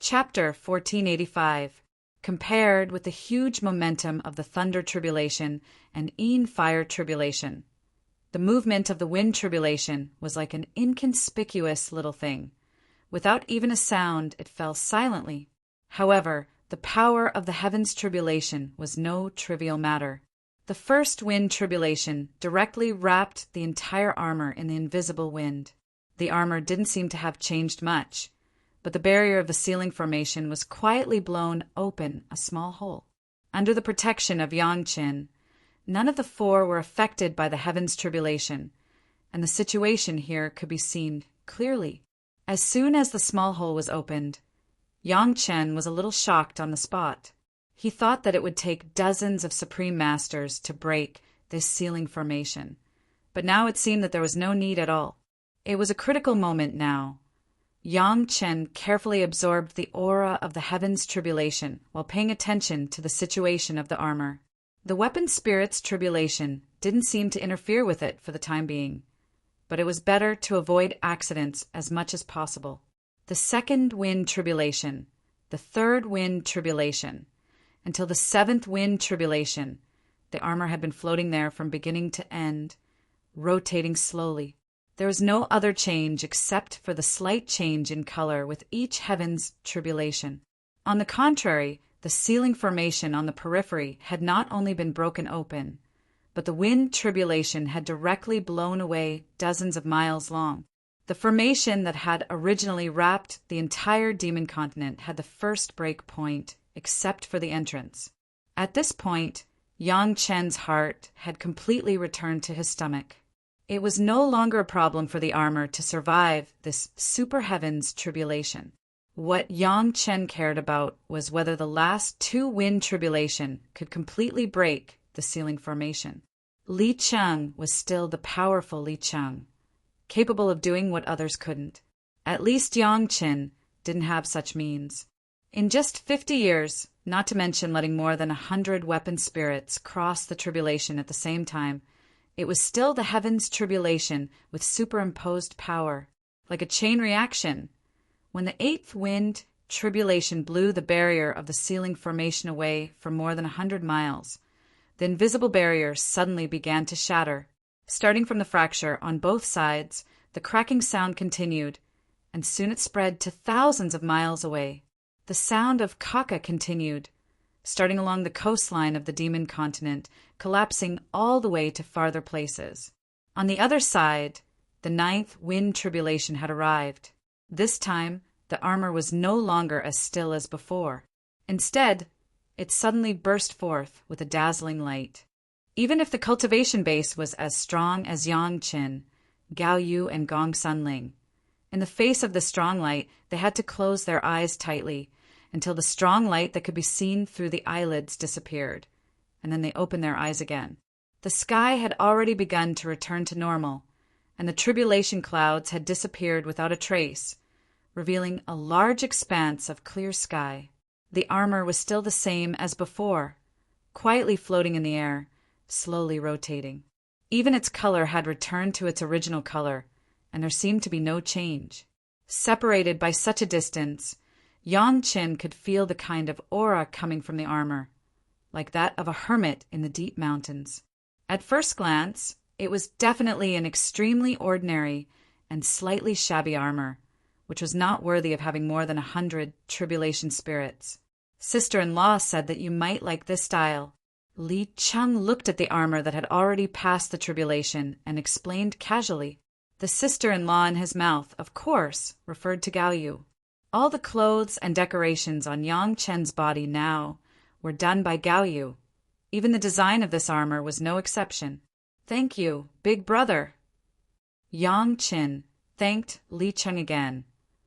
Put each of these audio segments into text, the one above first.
Chapter 1485, compared with the huge momentum of the thunder tribulation and e'en fire tribulation. The movement of the wind tribulation was like an inconspicuous little thing. Without even a sound, it fell silently. However, the power of the heavens tribulation was no trivial matter. The first wind tribulation directly wrapped the entire armor in the invisible wind. The armor didn't seem to have changed much, but the barrier of the ceiling formation was quietly blown open a small hole. Under the protection of Yangqin, none of the four were affected by the heavens tribulation, and the situation here could be seen clearly. As soon as the small hole was opened, Yangqin was a little shocked on the spot. He thought that it would take dozens of Supreme Masters to break this ceiling formation, but now it seemed that there was no need at all. It was a critical moment now. Yangqin carefully absorbed the aura of the heavens tribulation while paying attention to the situation of the armor. The weapon spirit's tribulation didn't seem to interfere with it for the time being, but it was better to avoid accidents as much as possible. The second wind tribulation, the third wind tribulation, until the seventh wind tribulation, the armor had been floating there from beginning to end, rotating slowly. There was no other change except for the slight change in color with each heaven's tribulation. On the contrary, the ceiling formation on the periphery had not only been broken open, but the wind tribulation had directly blown away dozens of miles long. The formation that had originally wrapped the entire demon continent had the first break point, except for the entrance. At this point, Yangqin's heart had completely returned to his stomach. It was no longer a problem for the armor to survive this super heavens tribulation. What Yangqin cared about was whether the last two wind tribulation could completely break the ceiling formation. Li Cheng was still the powerful Li Cheng, capable of doing what others couldn't. At least Yangqin didn't have such means. In just 50 years, not to mention letting more than 100 weapon spirits cross the tribulation at the same time, it was still the heavens tribulation with superimposed power, like a chain reaction. When the eighth wind tribulation blew the barrier of the ceiling formation away for more than 100 miles, the invisible barrier suddenly began to shatter. Starting from the fracture on both sides, the cracking sound continued, and soon it spread to thousands of miles away. The sound of caca continued, starting along the coastline of the demon continent, collapsing all the way to farther places. On the other side, the ninth wind tribulation had arrived. This time, the armor was no longer as still as before. Instead, it suddenly burst forth with a dazzling light. Even if the cultivation base was as strong as Yangqin, Gao Yu, and Gong Sunling, in the face of the strong light, they had to close their eyes tightly until the strong light that could be seen through the eyelids disappeared, and then they opened their eyes again. The sky had already begun to return to normal, and the tribulation clouds had disappeared without a trace, revealing a large expanse of clear sky. The armor was still the same as before, quietly floating in the air, slowly rotating. Even its color had returned to its original color, and there seemed to be no change. Separated by such a distance, Yangqin could feel the kind of aura coming from the armor, like that of a hermit in the deep mountains. At first glance, it was definitely an extremely ordinary and slightly shabby armor, which was not worthy of having more than 100 tribulation spirits. Sister-in-law said that you might like this style. Li Cheng looked at the armor that had already passed the tribulation and explained casually. The sister-in-law in his mouth, of course, referred to Gao Yu. All the clothes and decorations on Yangqin's body now were done by Gao Yu. Even the design of this armor was no exception. "Thank you, big brother." Yangqin thanked Li Cheng again,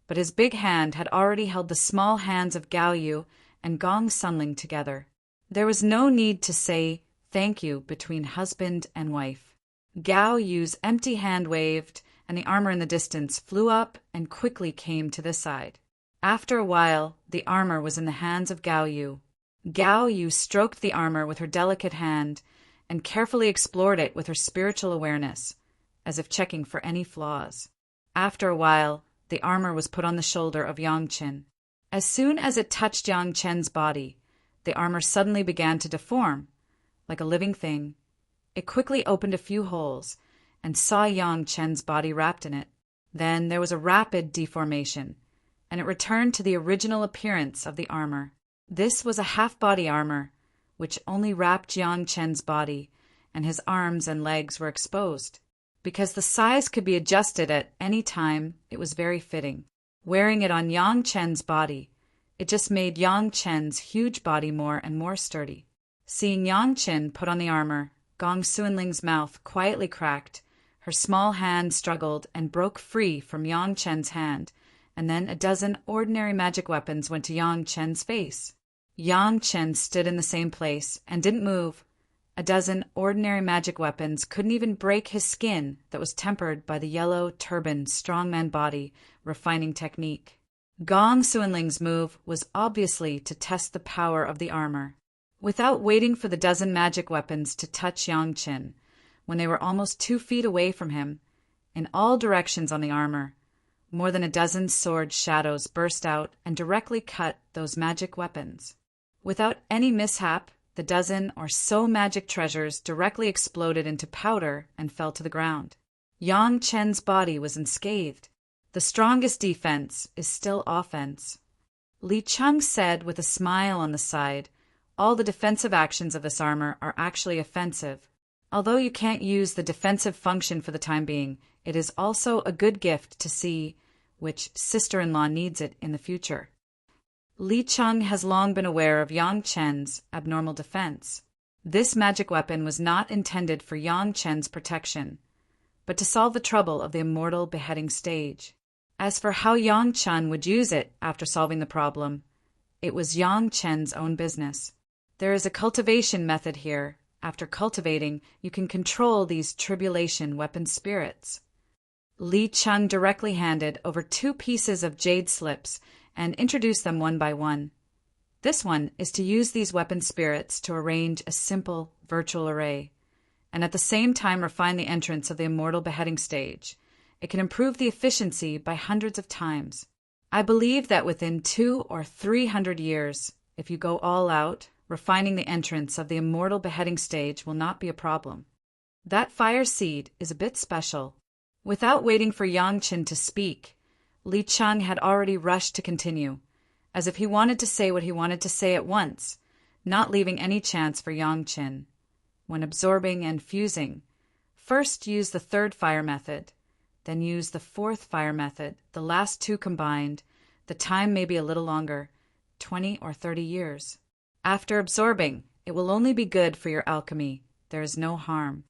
but his big hand had already held the small hands of Gao Yu and Gong Sunling together. There was no need to say thank you between husband and wife. Gao Yu's empty hand waved, and the armor in the distance flew up and quickly came to this side. After a while, the armor was in the hands of Gao Yu. Gao Yu stroked the armor with her delicate hand and carefully explored it with her spiritual awareness, as if checking for any flaws. After a while, the armor was put on the shoulder of Yangqin. As soon as it touched Yang Chen's body, the armor suddenly began to deform, like a living thing. It quickly opened a few holes and saw Yang Chen's body wrapped in it. Then there was a rapid deformation, and it returned to the original appearance of the armor. This was a half-body armor, which only wrapped Yang Chen's body, and his arms and legs were exposed. Because the size could be adjusted at any time, it was very fitting. Wearing it on Yang Chen's body, it just made Yang Chen's huge body more and more sturdy. Seeing Yang Chen put on the armor, Gong Suinling's mouth quietly cracked, her small hand struggled and broke free from Yang Chen's hand, and then a dozen ordinary magic weapons went to Yang Chen's face. Yang Chen stood in the same place and didn't move. A dozen ordinary magic weapons couldn't even break his skin that was tempered by the yellow, turbaned, strongman body refining technique. Gong Suinling's move was obviously to test the power of the armor. Without waiting for the dozen magic weapons to touch Yang Chen, when they were almost 2 feet away from him, in all directions on the armor, more than a dozen sword shadows burst out and directly cut those magic weapons. Without any mishap, the dozen or so magic treasures directly exploded into powder and fell to the ground. Yang Chen's body was unscathed. The strongest defense is still offense. Li Cheng said with a smile on the side, all the defensive actions of this armor are actually offensive. Although you can't use the defensive function for the time being, it is also a good gift to see which sister-in-law needs it in the future. Li Cheng has long been aware of Yang Chen's abnormal defense. This magic weapon was not intended for Yang Chen's protection, but to solve the trouble of the immortal beheading stage. As for how Yang Chen would use it after solving the problem, it was Yang Chen's own business. There is a cultivation method here. After cultivating, you can control these tribulation weapon spirits. Li Cheng directly handed over 2 pieces of jade slips and introduced them one by one. This one is to use these weapon spirits to arrange a simple virtual array, and at the same time refine the entrance of the immortal beheading stage. It can improve the efficiency by hundreds of times. I believe that within 200 or 300 years, if you go all out, refining the entrance of the immortal beheading stage will not be a problem. That fire seed is a bit special. Without waiting for Yang Chen to speak, Li Cheng had already rushed to continue, as if he wanted to say what he wanted to say at once, not leaving any chance for Yang Chen. When absorbing and fusing, first use the 3rd fire method, then use the 4th fire method, the last 2 combined. The time may be a little longer, 20 or 30 years. After absorbing, it will only be good for your alchemy. There is no harm.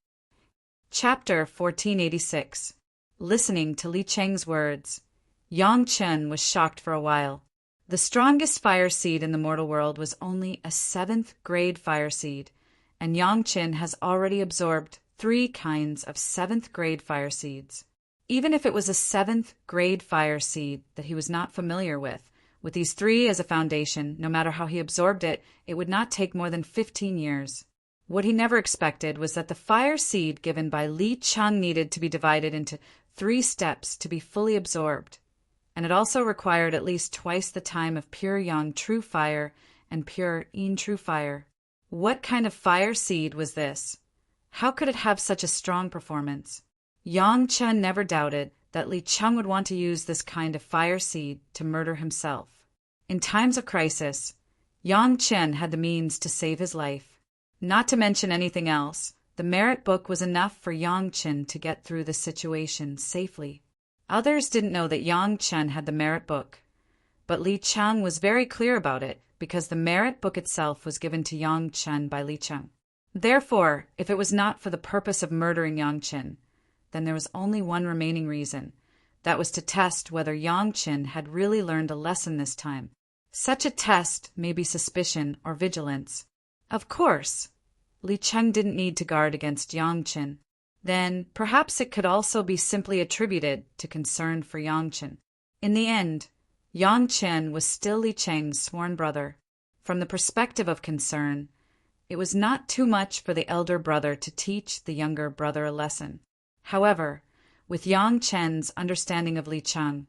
Chapter 1486. Listening to Li Cheng's words, Yang Chen was shocked for a while. The strongest fire seed in the mortal world was only a 7th grade fire seed, and Yang Chen has already absorbed 3 kinds of 7th grade fire seeds. Even if it was a 7th grade fire seed that he was not familiar with these 3 as a foundation, no matter how he absorbed it, it would not take more than 15 years. What he never expected was that the fire seed given by Li Cheng needed to be divided into 3 steps to be fully absorbed, and it also required at least twice the time of pure Yang true fire and pure Yin true fire. What kind of fire seed was this? How could it have such a strong performance? Yang Chen never doubted that Li Cheng would want to use this kind of fire seed to murder himself. In times of crisis, Yang Chen had the means to save his life. Not to mention anything else, the merit book was enough for Yang Chen to get through the situation safely. Others didn't know that Yang Chen had the merit book, but Li Cheng was very clear about it because the merit book itself was given to Yang Chen by Li Cheng. Therefore, if it was not for the purpose of murdering Yang Chen, then there was only one remaining reason. That was to test whether Yang Chen had really learned a lesson this time. Such a test may be suspicion or vigilance. Of course, Li Cheng didn't need to guard against Yang Chen. Then perhaps it could also be simply attributed to concern for Yang Chen. In the end, Yang Chen was still Li Cheng's sworn brother. From the perspective of concern, it was not too much for the elder brother to teach the younger brother a lesson. However, with Yang Chen's understanding of Li Cheng,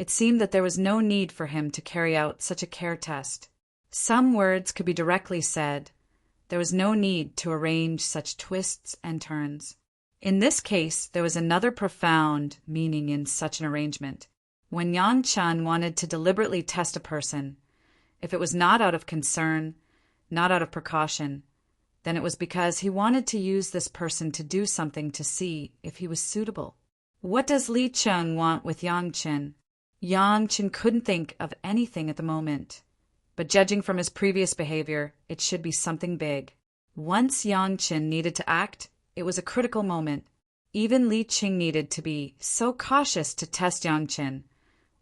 It seemed that there was no need for him to carry out such a care test. Some words could be directly said. There was no need to arrange such twists and turns. In this case, there was another profound meaning in such an arrangement. When Yang Chen wanted to deliberately test a person, if it was not out of concern, not out of precaution, then it was because he wanted to use this person to do something to see if he was suitable. What does Li Cheng want with Yang Chen? Yang Chen couldn't think of anything at the moment, but judging from his previous behavior, it should be something big. Once Yang Chen needed to act, it was a critical moment. Even Li Cheng needed to be so cautious to test Yang Chen.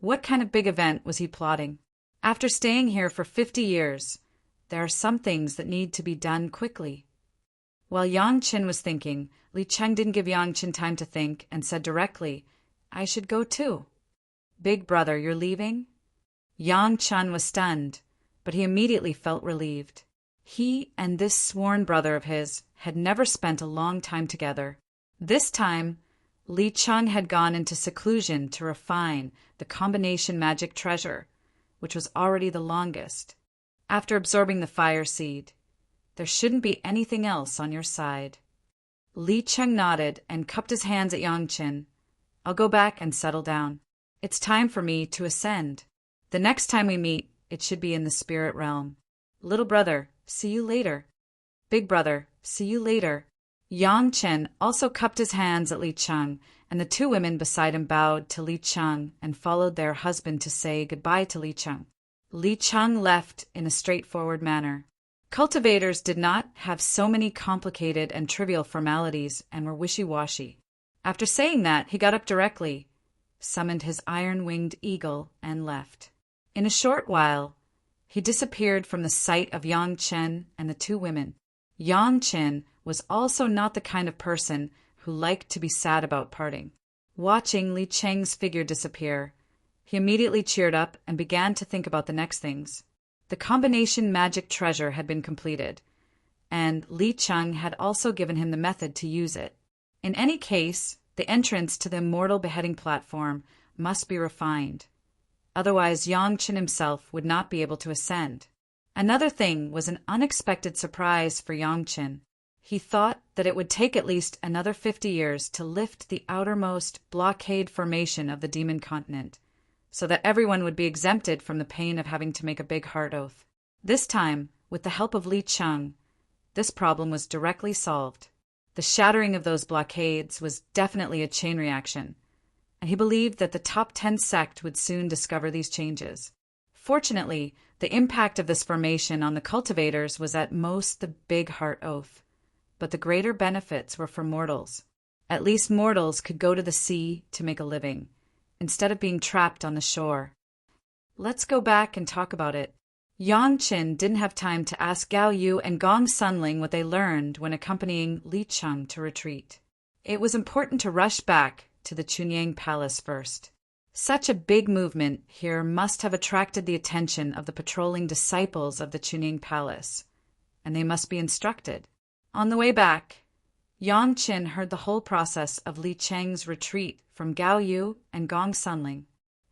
What kind of big event was he plotting? After staying here for 50 years, there are some things that need to be done quickly. While Yang Chen was thinking, Li Cheng didn't give Yang Chen time to think and said directly, "I should go too." "Big brother, you're leaving?" Yang Chen was stunned, but he immediately felt relieved. He and this sworn brother of his had never spent a long time together. This time, Li Cheng had gone into seclusion to refine the combination magic treasure, which was already the longest. After absorbing the fire seed, there shouldn't be anything else on your side. Li Cheng nodded and cupped his hands at Yang Chen. "I'll go back and settle down. It's time for me to ascend. The next time we meet, it should be in the spirit realm. Little brother, see you later. Big brother, see you later." Yang Chen also cupped his hands at Li Cheng, and the two women beside him bowed to Li Cheng and followed their husband to say goodbye to Li Cheng. Li Cheng left in a straightforward manner. Cultivators did not have so many complicated and trivial formalities and were wishy-washy. After saying that, he got up directly, summoned his iron-winged eagle, and left. In a short while, he disappeared from the sight of Yang Chen and the two women. Yang Chen was also not the kind of person who liked to be sad about parting. Watching Li Cheng's figure disappear, he immediately cheered up and began to think about the next things. The combination magic treasure had been completed, and Li Cheng had also given him the method to use it. In any case, the entrance to the Immortal beheading platform must be refined. Otherwise, Yang Chen himself would not be able to ascend. Another thing was an unexpected surprise for Yang Chen. He thought that it would take at least another 50 years to lift the outermost blockade formation of the demon continent, so that everyone would be exempted from the pain of having to make a big heart oath. This time, with the help of Li Cheng, this problem was directly solved. The shattering of those blockades was definitely a chain reaction, and he believed that the top 10 sect would soon discover these changes. Fortunately, the impact of this formation on the cultivators was at most the big heart oath, but the greater benefits were for mortals. At least mortals could go to the sea to make a living, instead of being trapped on the shore. Let's go back and talk about it. Yang Chen didn't have time to ask Gao Yu and Gong Sunling what they learned when accompanying Li Cheng to retreat. It was important to rush back to the Chunyang Palace first. Such a big movement here must have attracted the attention of the patrolling disciples of the Chunyang Palace, and they must be instructed. On the way back, Yang Chen heard the whole process of Li Cheng's retreat from Gao Yu and Gong Sunling.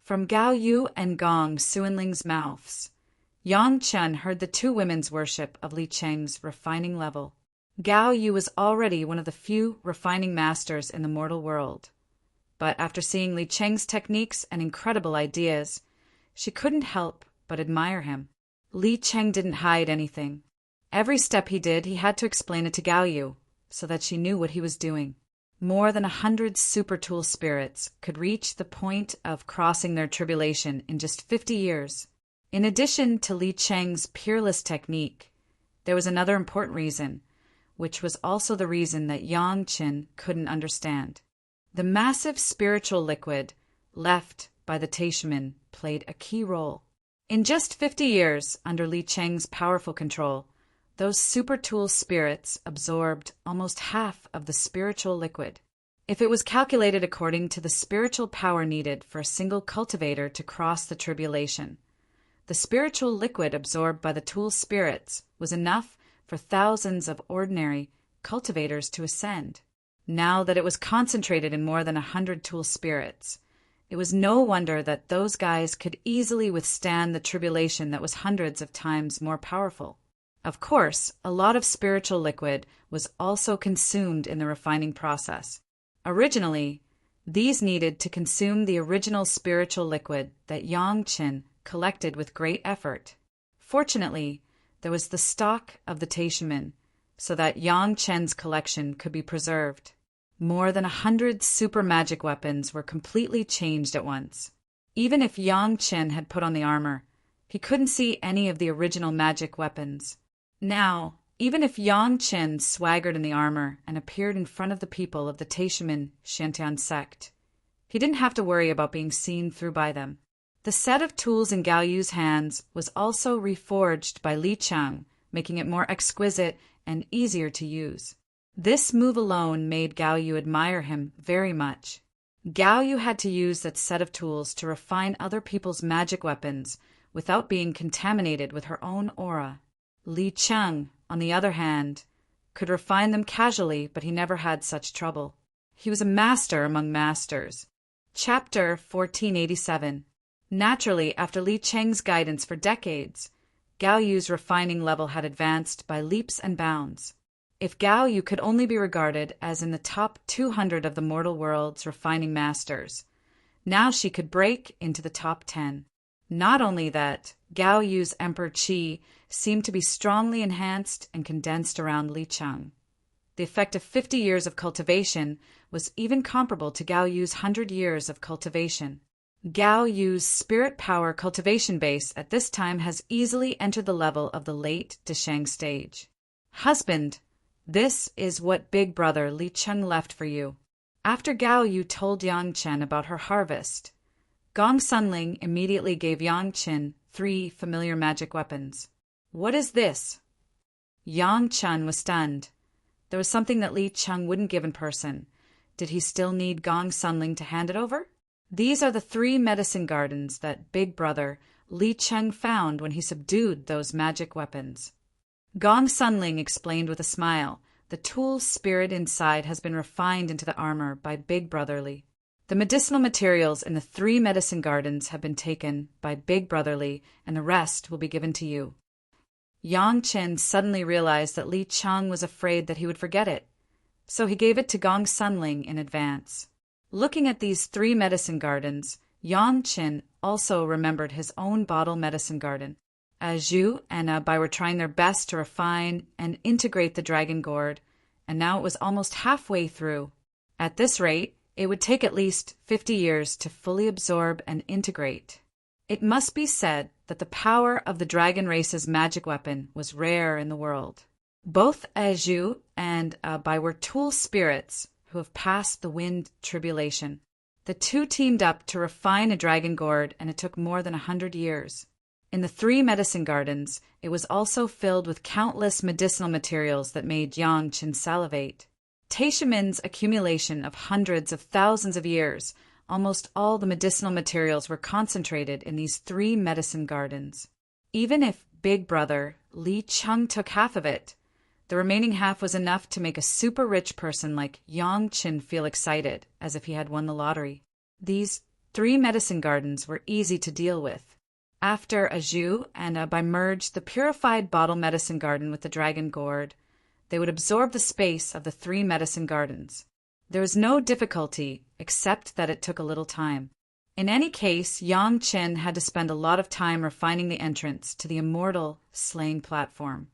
From Gao Yu and Gong Sunling's mouths, Yang Chen heard the two women's worship of Li Cheng's refining level. Gao Yu was already one of the few refining masters in the mortal world, but after seeing Li Cheng's techniques and incredible ideas, she couldn't help but admire him. Li Cheng didn't hide anything. Every step he did, he had to explain it to Gao Yu, so that she knew what he was doing. More than 100 super tool spirits could reach the point of crossing their tribulation in just 50 years. In addition to Li Cheng's peerless technique, there was another important reason, which was also the reason that Yang Chen couldn't understand. The massive spiritual liquid left by the Taishaman played a key role. In just 50 years, under Li Cheng's powerful control, those super tool spirits absorbed almost half of the spiritual liquid. If it was calculated according to the spiritual power needed for a single cultivator to cross the tribulation, the spiritual liquid absorbed by the tool spirits was enough for thousands of ordinary cultivators to ascend. Now that it was concentrated in more than 100 tool spirits, It was no wonder that those guys could easily withstand the tribulation that was hundreds of times more powerful. Of course, a lot of spiritual liquid was also consumed in the refining process. Originally, these needed to consume the original spiritual liquid that Yang Qin collected with great effort. Fortunately, there was the stock of the Taishimen, so that Yang Chen's collection could be preserved. More than 100 super magic weapons were completely changed at once. Even if Yang Chen had put on the armor, he couldn't see any of the original magic weapons. Now, even if Yang Chen swaggered in the armor and appeared in front of the people of the Taishimen Shantian sect, he didn't have to worry about being seen through by them. The set of tools in Gao Yu's hands was also reforged by Li Chang, making it more exquisite and easier to use. This move alone made Gao Yu admire him very much. Gao Yu had to use that set of tools to refine other people's magic weapons without being contaminated with her own aura. Li Chang, on the other hand, could refine them casually, but he never had such trouble. He was a master among masters. Chapter 1487. Naturally, after Li Chang's guidance for decades, Gao Yu's refining level had advanced by leaps and bounds. If Gao Yu could only be regarded as in the top 200 of the mortal world's refining masters, now she could break into the top 10. Not only that, Gao Yu's Emperor Qi seemed to be strongly enhanced and condensed around Li Chang. The effect of 50 years of cultivation was even comparable to Gao Yu's 100 years of cultivation. Gao Yu's spirit power cultivation base at this time has easily entered the level of the late Deshang stage. Husband, this is what big brother Li Cheng left for you. After Gao Yu told Yang Chen about her harvest, Gong Sunling immediately gave Yang Chen 3 familiar magic weapons. What is this? Yang Chen was stunned. There was something that Li Cheng wouldn't give in person. Did he still need Gong Sunling to hand it over? These are the 3 medicine gardens that big brother Li Cheng found when he subdued those magic weapons. Gong Sunling explained with a smile, the tool spirit inside has been refined into the armor by Big Brother Li. The medicinal materials in the 3 medicine gardens have been taken by Big Brother Li, and the rest will be given to you. Yang Chen suddenly realized that Li Chang was afraid that he would forget it, so he gave it to Gong Sunling in advance. Looking at these 3 medicine gardens, Yang Chen also remembered his own bottle medicine garden. As Zhu and Bai were trying their best to refine and integrate the dragon gourd, and now it was almost halfway through. At this rate, it would take at least 50 years to fully absorb and integrate. It must be said that the power of the dragon race's magic weapon was rare in the world. Both Zhu and Bai were tool spirits who have passed the wind tribulation. The 2 teamed up to refine a dragon gourd, and it took more than 100 years. In the 3 medicine gardens, it was also filled with countless medicinal materials that made Yang Chen salivate. Taishimen's accumulation of hundreds of thousands of years, almost all the medicinal materials were concentrated in these 3 medicine gardens. Even if Big Brother Li Cheng took half of it, the remaining half was enough to make a super rich person like Yang Chen feel excited, as if he had won the lottery. These 3 medicine gardens were easy to deal with. After Zhu and Bai merged the purified bottle medicine garden with the dragon gourd, they would absorb the space of the 3 medicine gardens. There was no difficulty, except that it took a little time. In any case, Yang Chen had to spend a lot of time refining the entrance to the Immortal slaying platform,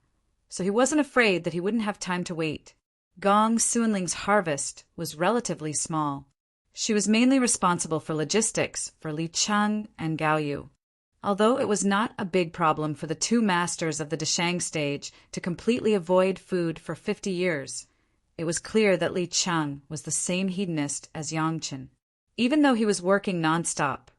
so he wasn't afraid that he wouldn't have time to wait. Gong Sunling's harvest was relatively small. She was mainly responsible for logistics for Li Chang and Gao Yu. Although it was not a big problem for the 2 masters of the Deshang stage to completely avoid food for 50 years, it was clear that Li Chang was the same hedonist as Yang Chen. Even though he was working nonstop,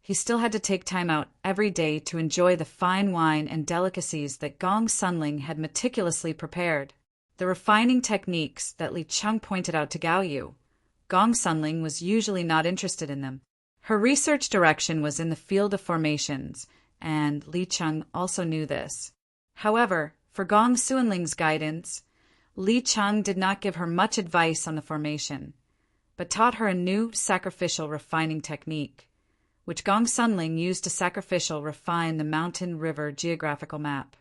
he still had to take time out every day to enjoy the fine wine and delicacies that Gong Sunling had meticulously prepared. The refining techniques that Li Chang pointed out to Gao Yu, Gong Sunling was usually not interested in them. Her research direction was in the field of formations, and Li Cheng also knew this. However, for Gong Sunling's guidance, Li Cheng did not give her much advice on the formation, but taught her a new sacrificial refining technique. which Gong Sunling used to sacrificial refine the mountain river geographical map.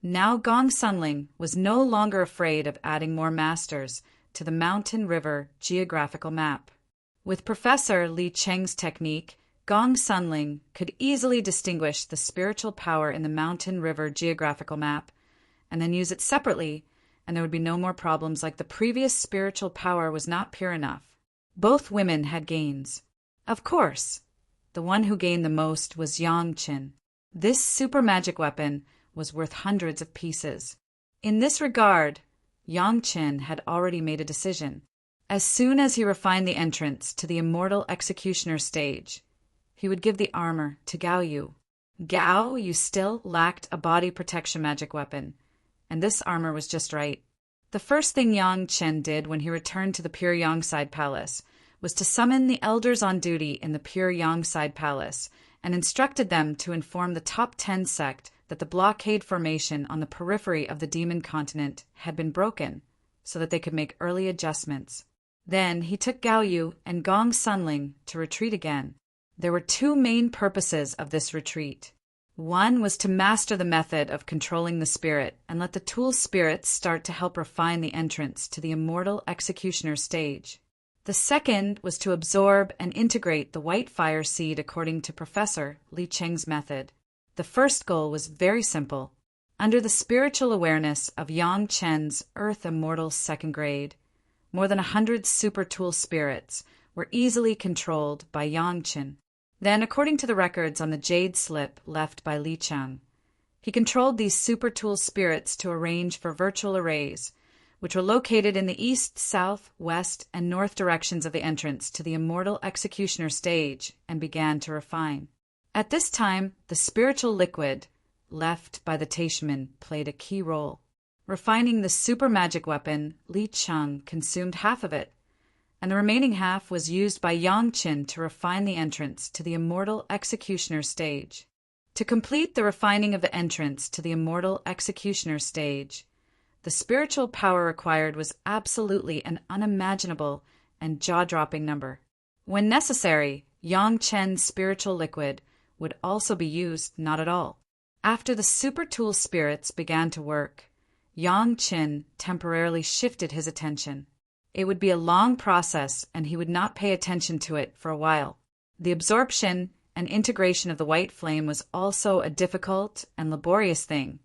Now Gong Sunling was no longer afraid of adding more masters to the mountain river geographical map. With Professor Li Cheng's technique, Gong Sunling could easily distinguish the spiritual power in the mountain river geographical map and then use it separately, and there would be no more problems like the previous spiritual power was not pure enough. Both women had gains. Of course, the one who gained the most was Yang Qin. This super magic weapon was worth hundreds of pieces. In this regard, Yang Qin had already made a decision. As soon as he refined the entrance to the Immortal Executioner stage, he would give the armor to Gao Yu. Gao Yu still lacked a body protection magic weapon, and this armor was just right. The first thing Yang Qin did when he returned to the Pure Yangside Palace was to summon the elders on duty in the Pure Yangside Palace and instructed them to inform the top 10 sect that the blockade formation on the periphery of the demon continent had been broken so that they could make early adjustments. Then he took Gao Yu and Gong Sunling to retreat again. There were two main purposes of this retreat. One was to master the method of controlling the spirit and let the tool spirits start to help refine the entrance to the Immortal Executioner stage. The second was to absorb and integrate the white fire seed according to Professor Li Cheng's method. The first goal was very simple. Under the spiritual awareness of Yang Chen's Earth Immortal second grade, more than 100 super tool spirits were easily controlled by Yang Chen. Then, according to the records on the jade slip left by Li Chang, he controlled these super tool spirits to arrange for virtual arrays, which were located in the east, south, west, and north directions of the entrance to the Immortal Executioner stage, and began to refine. At this time, the spiritual liquid left by the Taishaman played a key role. Refining the super magic weapon, Li Chang consumed half of it, and the remaining half was used by Yang Qin to refine the entrance to the Immortal Executioner stage. To complete the refining of the entrance to the Immortal Executioner stage, the spiritual power required was absolutely an unimaginable and jaw-dropping number. When necessary, Yang Chen's spiritual liquid would also be used not at all. After the super tool spirits began to work, Yang Qin temporarily shifted his attention. It would be a long process, and he would not pay attention to it for a while. The absorption and integration of the white flame was also a difficult and laborious thing,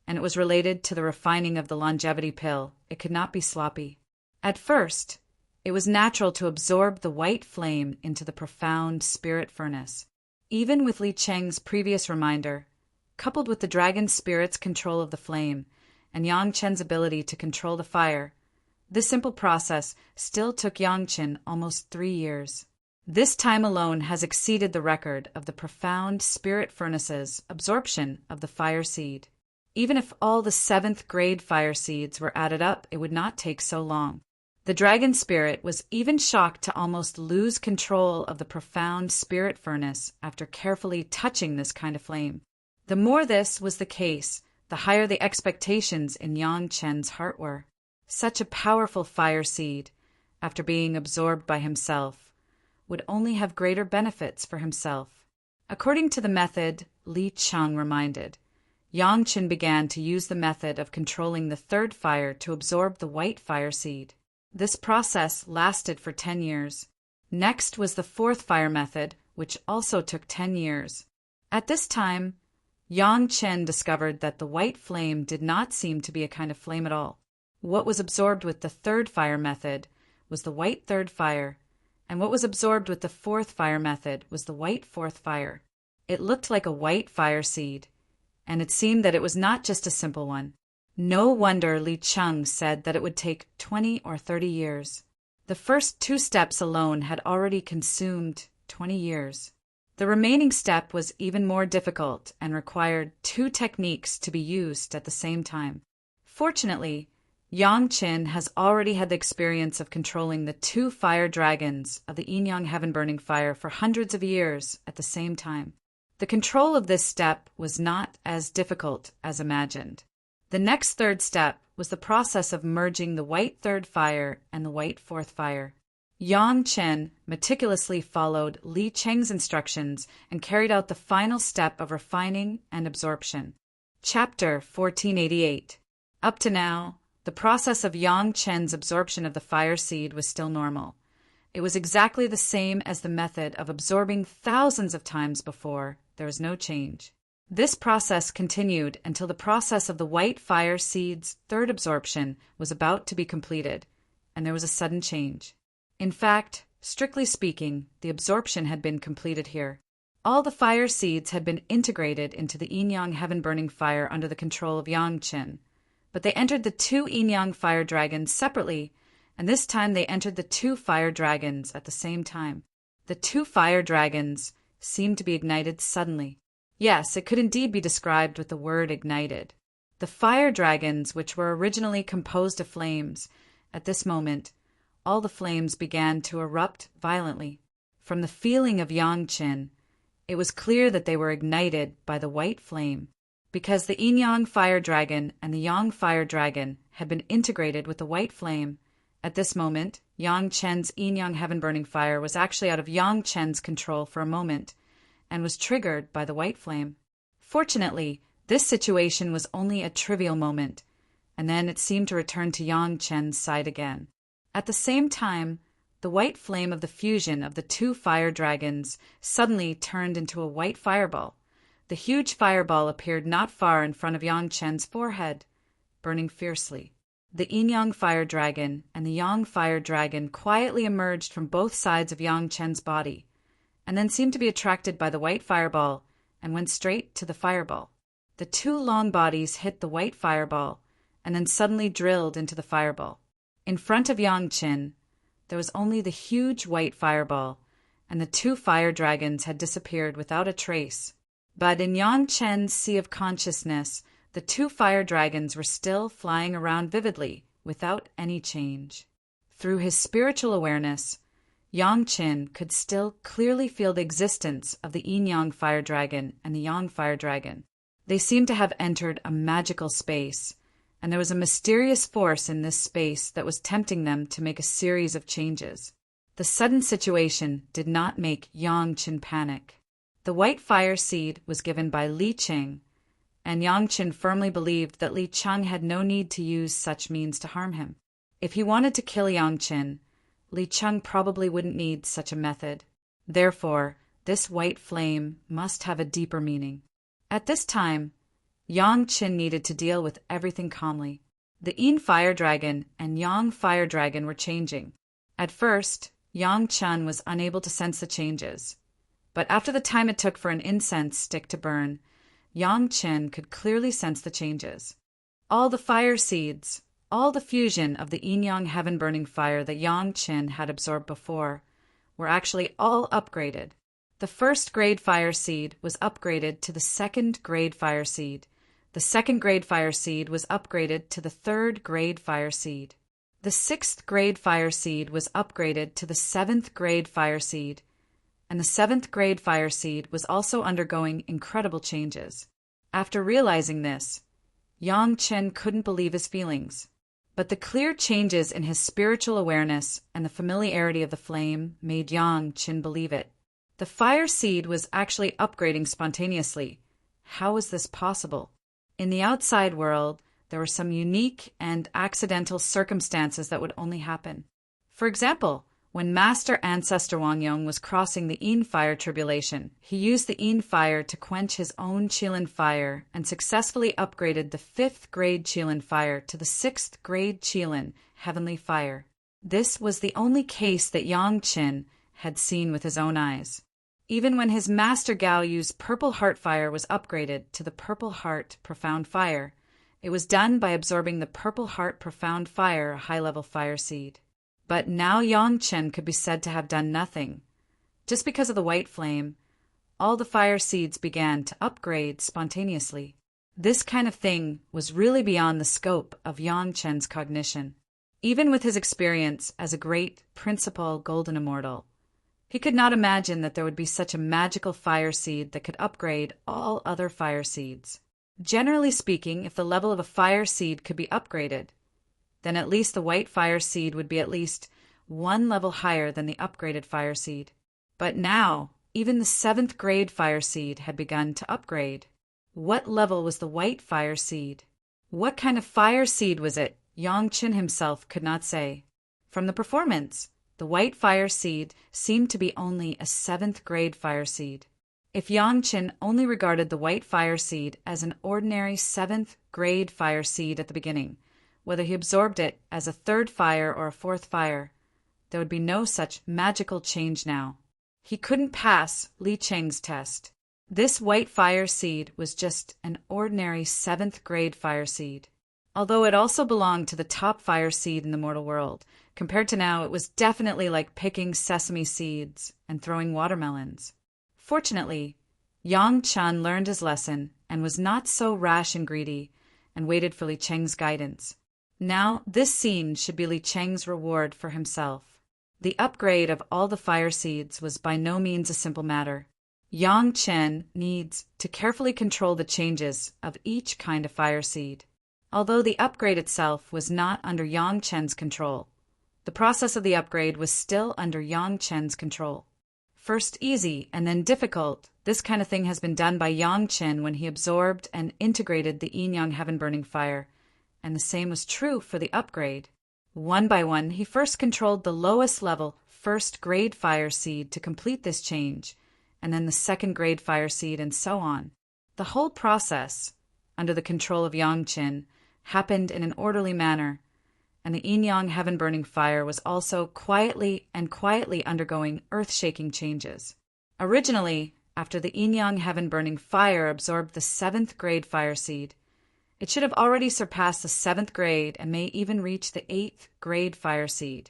and it was related to the refining of the longevity pill. It could not be sloppy. At first, it was natural to absorb the white flame into the profound spirit furnace. Even with Li Cheng's previous reminder, coupled with the dragon spirit's control of the flame and Yang Chen's ability to control the fire, this simple process still took Yang Chen almost 3 years. This time alone has exceeded the record of the profound spirit furnace's absorption of the fire seed. Even if all the 7th grade fire seeds were added up, it would not take so long. The dragon spirit was even shocked to almost lose control of the profound spirit furnace after carefully touching this kind of flame. The more this was the case, the higher the expectations in Yang Chen's heart were. Such a powerful fire seed, after being absorbed by himself, would only have greater benefits for himself. According to the method Li Chang reminded, Yang Chen began to use the method of controlling the third fire to absorb the white fire seed. This process lasted for 10 years. Next was the fourth fire method, which also took 10 years. At this time, Yang Chen discovered that the white flame did not seem to be a kind of flame at all. What was absorbed with the third fire method was the white third fire, and what was absorbed with the fourth fire method was the white fourth fire. It looked like a white fire seed, and it seemed that it was not just a simple one. No wonder Li Chang said that it would take 20 or 30 years. The first 2 steps alone had already consumed 20 years. The remaining step was even more difficult and required 2 techniques to be used at the same time. Fortunately, Yang Qin has already had the experience of controlling the 2 fire dragons of the yin-yang heaven-burning fire for hundreds of years at the same time. The control of this step was not as difficult as imagined. The next third step was the process of merging the white third fire and the white fourth fire. Yang Chen meticulously followed Li Cheng's instructions and carried out the final step of refining and absorption. Chapter 1488. Up to now, the process of Yang Chen's absorption of the fire seed was still normal. It was exactly the same as the method of absorbing thousands of times before. There was no change. This process continued until the process of the white fire seed's third absorption was about to be completed, and there was a sudden change. In fact, strictly speaking, the absorption had been completed here. All the fire seeds had been integrated into the yin-yang heaven-burning fire under the control of Yang Chen, but they entered the two yin-yang fire dragons separately, and this time they entered the two fire dragons at the same time. The two fire dragons seemed to be ignited suddenly. Yes, it could indeed be described with the word ignited. The fire dragons, which were originally composed of flames, at this moment, all the flames began to erupt violently. From the feeling of Yang Chen, it was clear that they were ignited by the white flame. Because the yin-yang fire dragon and the yang fire dragon had been integrated with the white flame, at this moment, Yang Chen's yin-yang heaven-burning fire was actually out of Yang Chen's control for a moment, and was triggered by the white flame. Fortunately, this situation was only a trivial moment, and then it seemed to return to Yang Chen's side again. At the same time, the white flame of the fusion of the two fire dragons suddenly turned into a white fireball. The huge fireball appeared not far in front of Yang Chen's forehead, burning fiercely. The yin-yang fire dragon and the yang fire dragon quietly emerged from both sides of Yang Chen's body, and then seemed to be attracted by the white fireball and went straight to the fireball. The two long bodies hit the white fireball and then suddenly drilled into the fireball. In front of Yang Chen, there was only the huge white fireball, and the two fire dragons had disappeared without a trace. But in Yang Chen's sea of consciousness, the two fire dragons were still flying around vividly, without any change. Through his spiritual awareness, Yang Chen could still clearly feel the existence of the yin-yang fire dragon and the yang fire dragon. They seemed to have entered a magical space, and there was a mysterious force in this space that was tempting them to make a series of changes. The sudden situation did not make Yang Chen panic. The white fire seed was given by Li Cheng, and Yang Chen firmly believed that Li Cheng had no need to use such means to harm him. If he wanted to kill Yang Chen, Li Cheng probably wouldn't need such a method. Therefore, this white flame must have a deeper meaning. At this time, Yang Chen needed to deal with everything calmly. The yin fire dragon and yang fire dragon were changing. At first, Yang Chen was unable to sense the changes, but after the time it took for an incense stick to burn, Yang Chen could clearly sense the changes. All the fire seeds, all the fusion of the yin-yang heaven-burning fire that Yang Chen had absorbed before, were actually all upgraded. The first grade fire seed was upgraded to the second grade fire seed. The second grade fire seed was upgraded to the third grade fire seed. The sixth grade fire seed was upgraded to the seventh grade fire seed, and the seventh grade fire seed was also undergoing incredible changes. After realizing this, Yang Chen couldn't believe his feelings. But the clear changes in his spiritual awareness and the familiarity of the flame made Yang Chen believe it. The fire seed was actually upgrading spontaneously. How was this possible? In the outside world, there were some unique and accidental circumstances that would only happen. For example, when Master Ancestor Wang Yong was crossing the Yin fire tribulation, he used the Yin fire to quench his own Qilin fire and successfully upgraded the 5th grade Qilin fire to the 6th grade Qilin heavenly fire. This was the only case that Yang Chen had seen with his own eyes. Even when his Master Gao Yu's Purple Heart fire was upgraded to the Purple Heart Profound Fire, it was done by absorbing the Purple Heart Profound Fire high-level fire seed. But now Yang Chen could be said to have done nothing. Just because of the white flame, all the fire seeds began to upgrade spontaneously. This kind of thing was really beyond the scope of Yang Chen's cognition. Even with his experience as a great principal golden immortal, he could not imagine that there would be such a magical fire seed that could upgrade all other fire seeds. Generally speaking, if the level of a fire seed could be upgraded, then at least the white fire seed would be at least one level higher than the upgraded fire seed. But now, even the 7th grade fire seed had begun to upgrade. What level was the white fire seed? What kind of fire seed was it? Yang Qin himself could not say. From the performance, the white fire seed seemed to be only a 7th grade fire seed. If Yang Qin only regarded the white fire seed as an ordinary 7th grade fire seed at the beginning, whether he absorbed it as a 3rd fire or a 4th fire, there would be no such magical change now. He couldn't pass Li Cheng's test. This white fire seed was just an ordinary 7th grade fire seed. Although it also belonged to the top fire seed in the mortal world, compared to now it was definitely like picking sesame seeds and throwing watermelons. Fortunately, Yang Chen learned his lesson and was not so rash and greedy and waited for Li Cheng's guidance. Now this scene should be Li Cheng's reward for himself. The upgrade of all the fire seeds was by no means a simple matter. Yang Chen needs to carefully control the changes of each kind of fire seed. Although the upgrade itself was not under Yang Chen's control, the process of the upgrade was still under Yang Chen's control. First easy and then difficult, this kind of thing has been done by Yang Chen when he absorbed and integrated the yin-yang heaven-burning fire, and the same was true for the upgrade. One by one, he first controlled the lowest level 1st grade fire seed to complete this change, and then the 2nd grade fire seed, and so on. The whole process, under the control of Yang Chen, happened in an orderly manner, and the yin-yang heaven-burning fire was also quietly undergoing earth-shaking changes. Originally, after the yin-yang heaven-burning fire absorbed the 7th grade fire seed, it should have already surpassed the 7th grade and may even reach the 8th grade fire seed.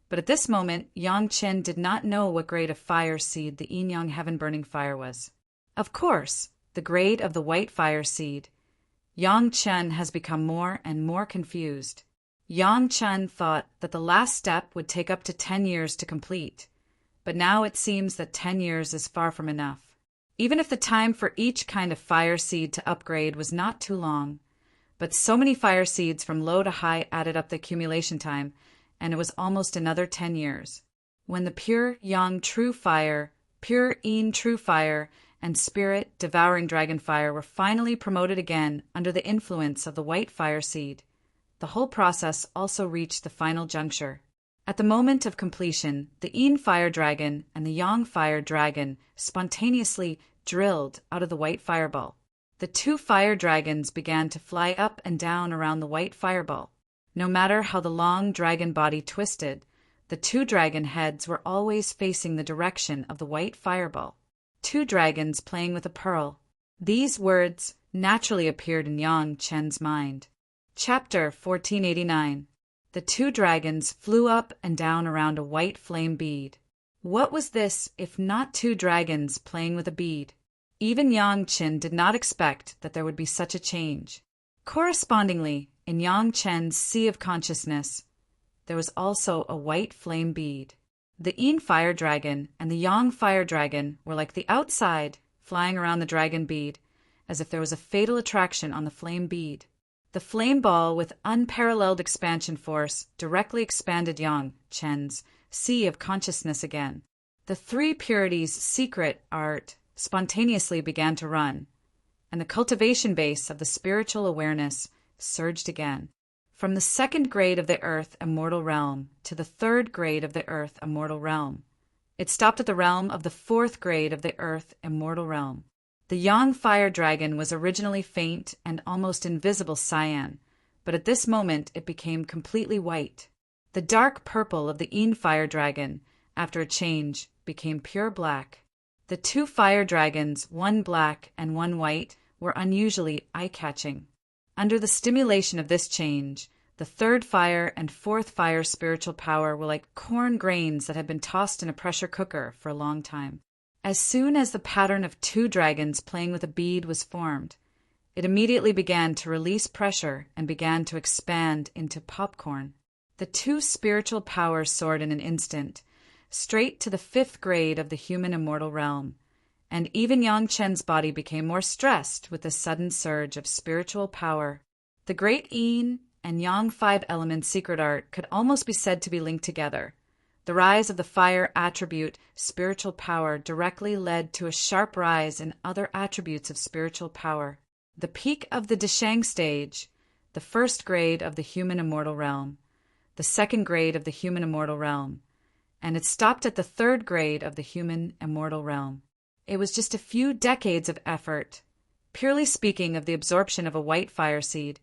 But at this moment, Yang Chen did not know what grade of fire seed the yin-yang heaven-burning fire was. Of course, the grade of the white fire seed. Yang Chen has become more and more confused. Yang Chen thought that the last step would take up to 10 years to complete, but now it seems that 10 years is far from enough. Even if the time for each kind of fire seed to upgrade was not too long, but so many fire seeds from low to high added up the accumulation time, and it was almost another 10 years. When the pure yang true fire, pure yin true fire, and spirit devouring dragon fire were finally promoted again under the influence of the white fire seed, the whole process also reached the final juncture. At the moment of completion, the yin fire dragon and the yang fire dragon spontaneously drilled out of the white fireball. The 2 fire dragons began to fly up and down around the white fireball. No matter how the long dragon body twisted, the 2 dragon heads were always facing the direction of the white fireball. 2 dragons playing with a pearl. These words naturally appeared in Yang Chen's mind. Chapter 1489. The 2 dragons flew up and down around a white flame bead. What was this if not 2 dragons playing with a bead? Even Yang Chen did not expect that there would be such a change. Correspondingly, in Yang Chen's sea of consciousness, there was also a white flame bead. The yin fire dragon and the yang fire dragon were like the outside, flying around the dragon bead, as if there was a fatal attraction on the flame bead. The flame ball with unparalleled expansion force directly expanded Yang Chen's sea of consciousness again. The 3 purities' secret art spontaneously began to run, and the cultivation base of the spiritual awareness surged again. From the 2nd grade of the earth immortal realm to the 3rd grade of the earth immortal realm. It stopped at the realm of the 4th grade of the earth immortal realm. The yang fire dragon was originally faint and almost invisible cyan, but at this moment it became completely white. The dark purple of the yin fire dragon, after a change, became pure black. The 2 fire dragons, one black and one white, were unusually eye-catching. Under the stimulation of this change, the 3rd fire and 4th fire spiritual power were like corn grains that had been tossed in a pressure cooker for a long time. As soon as the pattern of 2 dragons playing with a bead was formed, it immediately began to release pressure and began to expand into popcorn. The 2 spiritual powers soared in an instant, straight to the 5th grade of the human immortal realm, and even Yang Chen's body became more stressed with the sudden surge of spiritual power. The great yin and yang 5 element secret art could almost be said to be linked together, The rise of the fire attribute, spiritual power, directly led to a sharp rise in other attributes of spiritual power. The peak of the Dashang stage, the first grade of the human immortal realm, the second grade of the human immortal realm, and it stopped at the third grade of the human immortal realm. It was just a few decades of effort. Purely speaking of the absorption of a white fire seed,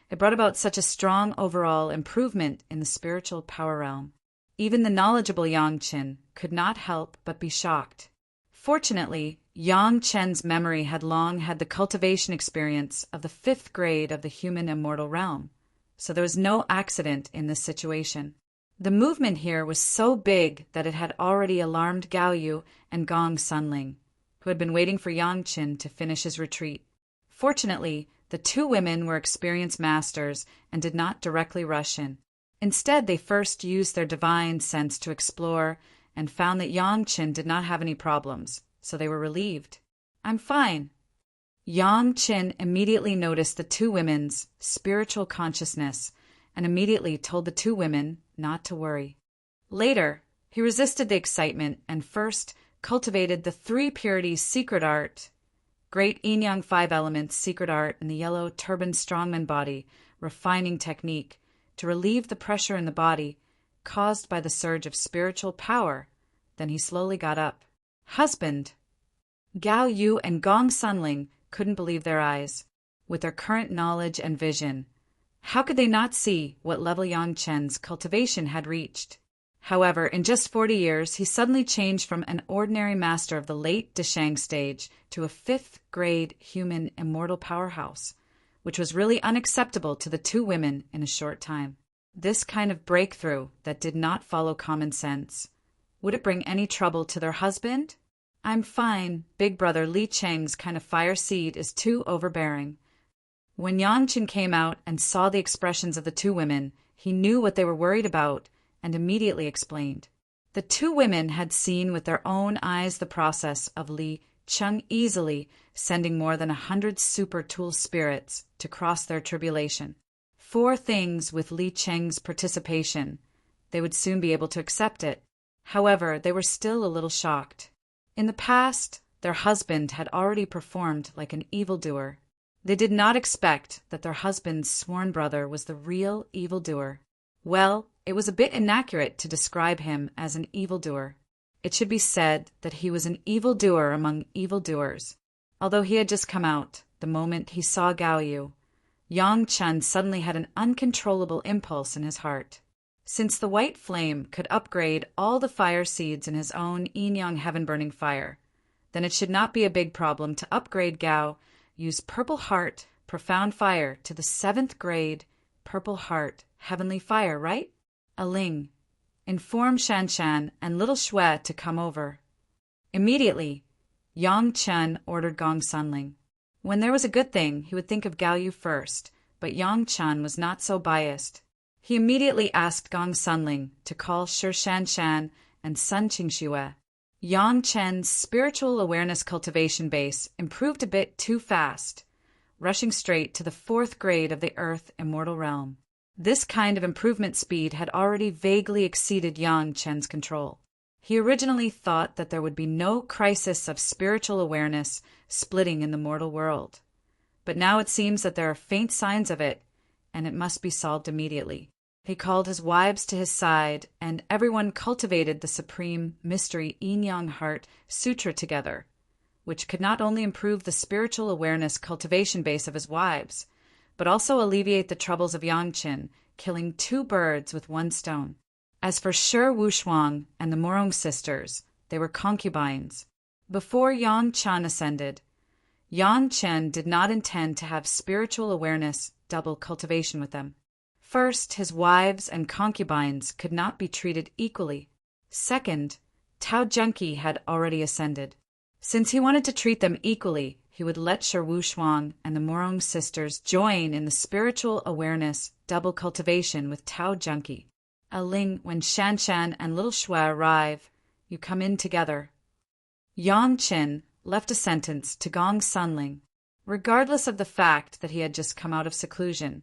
it brought about such a strong overall improvement in the spiritual power realm. Even the knowledgeable Yang Chen could not help but be shocked. Fortunately, Yang Chen's memory had long had the cultivation experience of the fifth grade of the human immortal realm, so there was no accident in this situation. The movement here was so big that it had already alarmed Gao Yu and Gong Sunling, who had been waiting for Yang Chen to finish his retreat. Fortunately, the two women were experienced masters and did not directly rush in. Instead, they first used their divine sense to explore and found that Yang Chen did not have any problems, so they were relieved. "I'm fine." Yang Chen immediately noticed the two women's spiritual consciousness and immediately told the two women not to worry. Later, he resisted the excitement and first cultivated the three purities secret art, great yin-yang 5 elements secret art in the yellow turban strongman body, refining technique, to relieve the pressure in the body caused by the surge of spiritual power. Then he slowly got up. "Husband!" Gao Yu and Gong Sunling couldn't believe their eyes. With their current knowledge and vision, how could they not see what level Yang Chen's cultivation had reached? However, in just 40 years, he suddenly changed from an ordinary master of the late Dashang stage to a fifth-grade human immortal powerhouse, which was really unacceptable to the two women in a short time. This kind of breakthrough that did not follow common sense. Would it bring any trouble to their husband? "I'm fine. Big brother Li Cheng's kind of fire seed is too overbearing." When Yang Chen came out and saw the expressions of the two women, he knew what they were worried about and immediately explained. The two women had seen with their own eyes the process of Li Cheng easily sending more than 100 super tool spirits to cross their tribulation. 4 things with Li Cheng's participation. They would soon be able to accept it. However, they were still a little shocked. In the past, their husband had already performed like an evildoer. They did not expect that their husband's sworn brother was the real evildoer. Well, it was a bit inaccurate to describe him as an evildoer. It should be said that he was an evildoer among evildoers. Although he had just come out, the moment he saw Gao Yu, Yang Chen suddenly had an uncontrollable impulse in his heart. Since the white flame could upgrade all the fire seeds in his own yin-yang heaven-burning fire, then it should not be a big problem to upgrade Gao Yu's purple heart profound fire to the 7th grade purple heart heavenly fire, right? Aling, inform Shanshan and little Shui to come over. Immediately, Yang Chen ordered Gong Sunling. When there was a good thing, he would think of Gao Yu first, but Yang Chen was not so biased. He immediately asked Gong Sunling to call Shi Shanshan and Sun Qingxue. Yang Chen's spiritual awareness cultivation base improved a bit too fast, rushing straight to the 4th grade of the Earth immortal realm. This kind of improvement speed had already vaguely exceeded Yang Chen's control. He originally thought that there would be no crisis of spiritual awareness splitting in the mortal world. But now it seems that there are faint signs of it, and it must be solved immediately. He called his wives to his side, and everyone cultivated the supreme mystery yin-yang heart sutra together, which could not only improve the spiritual awareness cultivation base of his wives, but also alleviate the troubles of Yang Chen, killing 2 birds with 1 stone. As for Shi Wushuang and the Morong sisters, they were concubines. Before Yang Chen ascended, Yang Chen did not intend to have spiritual awareness double cultivation with them. First, his wives and concubines could not be treated equally. Second, Tao Junki had already ascended. Since he wanted to treat them equally, he would let Shi Wushuang and the Morong sisters join in the spiritual awareness double cultivation with Tao Junki. Aling, when Shanshan and little Shui arrive, you come in together. Yang Chen left a sentence to Gong Sunling. Regardless of the fact that he had just come out of seclusion,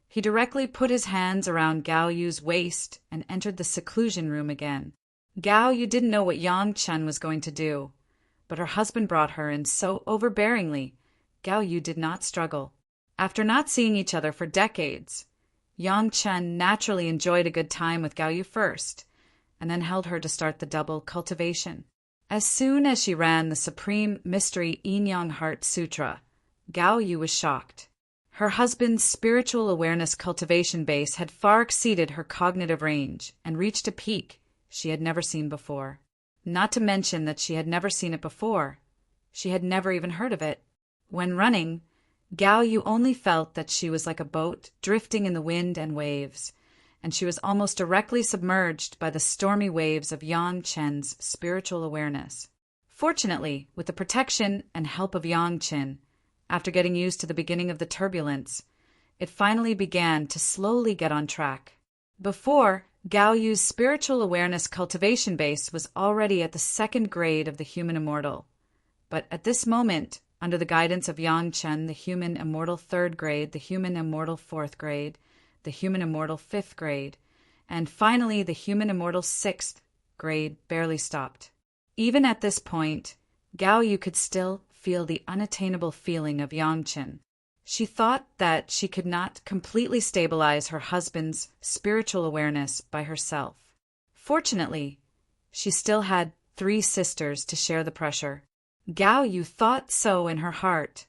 he directly put his hands around Gao Yu's waist and entered the seclusion room again. Gao Yu didn't know what Yang Chen was going to do, but her husband brought her in so overbearingly, Gao Yu did not struggle. After not seeing each other for decades, Yang Chen naturally enjoyed a good time with Gao Yu first, and then held her to start the double cultivation. As soon as she ran the Supreme Mystery Yin-Yang Heart Sutra, Gao Yu was shocked. Her husband's spiritual awareness cultivation base had far exceeded her cognitive range and reached a peak she had never seen before. Not to mention that she had never seen it before. She had never even heard of it. When running, Gao Yu only felt that she was like a boat drifting in the wind and waves, and she was almost directly submerged by the stormy waves of Yang Chen's spiritual awareness. Fortunately, with the protection and help of Yang Chen, after getting used to the beginning of the turbulence, it finally began to slowly get on track. Before, Gao Yu's spiritual awareness cultivation base was already at the 2nd grade of the human immortal. But at this moment, under the guidance of Yang Chen, the human immortal 3rd grade, the human immortal 4th grade, the human immortal 5th grade, and finally the human immortal 6th grade barely stopped. Even at this point, Gao Yu could still feel the unattainable feeling of Yang Chen. She thought that she could not completely stabilize her husband's spiritual awareness by herself. Fortunately, she still had 3 sisters to share the pressure. Gao Yu thought so in her heart,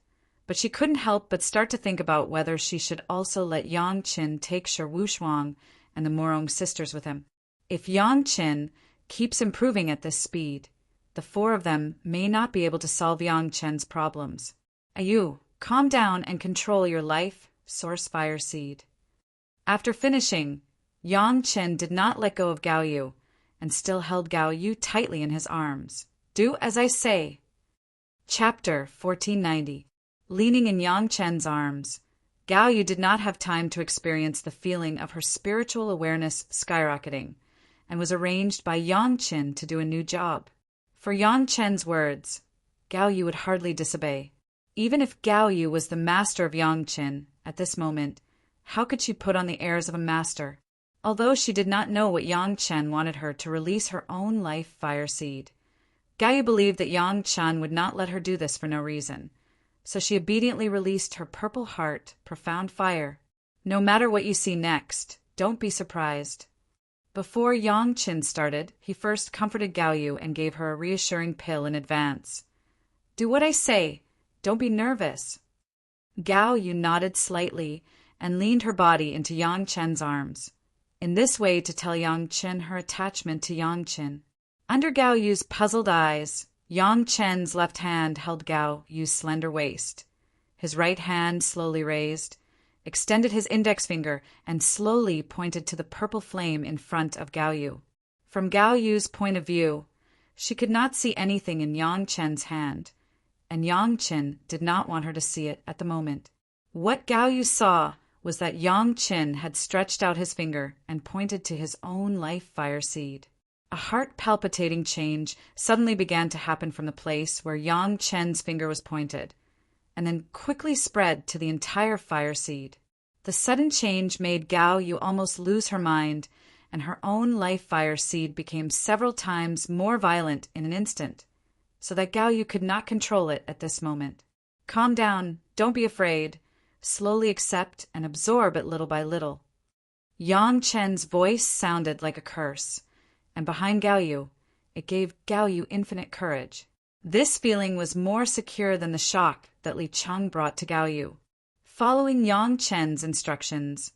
but she couldn't help but start to think about whether she should also let Yang Chen take Shi Wushuang and the Morong sisters with him. If Yang Chen keeps improving at this speed, the 4 of them may not be able to solve Yang Chen's problems. Ayu, calm down and control your life source fire seed. After finishing, Yang Chen did not let go of Gao Yu and still held Gao Yu tightly in his arms. Do as I say. Chapter 1490. Leaning in Yang Chen's arms, Gao Yu did not have time to experience the feeling of her spiritual awareness skyrocketing, and was arranged by Yang Chen to do a new job. For Yang Chen's words, Gao Yu would hardly disobey. Even if Gao Yu was the master of Yang Chen at this moment, how could she put on the airs of a master? Although she did not know what Yang Chen wanted her to release her own life fire seed, Gao Yu believed that Yang Chen would not let her do this for no reason, so she obediently released her purple heart, profound fire. No matter what you see next, don't be surprised. Before Yang Chen started, he first comforted Gao Yu and gave her a reassuring pill in advance. Do what I say. Don't be nervous. Gao Yu nodded slightly and leaned her body into Yang Chen's arms, in this way to tell Yang Chen her attachment to Yang Chen. Under Gao Yu's puzzled eyes, Yang Chen's left hand held Gao Yu's slender waist. His right hand slowly raised, extended his index finger, and slowly pointed to the purple flame in front of Gao Yu. From Gao Yu's point of view, she could not see anything in Yang Chen's hand, and Yang Chen did not want her to see it at the moment. What Gao Yu saw was that Yang Chen had stretched out his finger and pointed to his own life fire seed. A heart-palpitating change suddenly began to happen from the place where Yang Chen's finger was pointed, and then quickly spread to the entire fire seed. The sudden change made Gao Yu almost lose her mind, and her own life fire seed became several times more violent in an instant, so that Gao Yu could not control it at this moment. Calm down, don't be afraid. Slowly accept and absorb it little by little. Yang Chen's voice sounded like a curse, and behind Gao Yu, it gave Gao Yu infinite courage. This feeling was more secure than the shock that Li Cheng brought to Gao Yu. Following Yang Chen's instructions,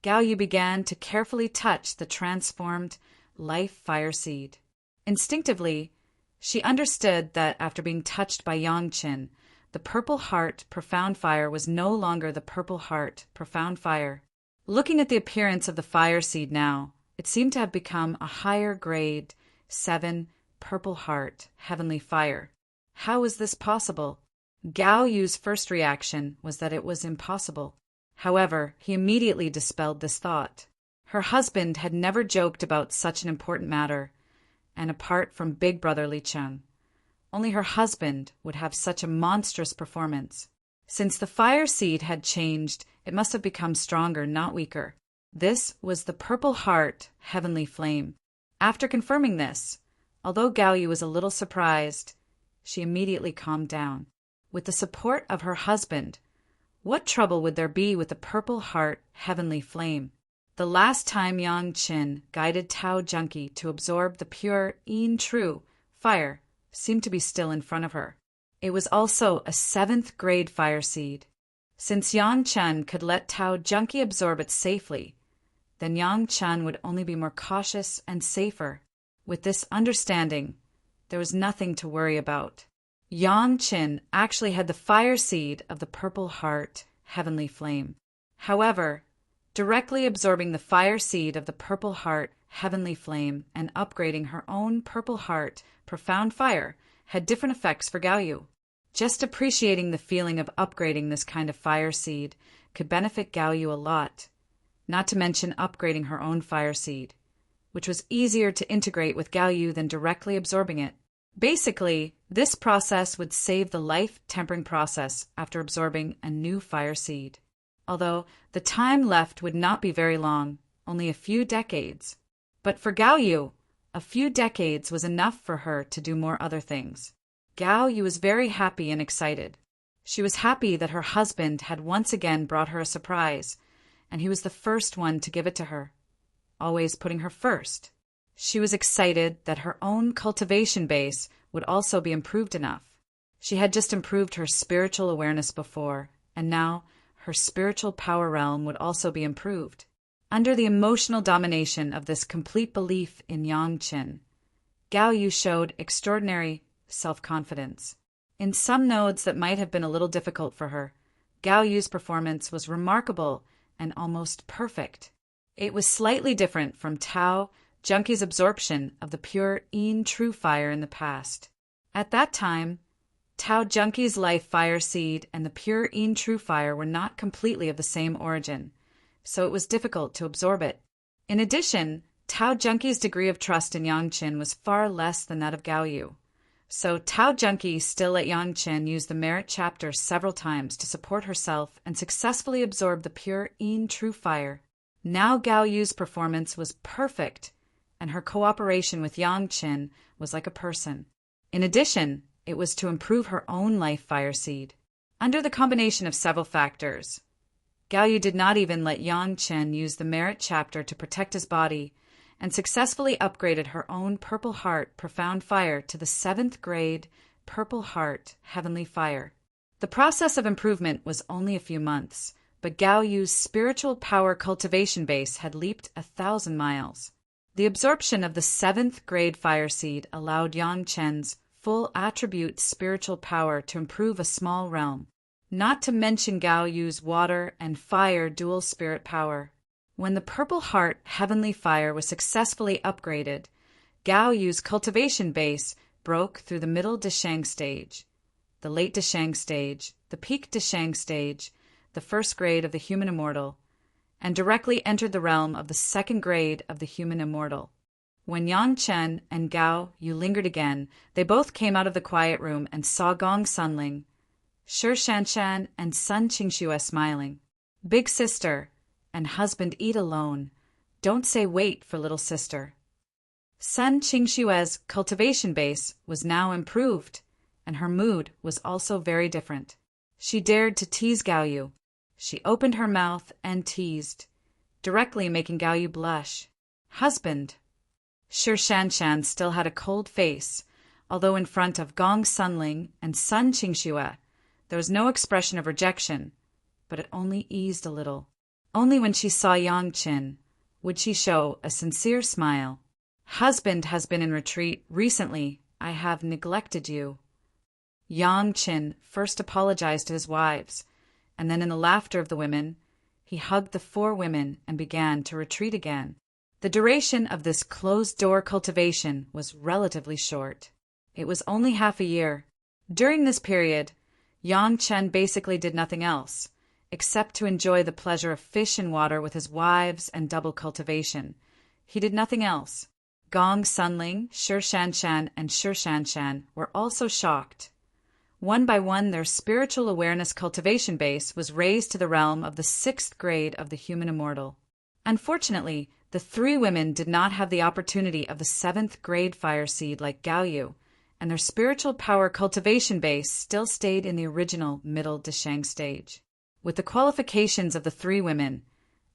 Gao Yu began to carefully touch the transformed life fire seed. Instinctively, she understood that after being touched by Yang Chen, the purple heart profound fire was no longer the purple heart profound fire. Looking at the appearance of the fire seed now, it seemed to have become a higher grade 7 purple heart heavenly fire. How was this possible? Gao Yu's first reaction was that it was impossible. However, he immediately dispelled this thought. Her husband had never joked about such an important matter, and apart from Big Brother Li Cheng, only her husband would have such a monstrous performance. Since the fire seed had changed, it must have become stronger, not weaker. This was the purple heart heavenly flame. After confirming this, although Gao Yu was a little surprised, she immediately calmed down. With the support of her husband, what trouble would there be with the Purple Heart heavenly flame? The last time Yang Qin guided Tao Junkie to absorb the pure Yin True fire seemed to be still in front of her. It was also a 7th grade fire seed. Since Yang Chen could let Tao Junkie absorb it safely, then Yang Chen would only be more cautious and safer. With this understanding, there was nothing to worry about. Yang Qin actually had the fire seed of the Purple Heart heavenly flame. However, directly absorbing the fire seed of the Purple Heart heavenly flame and upgrading her own Purple Heart profound fire had different effects for Gao Yu. Just appreciating the feeling of upgrading this kind of fire seed could benefit Gao Yu a lot, not to mention upgrading her own fire seed, which was easier to integrate with Gao Yu than directly absorbing it. Basically, this process would save the life-tempering process after absorbing a new fire seed. Although the time left would not be very long, only a few decades. But for Gao Yu, a few decades was enough for her to do more other things. Gao Yu was very happy and excited. She was happy that her husband had once again brought her a surprise, and he was the first one to give it to her, always putting her first. She was excited that her own cultivation base would also be improved enough. She had just improved her spiritual awareness before, and now her spiritual power realm would also be improved. Under the emotional domination of this complete belief in Yang Qin, Gao Yu showed extraordinary self-confidence. In some nodes that might have been a little difficult for her, Gao Yu's performance was remarkable and almost perfect. It was slightly different from Tao Junkie's absorption of the pure Yin True fire in the past. At that time, Tao Junkie's life fire seed and the pure Yin True fire were not completely of the same origin, so it was difficult to absorb it. In addition, Tao Junkie's degree of trust in Yang Qin was far less than that of Gao Yu. So Tao Junkie still let Yang Qin use the merit chapter several times to support herself and successfully absorb the pure Yin True fire. Now Gao Yu's performance was perfect, and her cooperation with Yang Qin was like a person. In addition, it was to improve her own life fire seed. Under the combination of several factors, Gao Yu did not even let Yang Qin use the merit chapter to protect his body, and successfully upgraded her own Purple Heart profound fire to the 7th grade Purple Heart heavenly fire. The process of improvement was only a few months, but Gao Yu's spiritual power cultivation base had leaped 1,000 miles. The absorption of the 7th grade fire seed allowed Yang Qin's full attribute spiritual power to improve a small realm, not to mention Gao Yu's water and fire dual spirit power. When the Purple Heart heavenly fire was successfully upgraded, Gao Yu's cultivation base broke through the middle Deshang stage, the late Deshang stage, the peak Deshang stage, the 1st grade of the human immortal, and directly entered the realm of the 2nd grade of the human immortal. When Yang Chen and Gao Yu lingered again, they both came out of the quiet room and saw Gong Sunling, Shi Shanshan, and Sun Qingxue smiling. Big sister and husband eat alone. Don't say wait for little sister. Sun Qingxue's cultivation base was now improved, and her mood was also very different. She dared to tease Gao Yu. She opened her mouth and teased, directly making Gao Yu blush. Husband. Shi Shanshan still had a cold face, although in front of Gong Sunling and Sun Qingxue, there was no expression of rejection, but it only eased a little. Only when she saw Yang Qin would she show a sincere smile. Husband has been in retreat recently. I have neglected you. Yang Qin first apologized to his wives, and then in the laughter of the women, he hugged the 4 women and began to retreat again. The duration of this closed-door cultivation was relatively short. It was only half a year. During this period, Yang Chen basically did nothing else, except to enjoy the pleasure of fish and water with his wives and double cultivation. He did nothing else. Gong Sunling, Shi Shanshan, and Shi Shanshan were also shocked. One by one, their spiritual awareness cultivation base was raised to the realm of the 6th grade of the human immortal. Unfortunately, the three women did not have the opportunity of the 7th grade fire seed like Gaoyu, and their spiritual power cultivation base still stayed in the original middle Deshang stage. With the qualifications of the three women,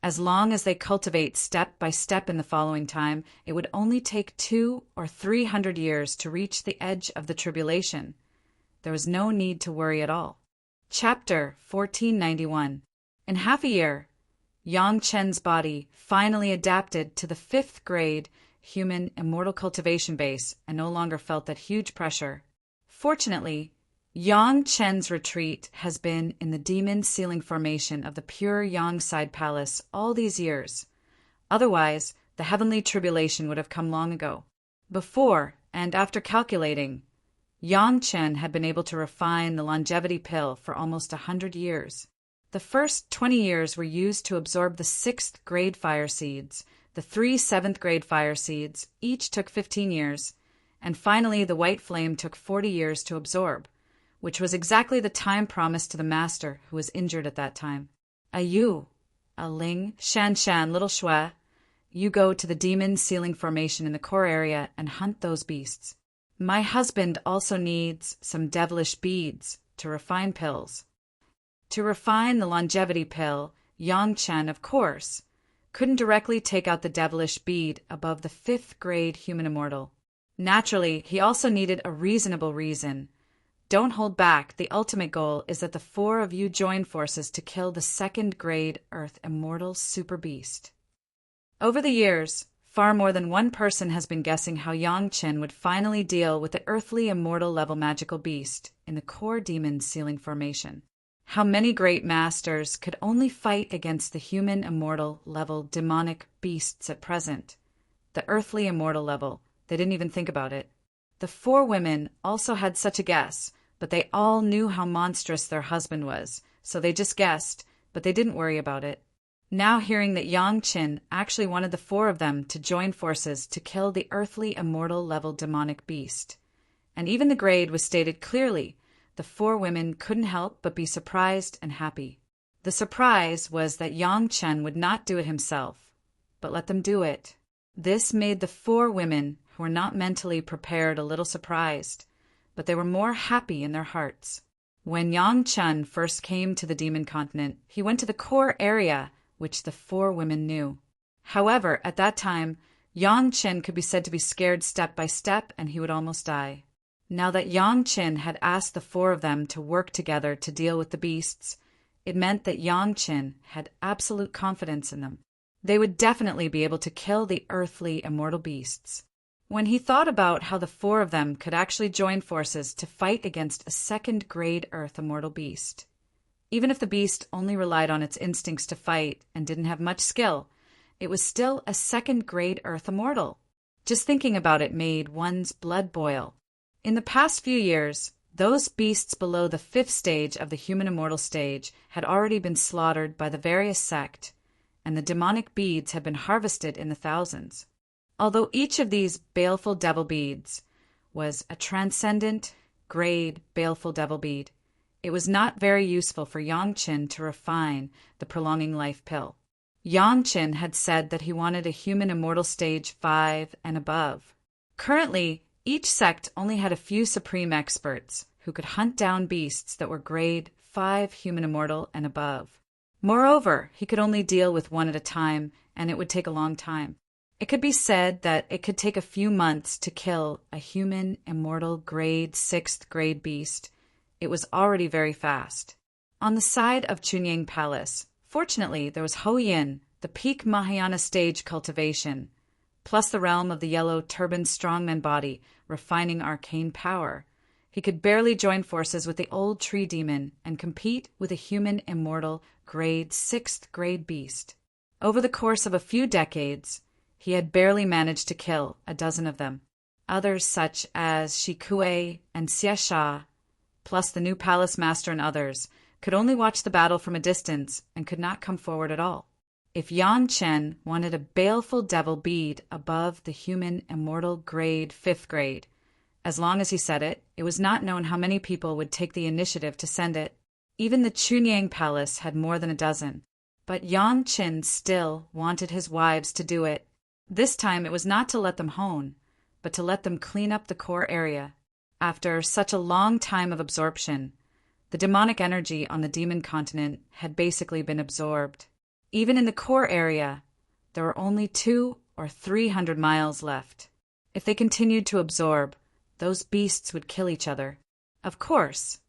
as long as they cultivate step by step in the following time, it would only take 200 or 300 years to reach the edge of the tribulation. There was no need to worry at all. Chapter 1491. In half a year, Yang Chen's body finally adapted to the 5th grade human immortal cultivation base and no longer felt that huge pressure. Fortunately, Yang Chen's retreat has been in the demon ceiling formation of the pure Yang side palace all these years. Otherwise, the heavenly tribulation would have come long ago. Before and after calculating, Yang Chen had been able to refine the longevity pill for almost 100 years. The first 20 years were used to absorb the 6th grade fire seeds. The 3 7th grade fire seeds each took 15 years, and finally the white flame took 40 years to absorb, which was exactly the time promised to the master who was injured at that time. Yu, Ling, Shan, Little Shui, you go to the demon ceiling formation in the core area and hunt those beasts. My husband also needs some devilish beads to refine pills. To refine the longevity pill, Yang Chen, of course, couldn't directly take out the devilish bead above the 5th grade human immortal. Naturally, he also needed a reasonable reason. Don't hold back. The ultimate goal is that the 4 of you join forces to kill the 2nd grade Earth immortal super beast. Over the years, far more than one person has been guessing how Yang Chen would finally deal with the earthly immortal level magical beast in the core demon ceiling formation. How many great masters could only fight against the human immortal level demonic beasts at present? The earthly immortal level, they didn't even think about it. The 4 women also had such a guess, but they all knew how monstrous their husband was, so they just guessed, but they didn't worry about it. Now hearing that Yang Chen actually wanted the 4 of them to join forces to kill the earthly immortal level demonic beast, and even the grade was stated clearly, the 4 women couldn't help but be surprised and happy. The surprise was that Yang Chen would not do it himself, but let them do it. This made the 4 women who were not mentally prepared a little surprised, but they were more happy in their hearts. When Yang Chen first came to the demon continent, he went to the core area, which the 4 women knew. However, at that time, Yang Chen could be said to be scared step by step, and he would almost die. Now that Yang Chen had asked the 4 of them to work together to deal with the beasts, it meant that Yang Chen had absolute confidence in them. They would definitely be able to kill the earthly immortal beasts. When he thought about how the 4 of them could actually join forces to fight against a 2nd grade Earth immortal beast, even if the beast only relied on its instincts to fight and didn't have much skill, it was still a 2nd grade Earth immortal. Just thinking about it made one's blood boil. In the past few years, those beasts below the 5th stage of the human immortal stage had already been slaughtered by the various sect, and the demonic beads had been harvested in the thousands. Although each of these baleful devil beads was a transcendent grade baleful devil bead, it was not very useful for Yang Chen to refine the prolonging life pill. Yang Chen had said that he wanted a human immortal stage 5 and above. Currently, each sect only had a few supreme experts who could hunt down beasts that were grade 5 human immortal and above. Moreover, he could only deal with one at a time, and it would take a long time. It could be said that it could take a few months to kill a human immortal grade 6th grade beast. It was already very fast. On the side of Chunyang Palace, fortunately, there was Ho Yin, the peak Mahayana stage cultivation, plus the realm of the yellow turbaned strongman body, refining arcane power. He could barely join forces with the old tree demon and compete with a human immortal grade 6th grade beast. Over the course of a few decades, he had barely managed to kill a dozen of them. Others such as Shi Kuei and Xie Sha, plus the new palace master and others, could only watch the battle from a distance and could not come forward at all. If Yang Chen wanted a baleful devil bead above the human immortal grade 5th grade, as long as he said it, it was not known how many people would take the initiative to send it. Even the Chunyang Palace had more than a dozen. But Yang Qin still wanted his wives to do it. This time it was not to let them hone, but to let them clean up the core area. After such a long time of absorption, the demonic energy on the demon continent had basically been absorbed. Even in the core area, there were only 200 or 300 miles left. If they continued to absorb, those beasts would kill each other. Of course,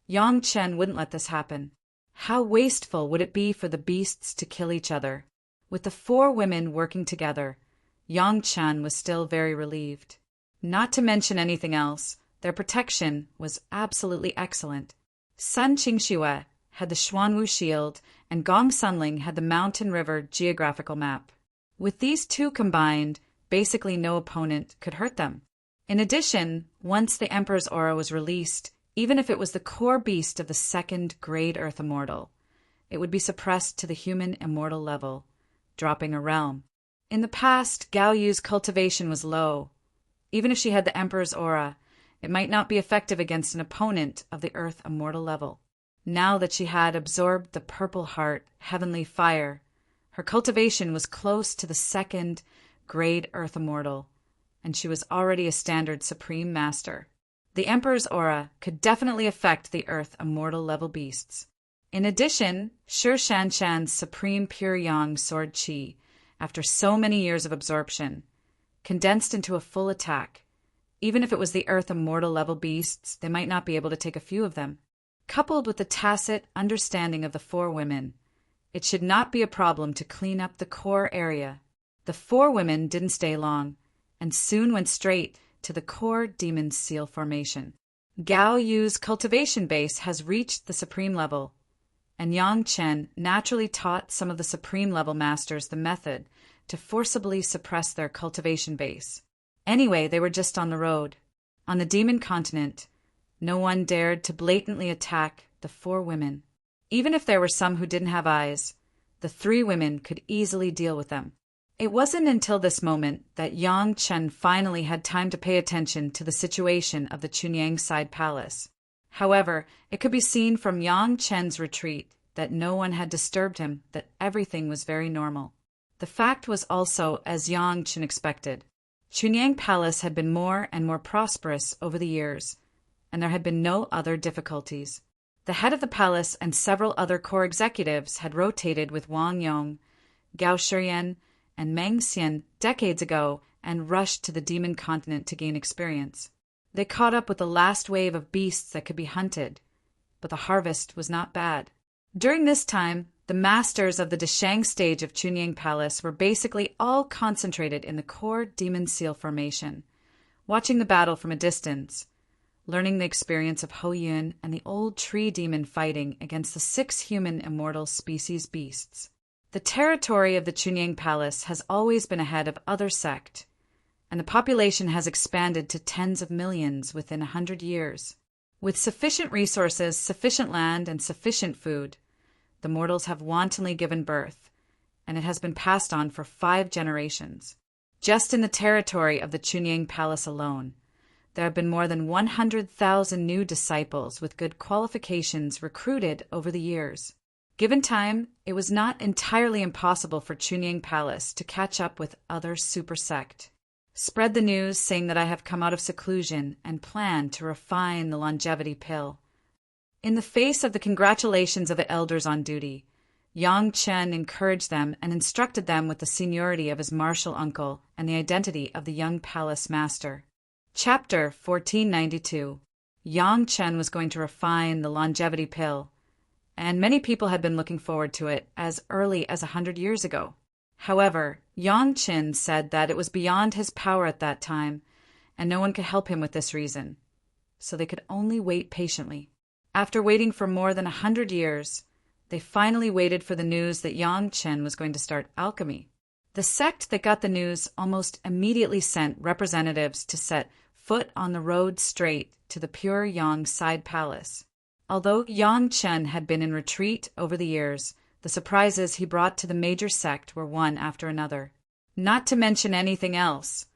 Yang Chen wouldn't let this happen. How wasteful would it be for the beasts to kill each other? With the 4 women working together, Yang Chen was still very relieved. Not to mention anything else, their protection was absolutely excellent. Sun Qingxue had the Xuanwu Shield, and Gong Sunling had the Mountain River geographical map. With these 2 combined, basically no opponent could hurt them. In addition, once the Emperor's aura was released, even if it was the core beast of the 2nd grade Earth Immortal, it would be suppressed to the human immortal level, dropping a realm. In the past, Gao Yu's cultivation was low. Even if she had the Emperor's aura, it might not be effective against an opponent of the Earth Immortal level. Now that she had absorbed the Purple Heart Heavenly Fire, her cultivation was close to the 2nd grade Earth Immortal, and she was already a standard Supreme Master. The Emperor's aura could definitely affect the Earth Immortal level beasts. In addition, Shi Shanshan's Supreme Pure Yang Sword Qi, after so many years of absorption, condensed into a full attack. Even if it was the Earth Immortal level beasts, they might not be able to take a few of them. Coupled with the tacit understanding of the 4 women, it should not be a problem to clean up the core area. The 4 women didn't stay long, and soon went straight to the core demon seal formation. Gao Yu's cultivation base has reached the supreme level, and Yang Chen naturally taught some of the supreme level masters the method to forcibly suppress their cultivation base. Anyway, they were just on the road. On the demon continent, no one dared to blatantly attack the 4 women. Even if there were some who didn't have eyes, the 3 women could easily deal with them. It wasn't until this moment that Yang Chen finally had time to pay attention to the situation of the Chunyang Side Palace. However, it could be seen from Yang Chen's retreat that no one had disturbed him, that everything was very normal. The fact was also as Yang Chen expected. Chunyang Palace had been more and more prosperous over the years, and there had been no other difficulties. The head of the palace and several other core executives had rotated with Wang Yong, Gao Shiyan, and Meng Xian decades ago and rushed to the demon continent to gain experience. They caught up with the last wave of beasts that could be hunted, but the harvest was not bad. During this time, the masters of the Deshang stage of Chunyang Palace were basically all concentrated in the core demon seal formation, watching the battle from a distance, learning the experience of Ho Yun and the old tree demon fighting against the 6 human immortal species beasts. The territory of the Chunyang Palace has always been ahead of other sect, and the population has expanded to tens of millions within 100 years. With sufficient resources, sufficient land, and sufficient food, the mortals have wantonly given birth, and it has been passed on for 5 generations. Just in the territory of the Chunyang Palace alone, there have been more than 100,000 new disciples with good qualifications recruited over the years. Given time, it was not entirely impossible for Chunyang Palace to catch up with other super sect. Spread the news saying that I have come out of seclusion and plan to refine the longevity pill. In the face of the congratulations of the elders on duty, Yang Chen encouraged them and instructed them with the seniority of his martial uncle and the identity of the young palace master. Chapter 1492. Yang Chen was going to refine the longevity pill, and many people had been looking forward to it as early as 100 years ago. However, Yang Chen said that it was beyond his power at that time, and no one could help him with this reason, so they could only wait patiently. After waiting for more than 100 years, they finally waited for the news that Yang Chen was going to start alchemy. The sect that got the news almost immediately sent representatives to set foot on the road straight to the Pure Yang Side Palace. Although Yang Chen had been in retreat over the years, the surprises he brought to the major sect were one after another. Not to mention anything else,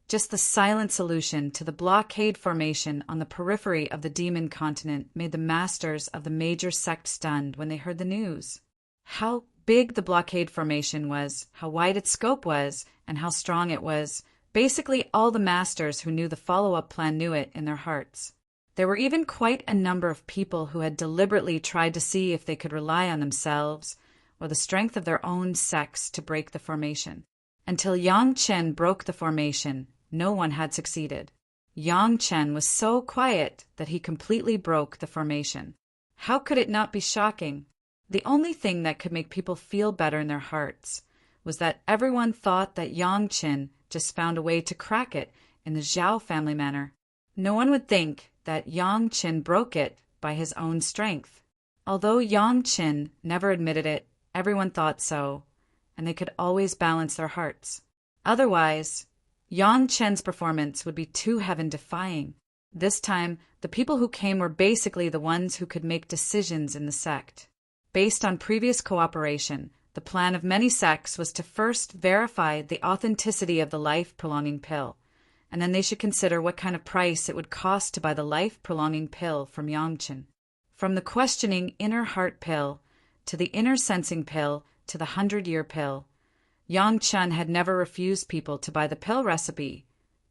just the silent solution to the blockade formation on the periphery of the demon continent made the masters of the major sect stunned when they heard the news. How big the blockade formation was, how wide its scope was, and how strong it was. Basically, all the masters who knew the follow-up plan knew it in their hearts. There were even quite a number of people who had deliberately tried to see if they could rely on themselves or the strength of their own sex to break the formation. Until Yang Chen broke the formation, no one had succeeded. Yang Chen was so quiet that he completely broke the formation. How could it not be shocking? The only thing that could make people feel better in their hearts was that everyone thought that Yang Chen just found a way to crack it in the Zhao family manner. No one would think that Yang Chen broke it by his own strength. Although Yang Chen never admitted it, everyone thought so, and they could always balance their hearts. Otherwise, Yang Chen's performance would be too heaven-defying. This time, the people who came were basically the ones who could make decisions in the sect. Based on previous cooperation, the plan of many sects was to first verify the authenticity of the life-prolonging pill, and then they should consider what kind of price it would cost to buy the life-prolonging pill from Yang Chen. From the questioning inner heart pill, to the inner sensing pill, to the 100-year pill, Yang Chen had never refused people to buy the pill recipe,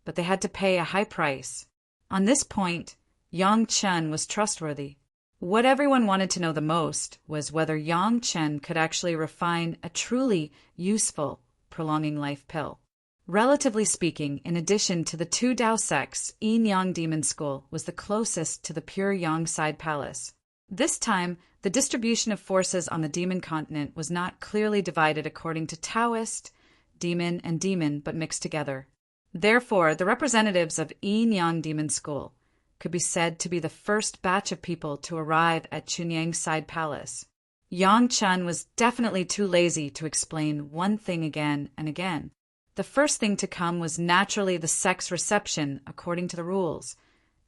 but they had to pay a high price. On this point, Yang Chen was trustworthy. What everyone wanted to know the most was whether Yang Chen could actually refine a truly useful prolonging life pill. Relatively speaking, in addition to the two Dao sects, Yin-Yang Demon School was the closest to the pure Yang side palace. This time, the distribution of forces on the demon continent was not clearly divided according to Taoist, demon, and demon, but mixed together. Therefore, the representatives of Yin-Yang Demon School could be said to be the first batch of people to arrive at Chunyang's side palace. Yang Chen was definitely too lazy to explain one thing again and again. The first thing to come was naturally the sect's reception according to the rules,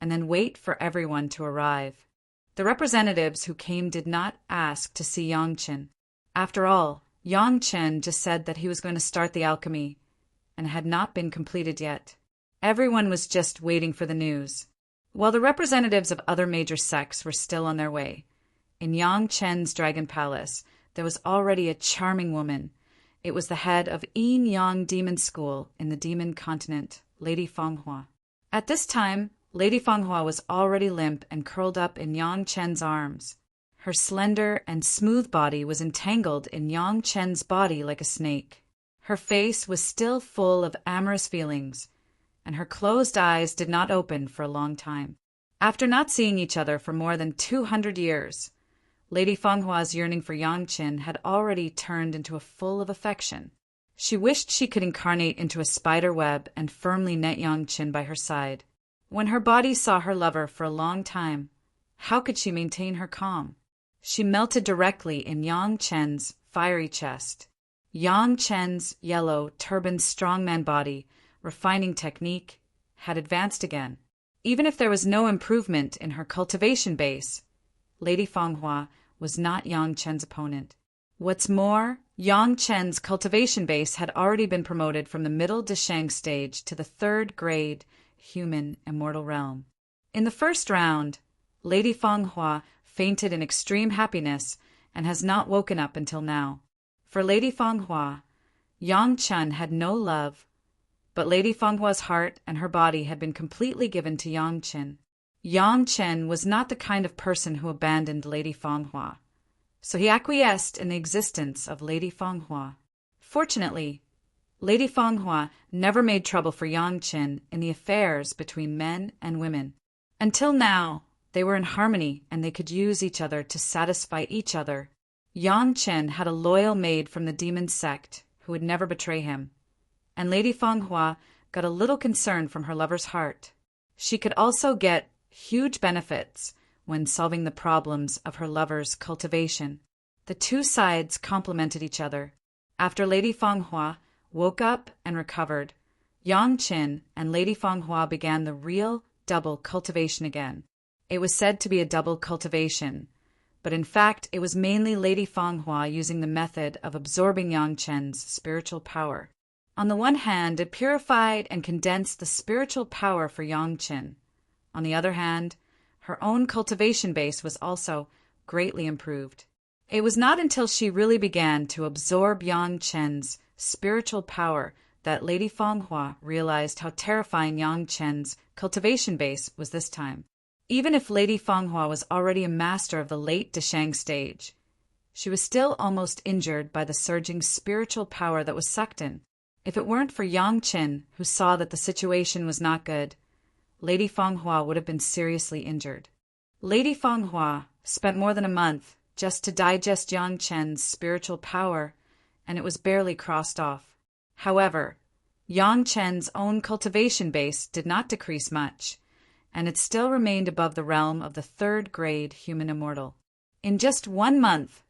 and then wait for everyone to arrive. The representatives who came did not ask to see Yang Chen. After all, Yang Chen just said that he was going to start the alchemy, and had not been completed yet. Everyone was just waiting for the news. While the representatives of other major sects were still on their way, in Yang Chen's Dragon Palace, there was already a charming woman. It was the head of Yin-Yang Demon School in the Demon Continent, Lady Fanghua. At this time, Lady Fanghua was already limp and curled up in Yang Chen's arms. Her slender and smooth body was entangled in Yang Chen's body like a snake. Her face was still full of amorous feelings, and her closed eyes did not open for a long time. After not seeing each other for more than 200 years, Lady Fenghua's yearning for Yang Chen had already turned into a full of affection. She wished she could incarnate into a spider web and firmly net Yang Chen by her side. When her body saw her lover for a long time, how could she maintain her calm? She melted directly in Yang Chen's fiery chest. Yang Chen's yellow, turbaned strongman body, refining technique, had advanced again. Even if there was no improvement in her cultivation base, Lady Fanghua was not Yang Chen's opponent. What's more, Yang Chen's cultivation base had already been promoted from the middle Deshang stage to the 3rd grade human immortal realm. In the first round, Lady Fanghua fainted in extreme happiness and has not woken up until now. For Lady Fanghua, Yang Chen had no love, but Lady Fenghua's heart and her body had been completely given to Yang Chen. Yang Chen was not the kind of person who abandoned Lady Fanghua, so he acquiesced in the existence of Lady Fanghua. Fortunately, Lady Fanghua never made trouble for Yang Chen in the affairs between men and women. Until now, they were in harmony and they could use each other to satisfy each other. Yang Chen had a loyal maid from the demon sect who would never betray him, and Lady Fanghua got a little concerned from her lover's heart. She could also get huge benefits when solving the problems of her lover's cultivation. The two sides complemented each other. After Lady Fanghua woke up and recovered, Yang Chen and Lady Fanghua began the real double cultivation again. It was said to be a double cultivation, but in fact it was mainly Lady Fanghua using the method of absorbing Yang Chen's spiritual power. On the one hand, it purified and condensed the spiritual power for Yang Chen. On the other hand, her own cultivation base was also greatly improved. It was not until she really began to absorb Yang Chen's spiritual power that Lady Fanghua realized how terrifying Yang Chen's cultivation base was this time. Even if Lady Fanghua was already a master of the late Deshang stage, she was still almost injured by the surging spiritual power that was sucked in. If it weren't for Yang Chen, who saw that the situation was not good, Lady Fanghua would have been seriously injured. Lady Fanghua spent more than a month just to digest Yang Chen's spiritual power, and it was barely crossed off. However, Yang Chen's own cultivation base did not decrease much, and it still remained above the realm of the third-grade human immortal. In just 1 month,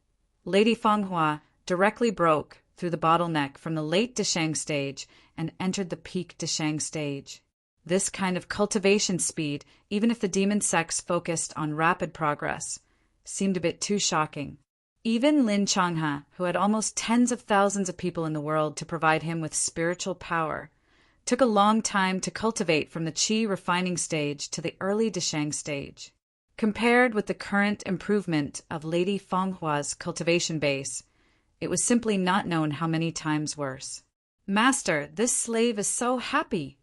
Lady Fanghua directly broke through the bottleneck from the late Deshang stage and entered the peak Deshang stage. This kind of cultivation speed, even if the demon sects focused on rapid progress, seemed a bit too shocking. Even Lin Changhe, who had almost tens of thousands of people in the world to provide him with spiritual power, took a long time to cultivate from the qi refining stage to the early Deshang stage. Compared with the current improvement of Lady Fanghua's cultivation base, it was simply not known how many times worse. "Master, this slave is so happy."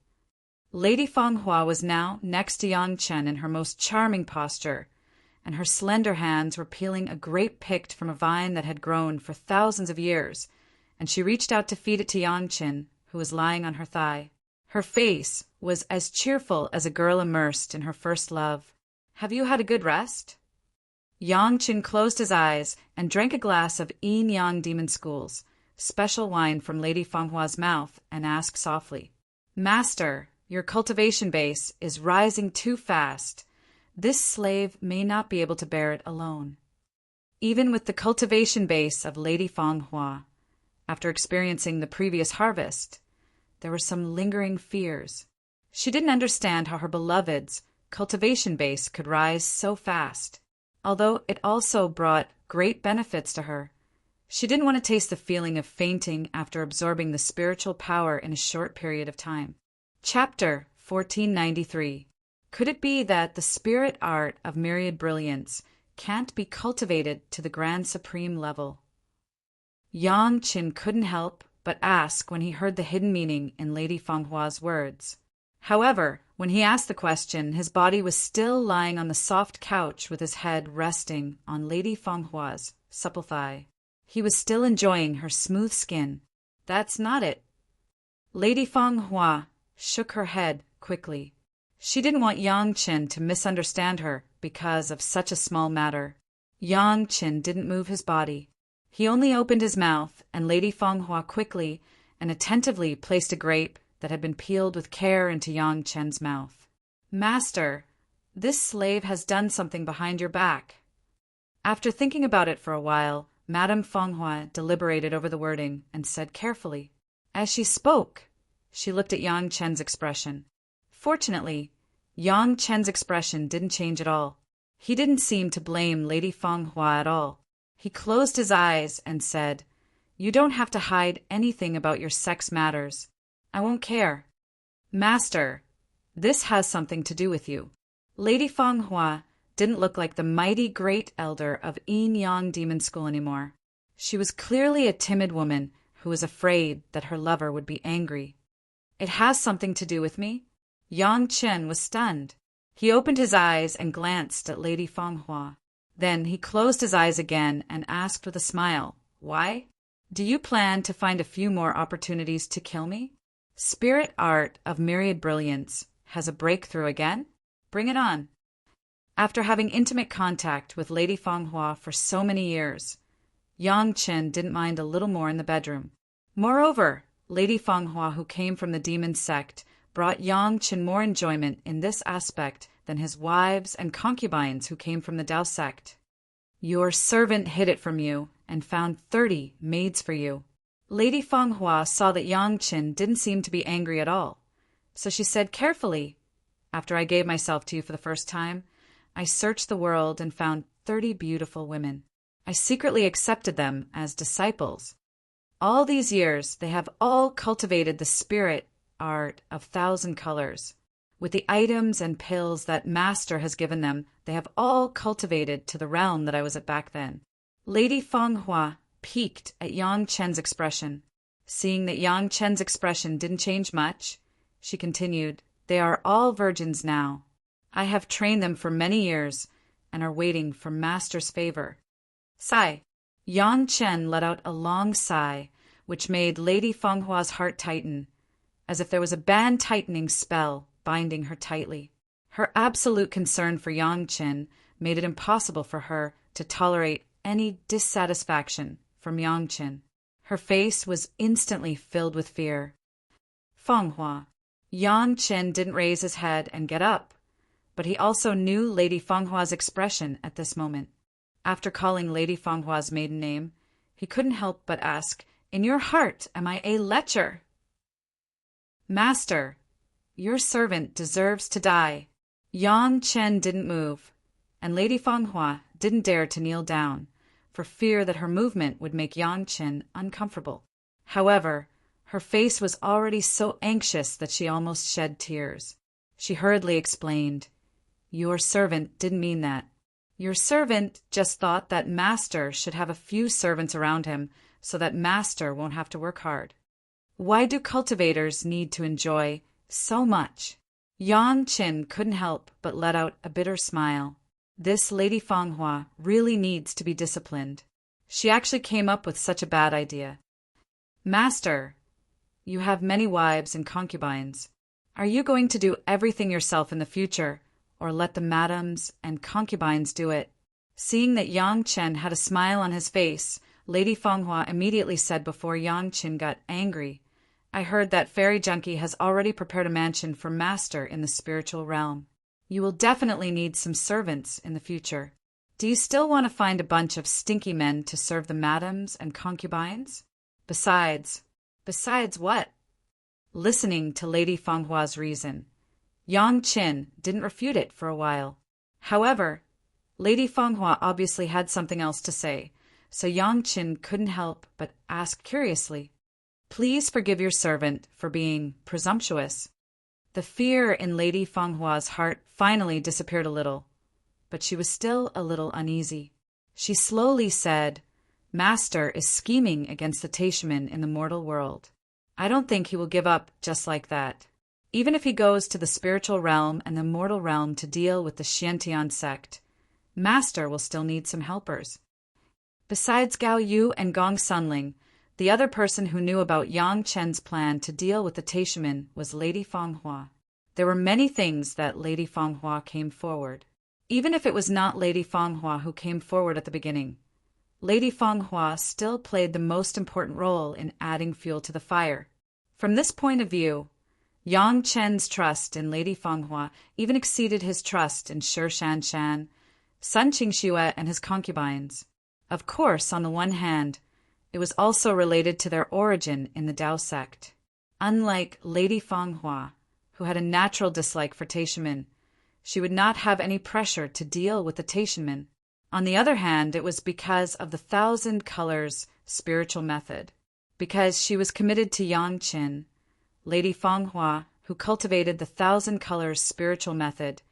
Lady Fanghua was now next to Yang Chen in her most charming posture, and her slender hands were peeling a grape picked from a vine that had grown for thousands of years, and she reached out to feed it to Yang Chen, who was lying on her thigh. Her face was as cheerful as a girl immersed in her first love. "Have you had a good rest?" Yang Chen closed his eyes and drank a glass of Yin Yang Demon School's special wine from Lady Fanghua's mouth and asked softly, "Master, your cultivation base is rising too fast. This slave may not be able to bear it alone." Even with the cultivation base of Lady Fanghua, after experiencing the previous harvest, there were some lingering fears. She didn't understand how her beloved's cultivation base could rise so fast. Although it also brought great benefits to her, she didn't want to taste the feeling of fainting after absorbing the spiritual power in a short period of time. Chapter 1493. Could it be that the spirit art of myriad brilliance can't be cultivated to the grand supreme level? Yang Chen couldn't help but ask when he heard the hidden meaning in Lady Fanghua's words. However, when he asked the question, his body was still lying on the soft couch with his head resting on Lady Fanghua's supple thigh. He was still enjoying her smooth skin. "That's not it." Lady Fanghua shook her head quickly. She didn't want Yang Chen to misunderstand her because of such a small matter. Yang Chen didn't move his body. He only opened his mouth, and Lady Fanghua quickly and attentively placed a grape that had been peeled with care into Yang Chen's mouth. "Master, this slave has done something behind your back." After thinking about it for a while, Madame Fanghua deliberated over the wording and said carefully. As she spoke, she looked at Yang Chen's expression. Fortunately, Yang Chen's expression didn't change at all. He didn't seem to blame Lady Fanghua at all. He closed his eyes and said, "You don't have to hide anything about your sex matters. I won't care." "Master, this has something to do with you." Lady Fanghua didn't look like the mighty great elder of Yin Yang Demon School anymore. She was clearly a timid woman who was afraid that her lover would be angry. "It has something to do with me?" Yang Chen was stunned. He opened his eyes and glanced at Lady Fanghua. Then he closed his eyes again and asked with a smile, "Why? Do you plan to find a few more opportunities to kill me? Spirit art of myriad brilliance has a breakthrough again? Bring it on." After having intimate contact with Lady Fanghua for so many years, Yang Chen didn't mind a little more in the bedroom. Moreover, Lady Fanghua, who came from the demon sect, brought Yang Chen more enjoyment in this aspect than his wives and concubines who came from the Dao sect. "Your servant hid it from you and found 30 maids for you." Lady Fanghua saw that Yang Chen didn't seem to be angry at all, so she said carefully, "After I gave myself to you for the first time, I searched the world and found 30 beautiful women. I secretly accepted them as disciples. All these years, they have all cultivated the spirit art of 1,000 colors. With the items and pills that Master has given them, they have all cultivated to the realm that I was at back then." Lady Fanghua piqued at Yang Chen's expression. Seeing that Yang Chen's expression didn't change much, she continued, "They are all virgins now. I have trained them for many years and are waiting for master's favor." Sigh. Yang Chen let out a long sigh, which made Lady Fenghua's heart tighten, as if there was a band-tightening spell binding her tightly. Her absolute concern for Yang Chen made it impossible for her to tolerate any dissatisfaction from Yang Chen. Her face was instantly filled with fear. Fanghua. Yang Chen didn't raise his head and get up, but he also knew Lady Fenghua's expression at this moment. After calling Lady Fenghua's maiden name, he couldn't help but ask, "In your heart, am I a lecher?" "Master, your servant deserves to die." Yang Chen didn't move, and Lady Fanghua didn't dare to kneel down, for fear that her movement would make Yang Chen uncomfortable. However, her face was already so anxious that she almost shed tears. She hurriedly explained, "Your servant didn't mean that. Your servant just thought that Master should have a few servants around him so that Master won't have to work hard. Why do cultivators need to enjoy so much?" Yang Chen couldn't help but let out a bitter smile. This Lady Fanghua really needs to be disciplined. She actually came up with such a bad idea. "Master, you have many wives and concubines. Are you going to do everything yourself in the future, or let the madams and concubines do it?" Seeing that Yang Chen had a smile on his face, Lady Fanghua immediately said before Yang Chen got angry, "I heard that Fairy Junkie has already prepared a mansion for Master in the spiritual realm. You will definitely need some servants in the future. Do you still want to find a bunch of stinky men to serve the madams and concubines? Besides what?" Listening to Lady Fenghua's reason, Yang Chen didn't refute it for a while. However, Lady Fanghua obviously had something else to say, so Yang Chen couldn't help but ask curiously, "Please forgive your servant for being presumptuous." The fear in Lady Fenghua's heart finally disappeared a little, but she was still a little uneasy. She slowly said, "Master is scheming against the Taishaman in the mortal world. I don't think he will give up just like that. Even if he goes to the spiritual realm and the mortal realm to deal with the Xiantian sect, Master will still need some helpers." Besides Gao Yu and Gong Sunling, the other person who knew about Yang Chen's plan to deal with the Taishaman was Lady Fanghua. There were many things that Lady Fanghua came forward. Even if it was not Lady Fanghua who came forward at the beginning, Lady Fanghua still played the most important role in adding fuel to the fire. From this point of view, Yang Chen's trust in Lady Fanghua even exceeded his trust in Shi Shanshan, Sun Qingxue, and his concubines. Of course, on the one hand, it was also related to their origin in the Dao sect. Unlike Lady Fanghua, who had a natural dislike for Taishaman, she would not have any pressure to deal with the Taishaman. On the other hand, it was because of the 1,000 Colors spiritual method. Because she was committed to Yang Chen, Lady Fanghua, who cultivated the 1,000 Colors spiritual method,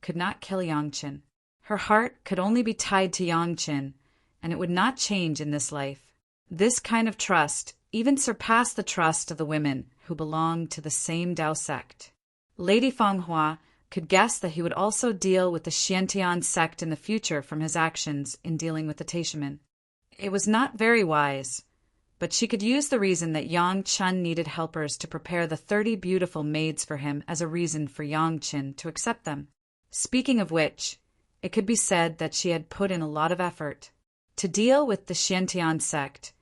could not kill Yang Chen. Her heart could only be tied to Yang Chen, and it would not change in this life. This kind of trust even surpassed the trust of the women who belonged to the same Dao sect. Lady Fanghua could guess that he would also deal with the Xiantian sect in the future from his actions in dealing with the Taishaman. It was not very wise, but she could use the reason that Yang Chen needed helpers to prepare the 30 beautiful maids for him as a reason for Yang Chen to accept them. Speaking of which, it could be said that she had put in a lot of effort. To deal with the Xiantian sect,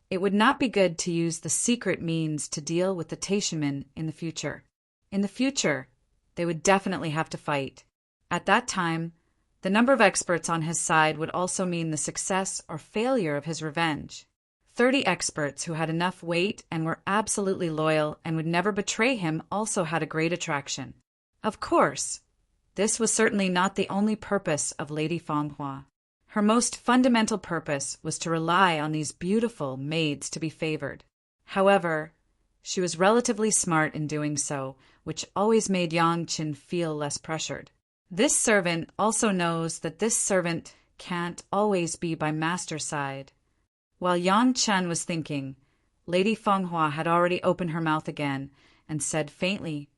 it would not be good to use the secret means to deal with the Taishaman in the future. In the future, they would definitely have to fight. At that time, the number of experts on his side would also mean the success or failure of his revenge. 30 experts who had enough weight and were absolutely loyal and would never betray him also had a great attraction. Of course, this was certainly not the only purpose of Lady Fanghua. Her most fundamental purpose was to rely on these beautiful maids to be favored. However, she was relatively smart in doing so, which always made Yang Chen feel less pressured. This servant also knows that this servant can't always be by master's side. While Yang Chen was thinking, Lady Fenghua had already opened her mouth again and said faintly,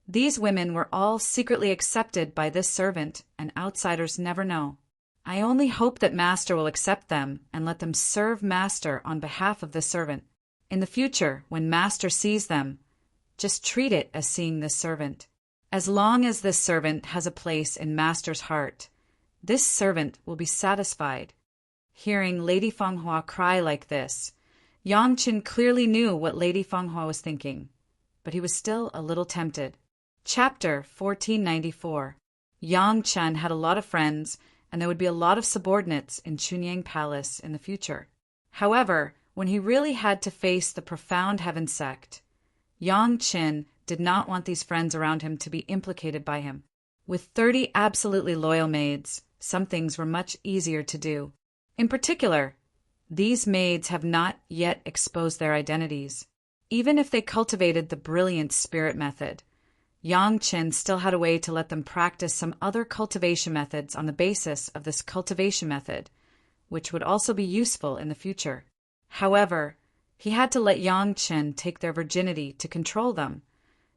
"These women were all secretly accepted by this servant, and outsiders never know. I only hope that master will accept them and let them serve master on behalf of the servant. In the future, when master sees them, just treat it as seeing this servant. As long as this servant has a place in master's heart, this servant will be satisfied." Hearing Lady Fenghua cry like this, Yang Chen clearly knew what Lady Fenghua was thinking, but he was still a little tempted. Chapter 1494. Yang Chen had a lot of friends, and there would be a lot of subordinates in Chunyang Palace in the future. However, when he really had to face the profound heaven sect, Yang Chen did not want these friends around him to be implicated by him. With 30 absolutely loyal maids, some things were much easier to do. In particular, these maids have not yet exposed their identities. Even if they cultivated the brilliant spirit method, Yang Chen still had a way to let them practice some other cultivation methods on the basis of this cultivation method, which would also be useful in the future. However, he had to let Yang Chen take their virginity to control them.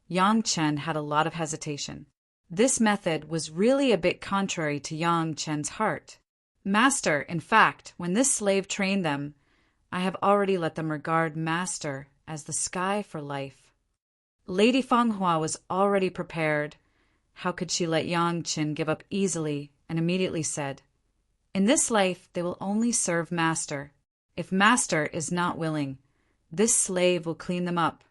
Yang Chen had a lot of hesitation. This method was really a bit contrary to Yang Chen's heart. "Master, in fact, when this slave trained them, I have already let them regard master as the sky for life." Lady Fenghua was already prepared. How could she let Yang Chen give up easily, and immediately said, "In this life they will only serve master. If master is not willing, this slave will clean them up."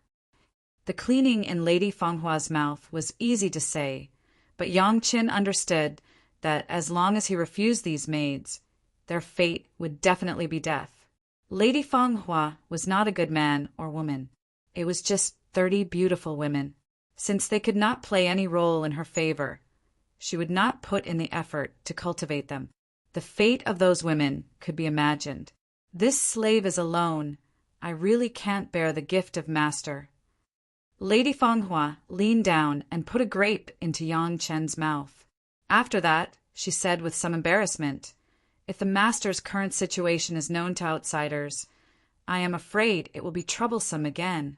The cleaning in Lady Fenghua's mouth was easy to say, but Yang Chen understood that as long as he refused these maids, their fate would definitely be death. Lady Fenghua was not a good man or woman. It was just 30 beautiful women. Since they could not play any role in her favor, she would not put in the effort to cultivate them. The fate of those women could be imagined. "This slave is alone. I really can't bear the gift of master." Lady Fenghua leaned down and put a grape into Yang Chen's mouth. After that, she said with some embarrassment, "If the master's current situation is known to outsiders, I am afraid it will be troublesome again."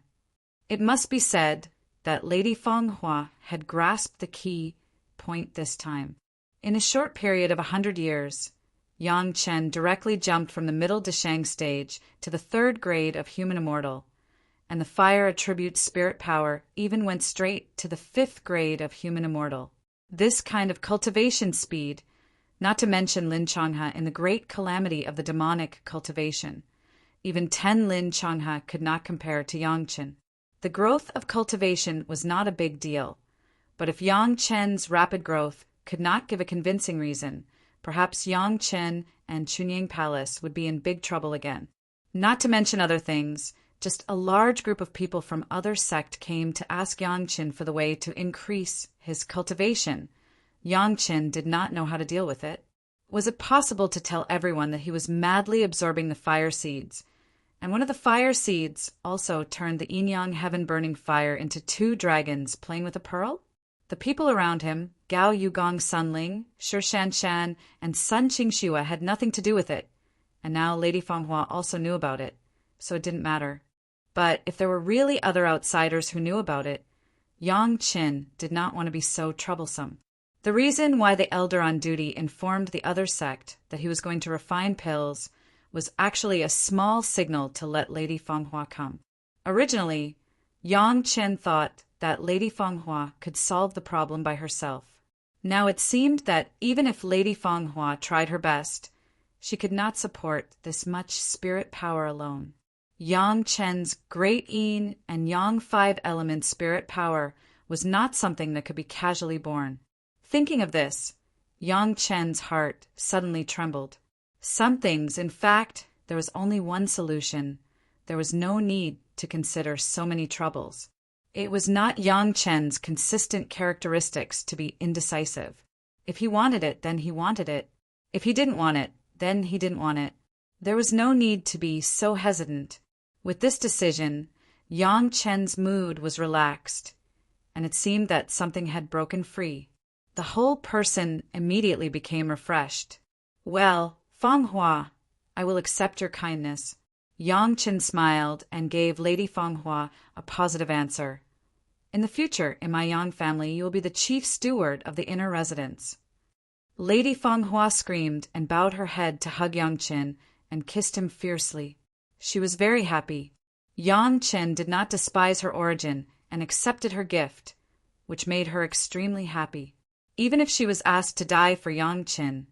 It must be said that Lady Fenghua had grasped the key point this time. In a short period of 100 years, Yang Chen directly jumped from the middle Deshang stage to the 3rd grade of human immortal, and the fire attribute spirit power even went straight to the 5th grade of human immortal. This kind of cultivation speed, not to mention Lin Changhe in the great calamity of the demonic cultivation, even 10 Lin Changhe could not compare to Yang Chen. The growth of cultivation was not a big deal, but if Yang Chen's rapid growth could not give a convincing reason, perhaps Yang Chen and Chunyang Palace would be in big trouble again. Not to mention other things, just a large group of people from other sect came to ask Yang Chen for the way to increase his cultivation. Yang Chen did not know how to deal with it. Was it possible to tell everyone that he was madly absorbing the fire seeds, and one of the fire seeds also turned the yin-yang heaven-burning fire into 2 dragons playing with a pearl? The people around him, Gao Yugong Sunling, Shi Shanshan, and Sun Qingxue had nothing to do with it, and now Lady Fenghua also knew about it, so it didn't matter. But if there were really other outsiders who knew about it, Yang Chen did not want to be so troublesome. The reason why the elder on duty informed the other sect that he was going to refine pills was actually a small signal to let Lady Fenghua come. Originally, Yang Chen thought that Lady Fenghua could solve the problem by herself. Now it seemed that even if Lady Fenghua tried her best, she could not support this much spirit power alone. Yang Chen's great yin and yang 5 element spirit power was not something that could be casually born. Thinking of this, Yang Chen's heart suddenly trembled. Some things, in fact, there was only one solution. There was no need to consider so many troubles. It was not Yang Chen's consistent characteristics to be indecisive. If he wanted it, then he wanted it. If he didn't want it, then he didn't want it. There was no need to be so hesitant. With this decision, Yang Chen's mood was relaxed, and it seemed that something had broken free. The whole person immediately became refreshed. Well, Feng Hua, I will accept your kindness. Yang Qin smiled and gave Lady Feng Hua a positive answer. In the future, in my Yang family, you will be the chief steward of the inner residence. Lady Feng Hua screamed and bowed her head to hug Yang Qin and kissed him fiercely. She was very happy. Yang Qin did not despise her origin and accepted her gift, which made her extremely happy. Even if she was asked to die for Yang Qin,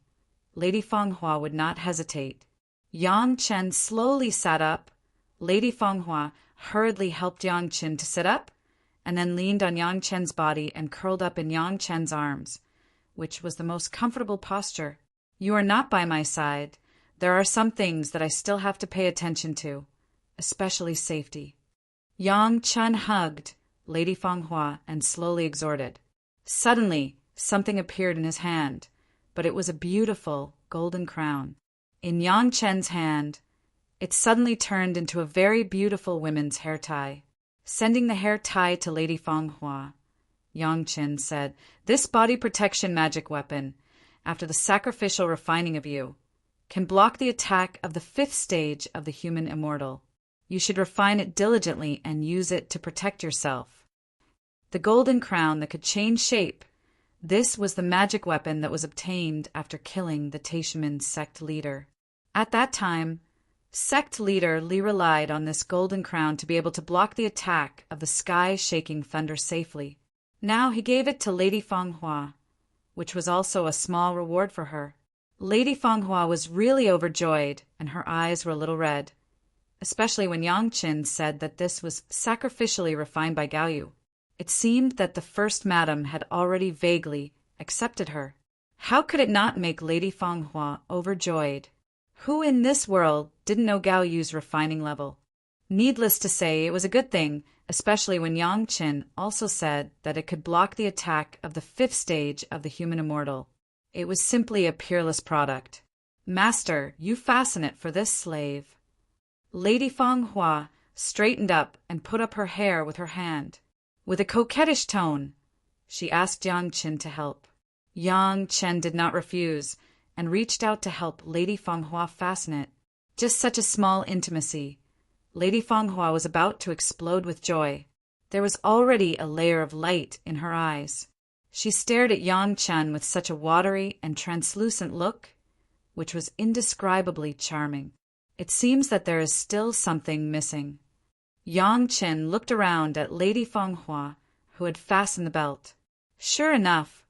Lady Feng Hua would not hesitate. Yang Qin slowly sat up. Lady Feng Hua hurriedly helped Yang Qin to sit up, and then leaned on Yang Qin's body and curled up in Yang Qin's arms, which was the most comfortable posture. You are not by my side. There are some things that I still have to pay attention to, especially safety. Yang Qin hugged Lady Feng Hua and slowly exhorted. Suddenly, something appeared in his hand, but it was a beautiful golden crown. In Yang Qin's hand, it suddenly turned into a very beautiful women's hair tie. Sending the hair tie to Lady Feng Hua, Yang Qin said, "This body protection magic weapon, after the sacrificial refining of you, can block the attack of the 5th stage of the human immortal. You should refine it diligently and use it to protect yourself." The golden crown that could change shape. This was the magic weapon that was obtained after killing the Taishiman sect leader. At that time, sect leader Li relied on this golden crown to be able to block the attack of the sky-shaking thunder safely. Now he gave it to Lady Feng Hua, which was also a small reward for her. Lady Feng Hua was really overjoyed, and her eyes were a little red, especially when Yang Qin said that this was sacrificially refined by Gaoyu. It seemed that the first madam had already vaguely accepted her. How could it not make Lady Feng Hua overjoyed? Who in this world didn't know Gaoyu's refining level? Needless to say, it was a good thing, especially when Yang Qin also said that it could block the attack of the 5th stage of the human immortal. It was simply a peerless product. "Master, you fasten it for this slave." Lady Feng Hua straightened up and put up her hair with her hand. With a coquettish tone, she asked Yang Qin to help. Yang Qin did not refuse, and reached out to help Lady Feng Hua fasten it. Just such a small intimacy. Lady Feng Hua was about to explode with joy. There was already a layer of light in her eyes. She stared at Yang Qin with such a watery and translucent look, which was indescribably charming. It seems that there is still something missing. Yang Qin looked around at Lady Feng Hua, who had fastened the belt. Sure enough,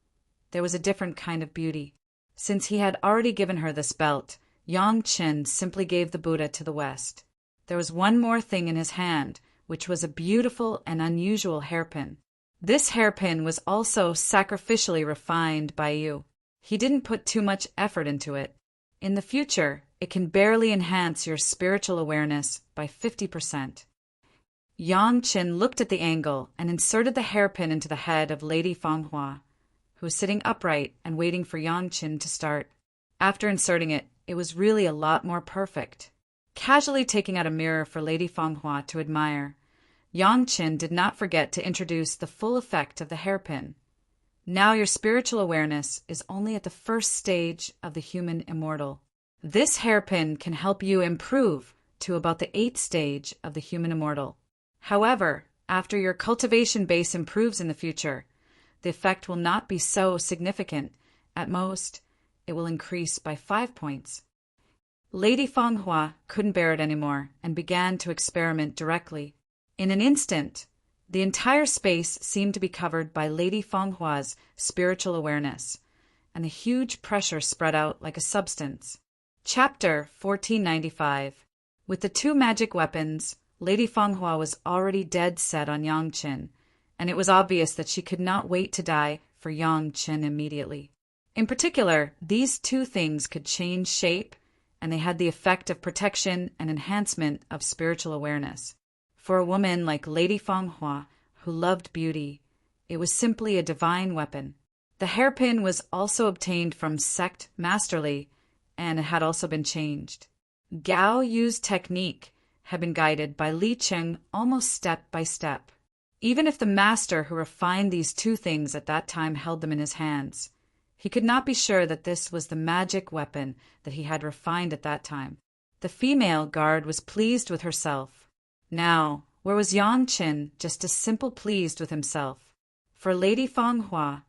there was a different kind of beauty. Since he had already given her this belt, Yang Qin simply gave the Buddha to the West. There was one more thing in his hand, which was a beautiful and unusual hairpin. This hairpin was also sacrificially refined by you. He didn't put too much effort into it. In the future, it can barely enhance your spiritual awareness by 50%. Yang Qin looked at the angle and inserted the hairpin into the head of Lady Feng Hua, who was sitting upright and waiting for Yang Qin to start. After inserting it, it was really a lot more perfect. Casually taking out a mirror for Lady Feng Hua to admire, Yang Qin did not forget to introduce the full effect of the hairpin. Now your spiritual awareness is only at the 1st stage of the human immortal. This hairpin can help you improve to about the 8th stage of the human immortal. However, after your cultivation base improves in the future, the effect will not be so significant. At most, it will increase by 5 points. Lady Feng Hua couldn't bear it anymore and began to experiment directly. In an instant, the entire space seemed to be covered by Lady Feng Hua's spiritual awareness, and a huge pressure spread out like a substance. Chapter 1495. With the 2 magic weapons, Lady Feng Hua was already dead set on Yang Qin, and it was obvious that she could not wait to die for Yang Qin immediately. In particular, these 2 things could change shape, and they had the effect of protection and enhancement of spiritual awareness. For a woman like Lady Feng Hua, who loved beauty, it was simply a divine weapon. The hairpin was also obtained from Sect Master Li, and it had also been changed. Gao Yu's technique had been guided by Li Qing almost step by step. Even if the master who refined these 2 things at that time held them in his hands, He could not be sure that this was the magic weapon that he had refined at that time. The female guard was pleased with herself. Now, where was Yang Qin just as simple pleased with himself? For Lady Fanghua,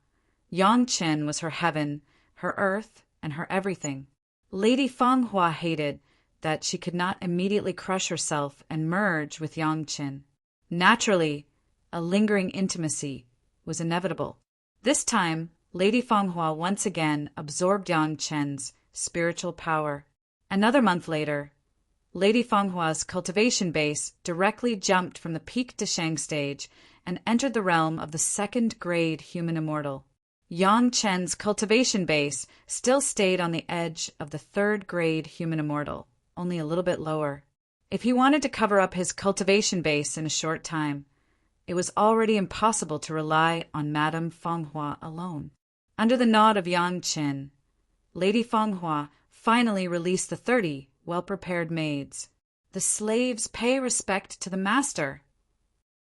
Yang Qin was her heaven, her earth, and her everything. Lady Fanghua hated that she could not immediately crush herself and merge with Yang Qin. Naturally, a lingering intimacy was inevitable. This time, Lady Fanghua once again absorbed Yang Qin's spiritual power. Another month later, Lady Fanghua's cultivation base directly jumped from the peak to Shang stage and entered the realm of the second-grade human immortal. Yang Qin's cultivation base still stayed on the edge of the third-grade human immortal, only a little bit lower. If he wanted to cover up his cultivation base in a short time, it was already impossible to rely on Madame Fanghua alone. Under the nod of Yang Qin, Lady Fanghua finally released the 30 well-prepared maids. The slaves pay respect to the master.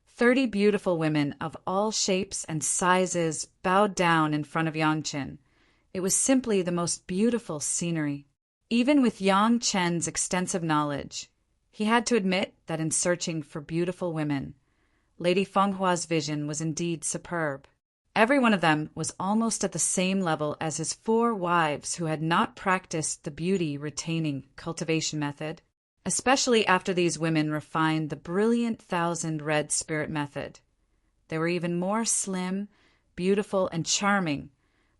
30 beautiful women of all shapes and sizes bowed down in front of Yang Qin. It was simply the most beautiful scenery. Even with Yang Qin's extensive knowledge, he had to admit that in searching for beautiful women, Lady Fanghua's vision was indeed superb. Every one of them was almost at the same level as his 4 wives who had not practiced the beauty-retaining cultivation method, especially after these women refined the brilliant 1,000 red spirit method. They were even more slim, beautiful, and charming,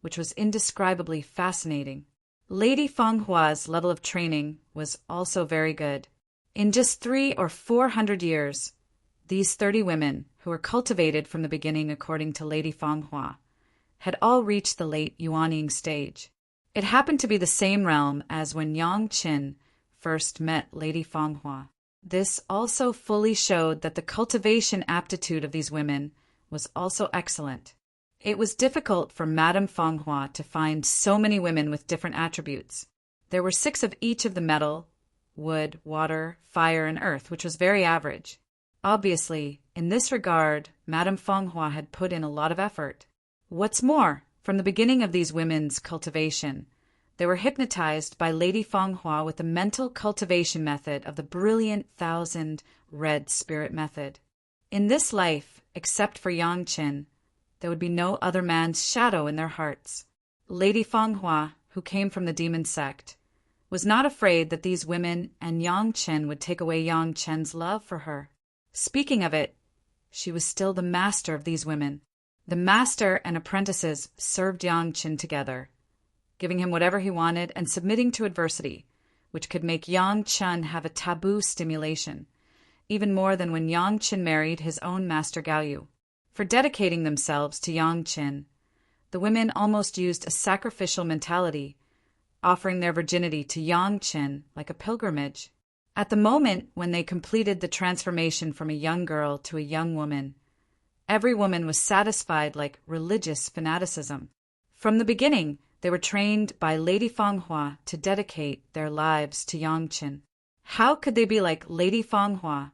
which was indescribably fascinating. Lady Fanghua's level of training was also very good. In just 300 or 400 years, these 30 women, who were cultivated from the beginning according to Lady Fanghua, had all reached the late Yuanying stage. It happened to be the same realm as when Yang Qin first met Lady Fanghua. This also fully showed that the cultivation aptitude of these women was also excellent. It was difficult for Madame Fanghua to find so many women with different attributes. There were 6 of each of the metal, wood, water, fire, and earth, which was very average. Obviously, in this regard, Madame Fanghua had put in a lot of effort. What's more, from the beginning of these women's cultivation, they were hypnotized by Lady Fanghua with the mental cultivation method of the brilliant 1,000 red spirit method. In this life, except for Yang Qin, there would be no other man's shadow in their hearts. Lady Fanghua, who came from the demon sect, was not afraid that these women and Yang Qin would take away Yang Qin's love for her. Speaking of it, she was still the master of these women. The master and apprentices served Yang Qin together, giving him whatever he wanted and submitting to adversity, which could make Yang Qin have a taboo stimulation, even more than when Yang Qin married his own master Gaoyu. For dedicating themselves to Yang Qin, the women almost used a sacrificial mentality, offering their virginity to Yang Qin like a pilgrimage. At the moment when they completed the transformation from a young girl to a young woman, every woman was satisfied like religious fanaticism. From the beginning, they were trained by Lady Fanghua to dedicate their lives to Yang Qin. How could they be like Lady Fanghua,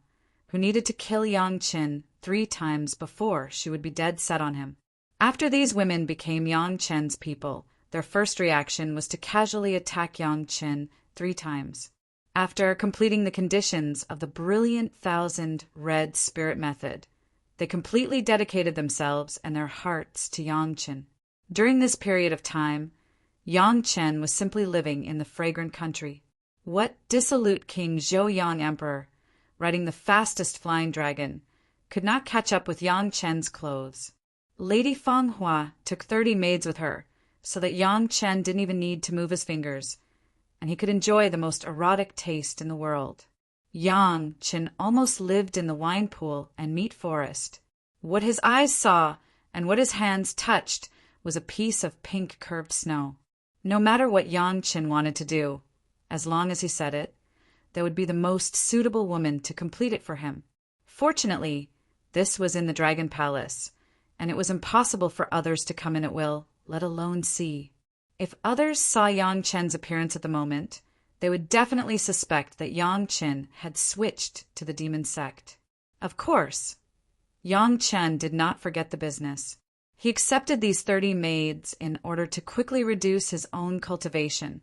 who needed to kill Yang Qin 3 times before she would be dead set on him? After these women became Yang Qin's people, their first reaction was to casually attack Yang Qin 3 times. After completing the conditions of the brilliant 1,000 red spirit method, they completely dedicated themselves and their hearts to Yang Qin. During this period of time, Yang Qin was simply living in the fragrant country. What dissolute King Zhou Emperor, riding the fastest flying dragon, could not catch up with Yang Qin's clothes? Lady Fanghua took 30 maids with her, so that Yang Qin didn't even need to move his fingers, and he could enjoy the most erotic taste in the world. Yang Qin almost lived in the wine pool and meat forest. What his eyes saw and what his hands touched was a piece of pink curved snow. No matter what Yang Qin wanted to do, as long as he said it, there would be the most suitable woman to complete it for him. Fortunately, this was in the Dragon Palace, and it was impossible for others to come in at will, let alone see. If others saw Yang Qin's appearance at the moment, they would definitely suspect that Yang Qin had switched to the demon sect. Of course, Yang Qin did not forget the business. He accepted these 30 maids in order to quickly reduce his own cultivation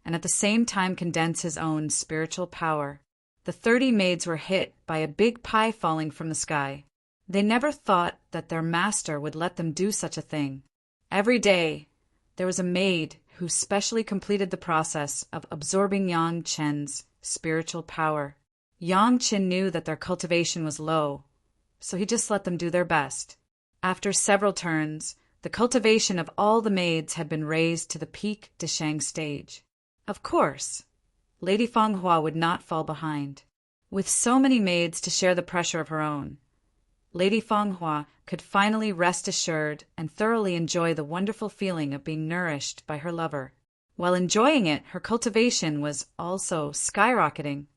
and at the same time condense his own spiritual power. The 30 maids were hit by a big pie falling from the sky. They never thought that their master would let them do such a thing. Every day, there was a maid who specially completed the process of absorbing Yang Chen's spiritual power. Yang Chen knew that their cultivation was low, so he just let them do their best. After several turns, the cultivation of all the maids had been raised to the peak Deshang stage. Of course, Lady Fanghua would not fall behind. With so many maids to share the pressure of her own, Lady Fanghua could finally rest assured and thoroughly enjoy the wonderful feeling of being nourished by her lover. While enjoying it, her cultivation was also skyrocketing.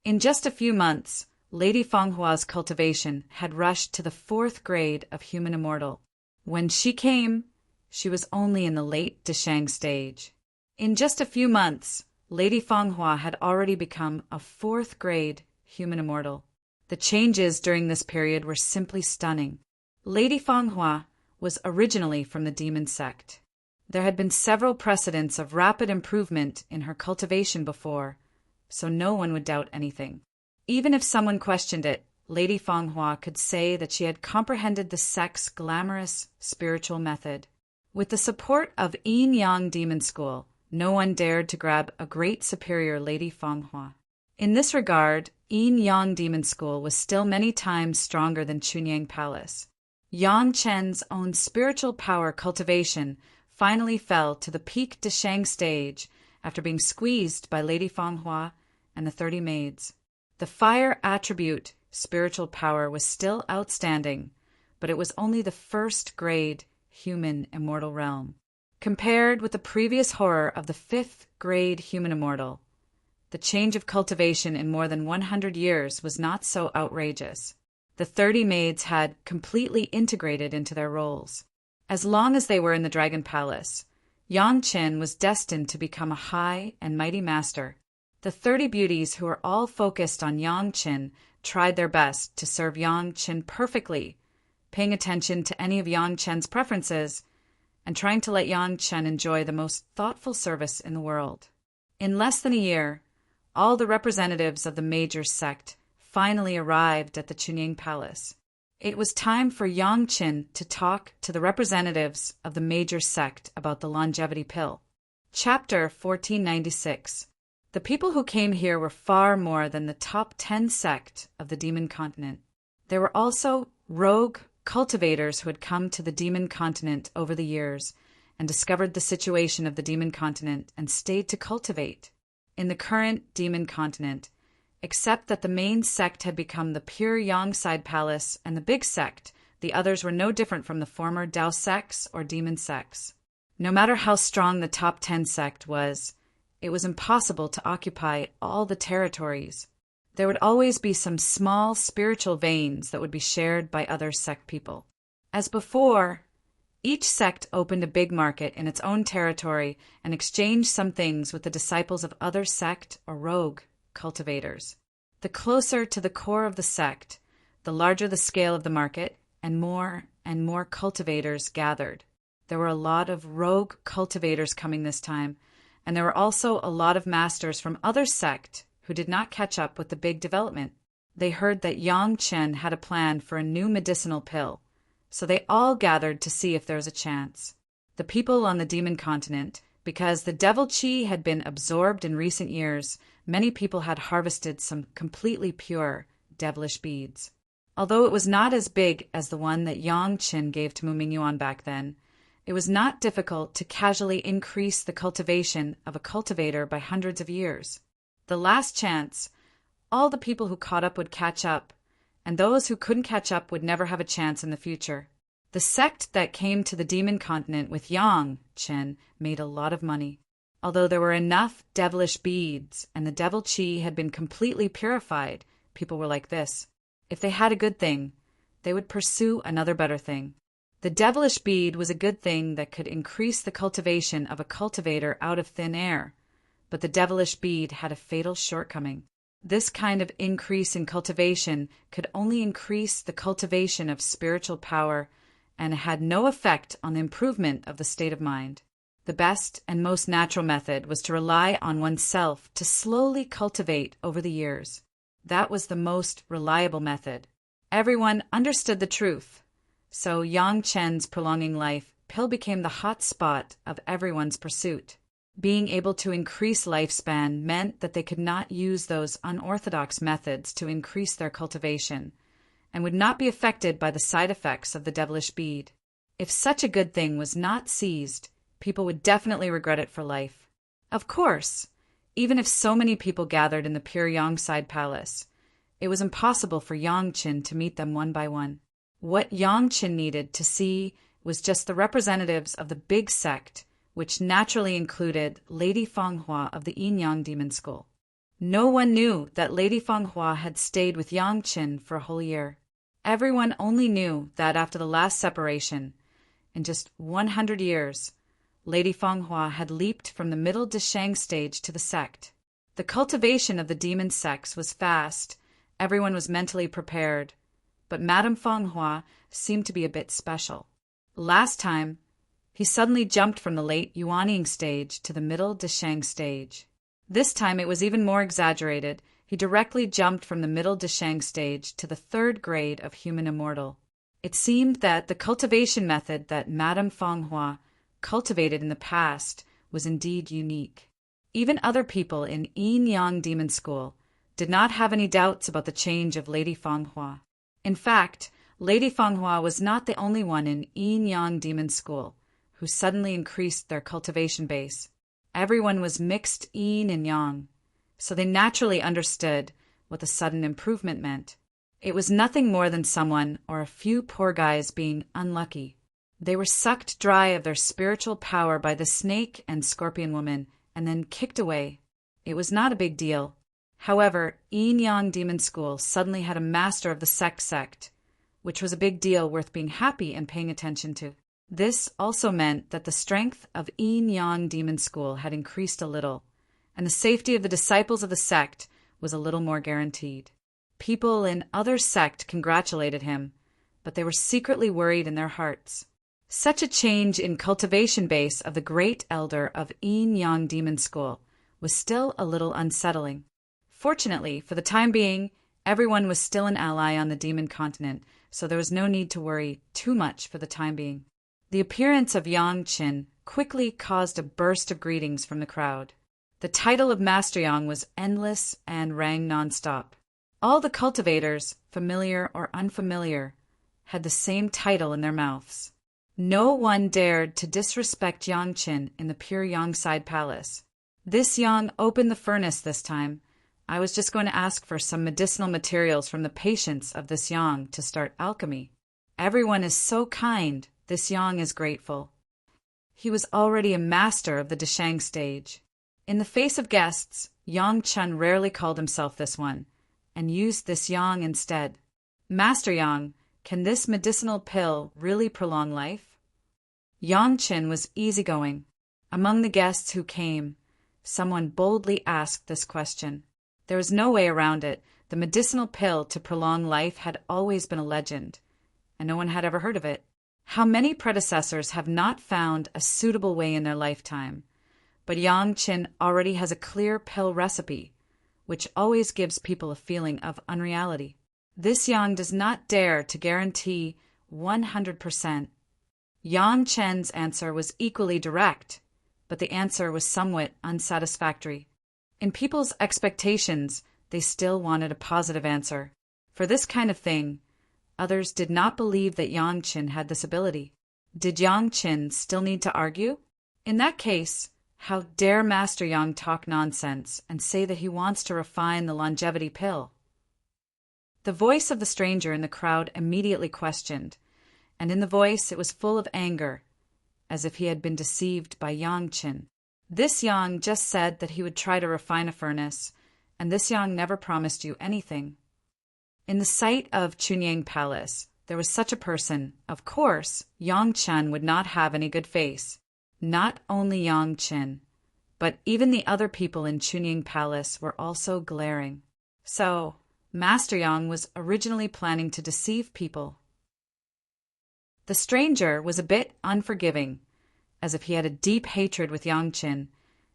In just a few months, Lady Fanghua's cultivation had rushed to the 4th grade of human immortal. When she came, she was only in the late Deshang stage. In just a few months, Lady Fanghua had already become a 4th grade human immortal. The changes during this period were simply stunning. Lady Fanghua was originally from the demon sect. There had been several precedents of rapid improvement in her cultivation before, so no one would doubt anything. Even if someone questioned it, Lady Fanghua could say that she had comprehended the sect's glamorous spiritual method. With the support of Yin Yang Demon School, no one dared to grab a great superior Lady Fanghua. In this regard, Yin Yang Demon School was still many times stronger than Chunyang Palace. Yang Chen's own spiritual power cultivation finally fell to the peak Deshang stage after being squeezed by Lady Fanghua and the 30 maids. The fire attribute spiritual power was still outstanding, but it was only the 1st grade human immortal realm. Compared with the previous horror of the 5th grade human immortal, the change of cultivation in more than 100 years was not so outrageous. The 30 maids had completely integrated into their roles. As long as they were in the Dragon Palace, Yang Chen was destined to become a high and mighty master. The 30 beauties who were all focused on Yang Chen tried their best to serve Yang Chen perfectly, paying attention to any of Yang Chen's preferences and trying to let Yang Chen enjoy the most thoughtful service in the world. In less than a year, all the representatives of the major sect finally arrived at the Chunying Palace. It was time for Yang Chen to talk to the representatives of the major sect about the longevity pill. Chapter 1496. The people who came here were far more than the top 10 sect of the demon continent. There were also rogue cultivators who had come to the demon continent over the years and discovered the situation of the demon continent and stayed to cultivate. In the current demon continent, except that the main sect had become the pure Yangside Palace and the big sect, the others were no different from the former Dao sects or demon sects. No matter how strong the top 10 sect was, it was impossible to occupy all the territories. There would always be some small spiritual veins that would be shared by other sect people. As before, each sect opened a big market in its own territory and exchanged some things with the disciples of other sect or rogue cultivators. The closer to the core of the sect, the larger the scale of the market, and more cultivators gathered. There were a lot of rogue cultivators coming this time, and there were also a lot of masters from other sect who did not catch up with the big development. They heard that Yang Chen had a plan for a new medicinal pill, so they all gathered to see if there was a chance. The people on the demon continent, because the devil chi had been absorbed in recent years, many people had harvested some completely pure devilish beads. Although it was not as big as the one that Yang Chen gave to Mu Mingyuan back then, it was not difficult to casually increase the cultivation of a cultivator by hundreds of years. The last chance, all the people who caught up would catch up, and those who couldn't catch up would never have a chance in the future. The sect that came to the demon continent with Yang Chen made a lot of money. Although there were enough devilish beads and the devil chi had been completely purified, people were like this. If they had a good thing, they would pursue another better thing. The devilish bead was a good thing that could increase the cultivation of a cultivator out of thin air, but the devilish bead had a fatal shortcoming. This kind of increase in cultivation could only increase the cultivation of spiritual power and had no effect on the improvement of the state of mind. The best and most natural method was to rely on oneself to slowly cultivate over the years. That was the most reliable method. Everyone understood the truth. So Yang Chen's prolonging life pill became the hot spot of everyone's pursuit. Being able to increase lifespan meant that they could not use those unorthodox methods to increase their cultivation, and would not be affected by the side effects of the devilish bead. If such a good thing was not seized, people would definitely regret it for life. Of course, even if so many people gathered in the pure Yongside Palace, it was impossible for Yang Qin to meet them one by one. What Yang Qin needed to see was just the representatives of the big sect, which naturally included Lady Fanghua of the Yin Yang Demon School. No one knew that Lady Fanghua had stayed with Yang Qin for a whole year. Everyone only knew that after the last separation, in just 100 years, Lady Fanghua had leaped from the middle Deshang stage to the sect. The cultivation of the demon sex was fast, everyone was mentally prepared, but Madame Fanghua seemed to be a bit special. Last time, he suddenly jumped from the late Yuanying stage to the middle Deshang stage. This time it was even more exaggerated. He directly jumped from the middle Deshang stage to the 3rd grade of human immortal. It seemed that the cultivation method that Madame Fanghua cultivated in the past was indeed unique. Even other people in Yin Yang Demon School did not have any doubts about the change of Lady Fanghua. In fact, Lady Fanghua was not the only one in Yin Yang Demon School who suddenly increased their cultivation base. Everyone was mixed yin and yang, so they naturally understood what the sudden improvement meant. It was nothing more than someone or a few poor guys being unlucky. They were sucked dry of their spiritual power by the snake and scorpion woman and then kicked away. It was not a big deal. However, Yin Yang Demon School suddenly had a master of the sect, which was a big deal worth being happy and paying attention to. This also meant that the strength of Yin Yang Demon School had increased a little, and the safety of the disciples of the sect was a little more guaranteed. People in other sect congratulated him, but they were secretly worried in their hearts. Such a change in cultivation base of the great elder of Yin Yang Demon School was still a little unsettling. Fortunately, for the time being, everyone was still an ally on the demon continent, so there was no need to worry too much for the time being. The appearance of Yang Qin quickly caused a burst of greetings from the crowd. The title of Master Yang was endless and rang nonstop. All the cultivators, familiar or unfamiliar, had the same title in their mouths. No one dared to disrespect Yang Qin in the pure Yongside Palace. This Yang opened the furnace this time. I was just going to ask for some medicinal materials from the patients of this Yang to start alchemy. Everyone is so kind. This Yang is grateful. He was already a master of the Deshang stage. In the face of guests, Yang Chen rarely called himself this one, and used this Yang instead. Master Yang, can this medicinal pill really prolong life? Yang Chen was easygoing. Among the guests who came, someone boldly asked this question. There was no way around it. The medicinal pill to prolong life had always been a legend, and no one had ever heard of it. How many predecessors have not found a suitable way in their lifetime? But Yang Qin already has a clear pill recipe, which always gives people a feeling of unreality. This Yang does not dare to guarantee 100%. Yang Chen's answer was equally direct, but the answer was somewhat unsatisfactory. In people's expectations, they still wanted a positive answer. For this kind of thing, others did not believe that Yang Qin had this ability. Did Yang Qin still need to argue? In that case, how dare Master Yang talk nonsense and say that he wants to refine the longevity pill? The voice of the stranger in the crowd immediately questioned, and in the voice it was full of anger, as if he had been deceived by Yang Qin. This Yang just said that he would try to refine a furnace, and this Yang never promised you anything. In the sight of Chunyang Palace, there was such a person. Of course, Yang Chen would not have any good face. Not only Yang Qin, but even the other people in Chunyang Palace were also glaring. So, Master Yang was originally planning to deceive people. The stranger was a bit unforgiving, as if he had a deep hatred with Yang Qin,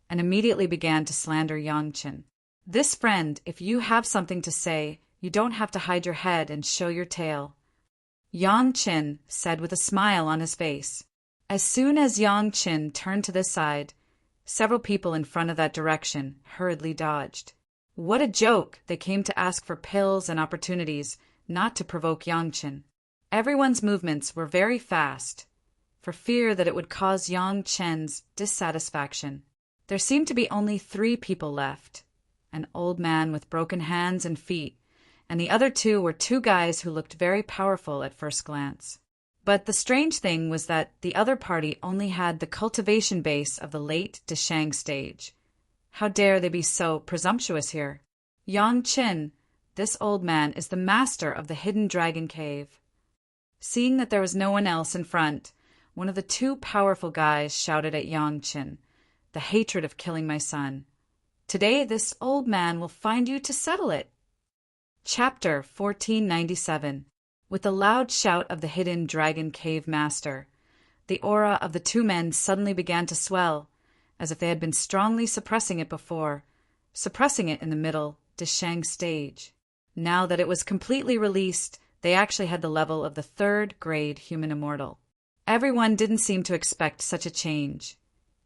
and immediately began to slander Yang Qin. "This friend, if you have something to say, you don't have to hide your head and show your tail," Yang Qin said with a smile on his face. As soon as Yang Qin turned to this side, several people in front of that direction hurriedly dodged. What a joke! They came to ask for pills and opportunities, not to provoke Yang Qin. Everyone's movements were very fast, for fear that it would cause Yang Qin's dissatisfaction. There seemed to be only 3 people left, an old man with broken hands and feet, and the other 2 were 2 guys who looked very powerful at first glance. But the strange thing was that the other party only had the cultivation base of the late Deshang stage. How dare they be so presumptuous here? Yang Qin, this old man, is the master of the hidden dragon cave. Seeing that there was no one else in front, one of the 2 powerful guys shouted at Yang Qin, "The hatred of killing my son. Today this old man will find you to settle it." Chapter 1497. With the loud shout of the hidden dragon cave master, the aura of the 2 men suddenly began to swell, as if they had been strongly suppressing it before, suppressing it in the middle Deshang stage. Now that it was completely released, they actually had the level of the 3rd grade human immortal. Everyone didn't seem to expect such a change.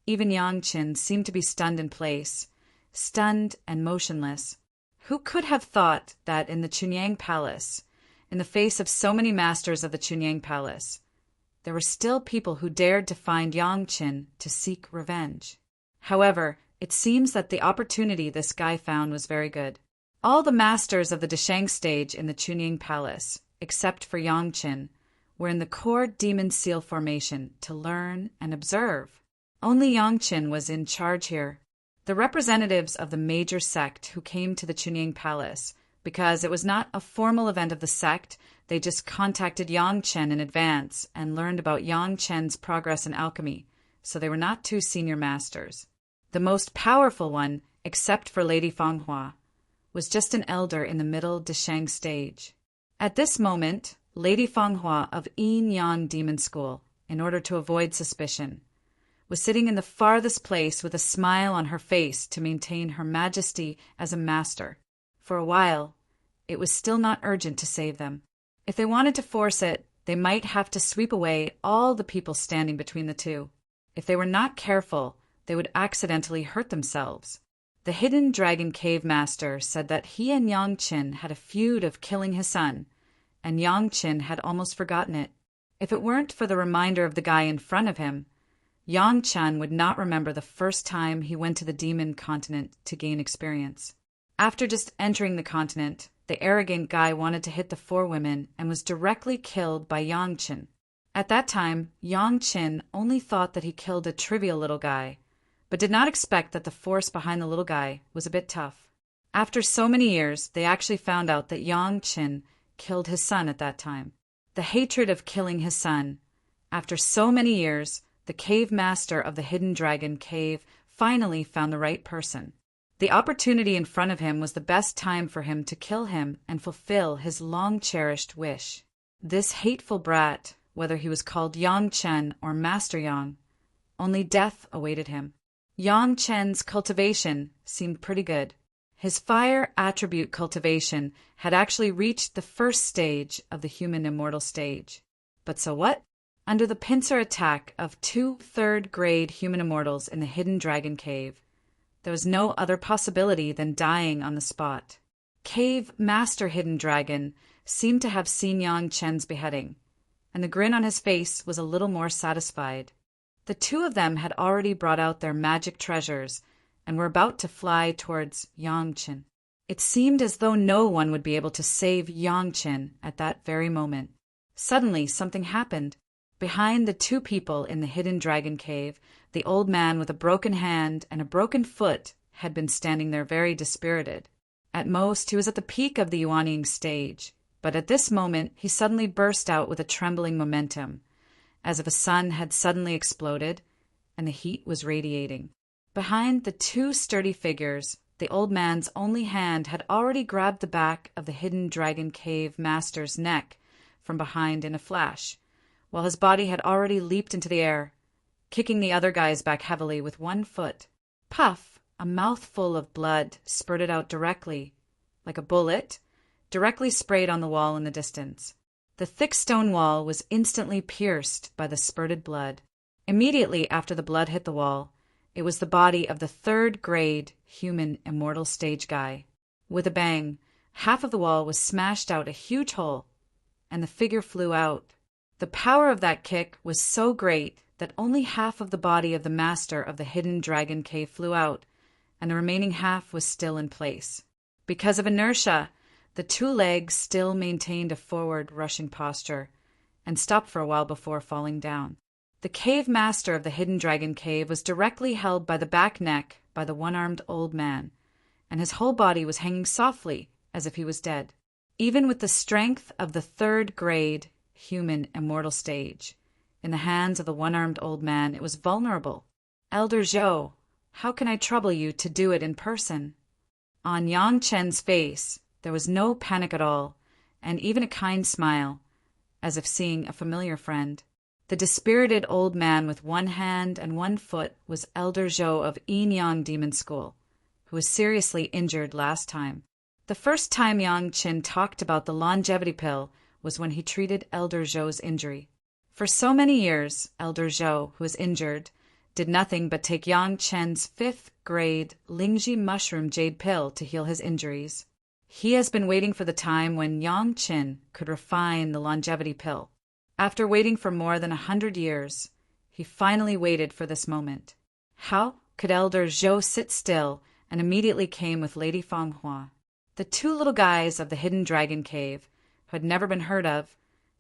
Even Yang Qin seemed to be stunned in place, stunned and motionless. Who could have thought that in the Chunyang Palace, in the face of so many masters of the Chunyang Palace, there were still people who dared to find Yang Qin to seek revenge? However, it seems that the opportunity this guy found was very good. All the masters of the Deshang stage in the Chunyang Palace, except for Yang Qin, were in the core demon seal formation to learn and observe. Only Yang Qin was in charge here. The representatives of the major sect who came to the Chunyang Palace, because it was not a formal event of the sect, they just contacted Yang Qin in advance and learned about Yang Qin's progress in alchemy, so they were not 2 senior masters. The most powerful one, except for Lady Fanghua, was just an elder in the middle Deshang stage. At this moment, Lady Fanghua of Yin Yang Demon School, in order to avoid suspicion, was sitting in the farthest place with a smile on her face to maintain her majesty as a master. For a while, it was still not urgent to save them. If they wanted to force it, they might have to sweep away all the people standing between the 2. If they were not careful, they would accidentally hurt themselves. The hidden dragon cave master said that he and Yang Qin had a feud of killing his son, and Yang Qin had almost forgotten it. If it weren't for the reminder of the guy in front of him, Yang Qin would not remember the first time he went to the demon continent to gain experience. After just entering the continent, the arrogant guy wanted to hit the 4 women and was directly killed by Yang Qin. At that time, Yang Qin only thought that he killed a trivial little guy, but did not expect that the force behind the little guy was a bit tough. After so many years, they actually found out that Yang Qin killed his son at that time. The hatred of killing his son. After so many years, the cave master of the hidden dragon cave finally found the right person. The opportunity in front of him was the best time for him to kill him and fulfill his long-cherished wish. This hateful brat, whether he was called Yang Qin or Master Yang, only death awaited him. Yang Qin's cultivation seemed pretty good. His fire attribute cultivation had actually reached the 1st stage of the human immortal stage. But so what? Under the pincer attack of 2 3rd-grade human immortals in the hidden dragon cave, there was no other possibility than dying on the spot. Cave Master Hidden Dragon seemed to have seen Yang Qin's beheading, and the grin on his face was a little more satisfied. The 2 of them had already brought out their magic treasures and were about to fly towards Yang Qin. It seemed as though no one would be able to save Yang Qin at that very moment. Suddenly, something happened. Behind the 2 people in the hidden dragon cave, the old man with a broken hand and a broken foot had been standing there very dispirited. At most, he was at the peak of the Yuanying stage, but at this moment he suddenly burst out with a trembling momentum, as if a sun had suddenly exploded and the heat was radiating. Behind the 2 sturdy figures, the old man's only hand had already grabbed the back of the hidden dragon cave master's neck from behind in a flash, while his body had already leaped into the air, kicking the other guys back heavily with one foot. Puff! A mouthful of blood spurted out directly, like a bullet, directly sprayed on the wall in the distance. The thick stone wall was instantly pierced by the spurted blood. Immediately after the blood hit the wall, it was the body of the third-grade human immortal stage guy. With a bang, half of the wall was smashed out a huge hole, and the figure flew out. The power of that kick was so great that only half of the body of the master of the hidden dragon cave flew out, and the remaining half was still in place. Because of inertia, the two legs still maintained a forward rushing posture, and stopped for a while before falling down. The cave master of the hidden dragon cave was directly held by the back neck by the one-armed old man, and his whole body was hanging softly as if he was dead. Even with the strength of the third-grade human immortal stage, in the hands of the one-armed old man, it was vulnerable. Elder Zhou, how can I trouble you to do it in person? On Yang Chen's face, there was no panic at all, and even a kind smile, as if seeing a familiar friend. The dispirited old man with one hand and one foot was Elder Zhou of Yin Demon School, who was seriously injured last time. The first time Yang Chen talked about the longevity pill was when he treated Elder Zhou's injury. For so many years, Elder Zhou, who was injured, did nothing but take Yang Chen's 5th-grade Lingji mushroom jade pill to heal his injuries. He has been waiting for the time when Yang Chen could refine the longevity pill. After waiting for more than 100 years, he finally waited for this moment. How could Elder Zhou sit still and immediately came with Lady Fanghua? The two little guys of the hidden dragon cave, who had never been heard of,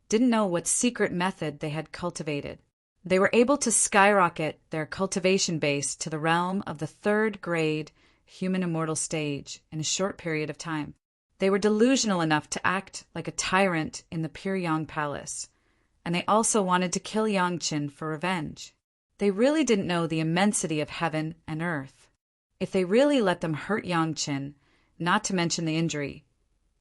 didn't know what secret method they had cultivated. They were able to skyrocket their cultivation base to the realm of the third-grade human immortal stage in a short period of time. They were delusional enough to act like a tyrant in the Piryang Palace, and they also wanted to kill Yang Chen for revenge. They really didn't know the immensity of heaven and earth. If they really let them hurt Yang Chen, not to mention the injury,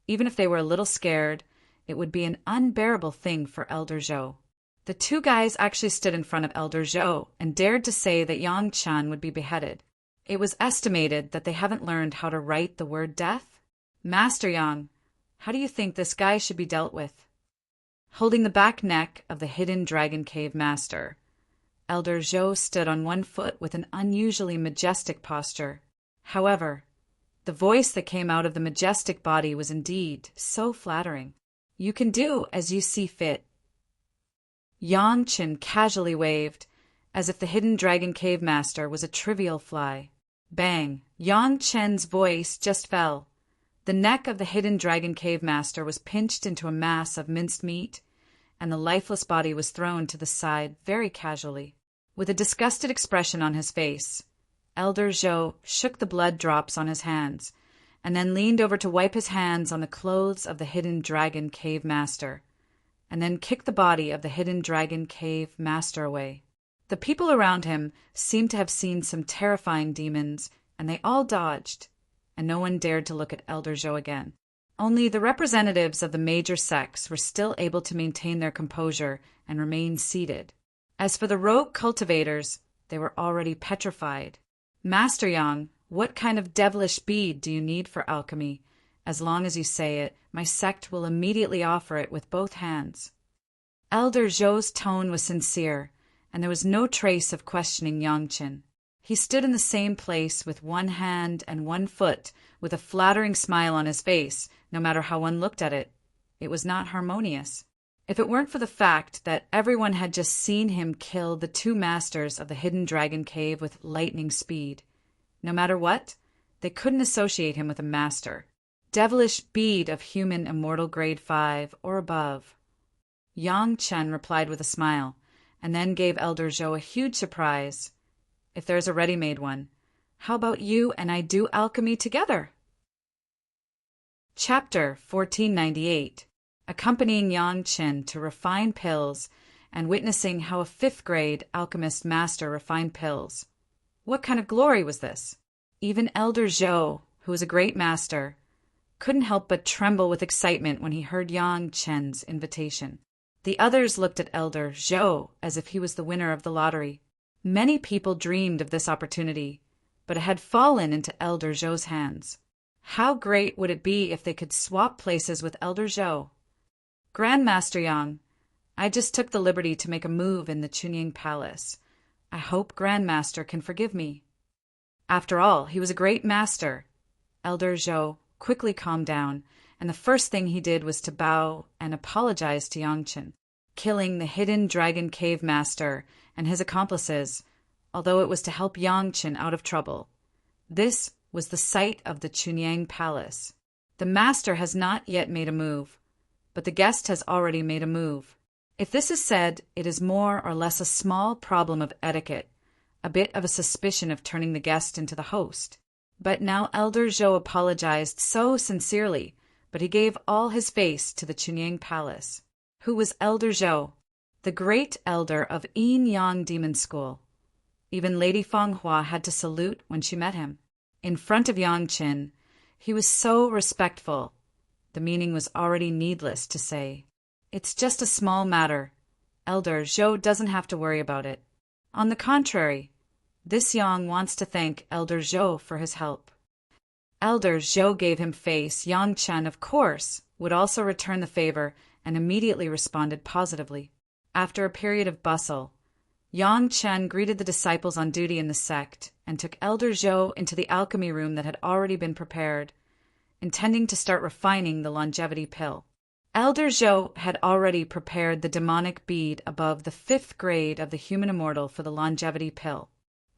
even if they were a little scared, it would be an unbearable thing for Elder Zhou. The two guys actually stood in front of Elder Zhou and dared to say that Yang Chen would be beheaded. It was estimated that they haven't learned how to write the word death. Master Yang, how do you think this guy should be dealt with? Holding the back neck of the hidden dragon cave master, Elder Zhou stood on one foot with an unusually majestic posture. However, the voice that came out of the majestic body was indeed so flattering. You can do as you see fit. Yang Chen casually waved, as if the hidden dragon cave master was a trivial fly. Bang! Yang Chen's voice just fell. The neck of the hidden dragon cave master was pinched into a mass of minced meat, and the lifeless body was thrown to the side very casually. With a disgusted expression on his face, Elder Zhou shook the blood drops on his hands, and then leaned over to wipe his hands on the clothes of the hidden dragon cave master, and then kicked the body of the hidden dragon cave master away. The people around him seemed to have seen some terrifying demons, and they all dodged, and no one dared to look at Elder Zhou again. Only the representatives of the major sects were still able to maintain their composure and remain seated. As for the rogue cultivators, they were already petrified. Master Yang, what kind of devilish bead do you need for alchemy? As long as you say it, my sect will immediately offer it with both hands. Elder Zhou's tone was sincere, and there was no trace of questioning Yang Chen. He stood in the same place with one hand and one foot, with a flattering smile on his face, no matter how one looked at it. It was not harmonious. If it weren't for the fact that everyone had just seen him kill the two masters of the hidden dragon cave with lightning speed, no matter what, they couldn't associate him with a master. Devilish bead of human immortal grade 5 or above. Yang Chen replied with a smile, and then gave Elder Zhou a huge surprise. If there's a ready-made one, how about you and I do alchemy together? Chapter 1498. Accompanying Yang Chen to refine pills and witnessing how a 5th-grade alchemist master refined pills. What kind of glory was this? Even Elder Zhou, who was a great master, couldn't help but tremble with excitement when he heard Yang Chen's invitation. The others looked at Elder Zhou as if he was the winner of the lottery. Many people dreamed of this opportunity, but it had fallen into Elder Zhou's hands. How great would it be if they could swap places with Elder Zhou? Grandmaster Yang, I just took the liberty to make a move in the Chunying Palace. I hope Grandmaster can forgive me. After all, he was a great master. Elder Zhou quickly calmed down, and the first thing he did was to bow and apologize to Yangchen, killing the hidden dragon cave master and his accomplices, although it was to help Yangchen out of trouble. This was the site of the Chunying Palace. The master has not yet made a move, but the guest has already made a move. If this is said, it is more or less a small problem of etiquette, a bit of a suspicion of turning the guest into the host. But now Elder Zhou apologized so sincerely, but he gave all his face to the Chunying Palace. Who was Elder Zhou? The great elder of Yin Yang Demon School. Even Lady Fanghua had to salute when she met him. In front of Yangchen, he was so respectful. The meaning was already needless to say. It's just a small matter. Elder Zhou doesn't have to worry about it. On the contrary, this Yang wants to thank Elder Zhou for his help. Elder Zhou gave him face. Yangchen, of course, would also return the favor and immediately responded positively. After a period of bustle, Yangchen greeted the disciples on duty in the sect and took Elder Zhou into the alchemy room that had already been prepared, intending to start refining the longevity pill. Elder Zhou had already prepared the demonic bead above the 5th grade of the human immortal for the longevity pill.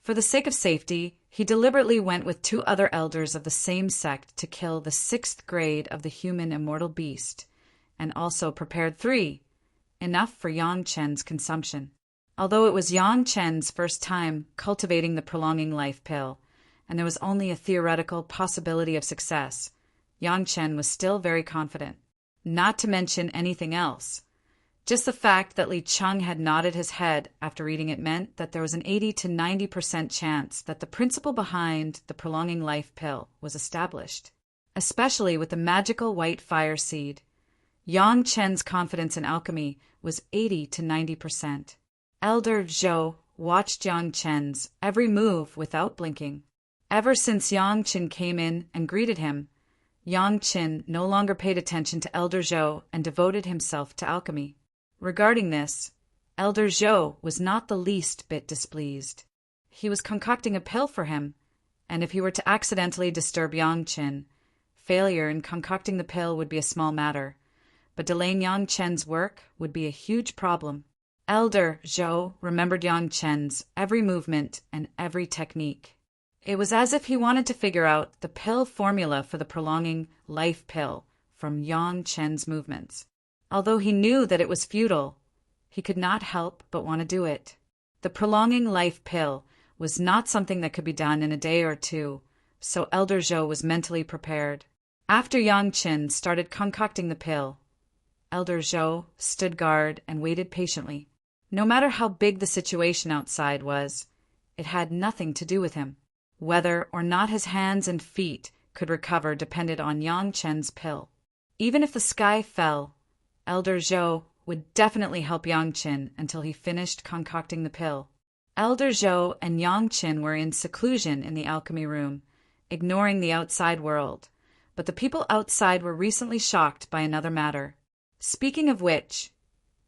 For the sake of safety, he deliberately went with 2 other elders of the same sect to kill the 6th grade of the human immortal beast, and also prepared 3, enough for Yangchen's consumption. Although it was Yangchen's first time cultivating the prolonging life pill, and there was only a theoretical possibility of success, Yangchen was still very confident. Not to mention anything else. Just the fact that Li Cheng had nodded his head after reading it meant that there was an 80 to 90% chance that the principle behind the prolonging life pill was established, especially with the magical white fire seed. Yangchen's confidence in alchemy was 80 to 90%. Elder Zhou watched Yangchen's every move without blinking. Ever since Yangchen came in and greeted him, Yangchen no longer paid attention to Elder Zhou and devoted himself to alchemy. Regarding this, Elder Zhou was not the least bit displeased. He was concocting a pill for him, and if he were to accidentally disturb Yangchen, failure in concocting the pill would be a small matter, but delaying Yangchen's work would be a huge problem. Elder Zhou remembered Yangchen's every movement and every technique. It was as if he wanted to figure out the pill formula for the prolonging life pill from Yangchen's movements. Although he knew that it was futile, he could not help but want to do it. The prolonging life pill was not something that could be done in a day or two, so Elder Zhou was mentally prepared. After Yangchen started concocting the pill, Elder Zhou stood guard and waited patiently. No matter how big the situation outside was, it had nothing to do with him. Whether or not his hands and feet could recover depended on Yangchen's pill. Even if the sky fell, Elder Zhou would definitely help Yangchen until he finished concocting the pill. Elder Zhou and Yangchen were in seclusion in the alchemy room, ignoring the outside world, but the people outside were recently shocked by another matter. Speaking of which,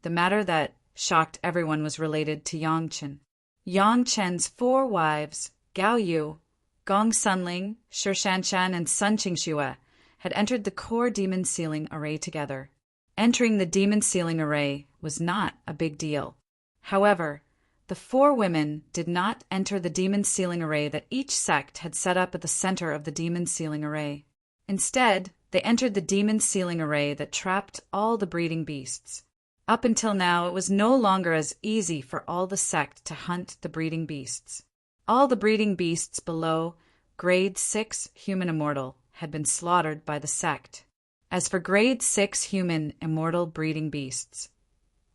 the matter that shocked everyone was related to Yangchen. Yangchen's 4 wives, Gao Yu, Gong Sunling, Shi Shanshan, and Sun Qingxue, had entered the core demon sealing array together. Entering the demon sealing array was not a big deal. However, the 4 women did not enter the demon sealing array that each sect had set up at the center of the demon sealing array. Instead, they entered the demon sealing array that trapped all the breeding beasts. Up until now, it was no longer as easy for all the sect to hunt the breeding beasts. All the breeding beasts below grade 6 human immortal had been slaughtered by the sect. As for grade 6 human immortal breeding beasts,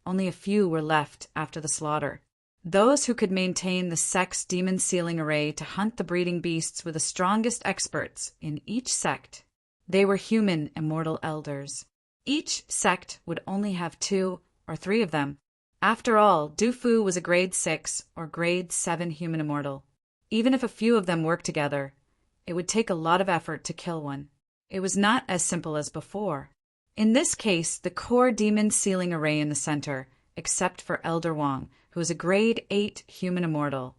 only a few were left after the slaughter. Those who could maintain the sect's demon sealing array to hunt the breeding beasts were the strongest experts in each sect. They were human immortal elders. Each sect would only have 2 or 3 of them. After all, Du Fu was a grade 6 or grade 7 human immortal. Even if a few of them worked together, it would take a lot of effort to kill one. It was not as simple as before. In this case, the core demon sealing array in the center, except for Elder Wang, who was a grade 8 human immortal.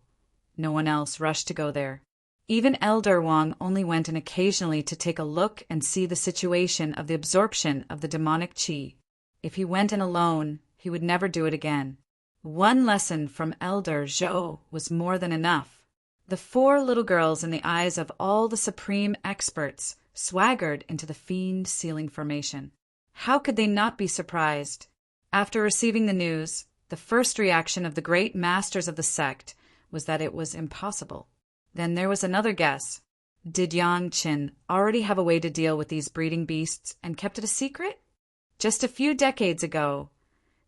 No one else rushed to go there. Even Elder Wang only went in occasionally to take a look and see the situation of the absorption of the demonic qi. If he went in alone, he would never do it again. One lesson from Elder Zhou was more than enough. The 4 little girls, in the eyes of all the supreme experts, swaggered into the fiend sealing formation. How could they not be surprised? After receiving the news, the first reaction of the great masters of the sect was that it was impossible. Then there was another guess. Did Yang Qin already have a way to deal with these breeding beasts and kept it a secret? Just a few decades ago,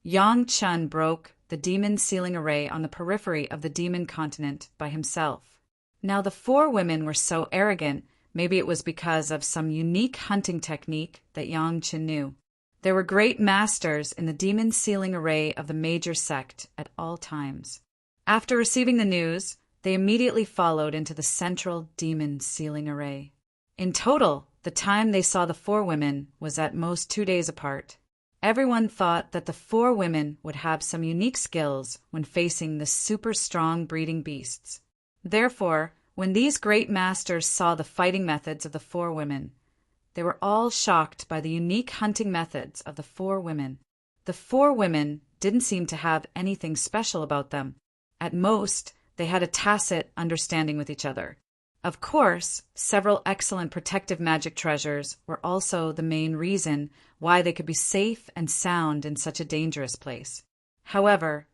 Yang Qin broke the demon sealing array on the periphery of the demon continent by himself. Now the 4 women were so arrogant, maybe it was because of some unique hunting technique that Yang Qin knew. There were great masters in the demon sealing array of the major sect at all times. After receiving the news, they immediately followed into the central demon sealing array. In total, the time they saw the 4 women was at most 2 days apart. Everyone thought that the 4 women would have some unique skills when facing the super strong breeding beasts. Therefore, when these great masters saw the fighting methods of the 4 women, they were all shocked by the unique hunting methods of the 4 women. The 4 women didn't seem to have anything special about them. At most, they had a tacit understanding with each other. Of course, several excellent protective magic treasures were also the main reason why they could be safe and sound in such a dangerous place. However,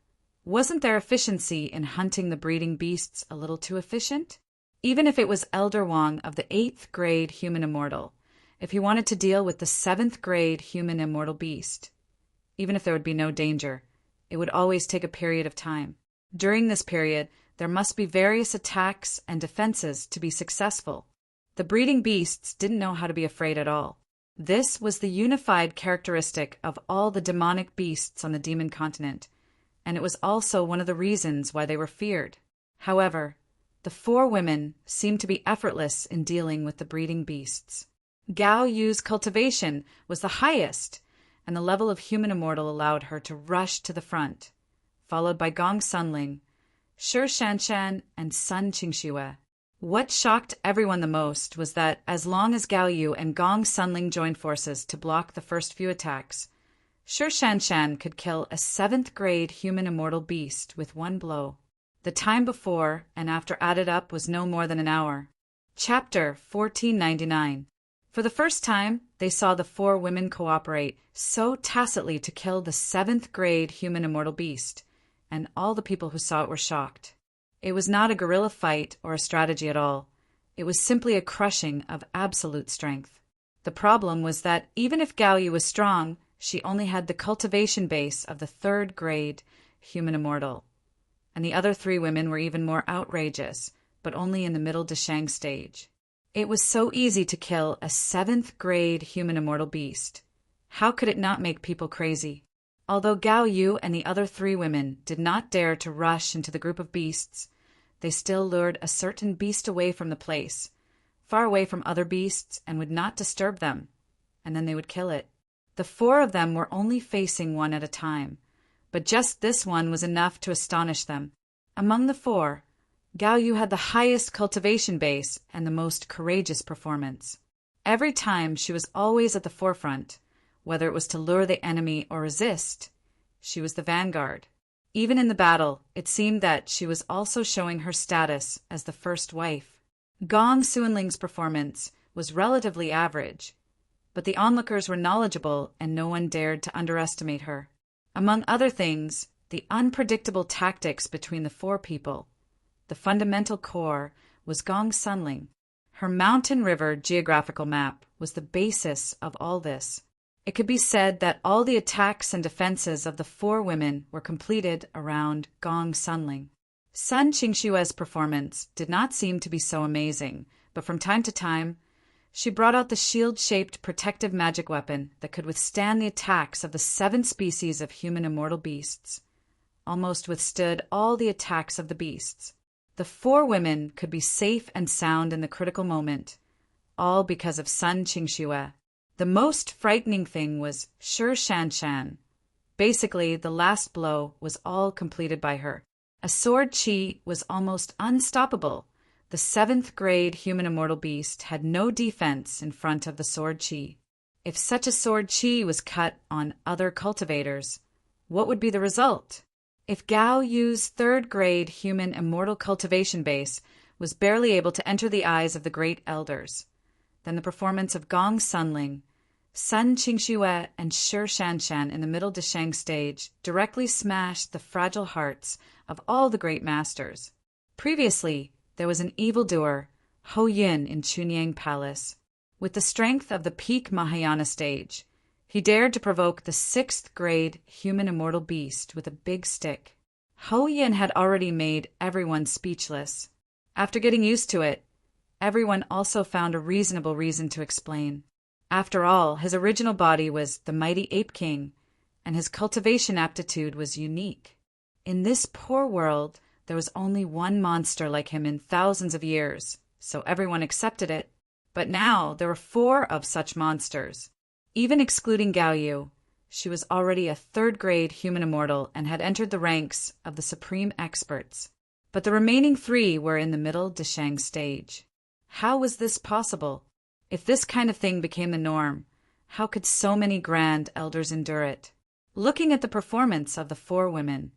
wasn't their efficiency in hunting the breeding beasts a little too efficient? Even if it was Elder Wang of the 8th grade human immortal, if he wanted to deal with the 7th grade human immortal beast, even if there would be no danger, it would always take a period of time. During this period, there must be various attacks and defenses to be successful. The breeding beasts didn't know how to be afraid at all. This was the unified characteristic of all the demonic beasts on the demon continent, and it was also one of the reasons why they were feared. However, the 4 women seemed to be effortless in dealing with the breeding beasts. Gao Yu's cultivation was the highest, and the level of human immortal allowed her to rush to the front, followed by Gong Sunling, Shi Shanshan, and Sun Qingxue. What shocked everyone the most was that as long as Gao Yu and Gong Sunling joined forces to block the first few attacks, Shi Shanshan could kill a 7th grade human immortal beast with 1 blow. The time before and after added up was no more than an hour. Chapter 1499. For the first time, they saw the 4 women cooperate so tacitly to kill the 7th grade human immortal beast, and all the people who saw it were shocked. It was not a guerrilla fight or a strategy at all. It was simply a crushing of absolute strength. The problem was that even if Gao Yu was strong, she only had the cultivation base of the 3rd grade human immortal. And the other 3 women were even more outrageous, but only in the middle Deshang stage. It was so easy to kill a 7th grade human immortal beast. How could it not make people crazy? Although Gao Yu and the other 3 women did not dare to rush into the group of beasts, they still lured a certain beast away from the place, far away from other beasts, and would not disturb them, and then they would kill it. The 4 of them were only facing one at a time, but just this one was enough to astonish them. Among the 4, Gao Yu had the highest cultivation base and the most courageous performance. Every time she was always at the forefront, whether it was to lure the enemy or resist. She was the vanguard. Even in the battle, it seemed that she was also showing her status as the first wife. Gong Sunling's performance was relatively average, but the onlookers were knowledgeable and no one dared to underestimate her. Among other things, the unpredictable tactics between the 4 people. The fundamental core was Gong Sunling. Her mountain river geographical map was the basis of all this. It could be said that all the attacks and defenses of the 4 women were completed around Gong Sunling. Sun Qingxue's performance did not seem to be so amazing, but from time to time, she brought out the shield-shaped protective magic weapon that could withstand the attacks of the 7 species of human immortal beasts. Almost withstood all the attacks of the beasts. The 4 women could be safe and sound in the critical moment, all because of Sun Qingxue. The most frightening thing was Shi Shanshan. Basically, the last blow was all completed by her. A sword chi was almost unstoppable. The 7th grade human immortal beast had no defense in front of the sword chi. If such a sword chi was cut on other cultivators, what would be the result? If Gao Yu's 3rd grade human immortal cultivation base was barely able to enter the eyes of the great elders, then the performance of Gong Sunling, Sun Qingxue, and Shi Shanshan in the middle Desheng stage directly smashed the fragile hearts of all the great masters. Previously, there was an evildoer, Hou Yin, in Chunyang Palace. With the strength of the peak Mahayana stage, he dared to provoke the 6th grade human immortal beast with a big stick. Hou Yin had already made everyone speechless. After getting used to it, everyone also found a reasonable reason to explain. After all, his original body was the mighty Ape King, and his cultivation aptitude was unique. In this poor world, there was only one monster like him in thousands of years, so everyone accepted it. But now there were 4 of such monsters. Even excluding Gao Yu, she was already a 3rd grade human immortal and had entered the ranks of the supreme experts. But the remaining 3 were in the middle Desheng stage. How was this possible? If this kind of thing became the norm, how could so many grand elders endure it? Looking at the performance of the 4 women,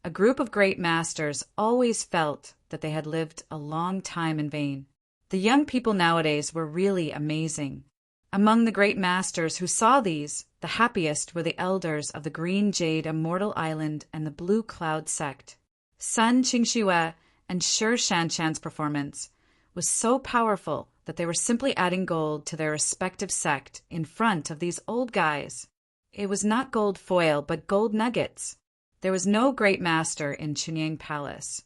a group of great masters always felt that they had lived a long time in vain. The young people nowadays were really amazing. Among the great masters who saw these, the happiest were the elders of the Green Jade Immortal Island and the Blue Cloud sect. Sun Qingxue and Shi Shanshan's performance was so powerful that they were simply adding gold to their respective sect in front of these old guys. It was not gold foil, but gold nuggets. There was no great master in Chunyang Palace.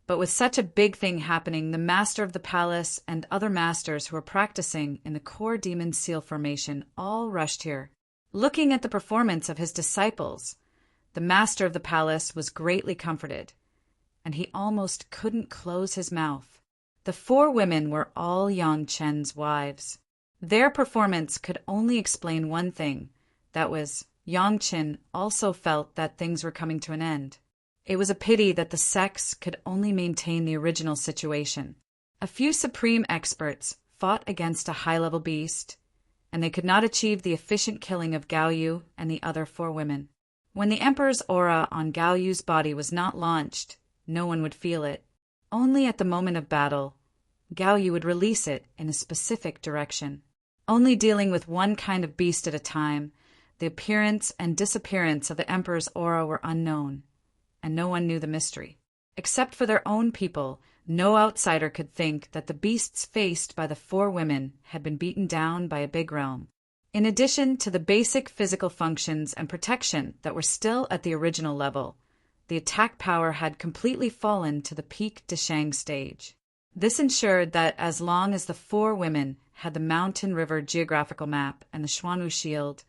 But with such a big thing happening, the master of the palace and other masters who were practicing in the core demon seal formation all rushed here. Looking at the performance of his disciples, the master of the palace was greatly comforted, and he almost couldn't close his mouth. The 4 women were all Yang Chen's wives. Their performance could only explain one thing. That was, Yang Chen also felt that things were coming to an end. It was a pity that the sects could only maintain the original situation. A few supreme experts fought against a high-level beast, and they could not achieve the efficient killing of Gao Yu and the other 4 women. When the Emperor's aura on Gao Yu's body was not launched, no one would feel it. Only at the moment of battle, Gao Yu would release it in a specific direction. Only dealing with one kind of beast at a time, the appearance and disappearance of the Emperor's aura were unknown, and no one knew the mystery. Except for their own people, no outsider could think that the beasts faced by the 4 women had been beaten down by a big realm. In addition to the basic physical functions and protection that were still at the original level, the attack power had completely fallen to the peak Desheng stage. This ensured that as long as the 4 women had the Mountain River geographical map and the Xuanwu shield,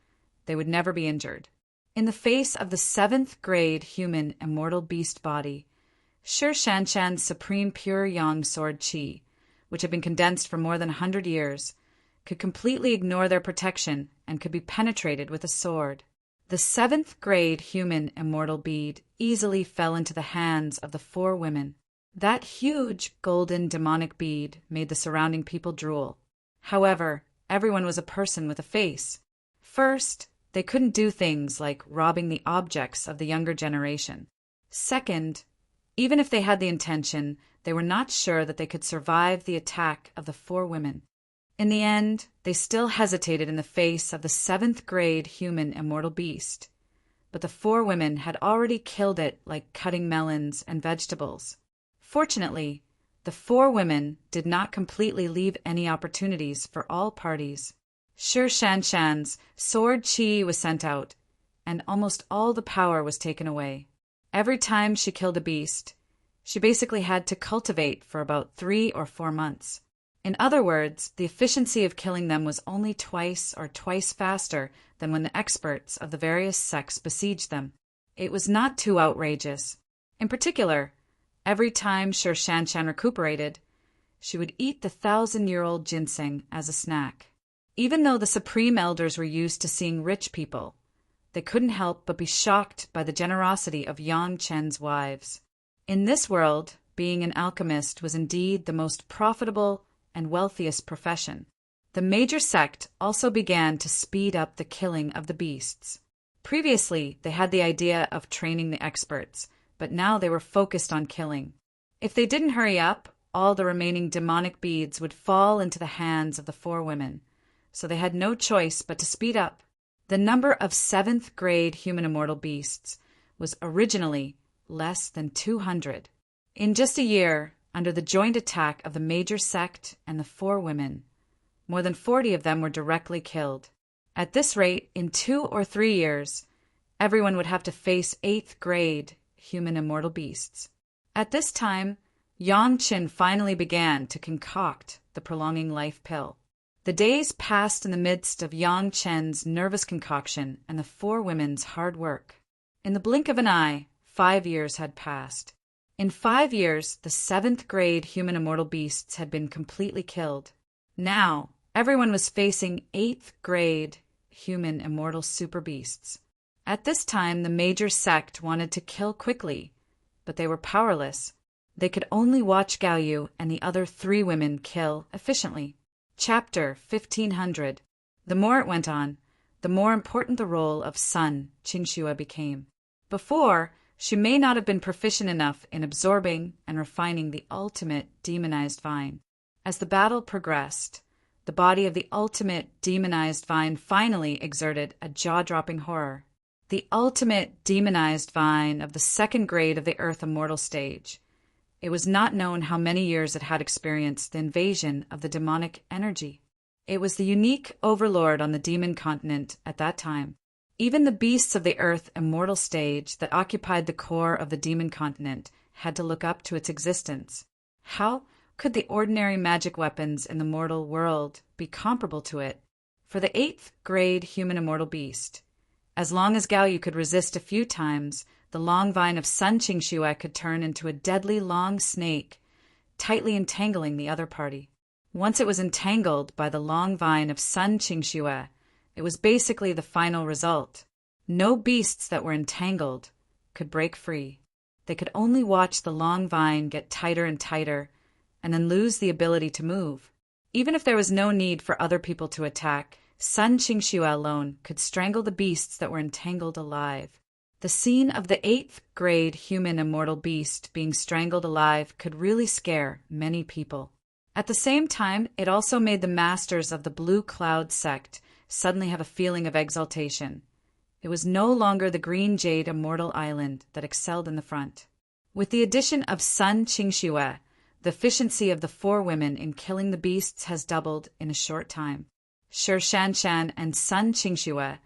they would never be injured. In the face of the 7th grade human immortal beast body, Shi Shanshan's supreme pure yang sword qi, which had been condensed for more than 100 years, could completely ignore their protection and could be penetrated with a sword. The 7th grade human immortal bead easily fell into the hands of the 4 women. That huge golden demonic bead made the surrounding people drool. However, everyone was a person with a face. First, they couldn't do things like robbing the objects of the younger generation. Second, even if they had the intention, they were not sure that they could survive the attack of the 4 women. In the end, they still hesitated in the face of the 7th grade human immortal beast. But the 4 women had already killed it like cutting melons and vegetables. Fortunately, the 4 women did not completely leave any opportunities for all parties. Shi Shanshan's sword qi was sent out, and almost all the power was taken away. Every time she killed a beast, she basically had to cultivate for about 3 or 4 months. In other words, the efficiency of killing them was only twice or twice faster than when the experts of the various sects besieged them. It was not too outrageous. In particular, every time Sher Shanshan recuperated, she would eat the 1,000-year-old ginseng as a snack. Even though the Supreme Elders were used to seeing rich people, they couldn't help but be shocked by the generosity of Yang Chen's wives. In this world, being an alchemist was indeed the most profitable and wealthiest profession. The major sect also began to speed up the killing of the beasts. Previously, they had the idea of training the experts, but now they were focused on killing. If they didn't hurry up, all the remaining demonic beads would fall into the hands of the four women, so they had no choice but to speed up. The number of 7th-grade human immortal beasts was originally less than 200. In just a year, under the joint attack of the major sect and the four women, more than 40 of them were directly killed. At this rate, in 2 or 3 years, everyone would have to face 8th-grade human immortal beasts. At this time, Yang Qin finally began to concoct the prolonging life pill. The days passed in the midst of Yang Chen's nervous concoction and the four women's hard work. In the blink of an eye, 5 years had passed. In 5 years, the 7th-grade human immortal beasts had been completely killed. Now, everyone was facing 8th-grade human immortal super beasts. At this time, the major sect wanted to kill quickly, but they were powerless. They could only watch Gao Yu and the other 3 women kill efficiently. Chapter 1500. The more it went on, the more important the role of Sun Qingxue became. Before, she may not have been proficient enough in absorbing and refining the ultimate demonized vine. As the battle progressed, the body of the ultimate demonized vine finally exerted a jaw-dropping horror. The ultimate demonized vine of the 2nd grade of the Earth Immortal stage. It was not known how many years it had experienced the invasion of the demonic energy. It was the unique overlord on the demon continent at that time. Even the beasts of the Earth Immortal stage that occupied the core of the demon continent had to look up to its existence. How could the ordinary magic weapons in the mortal world be comparable to it? For the 8th-grade human immortal beast, as long as Gao Yu could resist a few times, the long vine of Sun Qingxue could turn into a deadly long snake, tightly entangling the other party. Once it was entangled by the long vine of Sun Qingxue, it was basically the final result. No beasts that were entangled could break free. They could only watch the long vine get tighter and tighter, and then lose the ability to move. Even if there was no need for other people to attack, Sun Qingxue alone could strangle the beasts that were entangled alive. The scene of the 8th-grade human immortal beast being strangled alive could really scare many people. At the same time, it also made the masters of the Blue Cloud sect suddenly have a feeling of exaltation. It was no longer the Green Jade Immortal Island that excelled in the front. With the addition of Sun Qingxue, the efficiency of the four women in killing the beasts has doubled in a short time. Sher Shanshan and Sun Qingxue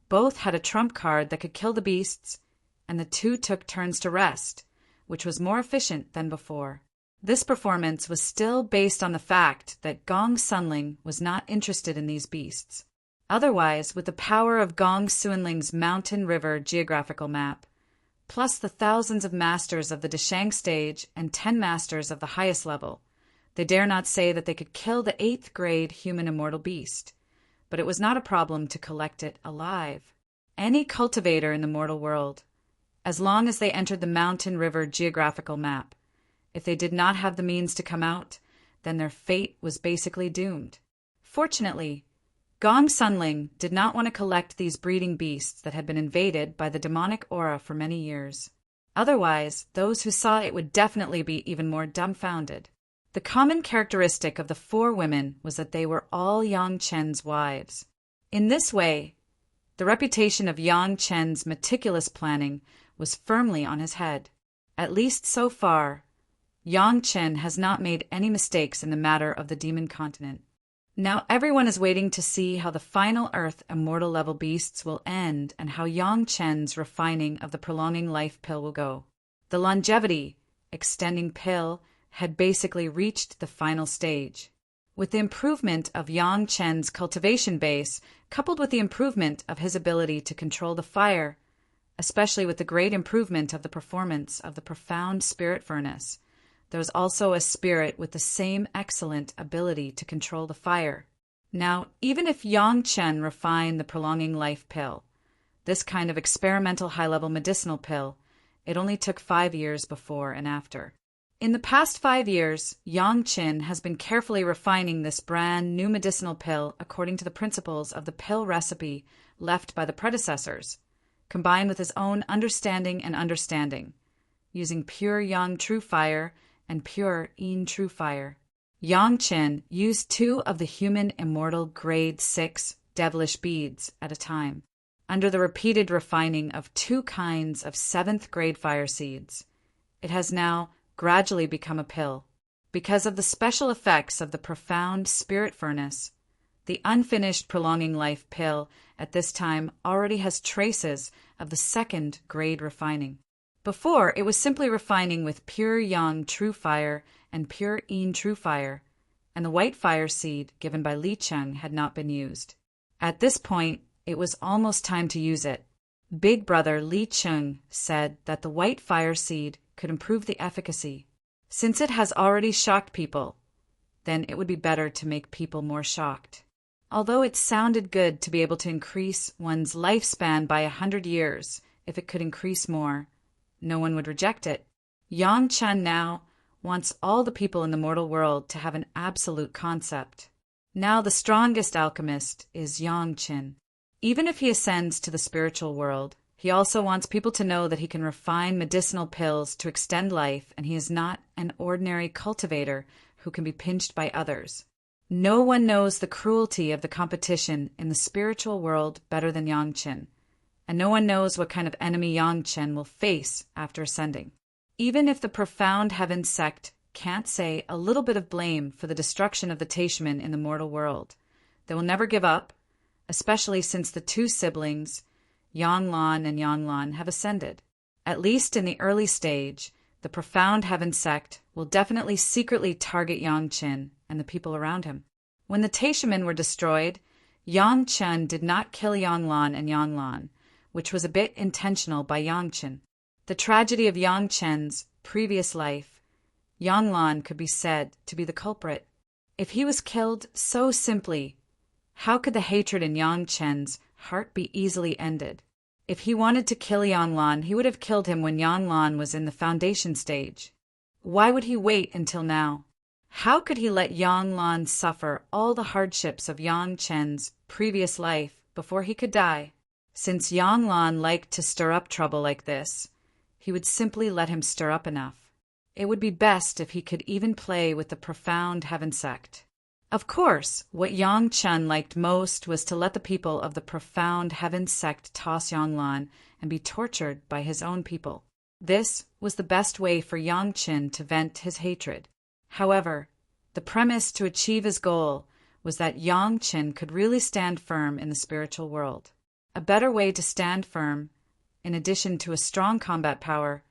both had a trump card that could kill the beasts, and the 2 took turns to rest, which was more efficient than before. This performance was still based on the fact that Gong Sunling was not interested in these beasts. Otherwise, with the power of Gong Sunling's Mountain River geographical map, plus the thousands of masters of the Deshang stage and 10 masters of the highest level, they dare not say that they could kill the 8th-grade human immortal beast, but it was not a problem to collect it alive. Any cultivator in the mortal world, as long as they entered the Mountain River geographical map, if they did not have the means to come out, then their fate was basically doomed. Fortunately, Gong Sunling did not want to collect these breeding beasts that had been invaded by the demonic aura for many years. Otherwise, those who saw it would definitely be even more dumbfounded. The common characteristic of the four women was that they were all Yang Chen's wives. In this way, the reputation of Yang Chen's meticulous planning was firmly on his head. At least so far, Yang Chen has not made any mistakes in the matter of the demon continent. Now everyone is waiting to see how the final Earth Immortal level beasts will end and how Yang Chen's refining of the prolonging life pill will go. The longevity extending pill had basically reached the final stage. With the improvement of Yang Chen's cultivation base, coupled with the improvement of his ability to control the fire, especially with the great improvement of the performance of the profound spirit furnace, there was also a spirit with the same excellent ability to control the fire. Now, even if Yang Chen refined the prolonging life pill, this kind of experimental high-level medicinal pill, it only took 5 years before and after. In the past 5 years, Yang Chen has been carefully refining this brand new medicinal pill according to the principles of the pill recipe left by the predecessors, combined with his own understanding, using pure Yang true fire and pure Yin true fire. Yang Chen used 2 of the human immortal grade 6 devilish beads at a time, under the repeated refining of 2 kinds of 7th grade fire seeds. It has now gradually become a pill. Because of the special effects of the profound spirit furnace, the unfinished prolonging life pill at this time already has traces of the 2nd grade refining. Before, it was simply refining with pure Yang true fire and pure Yin true fire, and the white fire seed given by Li Cheng had not been used. At this point, it was almost time to use it. Big Brother Li Cheng said that the white fire seed could improve the efficacy. Since it has already shocked people, then it would be better to make people more shocked. Although it sounded good to be able to increase one's lifespan by 100 years, if it could increase more, no one would reject it. Yang Chen now wants all the people in the mortal world to have an absolute concept. Now the strongest alchemist is Yang Chen. Even if he ascends to the spiritual world, he also wants people to know that he can refine medicinal pills to extend life, and he is not an ordinary cultivator who can be pinched by others. No one knows the cruelty of the competition in the spiritual world better than Yang Chen, and no one knows what kind of enemy Yang Chen will face after ascending. Even if the profound heaven sect can't say a little bit of blame for the destruction of the Taishaman in the mortal world, they will never give up, especially since the 2 siblings, Yang Lan and Yang Lan, have ascended. At least in the early stage, the profound heaven sect will definitely secretly target Yang Chen and the people around him. When the Taishaman were destroyed, Yang Chen did not kill Yang Lan and Yang Lan, which was a bit intentional by Yang Chen. The tragedy of Yang Chen's previous life, Yang Lan could be said to be the culprit. If he was killed so simply, how could the hatred in Yang Chen's heart be easily ended? If he wanted to kill Yang Lan, he would have killed him when Yang Lan was in the foundation stage. Why would he wait until now? How could he let Yang Lan suffer all the hardships of Yang Chen's previous life before he could die? Since Yang Lan liked to stir up trouble like this, he would simply let him stir up enough. It would be best if he could even play with the profound heaven sect. Of course, what Yang Chen liked most was to let the people of the profound heaven sect toss Yang Lan and be tortured by his own people. This was the best way for Yang Chen to vent his hatred. However, the premise to achieve his goal was that Yang Chen could really stand firm in the spiritual world. A better way to stand firm, in addition to a strong combat power,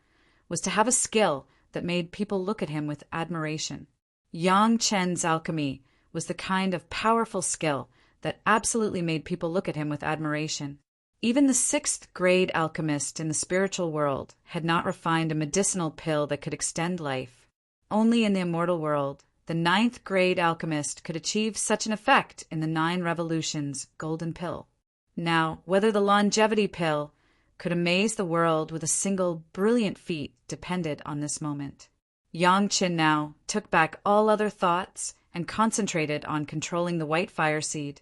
was to have a skill that made people look at him with admiration. Yang Chen's alchemy was the kind of powerful skill that absolutely made people look at him with admiration. Even the 6th grade alchemist in the spiritual world had not refined a medicinal pill that could extend life. Only in the immortal world, the 9th grade alchemist could achieve such an effect in the 9 revolutions golden pill. Now, whether the longevity pill could amaze the world with a single brilliant feat depended on this moment. Yang Chen now took back all other thoughts and concentrated on controlling the white fire seed,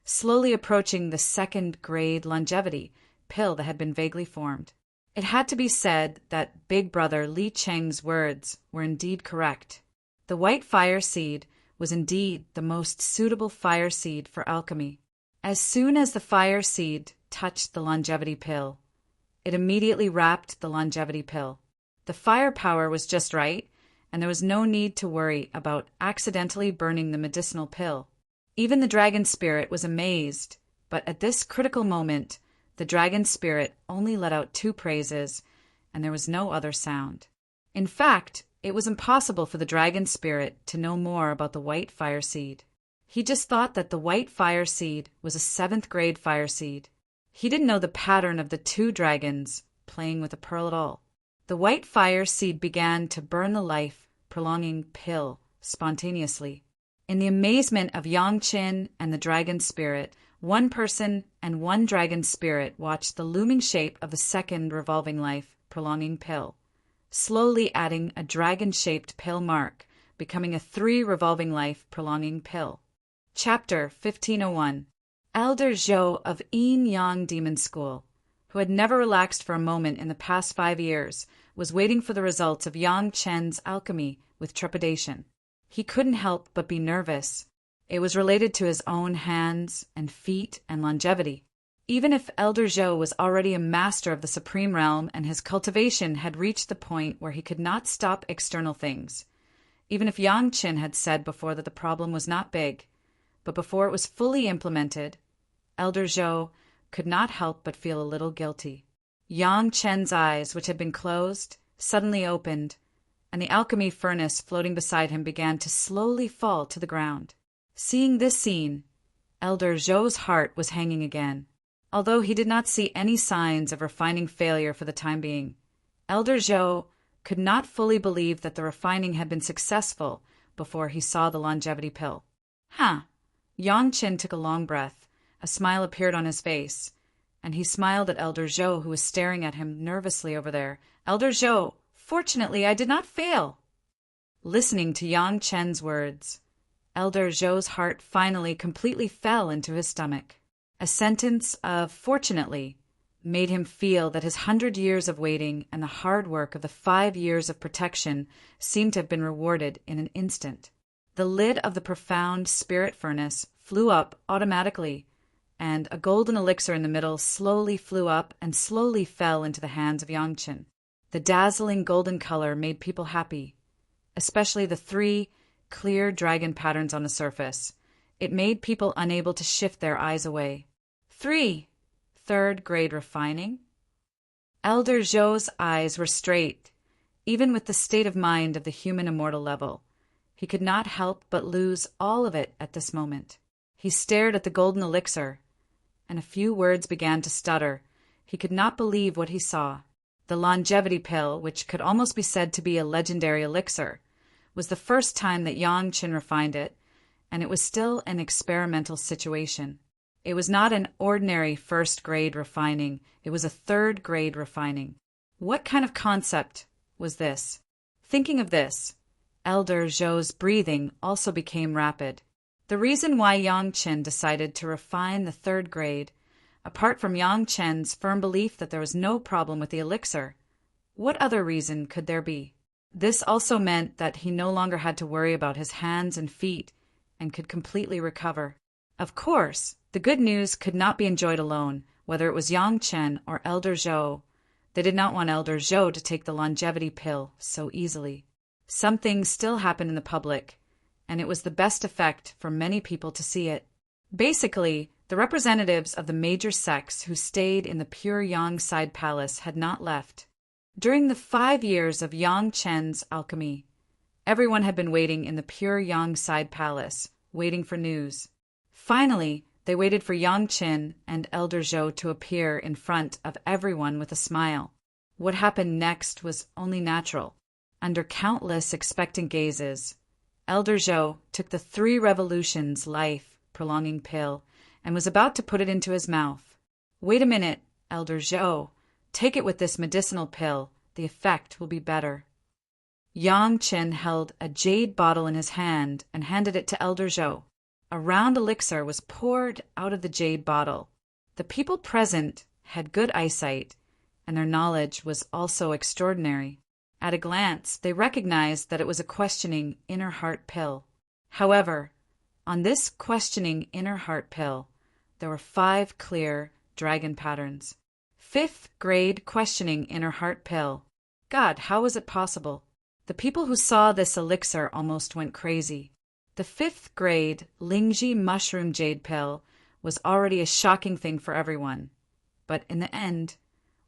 slowly approaching the 2nd grade longevity pill that had been vaguely formed. It had to be said that Big Brother Li Cheng's words were indeed correct. The white fire seed was indeed the most suitable fire seed for alchemy. As soon as the fire seed touched the longevity pill, it immediately wrapped the longevity pill. The firepower was just right, and there was no need to worry about accidentally burning the medicinal pill. Even the dragon spirit was amazed, but at this critical moment, the dragon spirit only let out 2 praises, and there was no other sound. In fact, It was impossible for the dragon spirit to know more about the white fire seed. He just thought that the white fire seed was a 7th grade fire seed. He didn't know the pattern of the 2 dragons playing with a pearl at all. The white fire seed began to burn the life-prolonging pill spontaneously. In the amazement of Yang Qin and the dragon spirit, one person and one dragon spirit watched the looming shape of a 2nd revolving life-prolonging pill, slowly adding a dragon-shaped pill mark, becoming a 3 revolving life-prolonging pill. Chapter 1501. Elder Zhou of Yin Yang Demon School, who had never relaxed for a moment in the past 5 years, was waiting for the results of Yang Chen's alchemy with trepidation. He couldn't help but be nervous. It was related to his own hands and feet and longevity. Even if Elder Zhou was already a master of the Supreme Realm and his cultivation had reached the point where he could not stop external things, even if Yang Chen had said before that the problem was not big, but before it was fully implemented, Elder Zhou could not help but feel a little guilty. Yang Chen's eyes, which had been closed, suddenly opened, and the alchemy furnace floating beside him began to slowly fall to the ground. Seeing this scene, Elder Zhou's heart was hanging again. Although he did not see any signs of refining failure for the time being, Elder Zhou could not fully believe that the refining had been successful before he saw the longevity pill. Yang Chen took a long breath. A smile appeared on his face, and he smiled at Elder Zhou, who was staring at him nervously over there. Elder Zhou, fortunately, I did not fail. Listening to Yang Chen's words, Elder Zhou's heart finally completely fell into his stomach. A sentence of fortunately made him feel that his 100 years of waiting and the hard work of the 5 years of protection seemed to have been rewarded in an instant. The lid of the profound spirit furnace flew up automatically, and a golden elixir in the middle slowly flew up and slowly fell into the hands of Yang Chen. The dazzling golden color made people happy, especially the 3 clear dragon patterns on the surface. It made people unable to shift their eyes away. 3. 3rd grade refining? Elder Zhou's eyes were straight, even with the state of mind of the human immortal level. He could not help but lose all of it at this moment. He stared at the golden elixir, and a few words began to stutter. He could not believe what he saw. The longevity pill, which could almost be said to be a legendary elixir, was the first time that Yang Chen refined it, and it was still an experimental situation. It was not an ordinary 1st grade refining, it was a 3rd grade refining. What kind of concept was this? Thinking of this, Elder Zhou's breathing also became rapid. The reason why Yang Chen decided to refine the 3rd grade, apart from Yang Chen's firm belief that there was no problem with the elixir, what other reason could there be? This also meant that he no longer had to worry about his hands and feet and could completely recover. Of course, the good news could not be enjoyed alone, whether it was Yang Chen or Elder Zhou. They did not want Elder Zhou to take the longevity pill so easily. Something still happened in the public, and it was the best effect for many people to see it. Basically, the representatives of the major sects who stayed in the pure Yang side palace had not left. During the 5 years of Yang Chen's alchemy, everyone had been waiting in the pure Yang side palace, waiting for news. Finally, they waited for Yang Chen and Elder Zhou to appear in front of everyone with a smile. What happened next was only natural. Under countless expectant gazes, Elder Zhou took the 3 revolutions life-prolonging pill and was about to put it into his mouth. Wait a minute, Elder Zhou. Take it with this medicinal pill. The effect will be better. Yang Chen held a jade bottle in his hand and handed it to Elder Zhou. A round elixir was poured out of the jade bottle. The people present had good eyesight, and their knowledge was also extraordinary. At a glance, they recognized that it was a questioning inner heart pill. However, on this questioning inner heart pill, there were 5 clear dragon patterns. 5th grade questioning inner heart pill. God, how was it possible? The people who saw this elixir almost went crazy. The 5th grade Lingji mushroom jade pill was already a shocking thing for everyone. But in the end,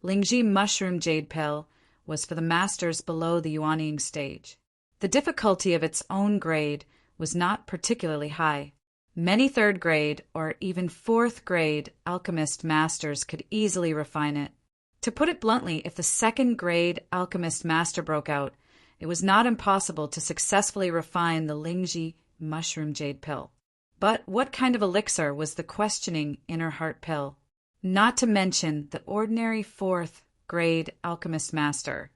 Lingji mushroom jade pill was for the masters below the Yuanying stage. The difficulty of its own grade was not particularly high. Many third grade or even fourth grade alchemist masters could easily refine it. To put it bluntly, if the second grade alchemist master broke out, it was not impossible to successfully refine the Lingji mushroom jade pill. But what kind of elixir was the questioning inner heart pill? Not to mention the ordinary fourth grade alchemist master,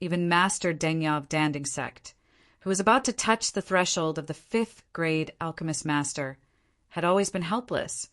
even Master Dengya of Danding sect, who was about to touch the threshold of the fifth grade alchemist master, had always been helpless,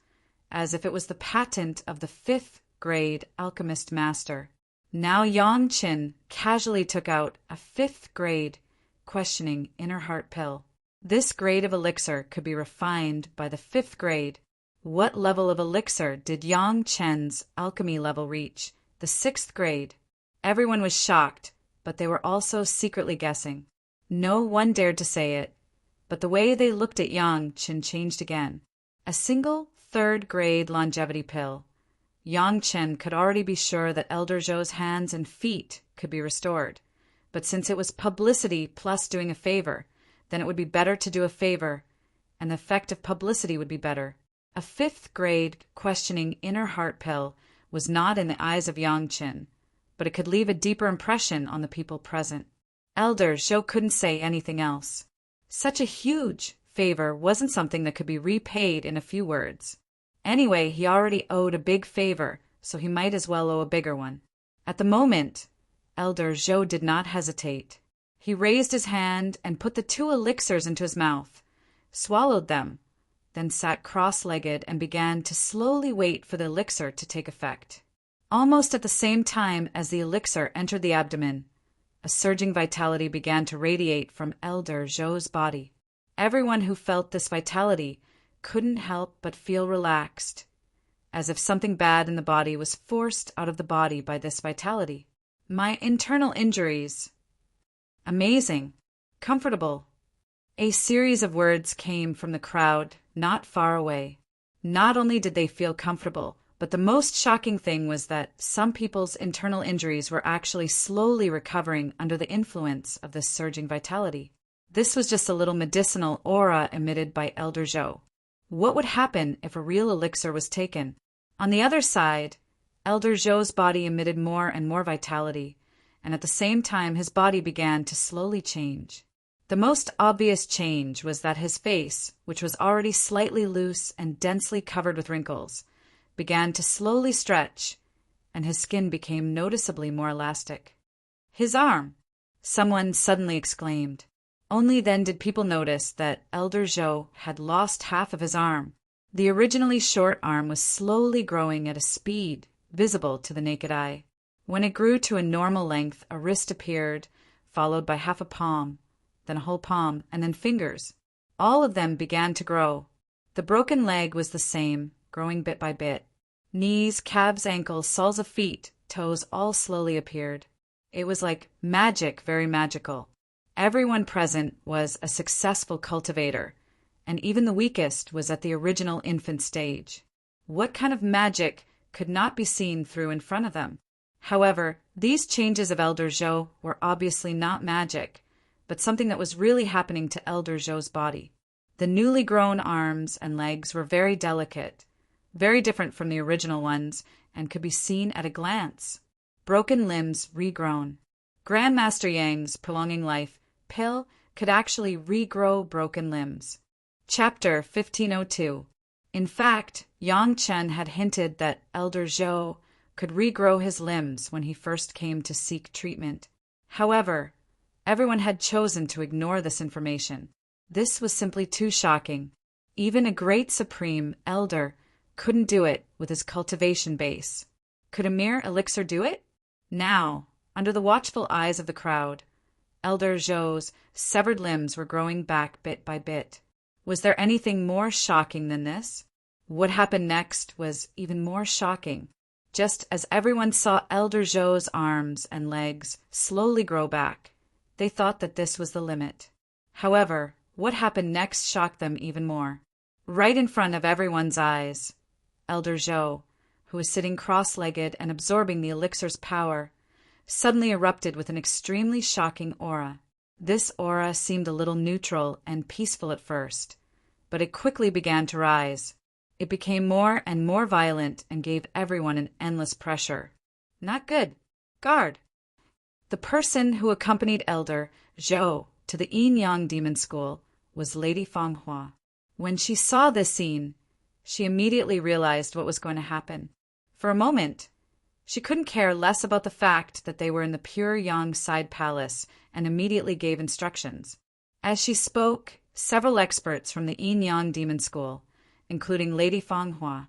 as if it was the patent of the fifth grade alchemist master. Now Yang Qin casually took out a fifth grade questioning inner heart pill. This grade of elixir could be refined by the fifth grade. What level of elixir did Yang Chen's alchemy level reach? The sixth grade. Everyone was shocked, but they were also secretly guessing. No one dared to say it, but the way they looked at Yang Chen changed again. A single third grade longevity pill. Yang Chen could already be sure that Elder Zhou's hands and feet could be restored, but since it was publicity plus doing a favor, then it would be better to do a favor, and the effect of publicity would be better. A fifth grade questioning inner heart pill was not in the eyes of Yang Chen, but it could leave a deeper impression on the people present. Elder Zhou couldn't say anything else. Such a huge favor wasn't something that could be repaid in a few words. Anyway, he already owed a big favor, so he might as well owe a bigger one. At the moment, Elder Zhou did not hesitate. He raised his hand and put the two elixirs into his mouth, swallowed them, then sat cross-legged and began to slowly wait for the elixir to take effect. Almost at the same time as the elixir entered the abdomen, a surging vitality began to radiate from Elder Zhou's body. Everyone who felt this vitality couldn't help but feel relaxed, as if something bad in the body was forced out of the body by this vitality. My internal injuries. Amazing. Comfortable. A series of words came from the crowd not far away. Not only did they feel comfortable, but the most shocking thing was that some people's internal injuries were actually slowly recovering under the influence of this surging vitality. This was just a little medicinal aura emitted by Elder Zhou. What would happen if a real elixir was taken? On the other side, Elder Zhou's body emitted more and more vitality, and at the same time his body began to slowly change. The most obvious change was that his face, which was already slightly loose and densely covered with wrinkles, began to slowly stretch, and his skin became noticeably more elastic. His arm! Someone suddenly exclaimed. Only then did people notice that Elder Zhou had lost half of his arm. The originally short arm was slowly growing at a speed visible to the naked eye. When it grew to a normal length, a wrist appeared, followed by half a palm, then a whole palm, and then fingers. All of them began to grow. The broken leg was the same, growing bit by bit. Knees, calves, ankles, soles of feet, toes all slowly appeared. It was like magic, very magical. Everyone present was a successful cultivator, and even the weakest was at the original infant stage. What kind of magic could not be seen through in front of them? However, these changes of Elder Zhou were obviously not magic, but something that was really happening to Elder Zhou's body. The newly grown arms and legs were very delicate, very different from the original ones, and could be seen at a glance. Broken limbs regrown. Grandmaster Yang's prolonging life pill could actually regrow broken limbs. Chapter 1502. In fact, Yang Chen had hinted that Elder Zhou could regrow his limbs when he first came to seek treatment. However, everyone had chosen to ignore this information. This was simply too shocking. Even a great supreme elder couldn't do it with his cultivation base. Could a mere elixir do it? Now, under the watchful eyes of the crowd, Elder Zhou's severed limbs were growing back bit by bit. Was there anything more shocking than this? What happened next was even more shocking. Just as everyone saw Elder Zhou's arms and legs slowly grow back, they thought that this was the limit. However, what happened next shocked them even more. Right in front of everyone's eyes, Elder Zhou, who was sitting cross-legged and absorbing the elixir's power, suddenly erupted with an extremely shocking aura. This aura seemed a little neutral and peaceful at first, but it quickly began to rise. It became more and more violent and gave everyone an endless pressure. Not good. Guard. The person who accompanied Elder Zhou to the Yin-Yang Demon School was Lady Fanghua. When she saw this scene, she immediately realized what was going to happen. For a moment, she couldn't care less about the fact that they were in the pure Yang side palace and immediately gave instructions. As she spoke, several experts from the Yin-Yang Demon School, including Lady Fanghua,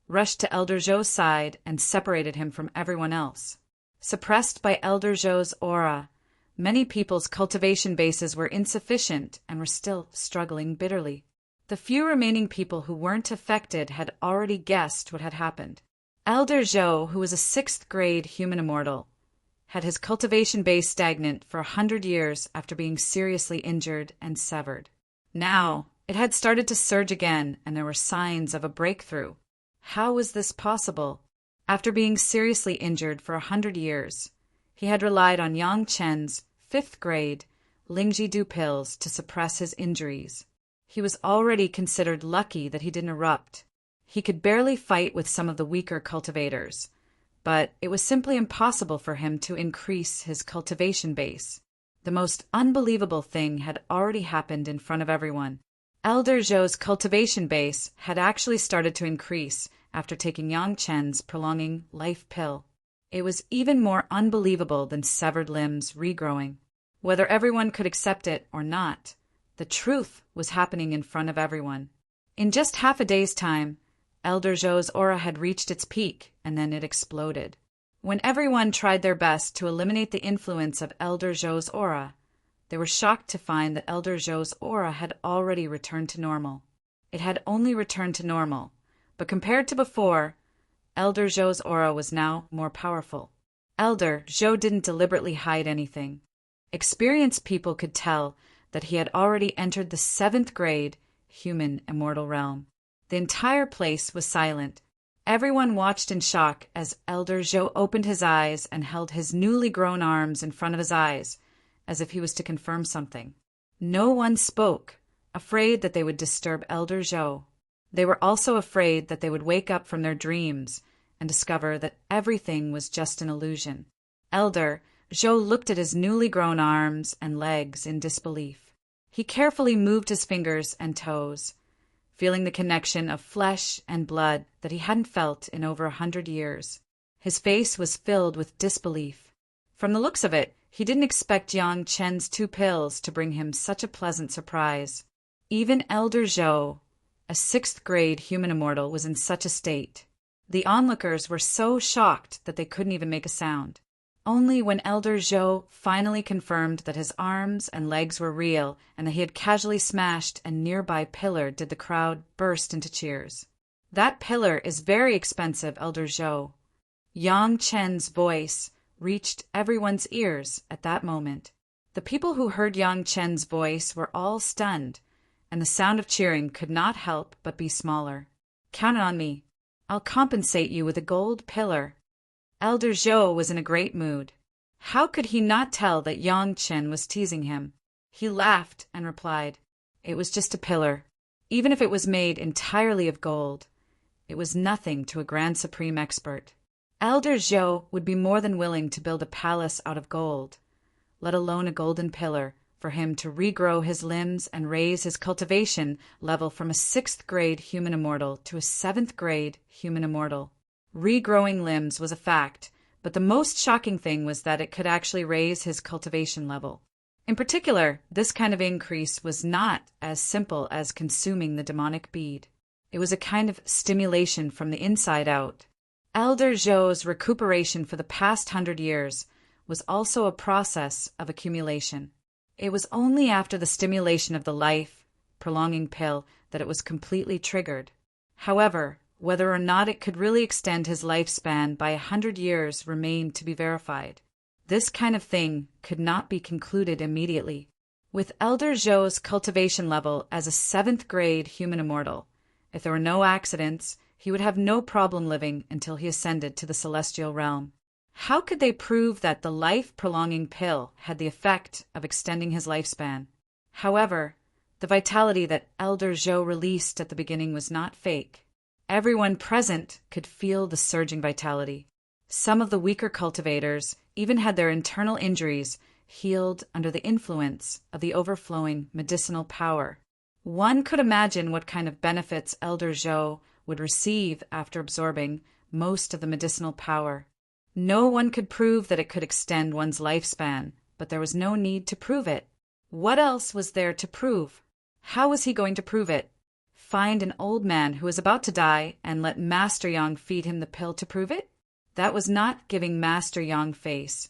rushed to Elder Zhou's side and separated him from everyone else. Suppressed by Elder Zhou's aura, many people's cultivation bases were insufficient and were still struggling bitterly. The few remaining people who weren't affected had already guessed what had happened. Elder Zhou, who was a 6th grade human immortal, had his cultivation base stagnant for 100 years after being seriously injured and severed. Now, it had started to surge again, and there were signs of a breakthrough. How was this possible? After being seriously injured for 100 years, he had relied on Yang Chen's 5th grade Lingji-Du pills to suppress his injuries. He was already considered lucky that he didn't erupt. He could barely fight with some of the weaker cultivators, but it was simply impossible for him to increase his cultivation base. The most unbelievable thing had already happened in front of everyone. Elder Zhou's cultivation base had actually started to increase after taking Yang Chen's prolonging life pill. It was even more unbelievable than severed limbs regrowing. Whether everyone could accept it or not, the truth was happening in front of everyone. In just half a day's time, Elder Zhou's aura had reached its peak, and then it exploded. When everyone tried their best to eliminate the influence of Elder Zhou's aura, they were shocked to find that Elder Zhou's aura had already returned to normal. It had only returned to normal, but compared to before, Elder Zhou's aura was now more powerful. Elder Zhou didn't deliberately hide anything. Experienced people could tell that he had already entered the 7th grade human immortal realm. The entire place was silent. Everyone watched in shock as Elder Zhou opened his eyes and held his newly grown arms in front of his eyes, as if he was to confirm something. No one spoke, afraid that they would disturb Elder Zhou. They were also afraid that they would wake up from their dreams and discover that everything was just an illusion. Elder Zhou looked at his newly grown arms and legs in disbelief. He carefully moved his fingers and toes, feeling the connection of flesh and blood that he hadn't felt in over 100 years. His face was filled with disbelief. From the looks of it, he didn't expect Yang Chen's 2 pills to bring him such a pleasant surprise. Even Elder Zhou, a 6th grade human immortal, was in such a state. The onlookers were so shocked that they couldn't even make a sound. Only when Elder Zhou finally confirmed that his arms and legs were real and that he had casually smashed a nearby pillar did the crowd burst into cheers. That pillar is very expensive, Elder Zhou. Yang Chen's voice reached everyone's ears at that moment. The people who heard Yang Chen's voice were all stunned, and the sound of cheering could not help but be smaller. Count on me. I'll compensate you with a gold pillar. Elder Zhou was in a great mood. How could he not tell that Yang Chen was teasing him? He laughed and replied, "It was just a pillar. Even if it was made entirely of gold, it was nothing to a Grand Supreme expert. Elder Zhou would be more than willing to build a palace out of gold, let alone a golden pillar, for him to regrow his limbs and raise his cultivation level from a 6th grade human immortal to a 7th grade human immortal. Regrowing limbs was a fact, but the most shocking thing was that it could actually raise his cultivation level. In particular, this kind of increase was not as simple as consuming the demonic bead. It was a kind of stimulation from the inside out. Elder Zhou's recuperation for the past 100 years was also a process of accumulation. It was only after the stimulation of the life-prolonging pill that it was completely triggered. However, whether or not it could really extend his lifespan by 100 years remained to be verified. This kind of thing could not be concluded immediately. With Elder Zhou's cultivation level as a 7th grade human immortal, if there were no accidents, he would have no problem living until he ascended to the celestial realm. How could they prove that the life-prolonging pill had the effect of extending his lifespan? However, the vitality that Elder Zhou released at the beginning was not fake. Everyone present could feel the surging vitality. Some of the weaker cultivators even had their internal injuries healed under the influence of the overflowing medicinal power. One could imagine what kind of benefits Elder Zhou would receive after absorbing most of the medicinal power. No one could prove that it could extend one's lifespan, but there was no need to prove it. What else was there to prove? How was he going to prove it? Find an old man who was about to die and let Master Yang feed him the pill to prove it? That was not giving Master Yang face,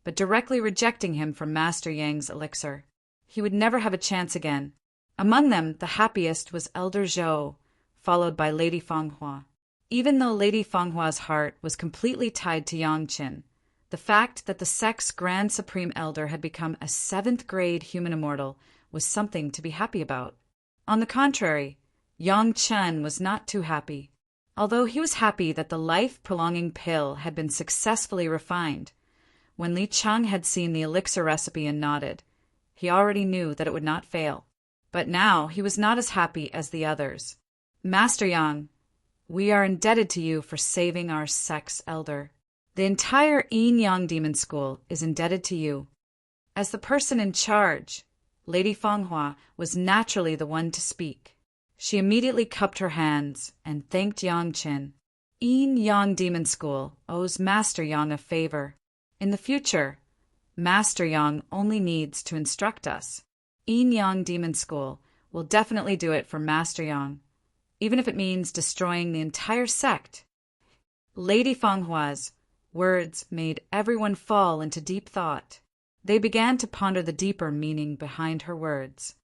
but directly rejecting him from Master Yang's elixir. He would never have a chance again. Among them, the happiest was Elder Zhou, followed by Lady Fanghua. Even though Lady Fanghua's heart was completely tied to Yang Qin, the fact that the sect's Grand Supreme Elder had become a 7th-grade human immortal was something to be happy about. On the contrary, Yang Chen was not too happy. Although he was happy that the life-prolonging pill had been successfully refined, when Li Cheng had seen the elixir recipe and nodded, he already knew that it would not fail. But now he was not as happy as the others. Master Yang, we are indebted to you for saving our sect's elder. The entire Yin Yang Demon School is indebted to you. As the person in charge, Lady Fanghua was naturally the one to speak. She immediately cupped her hands and thanked Yang Qin. Yin Yang Demon School owes Master Yang a favor. In the future, Master Yang only needs to instruct us. Yin Yang Demon School will definitely do it for Master Yang, even if it means destroying the entire sect. Lady Fanghua's words made everyone fall into deep thought. They began to ponder the deeper meaning behind her words.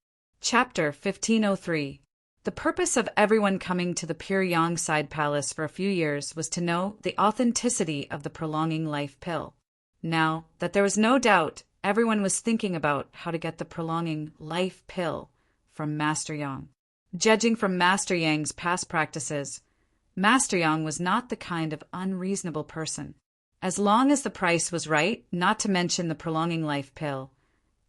Chapter 1503. The purpose of everyone coming to the Pure Yang Side Palace for a few years was to know the authenticity of the prolonging life pill. Now that there was no doubt, everyone was thinking about how to get the prolonging life pill from Master Yang. Judging from Master Yang's past practices, Master Yang was not the kind of unreasonable person. As long as the price was right, not to mention the prolonging life pill,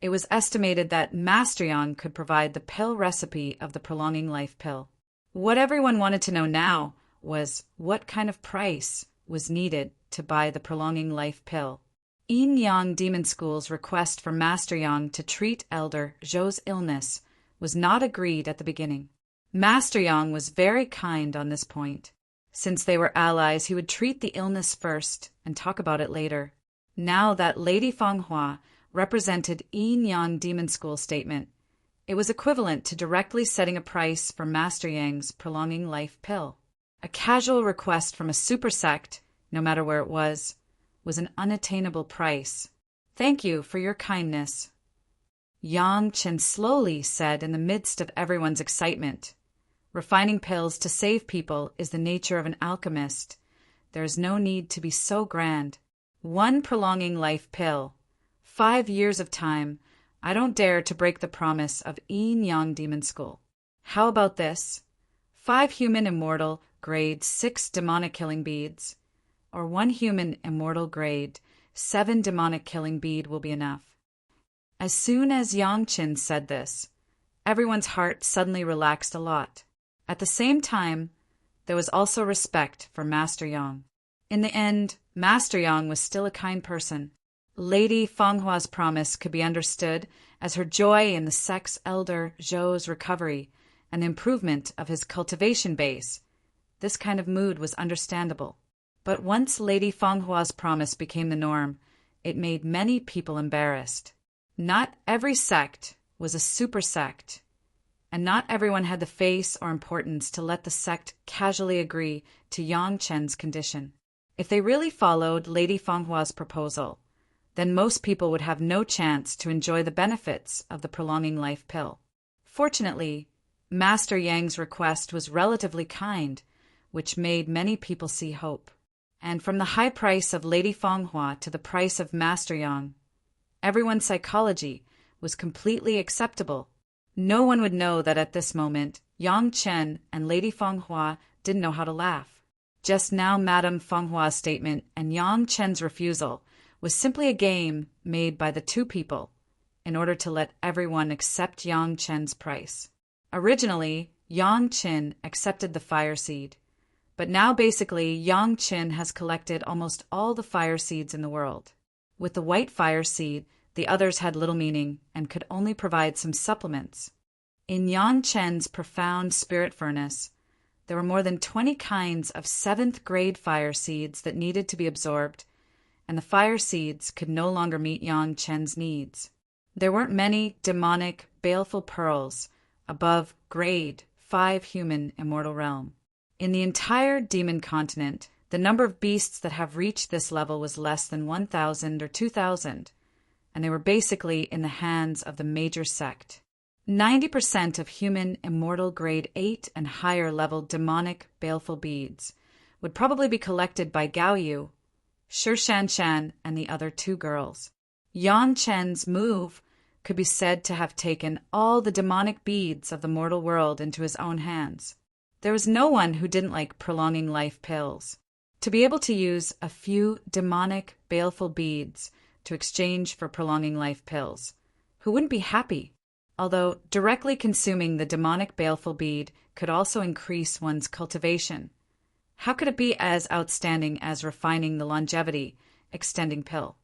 it was estimated that Master Yang could provide the pill recipe of the prolonging life pill. What everyone wanted to know now was what kind of price was needed to buy the prolonging life pill. Yin Yang Demon School's request for Master Yang to treat Elder Zhou's illness was not agreed at the beginning. Master Yang was very kind on this point. Since they were allies, he would treat the illness first and talk about it later. Now that Lady Fanghua represented Yin Yang Demon School statement, it was equivalent to directly setting a price for Master Yang's prolonging life pill. A casual request from a super sect, no matter where it was an unattainable price. Thank you for your kindness, Yang Chen slowly said in the midst of everyone's excitement. Refining pills to save people is the nature of an alchemist. There is no need to be so grand. One prolonging life pill. 5 years of time. I don't dare to break the promise of Yin Yang Demon School. How about this? 5 human immortal grade 6 demonic killing beads, or 1 human immortal grade 7 demonic killing bead will be enough. As soon as Yang Qin said this, everyone's heart suddenly relaxed a lot. At the same time, there was also respect for Master Yang. In the end, Master Yang was still a kind person. Lady Fanghua's promise could be understood as her joy in the sect's Elder Zhou's recovery and improvement of his cultivation base. This kind of mood was understandable. But once Lady Fanghua's promise became the norm, it made many people embarrassed. Not every sect was a super sect, and not everyone had the face or importance to let the sect casually agree to Yang Chen's condition. If they really followed Lady Fanghua's proposal, then most people would have no chance to enjoy the benefits of the prolonging life pill. Fortunately, Master Yang's request was relatively kind, which made many people see hope. And from the high price of Lady Fanghua to the price of Master Yang, everyone's psychology was completely acceptable. No one would know that at this moment, Yang Chen and Lady Fanghua didn't know how to laugh. Just now Madame Fenghua's statement and Yang Chen's refusal was simply a game made by the two people in order to let everyone accept Yang Chen's price. Originally, Yang Chen accepted the fire seed, but now basically Yang Chen has collected almost all the fire seeds in the world. With the white fire seed, the others had little meaning and could only provide some supplements. In Yang Chen's profound spirit furnace, there were more than 20 kinds of 7th grade fire seeds that needed to be absorbed, and the fire seeds could no longer meet Yang Chen's needs. There weren't many demonic, baleful pearls above grade 5 human immortal realm. In the entire demon continent, the number of beasts that have reached this level was less than 1,000 or 2,000, and they were basically in the hands of the major sect. 90% of human immortal grade 8 and higher level demonic baleful beads would probably be collected by Gao Yu, Shi Shanshan, and the other 2 girls. Yang Chen's move could be said to have taken all the demonic beads of the mortal world into his own hands. There was no one who didn't like prolonging life pills. To be able to use a few demonic baleful beads to exchange for prolonging life pills, who wouldn't be happy? Although directly consuming the demonic baleful bead could also increase one's cultivation. How could it be as outstanding as refining the longevity extending pill?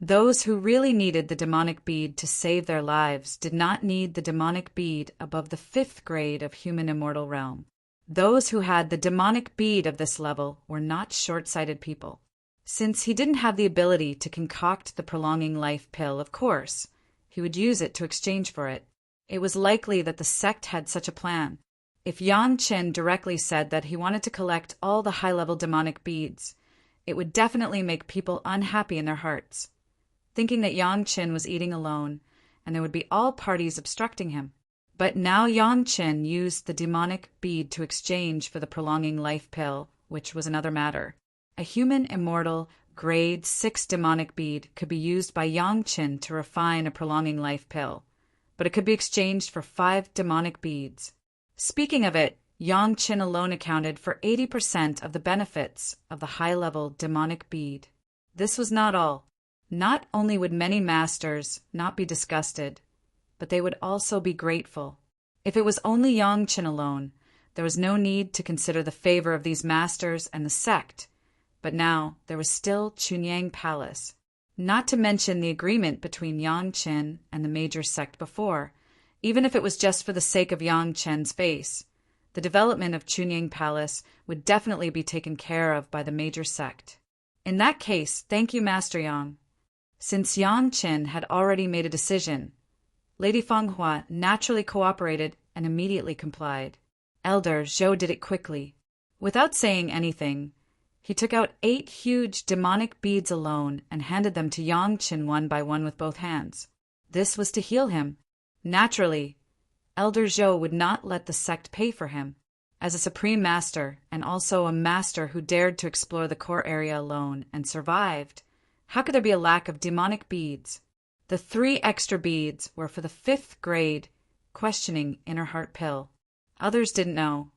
Those who really needed the demonic bead to save their lives did not need the demonic bead above the 5th grade of human immortal realm. Those who had the demonic bead of this level were not short-sighted people. Since he didn't have the ability to concoct the prolonging life pill, of course, he would use it to exchange for it. It was likely that the sect had such a plan. If Yang Chen directly said that he wanted to collect all the high-level demonic beads, it would definitely make people unhappy in their hearts, thinking that Yang Chen was eating alone, and there would be all parties obstructing him. But now Yang Chen used the demonic bead to exchange for the prolonging life pill, which was another matter. A human immortal grade 6 demonic bead could be used by Yang Chen to refine a prolonging life pill, but it could be exchanged for 5 demonic beads. Speaking of it, Yang Chen alone accounted for 80% of the benefits of the high-level demonic bead. This was not all. Not only would many masters not be disgusted, but they would also be grateful. If it was only Yang Chen alone, there was no need to consider the favor of these masters and the sect, but now there was still Chunyang Palace. Not to mention the agreement between Yang Chen and the major sect before, even if it was just for the sake of Yang Chen's face. The development of Chunyang Palace would definitely be taken care of by the major sect. In that case, thank you, Master Yang. Since Yang Chen had already made a decision, Lady Fenghua naturally cooperated and immediately complied. Elder Zhou did it quickly. Without saying anything, he took out 8 huge demonic beads alone and handed them to Yang Chen one by one with both hands. This was to heal him. Naturally, Elder Zhou would not let the sect pay for him. As a supreme master, and also a master who dared to explore the core area alone and survived, how could there be a lack of demonic beads? The 3 extra beads were for the 5th grade questioning inner heart pill. Others didn't know,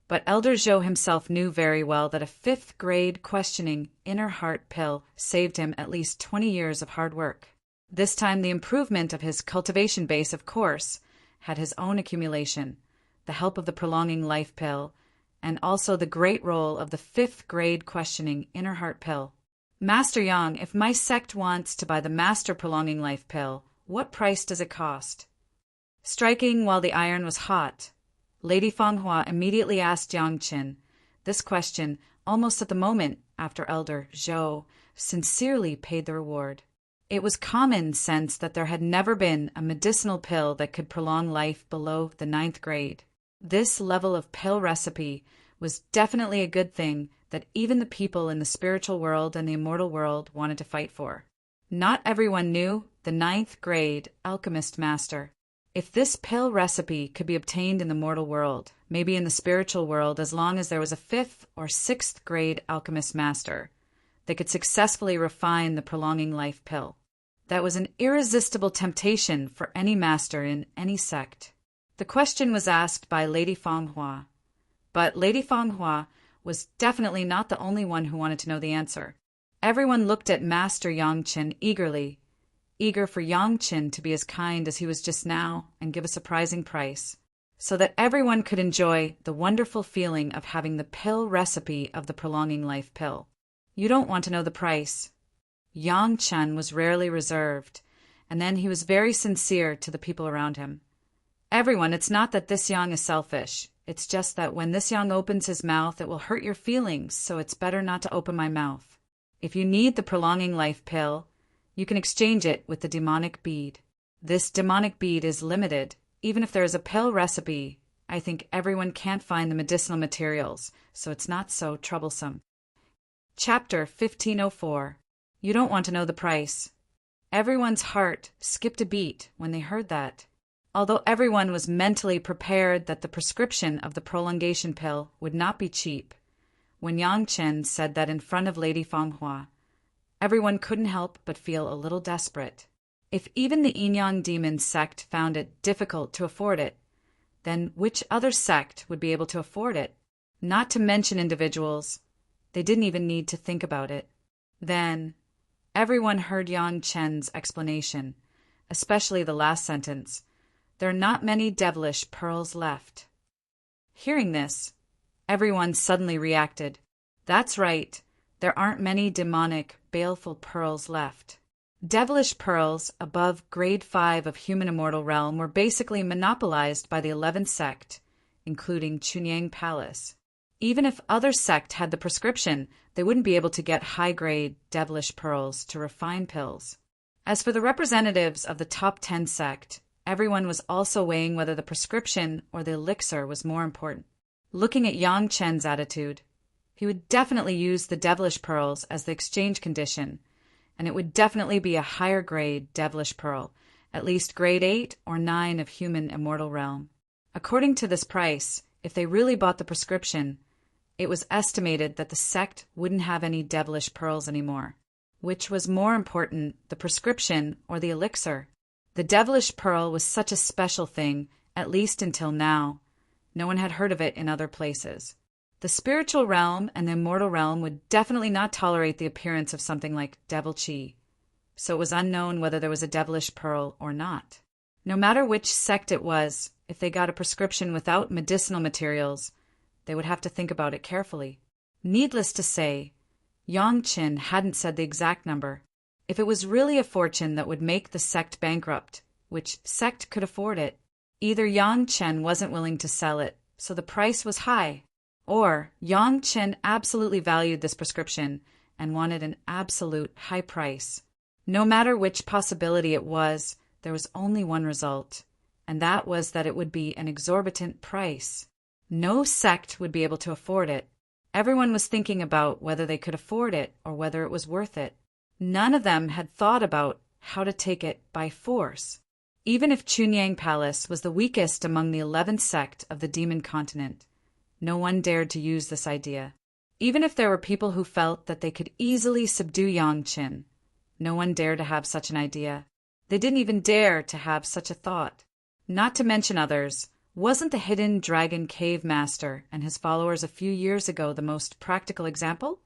but Elder Zhou himself knew very well that a 5th grade questioning inner heart pill saved him at least 20 years of hard work. This time the improvement of his cultivation base, of course, had his own accumulation, the help of the prolonging life pill, and also the great role of the 5th grade questioning inner heart pill. Master Yang, if my sect wants to buy the master prolonging life pill, what price does it cost? Striking while the iron was hot, Lady Fenghua immediately asked Yang Chen this question almost at the moment after Elder Zhou sincerely paid the reward. It was common sense that there had never been a medicinal pill that could prolong life below the 9th grade. This level of pill recipe was definitely a good thing that even the people in the spiritual world and the immortal world wanted to fight for. Not everyone knew the 9th grade alchemist master. If this pill recipe could be obtained in the mortal world, maybe in the spiritual world, as long as there was a 5th or 6th grade alchemist master, they could successfully refine the prolonging life pill. That was an irresistible temptation for any master in any sect. The question was asked by Lady Fenghua, but Lady Fenghua was definitely not the only one who wanted to know the answer. Everyone looked at Master Yangchen eagerly, eager for Yangchen to be as kind as he was just now and give a surprising price, so that everyone could enjoy the wonderful feeling of having the pill recipe of the prolonging life pill. You don't want to know the price. Yangchen was rarely reserved, and then he was very sincere to the people around him. Everyone, it's not that this Yang is selfish. It's just that when this Yang opens his mouth, it will hurt your feelings, so it's better not to open my mouth. If you need the prolonging life pill, you can exchange it with the demonic bead. This demonic bead is limited. Even if there is a pill recipe, I think everyone can't find the medicinal materials, so it's not so troublesome. Chapter 1504. You don't want to know the price. Everyone's heart skipped a beat when they heard that. Although everyone was mentally prepared that the prescription of the prolongation pill would not be cheap, when Yangchen said that in front of Lady Fanghua, everyone couldn't help but feel a little desperate. If even the Yin-Yang demon sect found it difficult to afford it, then which other sect would be able to afford it? Not to mention individuals. They didn't even need to think about it. Then, everyone heard Yangchen's explanation, especially the last sentence. There are not many devilish pearls left. Hearing this, everyone suddenly reacted. That's right, there aren't many demonic, baleful pearls left. Devilish pearls above grade 5 of human immortal realm were basically monopolized by the 11th sect, including Chunyang Palace. Even if other sect had the prescription, they wouldn't be able to get high-grade devilish pearls to refine pills. As for the representatives of the top 10 sect, everyone was also weighing whether the prescription or the elixir was more important. Looking at Yangchen's attitude, he would definitely use the devilish pearls as the exchange condition, and it would definitely be a higher grade devilish pearl, at least grade 8 or 9 of human immortal realm. According to this price, if they really bought the prescription, it was estimated that the sect wouldn't have any devilish pearls anymore. Which was more important, the prescription or the elixir? The devilish pearl was such a special thing, at least until now. No one had heard of it in other places. The spiritual realm and the immortal realm would definitely not tolerate the appearance of something like devil chi, so it was unknown whether there was a devilish pearl or not. No matter which sect it was, if they got a prescription without medicinal materials, they would have to think about it carefully. Needless to say, Yangchen hadn't said the exact number. If it was really a fortune that would make the sect bankrupt, which sect could afford it? Either Yangchen wasn't willing to sell it, so the price was high, or Yangchen absolutely valued this prescription and wanted an absolute high price. No matter which possibility it was, there was only one result, and that was that it would be an exorbitant price. No sect would be able to afford it. Everyone was thinking about whether they could afford it or whether it was worth it. None of them had thought about how to take it by force. Even if Chunyang Palace was the weakest among the 11th sect of the demon continent, no one dared to use this idea. Even if there were people who felt that they could easily subdue Yangchen, no one dared to have such an idea. They didn't even dare to have such a thought. Not to mention others, wasn't the hidden dragon cave master and his followers a few years ago the most practical example?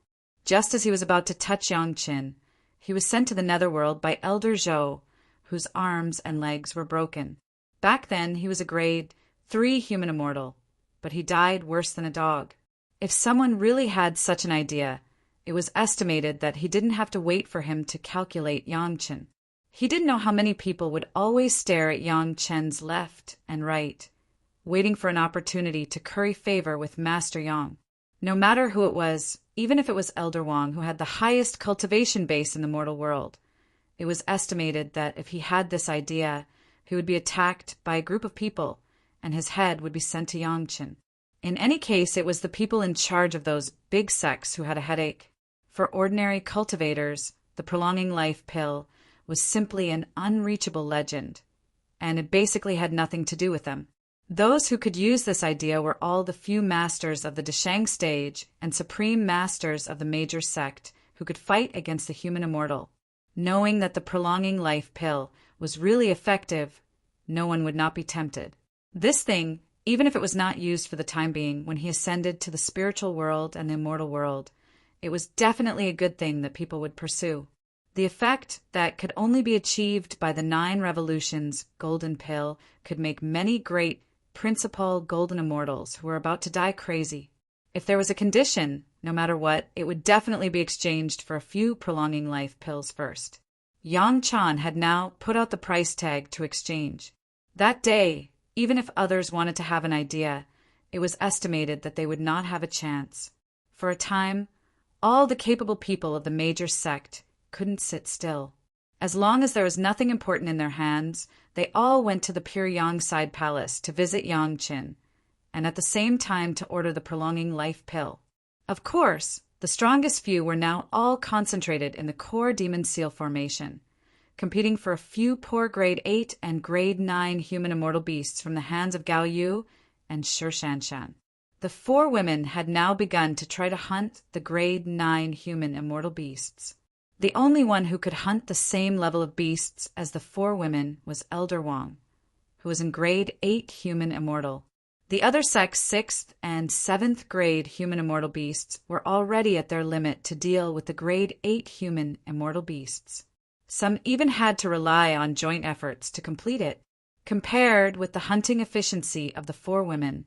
Just as he was about to touch Yangchen, he was sent to the netherworld by Elder Zhou, whose arms and legs were broken. Back then, he was a grade 3 human immortal, but he died worse than a dog. If someone really had such an idea, it was estimated that he didn't have to wait for him to calculate Yangchen. He didn't know how many people would always stare at Yangchen's left and right, waiting for an opportunity to curry favor with Master Yang. No matter who it was, even if it was Elder Wang, who had the highest cultivation base in the mortal world, it was estimated that if he had this idea, he would be attacked by a group of people, and his head would be sent to Yangchen. In any case, it was the people in charge of those big sects who had a headache. For ordinary cultivators, the prolonging life pill was simply an unreachable legend, and it basically had nothing to do with them. Those who could use this idea were all the few masters of the Deshang stage and supreme masters of the major sect who could fight against the human immortal. Knowing that the prolonging life pill was really effective, no one would not be tempted. This thing, Even if it was not used for the time being, when he ascended to the spiritual world and the immortal world, it was definitely a good thing that people would pursue. The effect that could only be achieved by the 9 revolutions golden pill could make many great principal golden immortals who were about to die crazy. If there was a condition, no matter what, it would definitely be exchanged for a few prolonging life pills first. Yang Chan had now put out the price tag to exchange. That day, even if others wanted to have an idea, it was estimated that they would not have a chance. For a time, all the capable people of the major sect couldn't sit still. As long as there was nothing important in their hands, they all went to the Pure Yang side palace to visit Yang Qin, and at the same time to order the prolonging life pill. Of course, the strongest few were now all concentrated in the core demon seal formation, competing for a few poor grade 8 and grade 9 human immortal beasts from the hands of Gao Yu and Shi Shanshan. The 4 women had now begun to try to hunt the grade 9 human immortal beasts. The only one who could hunt the same level of beasts as the 4 women was Elder Wang, who was in grade 8 human immortal. The other sect's 6th and 7th grade human immortal beasts were already at their limit to deal with the grade 8 human immortal beasts. Some even had to rely on joint efforts to complete it. Compared with the hunting efficiency of the 4 women,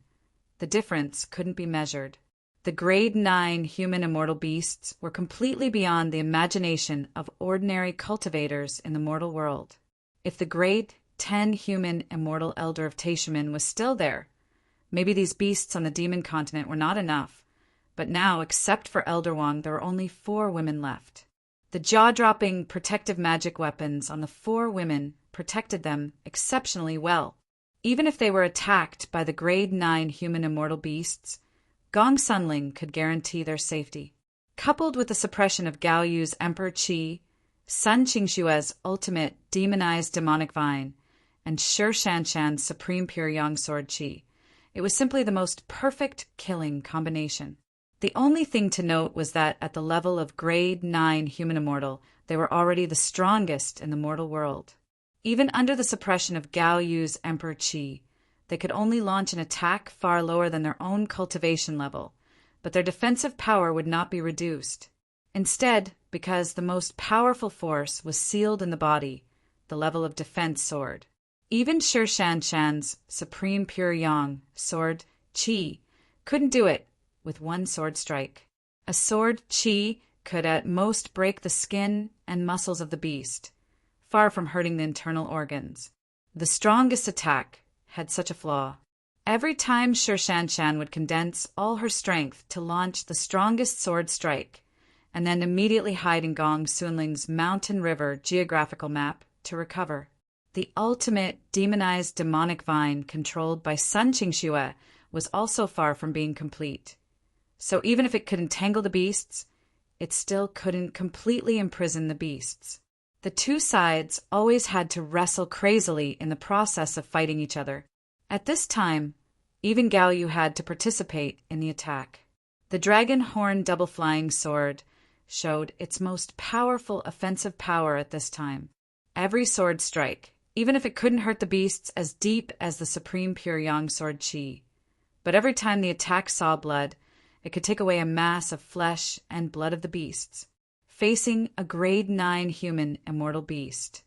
the difference couldn't be measured. The grade 9 human immortal beasts were completely beyond the imagination of ordinary cultivators in the mortal world. If the grade 10 human immortal elder of Taishaman was still there, maybe these beasts on the demon continent were not enough. But now, except for Elder Wang, there were only 4 women left. The jaw-dropping protective magic weapons on the 4 women protected them exceptionally well. Even if they were attacked by the grade 9 human immortal beasts, Gong Sunling could guarantee their safety. Coupled with the suppression of Gao Yu's Emperor Qi, Sun Qingshue's ultimate demonized demonic vine, and Shi Shanshan's supreme pure yang sword Qi, it was simply the most perfect killing combination. The only thing to note was that at the level of grade 9 human immortal, they were already the strongest in the mortal world. Even under the suppression of Gao Yu's Emperor Qi, they could only launch an attack far lower than their own cultivation level, but their defensive power would not be reduced. Instead, because the most powerful force was sealed in the body, the level of defense soared. Even Shi Shanshan's supreme pure yang sword Qi couldn't do it with one sword strike. A sword Qi could at most break the skin and muscles of the beast, far from hurting the internal organs. The strongest attack had such a flaw. Every time Shi Shanshan would condense all her strength to launch the strongest sword strike, and then immediately hide in Gong Sunling's Mountain River geographical map to recover. The ultimate demonized demonic vine controlled by Sun Qingxue was also far from being complete. So even if it could entangle the beasts, it still couldn't completely imprison the beasts. The 2 sides always had to wrestle crazily in the process of fighting each other. At this time, even Gao Yu had to participate in the attack. The dragon horn double flying sword showed its most powerful offensive power at this time. Every sword strike, even if it couldn't hurt the beasts as deep as the supreme pure yang sword Qi, but every time the attack saw blood, it could take away a mass of flesh and blood of the beasts. Facing a grade 9 human immortal beast,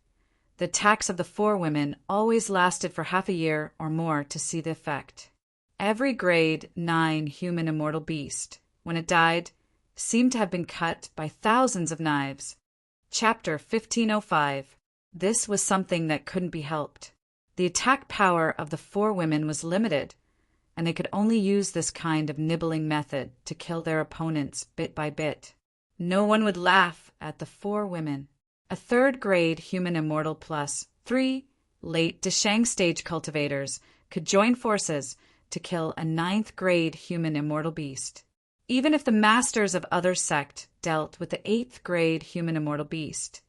the attacks of the 4 women always lasted for half a year or more to see the effect. Every grade 9 human immortal beast, when it died, seemed to have been cut by thousands of knives. Chapter 1505. This was something that couldn't be helped. The attack power of the 4 women was limited, and they could only use this kind of nibbling method to kill their opponents bit by bit. No one would laugh at the 4 women. A 3rd grade human immortal plus 3 late Deshang stage cultivators could join forces to kill a 9th grade human immortal beast. Even if the masters of other sect dealt with the 8th grade human immortal beast,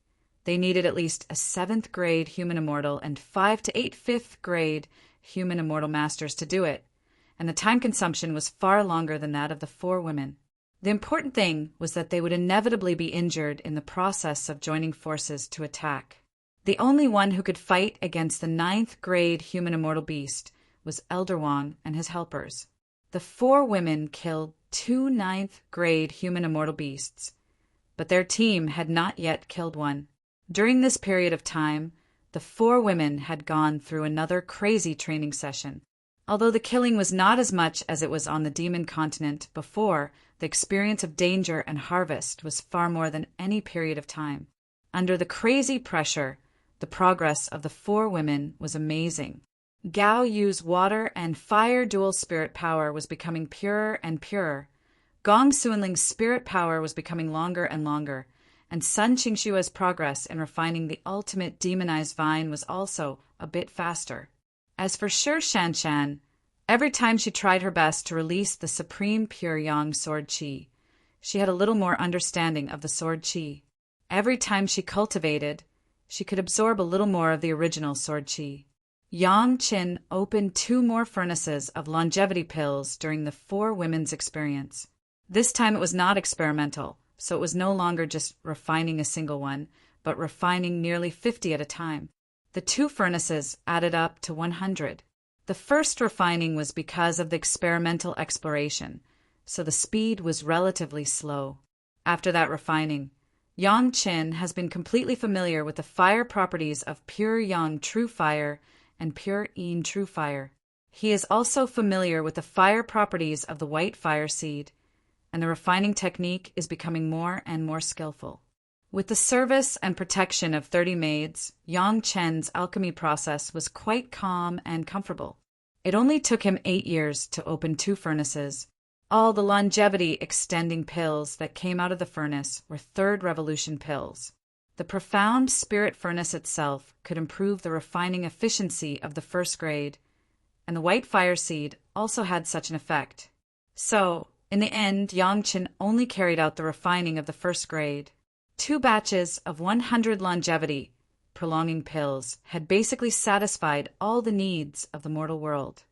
they needed at least a 7th grade human immortal and 5 to 8 5th grade human immortal masters to do it, and the time consumption was far longer than that of the 4 women. The important thing was that they would inevitably be injured in the process of joining forces to attack. The only one who could fight against the 9th grade human immortal beast was Elder Wong and his helpers. The 4 women killed 2 ninth-grade human immortal beasts, but their team had not yet killed one. During this period of time, the 4 women had gone through another crazy training session. Although the killing was not as much as it was on the demon continent before, the experience of danger and harvest was far more than any period of time. Under the crazy pressure, the progress of the 4 women was amazing. Gao Yu's water and fire dual spirit power was becoming purer and purer. Gong Suanling's spirit power was becoming longer and longer, and Sun Qingshua's progress in refining the ultimate demonized vine was also a bit faster. As for Shi Shanshan, every time she tried her best to release the supreme pure yang sword qi, she had a little more understanding of the sword qi. Every time she cultivated, she could absorb a little more of the original sword qi. Yang Qin opened 2 more furnaces of longevity pills during the 4 women's experience. This time it was not experimental, so it was no longer just refining a single one, but refining nearly 50 at a time. The 2 furnaces added up to 100. The first refining was because of the experimental exploration, so the speed was relatively slow. After that refining, Yang Qin has been completely familiar with the fire properties of pure Yang true fire and pure Yin true fire. He is also familiar with the fire properties of the white fire seed, and the refining technique is becoming more and more skillful. With the service and protection of 30 maids, Yang Chen's alchemy process was quite calm and comfortable. It only took him 8 years to open 2 furnaces. All the longevity-extending pills that came out of the furnace were 3rd revolution pills. The profound spirit furnace itself could improve the refining efficiency of the 1st grade, and the white fire seed also had such an effect. So, in the end, Yang Qin only carried out the refining of the 1st grade. 2 batches of 100 longevity prolonging pills had basically satisfied all the needs of the mortal world.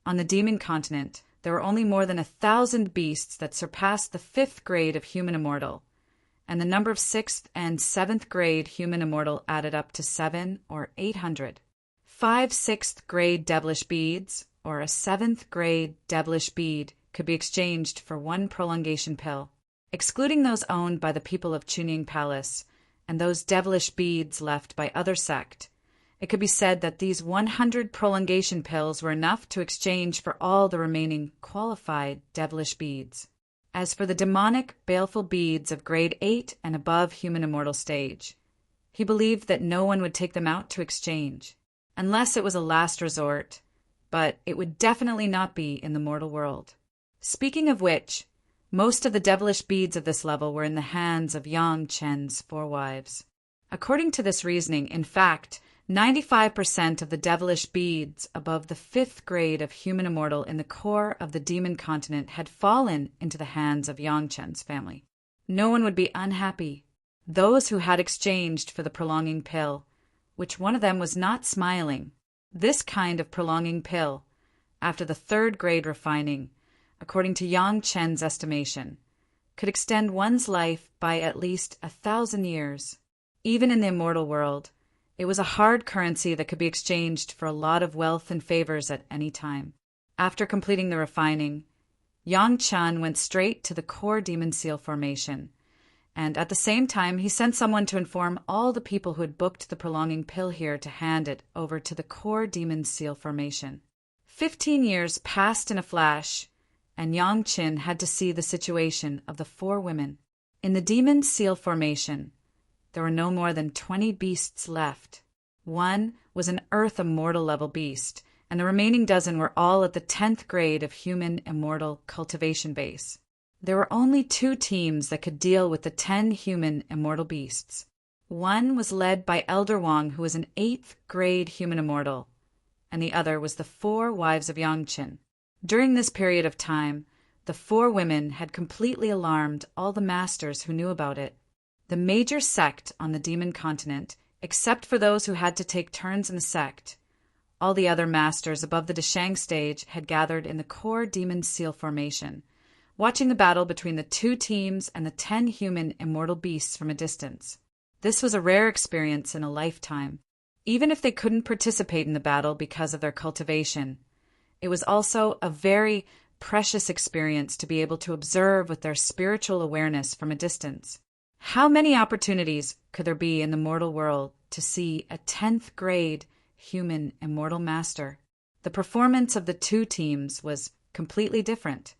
On the demon continent, there were only more than 1,000 beasts that surpassed the 5th grade of human immortal, and the number of 6th and 7th grade human immortal added up to 7 or 800. 5 6th grade devilish beads or a 7th grade devilish bead could be exchanged for 1 prolongation pill. Excluding those owned by the people of Chunying Palace and those devilish beads left by other sect, it could be said that these 100 prolongation pills were enough to exchange for all the remaining qualified devilish beads. As for the demonic, baleful beads of grade 8 and above human immortal stage, he believed that no one would take them out to exchange, unless it was a last resort, but it would definitely not be in the mortal world. Speaking of which, most of the devilish beads of this level were in the hands of Yang Chen's 4 wives. According to this reasoning, in fact, 95% of the devilish beads above the 5th grade of human immortal in the core of the demon continent had fallen into the hands of Yang Chen's family. No one would be unhappy. Those who had exchanged for the prolonging pill, which one of them was not smiling. This kind of prolonging pill, after the 3rd grade refining, according to Yang Chen's estimation, could extend one's life by at least 1,000 years. Even in the immortal world, it was a hard currency that could be exchanged for a lot of wealth and favors at any time. After completing the refining, Yang Chen went straight to the core demon seal formation, and at the same time he sent someone to inform all the people who had booked the prolonging pill here to hand it over to the core demon seal formation. 15 years passed in a flash, and Yang Qin had to see the situation of the 4 women. In the demon seal formation, there were no more than 20 beasts left. One was an earth immortal level beast, and the remaining dozen were all at the 10th grade of human immortal cultivation base. There were only 2 teams that could deal with the 10 human immortal beasts. One was led by Elder Wong, who was an 8th grade human immortal, and the other was the 4 wives of Yang Qin. During this period of time, the 4 women had completely alarmed all the masters who knew about it. The major sect on the demon continent, except for those who had to take turns in the sect, all the other masters above the Deshang stage had gathered in the core demon seal formation, watching the battle between the 2 teams and the 10 human immortal beasts from a distance. This was a rare experience in a lifetime. Even if they couldn't participate in the battle because of their cultivation, It was also a very precious experience to be able to observe with their spiritual awareness from a distance. How many opportunities could there be in the mortal world to see a 10th grade human immortal master? The performance of the two teams was completely different.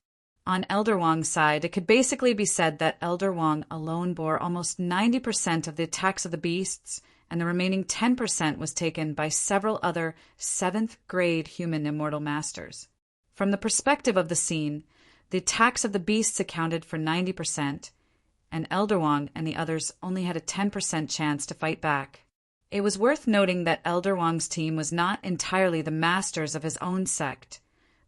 On Elder Wong's side, it could basically be said that Elder Wong alone bore almost 90% of the attacks of the beasts, and the remaining 10% was taken by several other 7th grade human immortal masters. From the perspective of the scene, the attacks of the beasts accounted for 90%, and Elder Wong and the others only had a 10% chance to fight back. It was worth noting that Elder Wong's team was not entirely the masters of his own sect,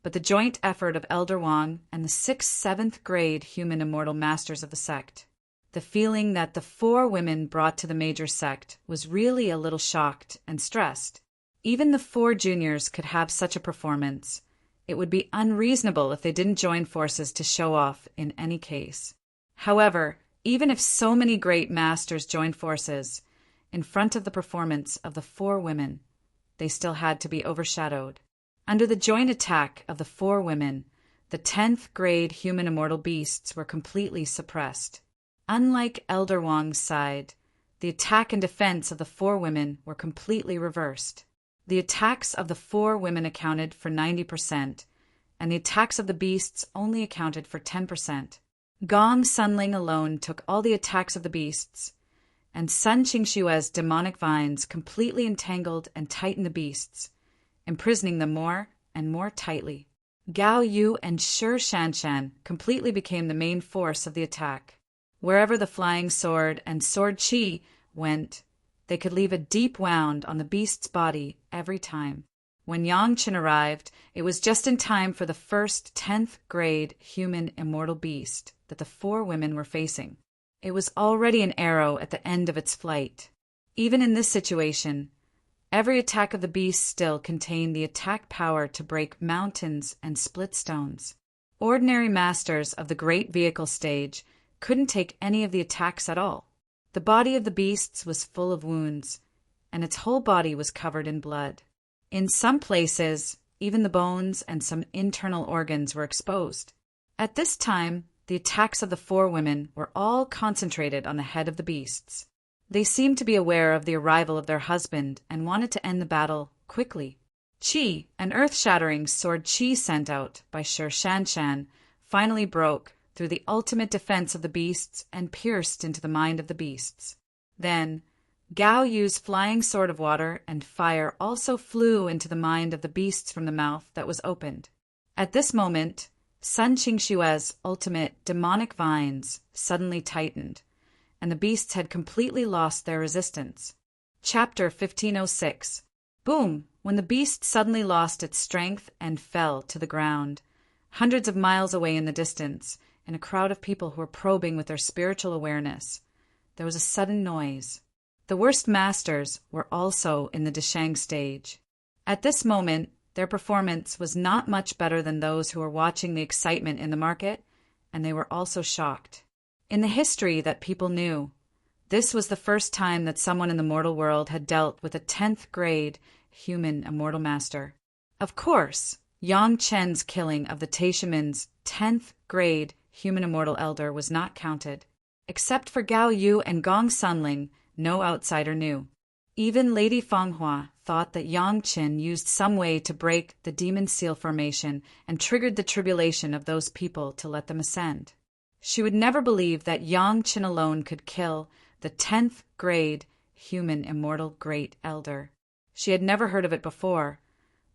but the joint effort of Elder Wong and the 6th, 7th grade human immortal masters of the sect. The feeling that the 4 women brought to the major sect was really a little shocked and stressed. Even the 4 juniors could have such a performance. It would be unreasonable if they didn't join forces to show off in any case. However, even if so many great masters joined forces, in front of the performance of the 4 women, they still had to be overshadowed. Under the joint attack of the 4 women, the 10th grade human immortal beasts were completely suppressed. Unlike Elder Wong's side, the attack and defense of the 4 women were completely reversed. The attacks of the 4 women accounted for 90%, and the attacks of the beasts only accounted for 10%. Gong Sunling alone took all the attacks of the beasts, and Sun Qingshue's demonic vines completely entangled and tightened the beasts, imprisoning them more and more tightly. Gao Yu and Shi Shanshan completely became the main force of the attack. Wherever the flying sword and sword chi went, they could leave a deep wound on the beast's body every time. When Yang Chen arrived, it was just in time for the first 10th grade human immortal beast that the 4 women were facing. It was already an arrow at the end of its flight. Even in this situation, every attack of the beast still contained the attack power to break mountains and split stones. Ordinary masters of the great vehicle stage couldn't take any of the attacks at all. The body of the beasts was full of wounds, and its whole body was covered in blood. In some places, even the bones and some internal organs were exposed. At this time, the attacks of the 4 women were all concentrated on the head of the beasts. They seemed to be aware of the arrival of their husband and wanted to end the battle quickly. Qi, an earth-shattering sword Qi sent out by Shi Shanshan, finally broke through the ultimate defense of the beasts and pierced into the mind of the beasts. Then, Gao Yu's flying sword of water and fire also flew into the mind of the beasts from the mouth that was opened. At this moment, Sun Qingshue's ultimate demonic vines suddenly tightened, and the beasts had completely lost their resistance. Chapter 1506. Boom! When the beast suddenly lost its strength and fell to the ground, hundreds of miles away in the distance, in a crowd of people who were probing with their spiritual awareness, there was a sudden noise. The worst masters were also in the Deshang stage. At this moment, their performance was not much better than those who were watching the excitement in the market, and they were also shocked. In the history that people knew, this was the first time that someone in the mortal world had dealt with a 10th grade human immortal master. Of course, Yang Chen's killing of the Taishiman's 10th grade human immortal elder was not counted. Except for Gao Yu and Gong Sunling, no outsider knew. Even Lady Fanghua thought that Yang Chen used some way to break the demon seal formation and triggered the tribulation of those people to let them ascend. She would never believe that Yang Chen alone could kill the 10th grade human immortal great elder. She had never heard of it before,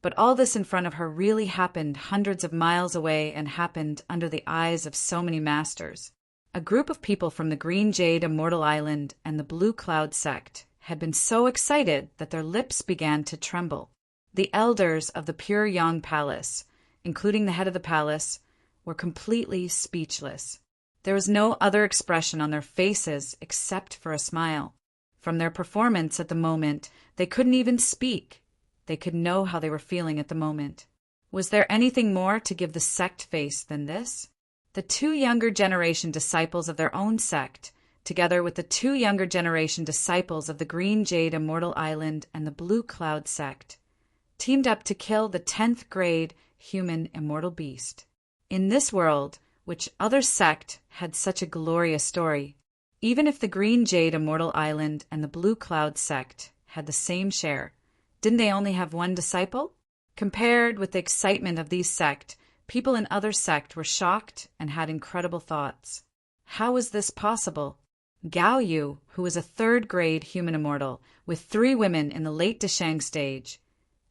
but all this in front of her really happened hundreds of miles away and happened under the eyes of so many masters. A group of people from the Green Jade Immortal Island and the Blue Cloud sect had been so excited that their lips began to tremble. The elders of the Pure Yang Palace, including the head of the palace, were completely speechless. There was no other expression on their faces except for a smile. From their performance at the moment, they couldn't even speak. They could know how they were feeling at the moment. Was there anything more to give the sect face than this? The 2 younger generation disciples of their own sect, together with the 2 younger generation disciples of the Green Jade Immortal Island and the Blue Cloud sect, teamed up to kill the 10th grade human immortal beast. In this world, which other sect had such a glorious story, even if the Green Jade Immortal Island and the Blue Cloud sect had the same share, didn't they only have one disciple? Compared with the excitement of these sect, people in other sect were shocked and had incredible thoughts. How was this possible? Gao Yu, who was a 3rd grade human immortal with 3 women in the late Deshang stage,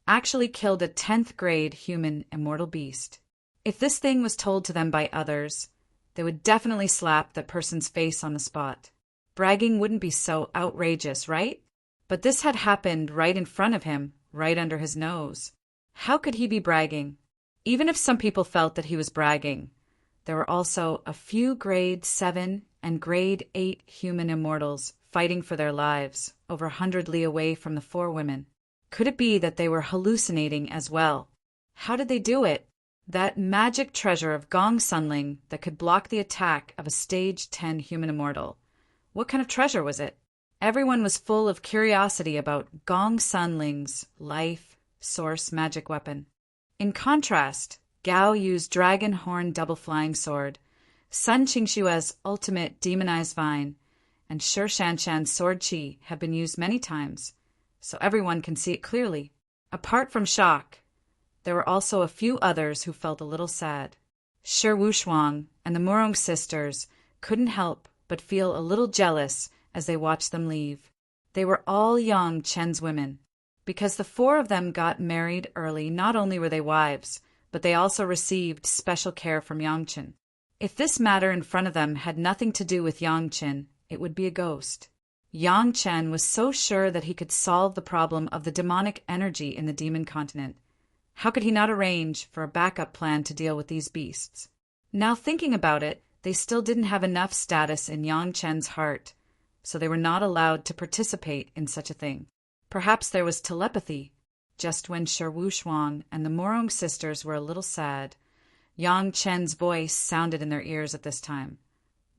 actually killed a 10th grade human immortal beast. If this thing was told to them by others, they would definitely slap that person's face on the spot. Bragging wouldn't be so outrageous, right? But this had happened right in front of him, right under his nose. How could he be bragging? Even if some people felt that he was bragging, there were also a few grade 7 and grade 8 human immortals fighting for their lives over 100 li away from the 4 women. Could it be that they were hallucinating as well? How did they do it? That magic treasure of Gong Sunling that could block the attack of a stage 10 human immortal. What kind of treasure was it? Everyone was full of curiosity about Gong Sunling's life source magic weapon. In contrast, Gao Yu's dragon horn double flying sword, Sun Qingshua's ultimate demonized vine, and Shi Shanshan's sword chi have been used many times, so everyone can see it clearly. Apart from shock, there were also a few others who felt a little sad. Shi Wushuang and the Murong sisters couldn't help but feel a little jealous as they watched them leave. They were all Yang Chen's women. Because the 4 of them got married early, not only were they wives, but they also received special care from Yang Chen. If this matter in front of them had nothing to do with Yang Chen, it would be a ghost. Yang Chen was so sure that he could solve the problem of the demonic energy in the demon continent. How could he not arrange for a backup plan to deal with these beasts? Now thinking about it, they still didn't have enough status in Yang Chen's heart, so they were not allowed to participate in such a thing. Perhaps there was telepathy. Just when Shi Wushuang and the Murong sisters were a little sad, Yang Chen's voice sounded in their ears at this time.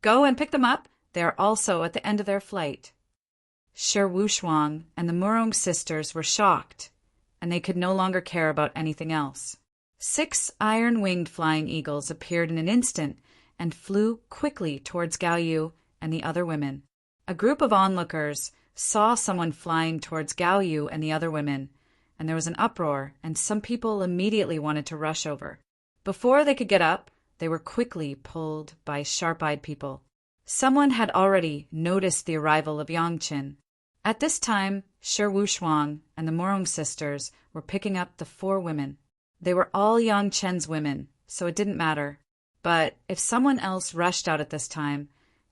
Go and pick them up. They are also at the end of their flight. Shi Wushuang and the Murong sisters were shocked, and they could no longer care about anything else. 6 iron-winged flying eagles appeared in an instant and flew quickly towards Gao Yu and the other women. A group of onlookers saw someone flying towards Gao Yu and the other women, and there was an uproar, and some people immediately wanted to rush over. Before they could get up, they were quickly pulled by sharp-eyed people. Someone had already noticed the arrival of Yang Chen. At this time, Shi Wushuang and the Murong sisters were picking up the 4 women. They were all Yang Chen's women, so it didn't matter. But if someone else rushed out at this time,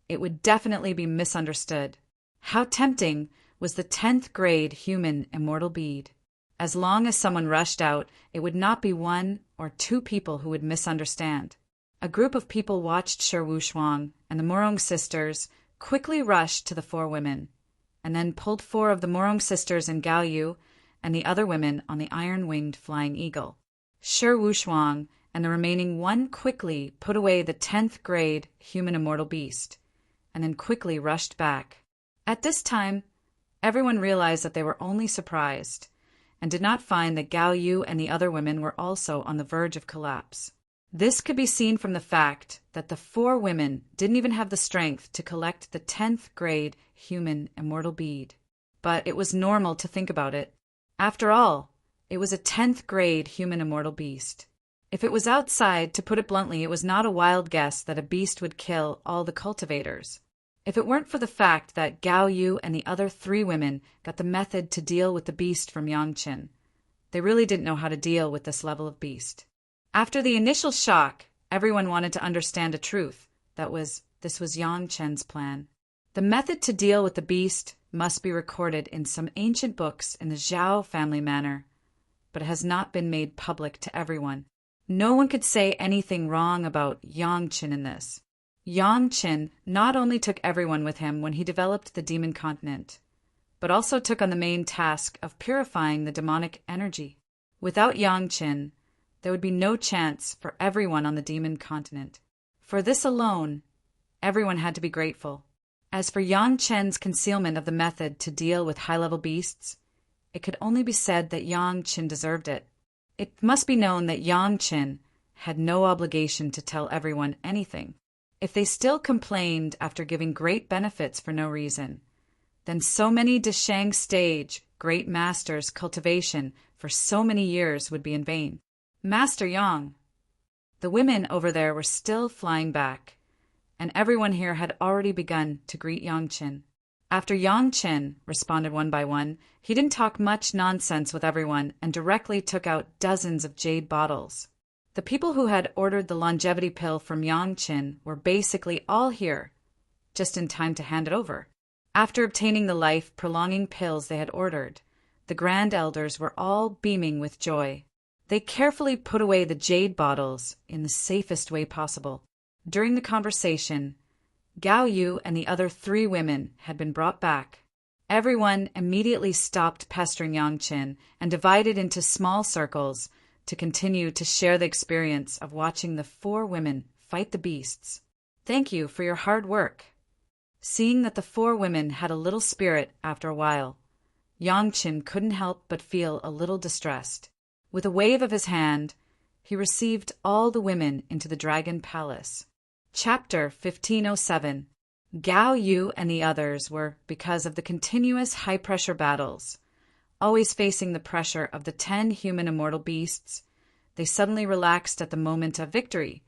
it would definitely be misunderstood. How tempting was the 10th grade human immortal bead. As long as someone rushed out, it would not be 1 or 2 people who would misunderstand. A group of people watched Shi Wushuang and the Murong sisters quickly rush to the 4 women, and then pulled 4 of the Murong sisters and Gao Yu and the other women on the iron-winged flying eagle. Shi Wushuang and the remaining 1 quickly put away the 10th grade human immortal beast, and then quickly rushed back. At this time, everyone realized that they were only surprised, and did not find that Gao Yu and the other women were also on the verge of collapse. This could be seen from the fact that the 4 women didn't even have the strength to collect the 10th grade human immortal bead. But it was normal to think about it. After all, it was a 10th grade human immortal beast. If it was outside, to put it bluntly, it was not a wild guess that a beast would kill all the cultivators. If it weren't for the fact that Gao Yu and the other 3 women got the method to deal with the beast from Yang Chen, they really didn't know how to deal with this level of beast. After the initial shock, everyone wanted to understand a truth. This was Yang Chen's plan. The method to deal with the beast must be recorded in some ancient books in the Zhao family manner, but it has not been made public to everyone. No one could say anything wrong about Yang Chen in this. Yang Chen not only took everyone with him when he developed the demon continent, but also took on the main task of purifying the demonic energy. Without Yang Chen, there would be no chance for everyone on the demon continent. For this alone, everyone had to be grateful. As for Yang Chen's concealment of the method to deal with high-level beasts, it could only be said that Yang Qin deserved it. It must be known that Yang Qin had no obligation to tell everyone anything. If they still complained after giving great benefits for no reason, then so many Deshang stage, great masters' cultivation for so many years would be in vain. Master Yang. The women over there were still flying back, and everyone here had already begun to greet Yang Qin. After Yang Qin responded one by one, he didn't talk much nonsense with everyone and directly took out dozens of jade bottles. The people who had ordered the longevity pill from Yang Qin were basically all here, just in time to hand it over. After obtaining the life-prolonging pills they had ordered, the Grand Elders were all beaming with joy. They carefully put away the jade bottles in the safest way possible. During the conversation, Gao Yu and the other 3 women had been brought back. Everyone immediately stopped pestering Yang Qin and divided into small circles to continue to share the experience of watching the 4 women fight the beasts. Thank you for your hard work. Seeing that the 4 women had a little spirit after a while, Yang Qin couldn't help but feel a little distressed. With a wave of his hand, he received all the women into the Dragon Palace. Chapter 1507. Gao Yu and the others were, because of the continuous high-pressure battles, always facing the pressure of the 10 human immortal beasts, they suddenly relaxed at the moment of victory,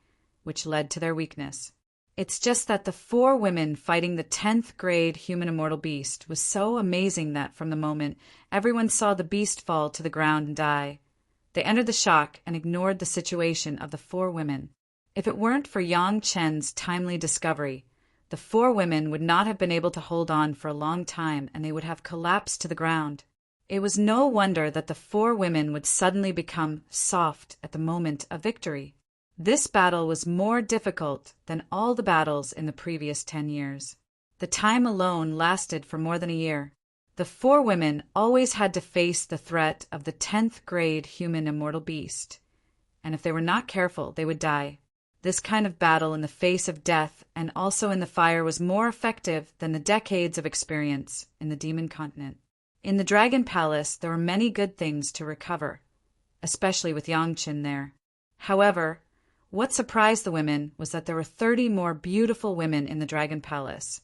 which led to their weakness. It's just that the 4 women fighting the 10th grade human immortal beast was so amazing that from the moment everyone saw the beast fall to the ground and die, they entered the shock and ignored the situation of the 4 women. If it weren't for Yang Chen's timely discovery, the 4 women would not have been able to hold on for a long time and they would have collapsed to the ground. It was no wonder that the 4 women would suddenly become soft at the moment of victory. This battle was more difficult than all the battles in the previous 10 years. The time alone lasted for more than a year. The 4 women always had to face the threat of the 10th grade human immortal beast, and if they were not careful, they would die. This kind of battle in the face of death and also in the fire was more effective than the decades of experience in the Demon Continent. In the Dragon Palace, there were many good things to recover, especially with Yang Qin there. However, what surprised the women was that there were 30 more beautiful women in the Dragon Palace,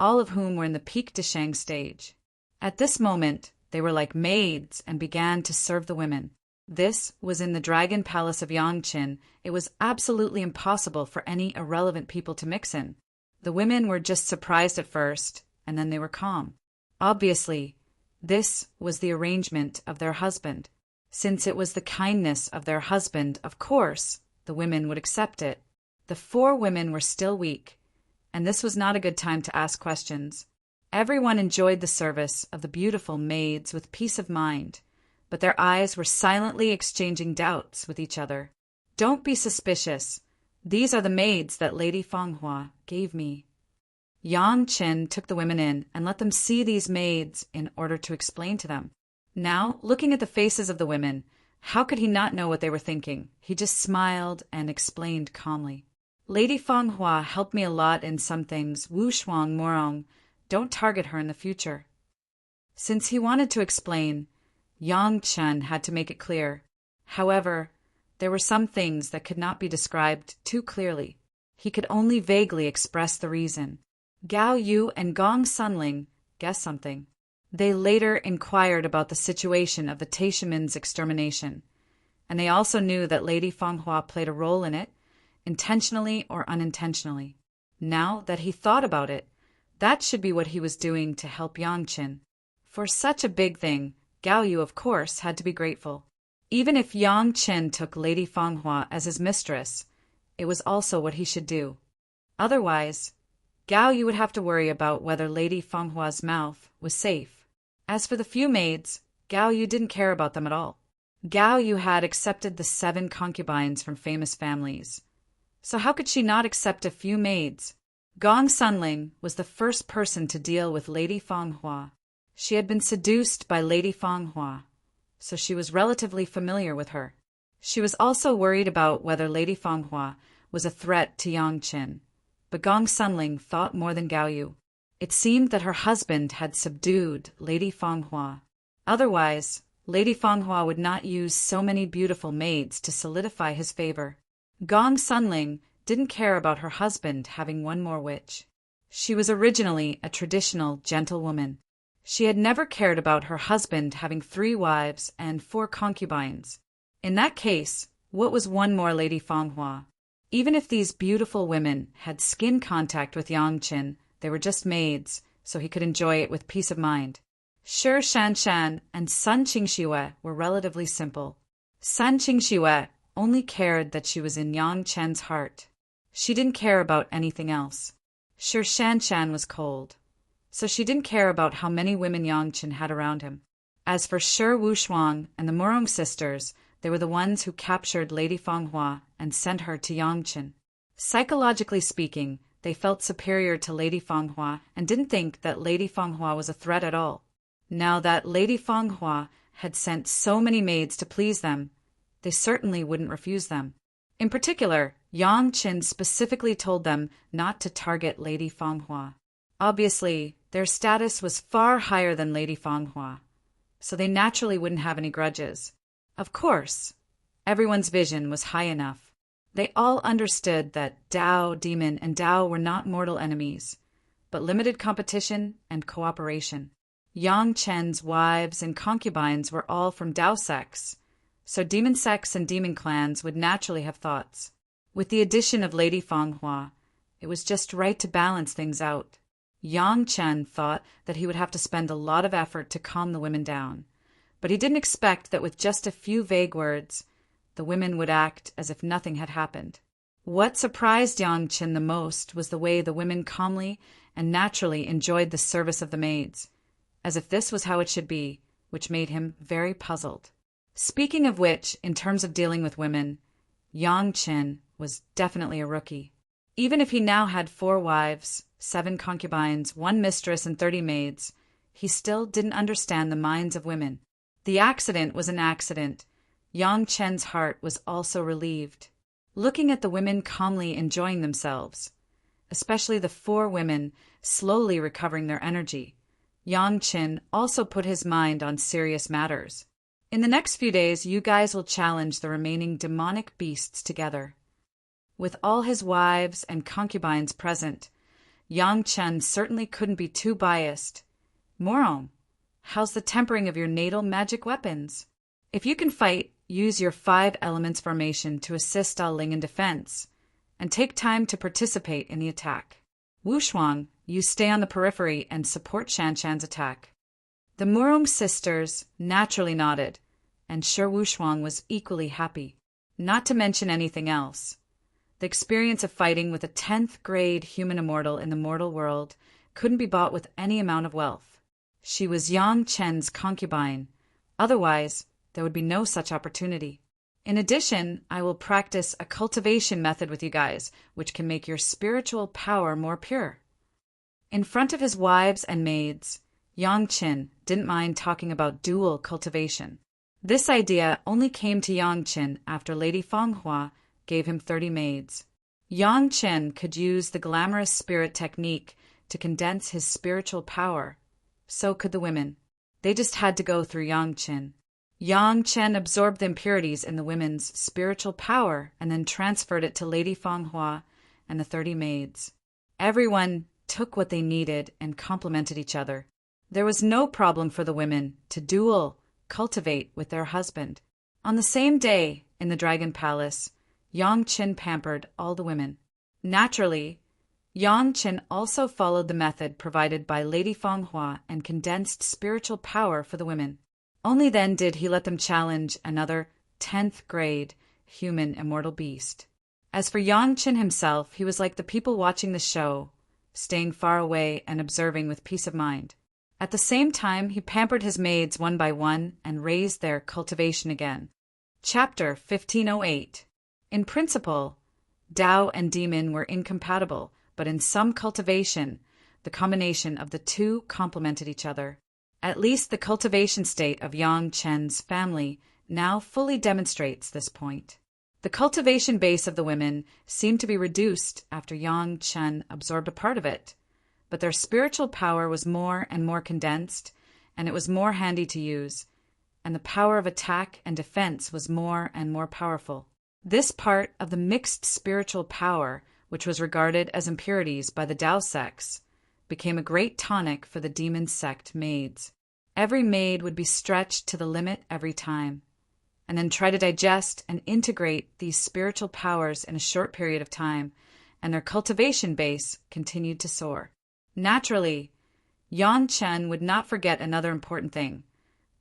all of whom were in the peak Deshang stage. At this moment, they were like maids and began to serve the women. This was in the Dragon Palace of Yang Qin. It was absolutely impossible for any irrelevant people to mix in. The women were just surprised at first, and then they were calm. Obviously, this was the arrangement of their husband. Since it was the kindness of their husband, of course, the women would accept it. The 4 women were still weak, and this was not a good time to ask questions. Everyone enjoyed the service of the beautiful maids with peace of mind, but their eyes were silently exchanging doubts with each other. Don't be suspicious. These are the maids that Lady Fanghua gave me. Yang Qin took the women in and let them see these maids in order to explain to them. Now, looking at the faces of the women, how could he not know what they were thinking? He just smiled and explained calmly. Lady Fanghua helped me a lot in some things. Wu Shuang Morong, don't target her in the future. Since he wanted to explain, Yang Chen had to make it clear. However, there were some things that could not be described too clearly. He could only vaguely express the reason. Gao Yu and Gong Sunling guessed something. They later inquired about the situation of the Taishimen's extermination, and they also knew that Lady Fanghua played a role in it, intentionally or unintentionally. Now that he thought about it, that should be what he was doing to help Yang Qin. For such a big thing, Gao Yu, of course, had to be grateful. Even if Yang Qin took Lady Fanghua as his mistress, it was also what he should do. Otherwise, Gao Yu would have to worry about whether Lady Fanghua's mouth was safe. As for the few maids, Gao Yu didn't care about them at all. Gao Yu had accepted the 7 concubines from famous families, so how could she not accept a few maids? Gong Sunling was the first person to deal with Lady Fanghua. She had been seduced by Lady Fanghua, so she was relatively familiar with her. She was also worried about whether Lady Fanghua was a threat to Yang Qin, but Gong Sunling thought more than Gao Yu. It seemed that her husband had subdued Lady Fanghua. Otherwise, Lady Fanghua would not use so many beautiful maids to solidify his favor. Gong Sunling didn't care about her husband having one more witch. She was originally a traditional gentlewoman. She had never cared about her husband having 3 wives and 4 concubines. In that case, what was one more Lady Fanghua? Even if these beautiful women had skin contact with Yang Qin, they were just maids, so he could enjoy it with peace of mind. Shi Shanshan and Sun Qingxue were relatively simple. Sun Qingxue only cared that she was in Yang Chen's heart. She didn't care about anything else. Shi Shanshan was cold, so she didn't care about how many women Yang Chen had around him. As for Shi Wushuang and the Murong sisters, they were the ones who captured Lady Fanghua and sent her to Yang Chen. Psychologically speaking, they felt superior to Lady Fanghua and didn't think that Lady Fanghua was a threat at all. Now that Lady Fanghua had sent so many maids to please them, they certainly wouldn't refuse them. In particular, Yang Chen specifically told them not to target Lady Fanghua. Obviously, their status was far higher than Lady Fanghua, so they naturally wouldn't have any grudges. Of course, everyone's vision was high enough. They all understood that Dao, demon, and Dao were not mortal enemies, but limited competition and cooperation. Yang Chen's wives and concubines were all from Dao sects, so demon sects and demon clans would naturally have thoughts. With the addition of Lady Fanghua, it was just right to balance things out. Yang Chen thought that he would have to spend a lot of effort to calm the women down, but he didn't expect that with just a few vague words, the women would act as if nothing had happened. What surprised Yang Chen the most was the way the women calmly and naturally enjoyed the service of the maids, as if this was how it should be, which made him very puzzled. Speaking of which, in terms of dealing with women, Yang Chen was definitely a rookie. Even if he now had 4 wives, 7 concubines, 1 mistress, and 30 maids, he still didn't understand the minds of women. The accident was an accident. Yang Chen's heart was also relieved. Looking at the women calmly enjoying themselves, especially the 4 women slowly recovering their energy, Yang Chen also put his mind on serious matters. In the next few days, you guys will challenge the remaining demonic beasts together. With all his wives and concubines present, Yang Chen certainly couldn't be too biased. Morong, how's the tempering of your natal magic weapons? If you can fight, use your 5 elements formation to assist Ah Ling in defense, and take time to participate in the attack. Wushuang, you stay on the periphery and support Shanshan's attack. The Murong sisters naturally nodded, and Shi Wushuang was equally happy, not to mention anything else. The experience of fighting with a 10th grade human immortal in the mortal world couldn't be bought with any amount of wealth. She was Yang Chen's concubine. Otherwise, there would be no such opportunity. In addition, I will practice a cultivation method with you guys, which can make your spiritual power more pure. In front of his wives and maids, Yang Chen didn't mind talking about dual cultivation. This idea only came to Yang Chen after Lady Fanghua gave him 30 maids. Yang Chen could use the glamorous spirit technique to condense his spiritual power. So could the women. They just had to go through Yang Chen. Yang Chen absorbed the impurities in the women's spiritual power and then transferred it to Lady Fanghua and the 30 maids. Everyone took what they needed and complemented each other. There was no problem for the women to dual cultivate with their husband. On the same day, in the Dragon Palace, Yang Chen pampered all the women. Naturally, Yang Chen also followed the method provided by Lady Fanghua and condensed spiritual power for the women. Only then did he let them challenge another 10th grade human immortal beast. As for Yang Chen himself, he was like the people watching the show, staying far away and observing with peace of mind. At the same time, he pampered his maids one by one and raised their cultivation again. Chapter 1508. In principle, Dao and demon were incompatible, but in some cultivation, the combination of the two complemented each other. At least the cultivation state of Yang Chen's family now fully demonstrates this point. The cultivation base of the women seemed to be reduced after Yang Chen absorbed a part of it, but their spiritual power was more and more condensed, and it was more handy to use, and the power of attack and defense was more and more powerful. This part of the mixed spiritual power, which was regarded as impurities by the Tao sects, became a great tonic for the demon sect maids. Every maid would be stretched to the limit every time, and then try to digest and integrate these spiritual powers in a short period of time, and their cultivation base continued to soar. Naturally, Yang Chen would not forget another important thing.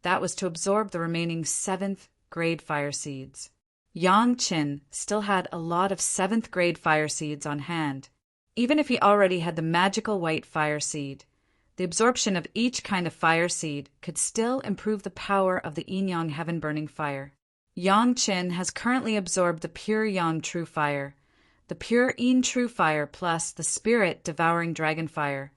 That was to absorb the remaining 7th grade fire seeds. Yang Chen still had a lot of 7th grade fire seeds on hand. Even if he already had the magical white fire seed, the absorption of each kind of fire seed could still improve the power of the yin-yang heaven-burning fire. Yang Chen has currently absorbed the pure yang true fire, the pure yin true fire plus the spirit devouring dragon fire,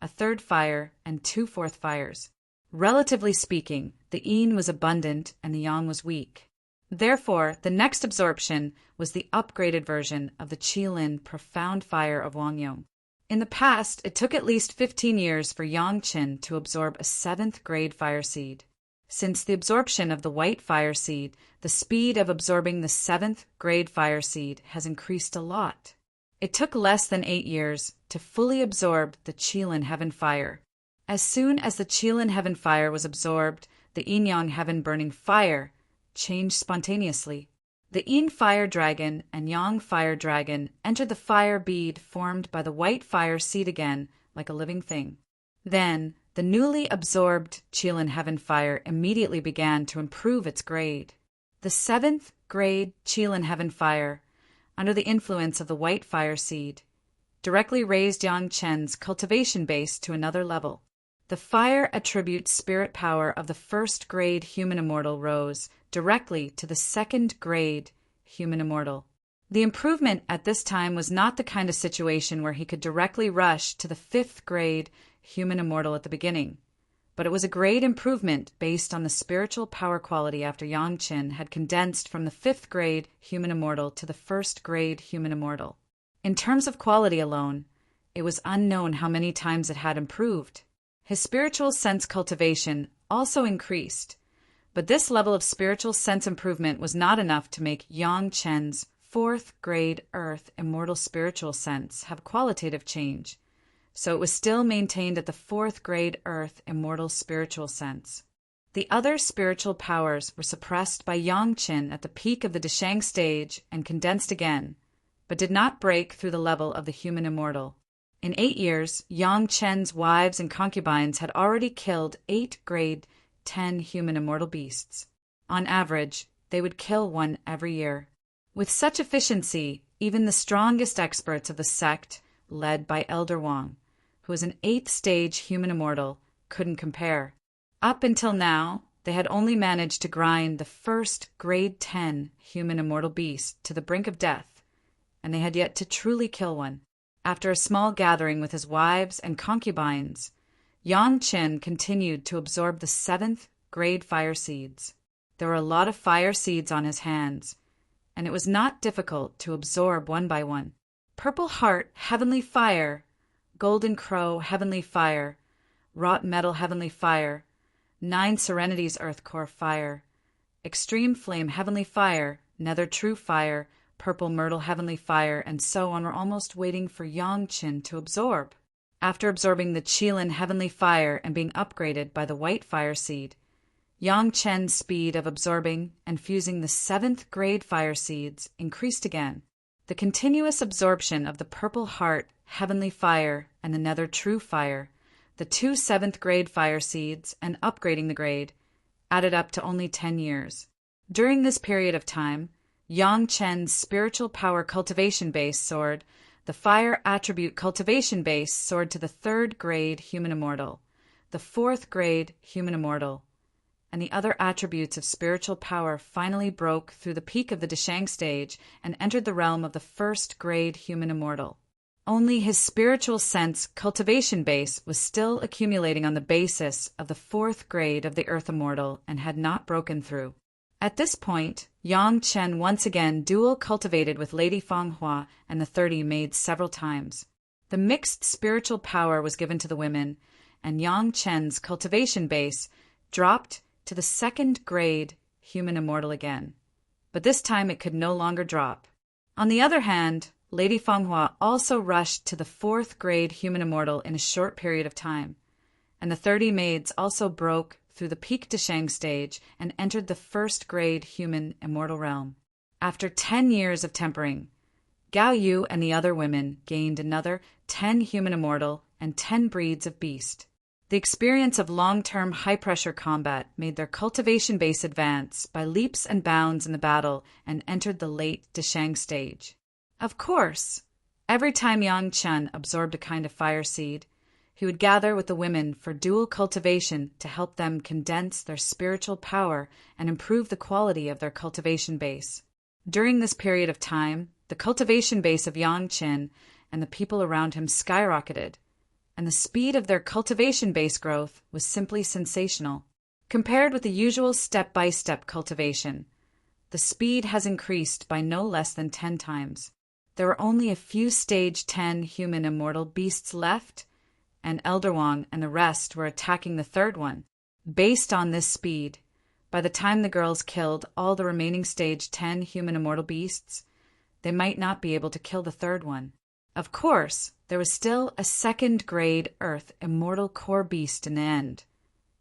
a 3rd fire, and 2 4th fires. Relatively speaking, the yin was abundant and the yang was weak. Therefore, the next absorption was the upgraded version of the Qilin profound fire of Wangyong. In the past, it took at least 15 years for Yang Chen to absorb a 7th grade fire seed. Since the absorption of the white fire seed, the speed of absorbing the 7th grade fire seed has increased a lot. It took less than 8 years to fully absorb the Qilin heaven fire. As soon as the Qilin heaven fire was absorbed, the yin-yang heaven-burning fire changed spontaneously. The yin fire dragon and yang fire dragon entered the fire bead formed by the white fire seed again like a living thing. Then, the newly absorbed Qilin heaven fire immediately began to improve its grade. The 7th grade Qilin heaven fire, under the influence of the white fire seed, directly raised Yang Chen's cultivation base to another level. The fire attribute spirit power of the 1st grade human immortal rose directly to the 2nd grade human immortal. The improvement at this time was not the kind of situation where he could directly rush to the 5th grade human immortal at the beginning, but it was a great improvement based on the spiritual power quality after Yang Chen had condensed from the 5th grade human immortal to the 1st grade human immortal. In terms of quality alone, it was unknown how many times it had improved. His spiritual sense cultivation also increased, but this level of spiritual sense improvement was not enough to make Yang Chen's 4th grade earth immortal spiritual sense have qualitative change, so it was still maintained at the 4th grade earth immortal spiritual sense. The other spiritual powers were suppressed by Yang Chen at the peak of the Deshang stage and condensed again, but did not break through the level of the human immortal. In 8 years, Yang Chen's wives and concubines had already killed 8 grade 10 human immortal beasts. On average, they would kill one every year. With such efficiency, even the strongest experts of the sect, led by Elder Wang, who was an 8th stage human immortal, couldn't compare. Up until now, they had only managed to grind the 1st grade 10 human immortal beast to the brink of death, and they had yet to truly kill one. After a small gathering with his wives and concubines, Yang Chen continued to absorb the 7th grade fire seeds. There were a lot of fire seeds on his hands, and it was not difficult to absorb one by one. Purple Heart Heavenly Fire, Golden Crow Heavenly Fire, Wrought Metal Heavenly Fire, 9 Serenities Earth Core Fire, Extreme Flame Heavenly Fire, Nether True Fire, Purple Myrtle Heavenly Fire, and so on were almost waiting for Yang Chen to absorb. After absorbing the Qilin Heavenly Fire and being upgraded by the White Fire Seed, Yang Chen's speed of absorbing and fusing the 7th grade fire seeds increased again. The continuous absorption of the Purple Heart Heavenly Fire and the Nether True Fire, the 2 7th grade fire seeds, and upgrading the grade, added up to only 10 years. During this period of time, Yang Chen's spiritual power cultivation base soared, the fire attribute cultivation base soared to the 3rd grade human immortal, the 4th grade human immortal, and the other attributes of spiritual power finally broke through the peak of the Deshang stage and entered the realm of the 1st grade human immortal. Only his spiritual sense cultivation base was still accumulating on the basis of the 4th grade of the earth immortal and had not broken through. At this point, Yang Chen once again dual cultivated with Lady Fanghua and the 30 maids several times. The mixed spiritual power was given to the women, and Yang Chen's cultivation base dropped to the second grade human immortal again. But this time it could no longer drop. On the other hand, Lady Fanghua also rushed to the fourth grade human immortal in a short period of time, and the 30 maids also broke through the peak Deshang stage and entered the first grade human immortal realm. After 10 years of tempering, Gao Yu and the other women gained another 10 human immortal and 10 breeds of beast. The experience of long-term high-pressure combat made their cultivation base advance by leaps and bounds in the battle and entered the late Deshang stage. Of course, every time Yang Chen absorbed a kind of fire seed, he would gather with the women for dual cultivation to help them condense their spiritual power and improve the quality of their cultivation base. During this period of time, the cultivation base of Yang Chen and the people around him skyrocketed, and the speed of their cultivation base growth was simply sensational. Compared with the usual step-by-step cultivation, the speed has increased by no less than 10 times. There were only a few stage 10 human immortal beasts left, and Elder Wang and the rest were attacking the third one. Based on this speed, by the time the girls killed all the remaining stage 10 human immortal beasts, they might not be able to kill the third one. Of course, there was still a second-grade Earth immortal core beast in the end,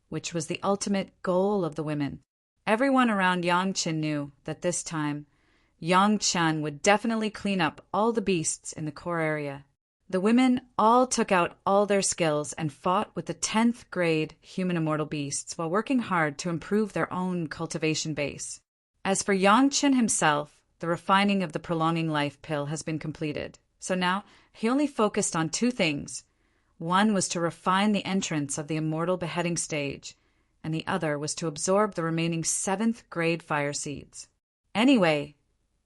which was the ultimate goal of the women. Everyone around Yang Chen knew that this time, Yang Chen would definitely clean up all the beasts in the core area. The women all took out all their skills and fought with the 10th grade human immortal beasts while working hard to improve their own cultivation base. As for Yang Chen himself, the refining of the prolonging life pill has been completed. So now, he only focused on 2 things. One was to refine the entrance of the immortal beheading stage, and the other was to absorb the remaining 7th grade fire seeds. Anyway,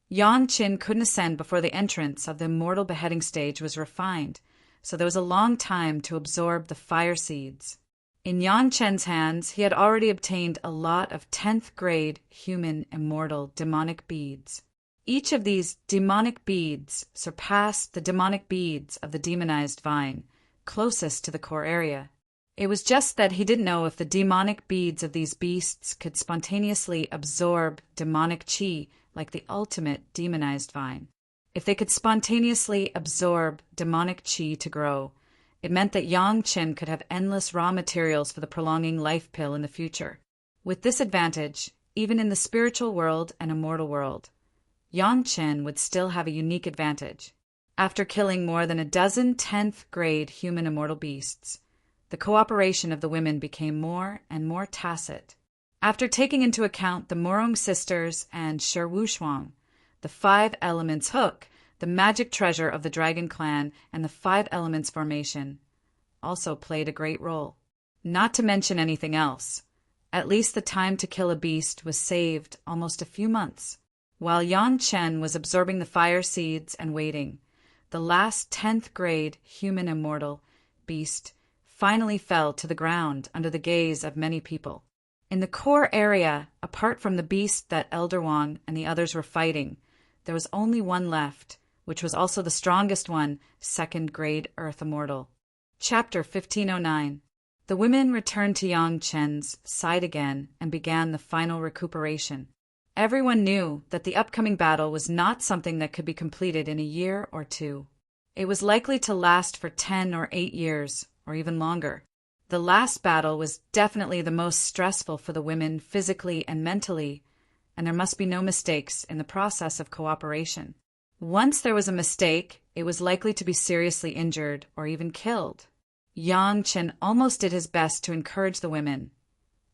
Yang Chen couldn't ascend before the entrance of the immortal beheading stage was refined, so there was a long time to absorb the fire seeds. In Yang Chen's hands, he had already obtained a lot of 10th grade human immortal demonic beads. Each of these demonic beads surpassed the demonic beads of the demonized vine, closest to the core area. It was just that he didn't know if the demonic beads of these beasts could spontaneously absorb demonic chi like the ultimate demonized vine. If they could spontaneously absorb demonic chi to grow, it meant that Yang Chen could have endless raw materials for the prolonging life pill in the future. With this advantage, even in the spiritual world and immortal world, Yang Chen would still have a unique advantage. After killing more than a dozen 10th grade human immortal beasts, the cooperation of the women became more and more tacit. After taking into account the Morong sisters and Shi Wushuang, the 5 elements hook, the magic treasure of the Dragon Clan, and the 5 elements formation, also played a great role. Not to mention anything else, at least the time to kill a beast was saved almost a few months. While Yang Chen was absorbing the fire seeds and waiting, the last 10th grade human immortal beast finally fell to the ground under the gaze of many people. In the core area, apart from the beast that Elder Wang and the others were fighting, there was only one left, which was also the strongest one, 2nd grade Earth Immortal. Chapter 1509. The women returned to Yang Chen's side again and began the final recuperation. Everyone knew that the upcoming battle was not something that could be completed in a year or 2. It was likely to last for 10 or 8 years, or even longer. The last battle was definitely the most stressful for the women physically and mentally, and there must be no mistakes in the process of cooperation. Once there was a mistake, it was likely to be seriously injured or even killed. Yang Chen almost did his best to encourage the women.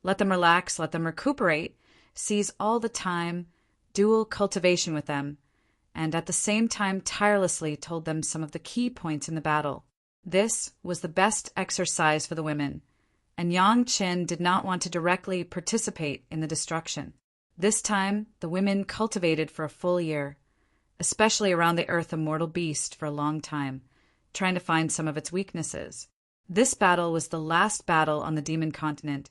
Let them relax, let them recuperate, seize all the time, dual cultivation with them, and at the same time tirelessly told them some of the key points in the battle. This was the best exercise for the women, and Yang Chen did not want to directly participate in the destruction. This time, the women cultivated for a full year, especially around the Earth Immortal Beast for a long time, trying to find some of its weaknesses. This battle was the last battle on the Demon Continent,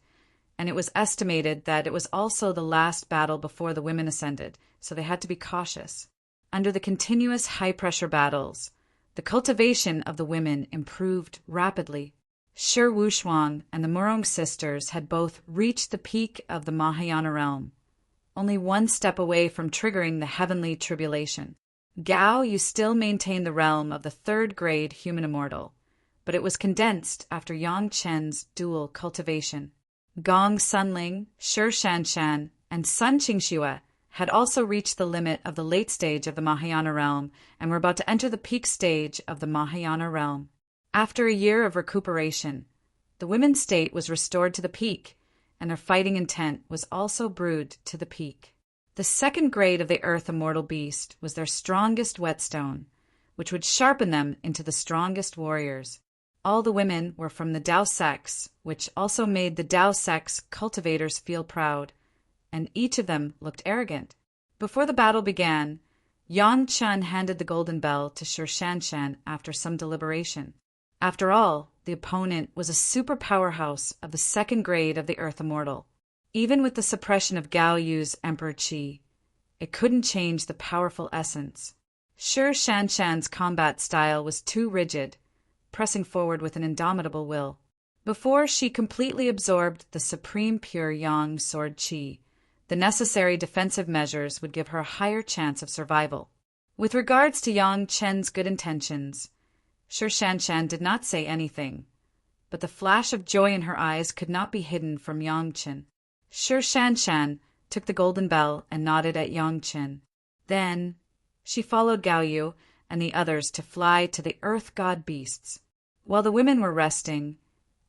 and it was estimated that it was also the last battle before the women ascended, so they had to be cautious. Under the continuous high-pressure battles, the cultivation of the women improved rapidly. Shi Wushuang and the Murong sisters had both reached the peak of the Mahayana realm, only one step away from triggering the heavenly tribulation. Gao Yu still maintained the realm of the third-grade human immortal, but it was condensed after Yang Chen's dual cultivation. Gong Sunling, Shi Shanshan, and Sun Qingxue had also reached the limit of the late stage of the Mahayana realm and were about to enter the peak stage of the Mahayana realm. After a year of recuperation, the women's state was restored to the peak, and their fighting intent was also brewed to the peak. The second grade of the earth immortal beast was their strongest whetstone, which would sharpen them into the strongest warriors. All the women were from the Dao sex, which also made the Dao sex cultivators feel proud, and each of them looked arrogant. Before the battle began, Yang Chen handed the golden bell to Shi Shanshan after some deliberation. After all, the opponent was a super powerhouse of the second grade of the Earth Immortal. Even with the suppression of Gao Yu's Emperor Qi, it couldn't change the powerful essence. Shi Shanshan's combat style was too rigid, pressing forward with an indomitable will. Before she completely absorbed the supreme pure Yang sword Qi, the necessary defensive measures would give her a higher chance of survival. With regards to Yang Chen's good intentions, Shi Shanshan did not say anything, but the flash of joy in her eyes could not be hidden from Yang Chen. Shi Shanshan took the golden bell and nodded at Yang Chen. Then she followed Gao Yu and the others to fly to the earth god beasts. While the women were resting,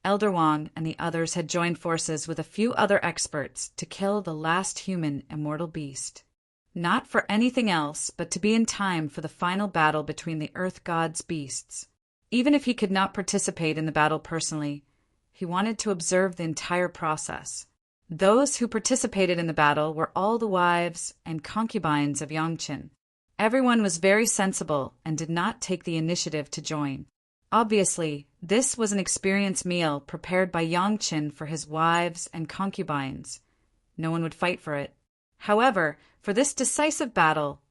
Elder Wang and the others had joined forces with a few other experts to kill the last human immortal beast. Not for anything else, but to be in time for the final battle between the earth god's beasts. Even if he could not participate in the battle personally, he wanted to observe the entire process. Those who participated in the battle were all the wives and concubines of Yang Chen. Everyone was very sensible and did not take the initiative to join. Obviously, this was an experience meal prepared by Yang Chen for his wives and concubines. No one would fight for it. However, for this decisive battle,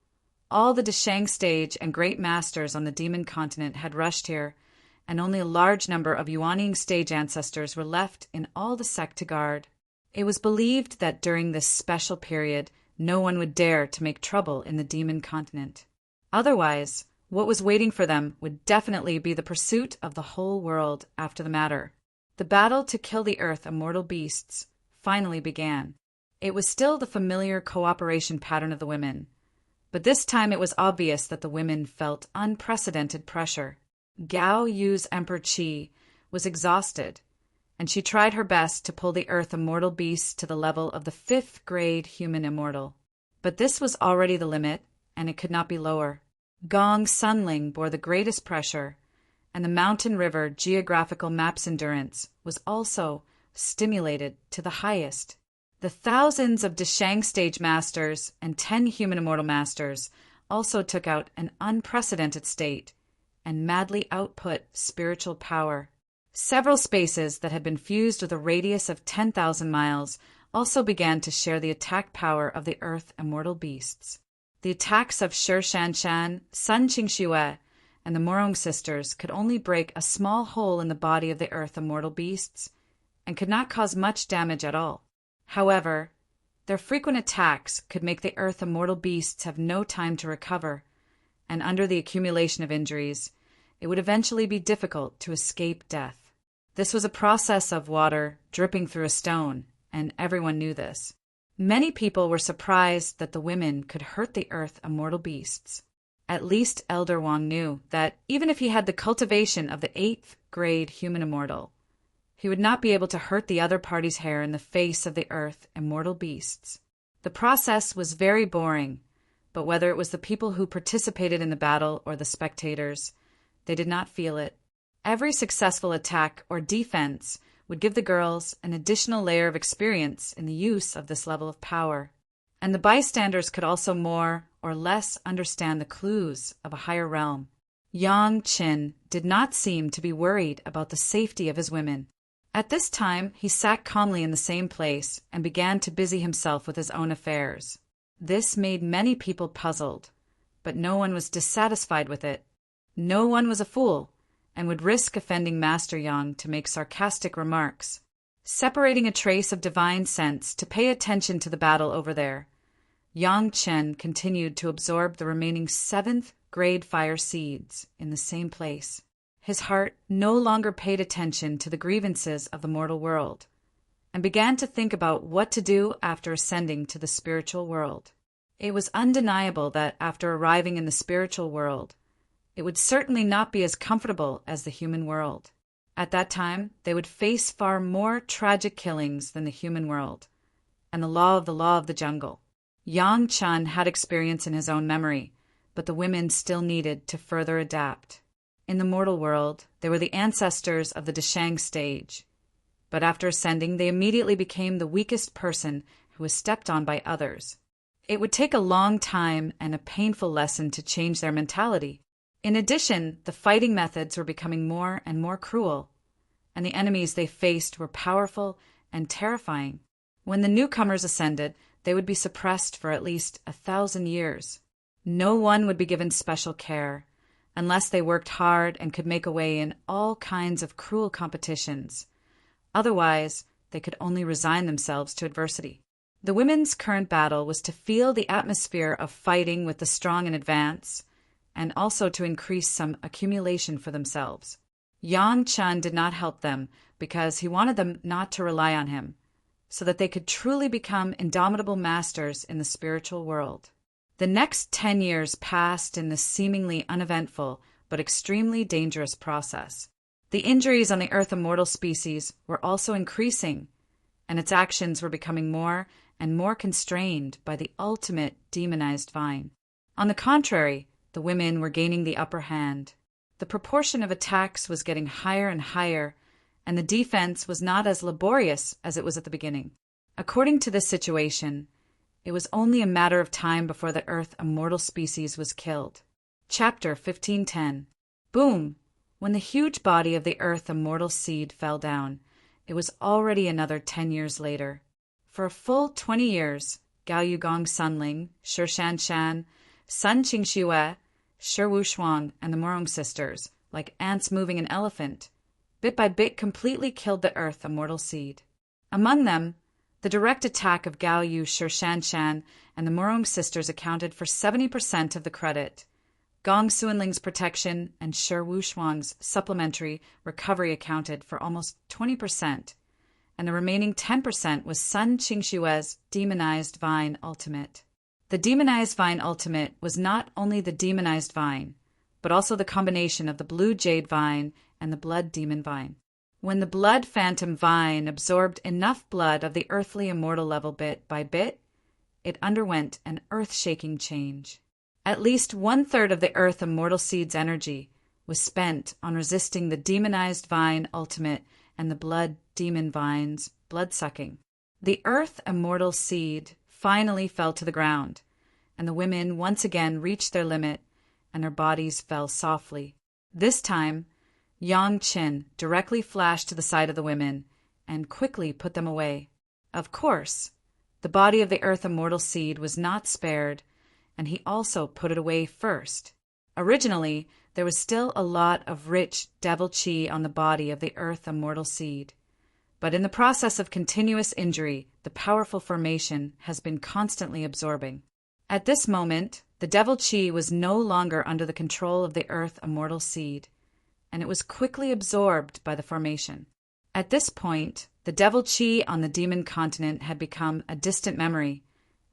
all the Deshang stage and great masters on the demon continent had rushed here, and only a large number of Yuanying stage ancestors were left in all the sect to guard. It was believed that during this special period, no one would dare to make trouble in the demon continent. Otherwise, what was waiting for them would definitely be the pursuit of the whole world after the matter. The battle to kill the earth immortal beasts finally began. It was still the familiar cooperation pattern of the women, but this time it was obvious that the women felt unprecedented pressure. Gao Yu's Emperor Qi was exhausted, and she tried her best to pull the earth immortal beasts to the level of the 5th grade human immortal. But this was already the limit, and it could not be lower. Gong Sunling bore the greatest pressure, and the mountain river geographical map's endurance was also stimulated to the highest. The thousands of Deshang stage masters and 10 human immortal masters also took out an unprecedented state and madly output spiritual power. Several spaces that had been fused with a radius of 10,000 miles also began to share the attack power of the earth immortal beasts. The attacks of Shi Shanshan, Sun Qingxue, and the Murong sisters could only break a small hole in the body of the earth immortal beasts and could not cause much damage at all. However, their frequent attacks could make the earth immortal beasts have no time to recover, and under the accumulation of injuries, it would eventually be difficult to escape death. This was a process of water dripping through a stone, and everyone knew this. Many people were surprised that the women could hurt the earth immortal beasts. At least Elder Wang knew that even if he had the cultivation of the 8th grade human immortal, he would not be able to hurt the other party's hair in the face of the earth immortal beasts. The process was very boring, but whether it was the people who participated in the battle or the spectators, they did not feel it. Every successful attack or defense would give the girls an additional layer of experience in the use of this level of power, and the bystanders could also more or less understand the clues of a higher realm. Yang Chen did not seem to be worried about the safety of his women. At this time, he sat calmly in the same place and began to busy himself with his own affairs. This made many people puzzled, but no one was dissatisfied with it. No one was a fool, and would risk offending Master Yang to make sarcastic remarks. Separating a trace of divine sense to pay attention to the battle over there, Yang Chen continued to absorb the remaining 7th grade fire seeds in the same place. His heart no longer paid attention to the grievances of the mortal world, and began to think about what to do after ascending to the spiritual world. It was undeniable that after arriving in the spiritual world, it would certainly not be as comfortable as the human world. At that time, they would face far more tragic killings than the human world, and the law of the jungle. Yang Chen had experience in his own memory, but the women still needed to further adapt. In the mortal world, they were the ancestors of the Deshang stage, but after ascending, they immediately became the weakest person who was stepped on by others. It would take a long time and a painful lesson to change their mentality. In addition, the fighting methods were becoming more and more cruel, and the enemies they faced were powerful and terrifying. When the newcomers ascended, they would be suppressed for at least 1,000 years. No one would be given special care, unless they worked hard and could make a way in all kinds of cruel competitions. Otherwise, they could only resign themselves to adversity. The women's current battle was to feel the atmosphere of fighting with the strong in advance, and also to increase some accumulation for themselves. Yang Chen did not help them because he wanted them not to rely on him, so that they could truly become indomitable masters in the spiritual world. The next 10 years passed in this seemingly uneventful but extremely dangerous process. The injuries on the Earth Immortal species were also increasing, and its actions were becoming more and more constrained by the ultimate demonized vine. On the contrary, the women were gaining the upper hand. The proportion of attacks was getting higher and higher, and the defense was not as laborious as it was at the beginning. According to this situation, it was only a matter of time before the Earth Immortal species was killed. Chapter 1510. Boom! When the huge body of the Earth Immortal seed fell down, it was already another 10 years later. For a full 20 years, Gao Yugong Sunling, Shi Shanshan, Sun Qingxue, Shi Wushuang, and the Morong sisters, like ants moving an elephant, bit by bit completely killed the Earth Immortal seed. Among them, the direct attack of Gao Yu, Shi Shanshan, and the Morong sisters accounted for 70% of the credit. Gong Suanling's protection and Shi Wushuang's supplementary recovery accounted for almost 20%, and the remaining 10% was Sun Qingxue's demonized vine ultimate. The demonized vine ultimate was not only the demonized vine, but also the combination of the blue jade vine and the blood demon vine. When the blood phantom vine absorbed enough blood of the earthly immortal level bit by bit, it underwent an earth-shaking change. At least 1/3 of the Earth Immortal seed's energy was spent on resisting the demonized vine ultimate and the blood demon vine's blood-sucking. The Earth Immortal seed finally fell to the ground, and the women once again reached their limit, and their bodies fell softly. This time, Yang Chen directly flashed to the side of the women and quickly put them away. Of course, the body of the Earth Immortal seed was not spared, and he also put it away first. Originally, there was still a lot of rich devil chi on the body of the Earth Immortal seed, but in the process of continuous injury, the powerful formation has been constantly absorbing. At this moment, the devil chi was no longer under the control of the Earth Immortal seed, and it was quickly absorbed by the formation. At this point, the devil chi on the demon continent had become a distant memory,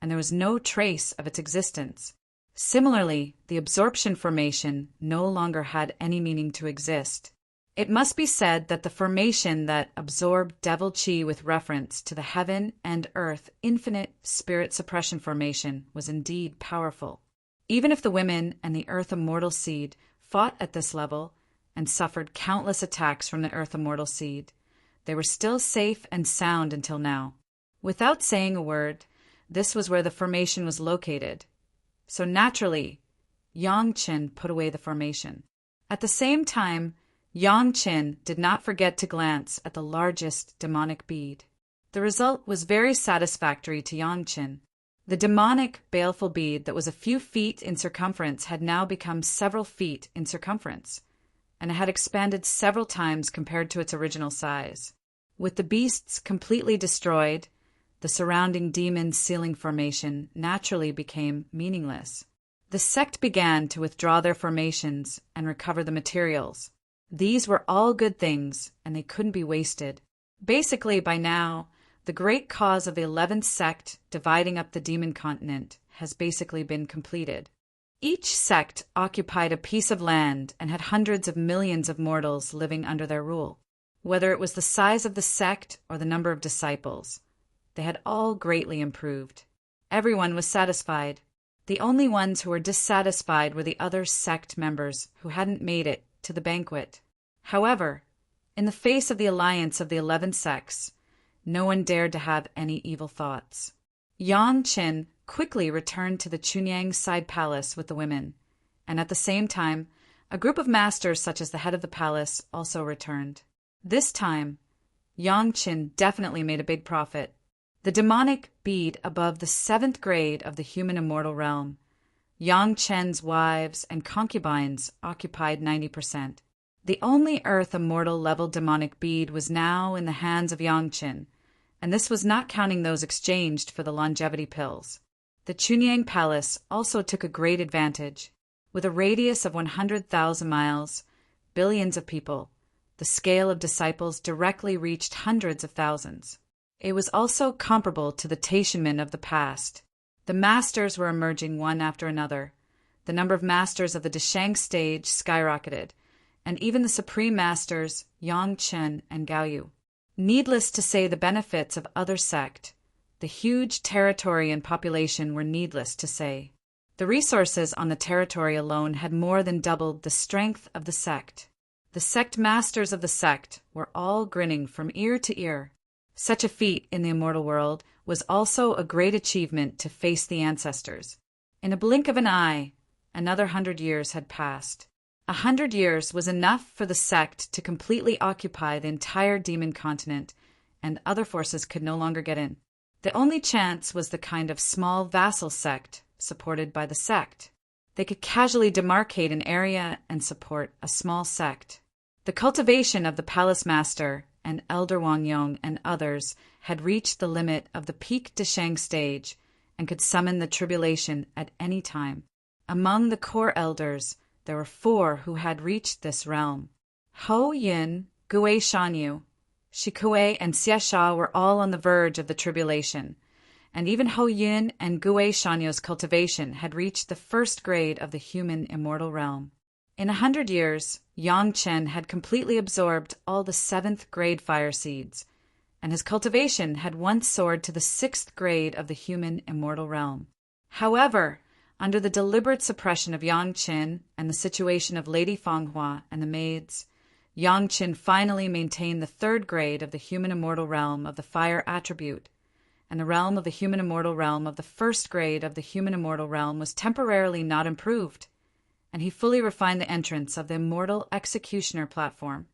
and there was no trace of its existence. Similarly, the absorption formation no longer had any meaning to exist. It must be said that the formation that absorbed devil chi with reference to the heaven and earth infinite spirit suppression formation was indeed powerful. Even if the women and the Earth Immortal seed fought at this level and suffered countless attacks from the Earth Immortal seed, they were still safe and sound until now. Without saying a word, this was where the formation was located. So naturally, Yang Chen put away the formation. At the same time, Yang Chen did not forget to glance at the largest demonic bead. The result was very satisfactory to Yang Chen. The demonic, baleful bead that was a few feet in circumference had now become several feet in circumference, and it had expanded several times compared to its original size. With the beasts completely destroyed, the surrounding demon ceiling formation naturally became meaningless. The sect began to withdraw their formations and recover the materials. These were all good things, and they couldn't be wasted. Basically, by now, the great cause of the 11th sect dividing up the demon continent has basically been completed. Each sect occupied a piece of land and had hundreds of millions of mortals living under their rule. Whether it was the size of the sect or the number of disciples, they had all greatly improved. Everyone was satisfied. The only ones who were dissatisfied were the other sect members who hadn't made it to the banquet. However, in the face of the alliance of the 11 sects, no one dared to have any evil thoughts. Yang Qin quickly returned to the Chunyang side palace with the women, and at the same time, a group of masters such as the head of the palace also returned. This time, Yang Qin definitely made a big profit. The demonic bead above the 7th grade of the human immortal realm, Yang Qin's wives and concubines occupied 90%. The only earth immortal level demonic bead was now in the hands of Yang Qin, and this was not counting those exchanged for the longevity pills. The Chunyang Palace also took a great advantage. With a radius of 100,000 miles, billions of people, the scale of disciples directly reached hundreds of thousands. It was also comparable to the Taishanmen of the past. The masters were emerging one after another. The number of masters of the Deshang stage skyrocketed, and even the supreme masters, Yang Qin and Gao Yu. Needless to say, the benefits of other sect, the huge territory and population were needless to say. The resources on the territory alone had more than doubled the strength of the sect. The sect masters of the sect were all grinning from ear to ear. Such a feat in the immortal world was also a great achievement to face the ancestors. In a blink of an eye, another 100 years had passed. 100 years was enough for the sect to completely occupy the entire demon continent, and other forces could no longer get in. The only chance was the kind of small vassal sect supported by the sect. They could casually demarcate an area and support a small sect. The cultivation of the palace master and Elder Wang Yong and others had reached the limit of the peak Deshang stage and could summon the tribulation at any time. Among the core elders, there were 4 who had reached this realm. Ho Yin, Gui Shanyu, Shikue, and Xie Sha were all on the verge of the tribulation, and even Ho Yin and Gui Shanyu's cultivation had reached the 1st grade of the human immortal realm. In 100 years, Yang Chen had completely absorbed all the 7th grade fire seeds, and his cultivation had once soared to the 6th grade of the human immortal realm. However, under the deliberate suppression of Yang Qin and the situation of Lady Fanghua and the maids, Yang Qin finally maintained the 3rd grade of the human immortal realm of the fire attribute, and the realm of the human immortal realm of the 1st grade of the human immortal realm was temporarily not improved, and he fully refined the entrance of the immortal executioner platform.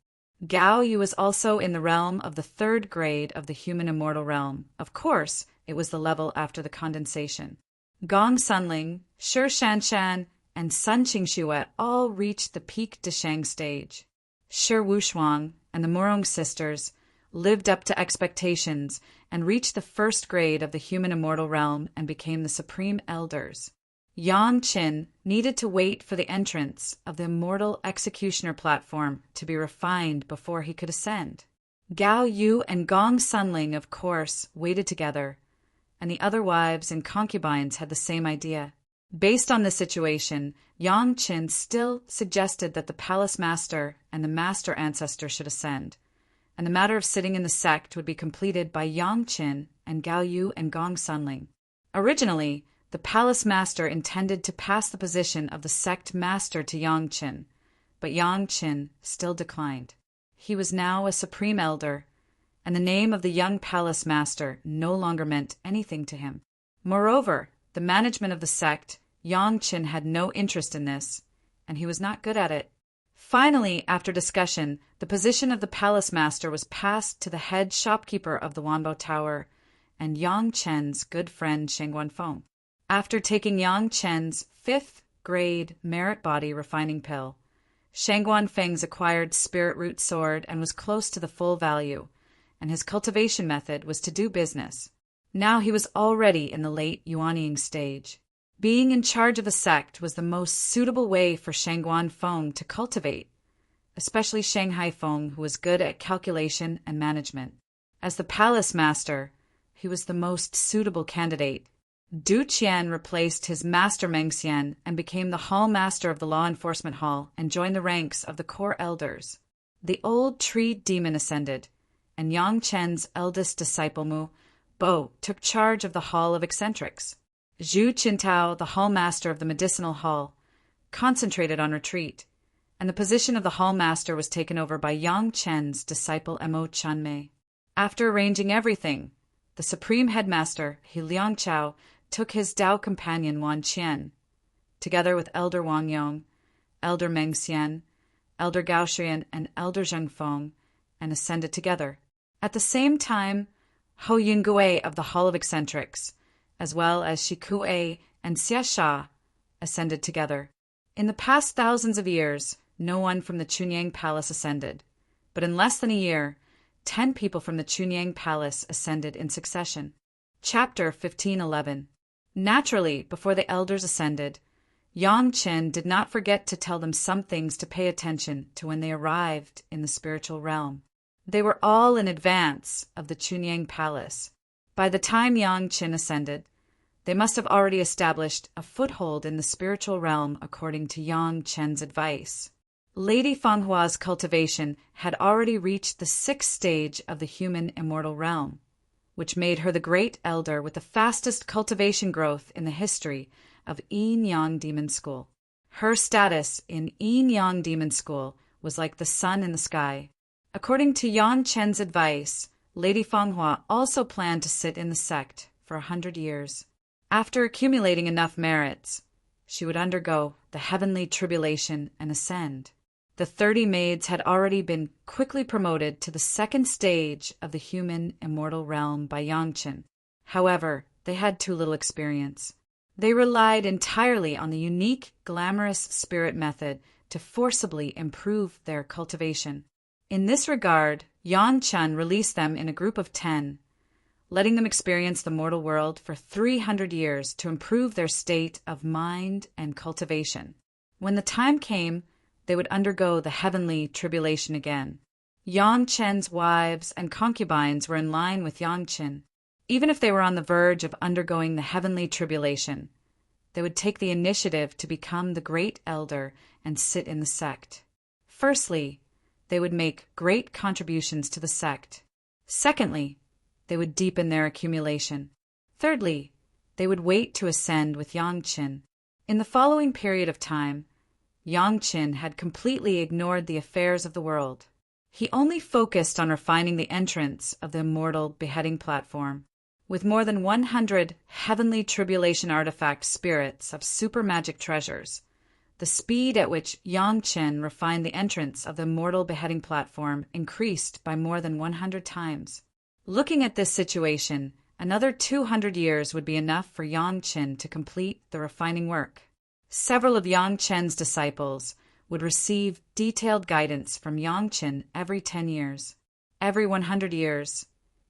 Gao Yu was also in the realm of the 3rd grade of the human immortal realm. Of course, it was the level after the condensation. Gong Sunling, Shi Shanshan, and Sun Qingxue all reached the peak Deshang stage. Shi Wushuang and the Murong sisters lived up to expectations and reached the 1st grade of the human immortal realm and became the supreme elders. Yang Qin needed to wait for the entrance of the immortal executioner platform to be refined before he could ascend. Gao Yu and Gong Sunling, of course, waited together, and the other wives and concubines had the same idea. Based on this situation, Yang Qin still suggested that the palace master and the master ancestor should ascend, and the matter of sitting in the sect would be completed by Yang Qin and Gao Yu and Gong Sunling. Originally, the palace master intended to pass the position of the sect master to Yang Qin, but Yang Qin still declined. He was now a supreme elder, and the name of the young palace master no longer meant anything to him. Moreover, the management of the sect, Yang Qin had no interest in this, and he was not good at it. Finally, after discussion, the position of the palace master was passed to the head shopkeeper of the Wanbao Tower and Yang Chen's good friend Sheng Guanfeng. After taking Yang Chen's 5th grade merit body refining pill, Shangguan Feng's acquired spirit root soared and was close to the full value, and his cultivation method was to do business. Now he was already in the late Yuanying stage. Being in charge of a sect was the most suitable way for Shangguan Feng to cultivate, especially Shanghai Feng, who was good at calculation and management. As the palace master, he was the most suitable candidate. Du Qian replaced his master Meng Xian and became the hall master of the law enforcement hall and joined the ranks of the core elders. The old tree demon ascended, and Yang Chen's eldest disciple Mu Bo took charge of the Hall of Eccentrics. Zhu Qintao, the hall master of the medicinal hall, concentrated on retreat, and the position of the hall master was taken over by Yang Chen's disciple Mo Chanmei. After arranging everything, the supreme headmaster, He Liangchao, took his Dao companion Wan Qian, together with Elder Wang Yong, Elder Meng Xian, Elder Gao Shuyan, and Elder Zheng Feng, and ascended together. At the same time, Hou Yingui of the Hall of Eccentrics, as well as Shi Kuei and Xia Sha, ascended together. In the past thousands of years, no one from the Chunyang Palace ascended, but in less than a year, 10 people from the Chunyang Palace ascended in succession. Chapter 1511. Naturally, before the elders ascended, Yang Chen did not forget to tell them some things to pay attention to when they arrived in the spiritual realm. They were all in advance of the Chunyang Palace. By the time Yang Chen ascended, they must have already established a foothold in the spiritual realm according to Yang Chen's advice. Lady Fanghua's cultivation had already reached the 6th stage of the human immortal realm, which made her the great elder with the fastest cultivation growth in the history of Yin Yang Demon School. Her status in Yin Yang Demon School was like the sun in the sky. According to Yang Chen's advice, Lady Fanghua also planned to sit in the sect for 100 years. After accumulating enough merits, she would undergo the heavenly tribulation and ascend. The 30 maids had already been quickly promoted to the 2nd stage of the human immortal realm by Yang Chen. However, they had too little experience. They relied entirely on the unique, glamorous spirit method to forcibly improve their cultivation. In this regard, Yang Chen released them in a group of 10, letting them experience the mortal world for 300 years to improve their state of mind and cultivation. When the time came, they would undergo the heavenly tribulation again. Yang Chen's wives and concubines were in line with Yang Chen. Even if they were on the verge of undergoing the heavenly tribulation, they would take the initiative to become the great elder and sit in the sect. Firstly, they would make great contributions to the sect. Secondly, they would deepen their accumulation. Thirdly, they would wait to ascend with Yang Chen. In the following period of time, Yang Chen had completely ignored the affairs of the world. He only focused on refining the entrance of the immortal beheading platform. With more than 100 heavenly tribulation artifact spirits of super magic treasures, the speed at which Yang Chen refined the entrance of the immortal beheading platform increased by more than 100 times. Looking at this situation, another 200 years would be enough for Yang Chen to complete the refining work. Several of Yang Chen's disciples would receive detailed guidance from Yang Chen every 10 years. Every 100 years,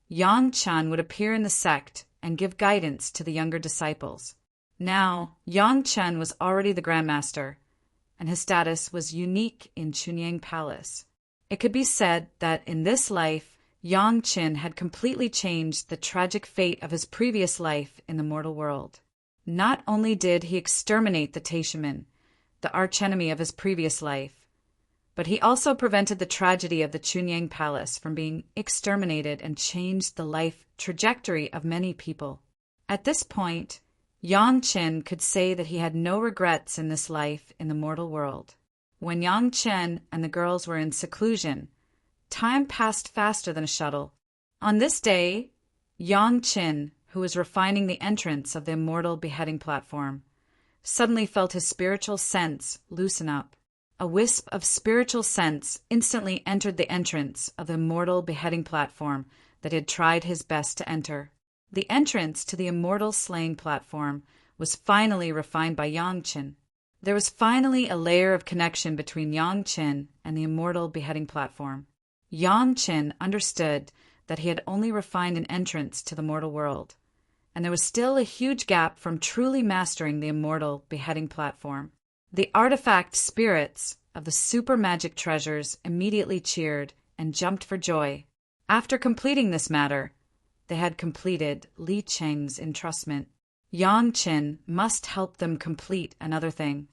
Yang Chen would appear in the sect and give guidance to the younger disciples. Now, Yang Chen was already the Grandmaster, and his status was unique in Chunyang Palace. It could be said that in this life, Yang Chen had completely changed the tragic fate of his previous life in the mortal world. Not only did he exterminate the Taishaman, the archenemy of his previous life, but he also prevented the tragedy of the Chunyang Palace from being exterminated and changed the life trajectory of many people. At this point, Yang Chen could say that he had no regrets in this life in the mortal world. When Yang Chen and the girls were in seclusion, time passed faster than a shuttle. On this day, Yang Chen, who was refining the entrance of the immortal beheading platform, suddenly felt his spiritual sense loosen up. A wisp of spiritual sense instantly entered the entrance of the immortal beheading platform that he had tried his best to enter. The entrance to the immortal slaying platform was finally refined by Yang Chen. There was finally a layer of connection between Yang Qin and the immortal beheading platform. Yang Qin understood that he had only refined an entrance to the mortal world, and there was still a huge gap from truly mastering the immortal beheading platform. The artifact spirits of the super magic treasures immediately cheered and jumped for joy. After completing this matter, they had completed Li Cheng's entrustment. Yang Qin must help them complete another thing.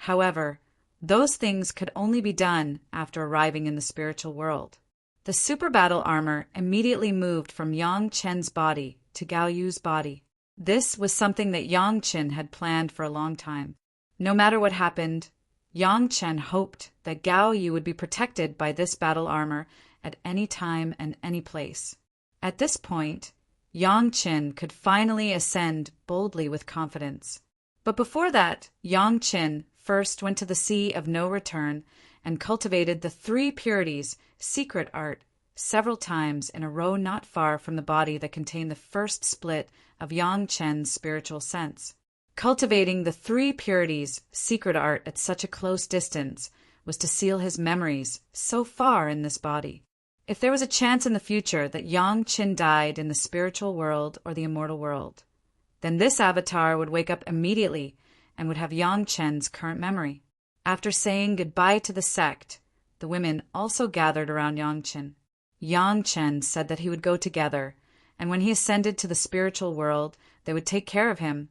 However, those things could only be done after arriving in the spiritual world. The super battle armor immediately moved from Yang Chen's body to Gao Yu's body. This was something that Yang Chen had planned for a long time. No matter what happened, Yang Chen hoped that Gao Yu would be protected by this battle armor at any time and any place. At this point, Yang Chen could finally ascend boldly with confidence. But before that, Yang Chen first went to the Sea of No Return and cultivated the 3 purities secret art several times in a row not far from the body that contained the first split of Yang Chen's spiritual sense. Cultivating the 3 purities secret art at such a close distance was to seal his memories so far in this body. If there was a chance in the future that Yang Qin died in the spiritual world or the immortal world, then this avatar would wake up immediately and would have Yang Chen's current memory. After saying goodbye to the sect, the women also gathered around Yang Chen. Yang Chen said that he would go together, and when he ascended to the spiritual world, they would take care of him,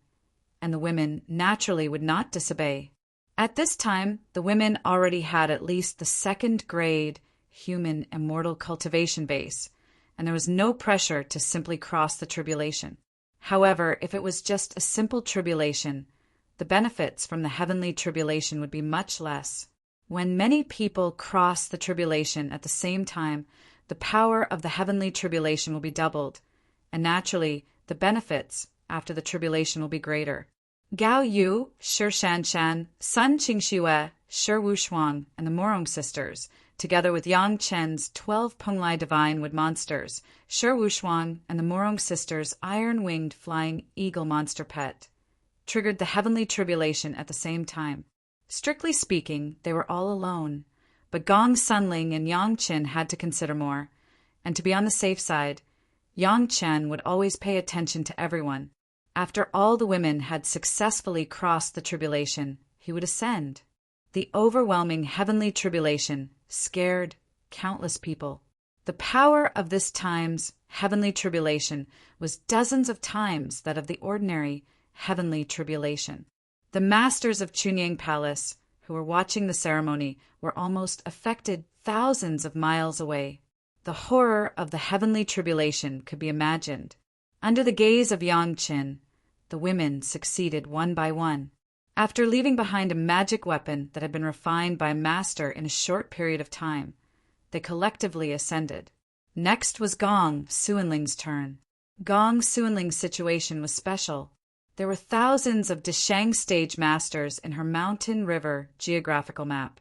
and the women naturally would not disobey. At this time, the women already had at least the 2nd grade human immortal cultivation base, and there was no pressure to simply cross the tribulation. However, if it was just a simple tribulation, the benefits from the heavenly tribulation would be much less. When many people cross the tribulation at the same time, the power of the heavenly tribulation will be doubled, and naturally, the benefits after the tribulation will be greater. Gao Yu, Shi Shanshan, Sun Qingxue, Shi Wushuang, and the Morong sisters, together with Yang Chen's 12 Penglai divine wood monsters, Shi Wushuang, and the Morong sisters' iron-winged flying eagle monster pet, triggered the heavenly tribulation at the same time. Strictly speaking, they were all alone, but Gong Sunling and Yang Chen had to consider more, and to be on the safe side, Yang Chen would always pay attention to everyone. After all the women had successfully crossed the tribulation, he would ascend. The overwhelming heavenly tribulation scared countless people. The power of this time's heavenly tribulation was dozens of times that of the ordinary heavenly tribulation. The masters of Chunyang Palace, who were watching the ceremony, were almost affected thousands of miles away. The horror of the heavenly tribulation could be imagined. Under the gaze of Yang Qin, the women succeeded one by one. After leaving behind a magic weapon that had been refined by a master in a short period of time, they collectively ascended. Next was Gong Suanling's turn. Gong Suanling's situation was special. There were thousands of Deshang stage masters in her mountain river geographical map,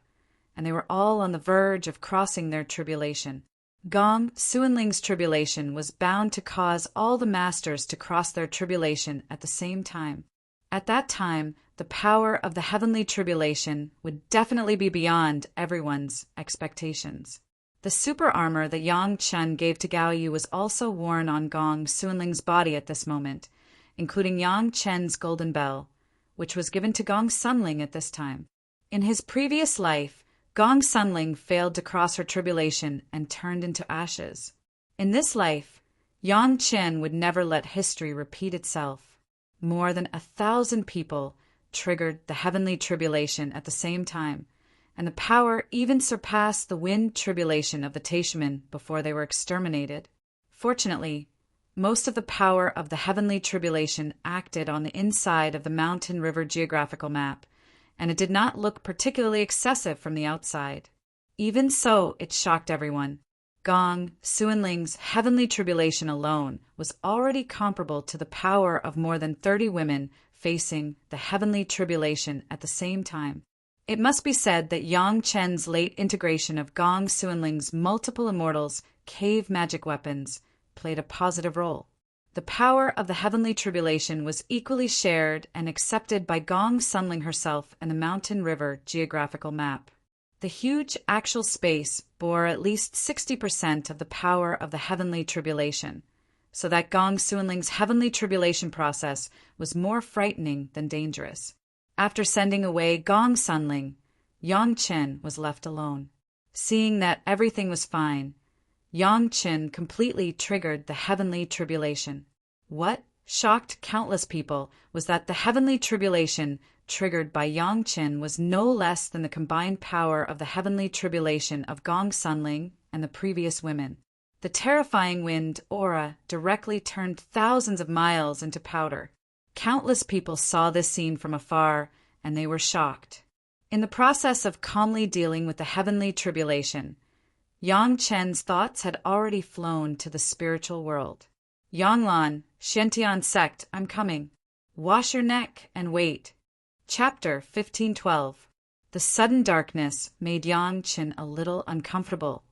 and they were all on the verge of crossing their tribulation. Gong Suanling's tribulation was bound to cause all the masters to cross their tribulation at the same time. At that time, the power of the heavenly tribulation would definitely be beyond everyone's expectations. The super armor that Yang Chen gave to Gao Yu was also worn on Gong Suanling's body at this moment, including Yang Chen's golden bell, which was given to Gong Sunling at this time. In his previous life, Gong Sunling failed to cross her tribulation and turned into ashes. In this life, Yang Chen would never let history repeat itself. More than 1,000 people triggered the heavenly tribulation at the same time, and the power even surpassed the wind tribulation of the Taishaman before they were exterminated. Fortunately, most of the power of the heavenly tribulation acted on the inside of the mountain river geographical map, and it did not look particularly excessive from the outside. Even so, it shocked everyone. Gong Suanling's heavenly tribulation alone was already comparable to the power of more than 30 women facing the heavenly tribulation at the same time. It must be said that Yang Chen's late integration of Gong Suanling's multiple immortals' cave magic weapons played a positive role. The power of the heavenly tribulation was equally shared and accepted by Gong Sunling herself and the Mountain River geographical map. The huge actual space bore at least 60% of the power of the heavenly tribulation, so that Gong Sunling's heavenly tribulation process was more frightening than dangerous. After sending away Gong Sunling, Yang Chen was left alone. Seeing that everything was fine, Yang Chen completely triggered the heavenly tribulation. What shocked countless people was that the heavenly tribulation triggered by Yang Chen was no less than the combined power of the heavenly tribulation of Gong Sunling and the previous women. The terrifying wind aura directly turned thousands of miles into powder. Countless people saw this scene from afar, and they were shocked. In the process of calmly dealing with the heavenly tribulation, Yang Chen's thoughts had already flown to the spiritual world. Yanglan, Shentian sect, I'm coming. Wash your neck and wait. Chapter 1512. The sudden darkness made Yang Chen a little uncomfortable,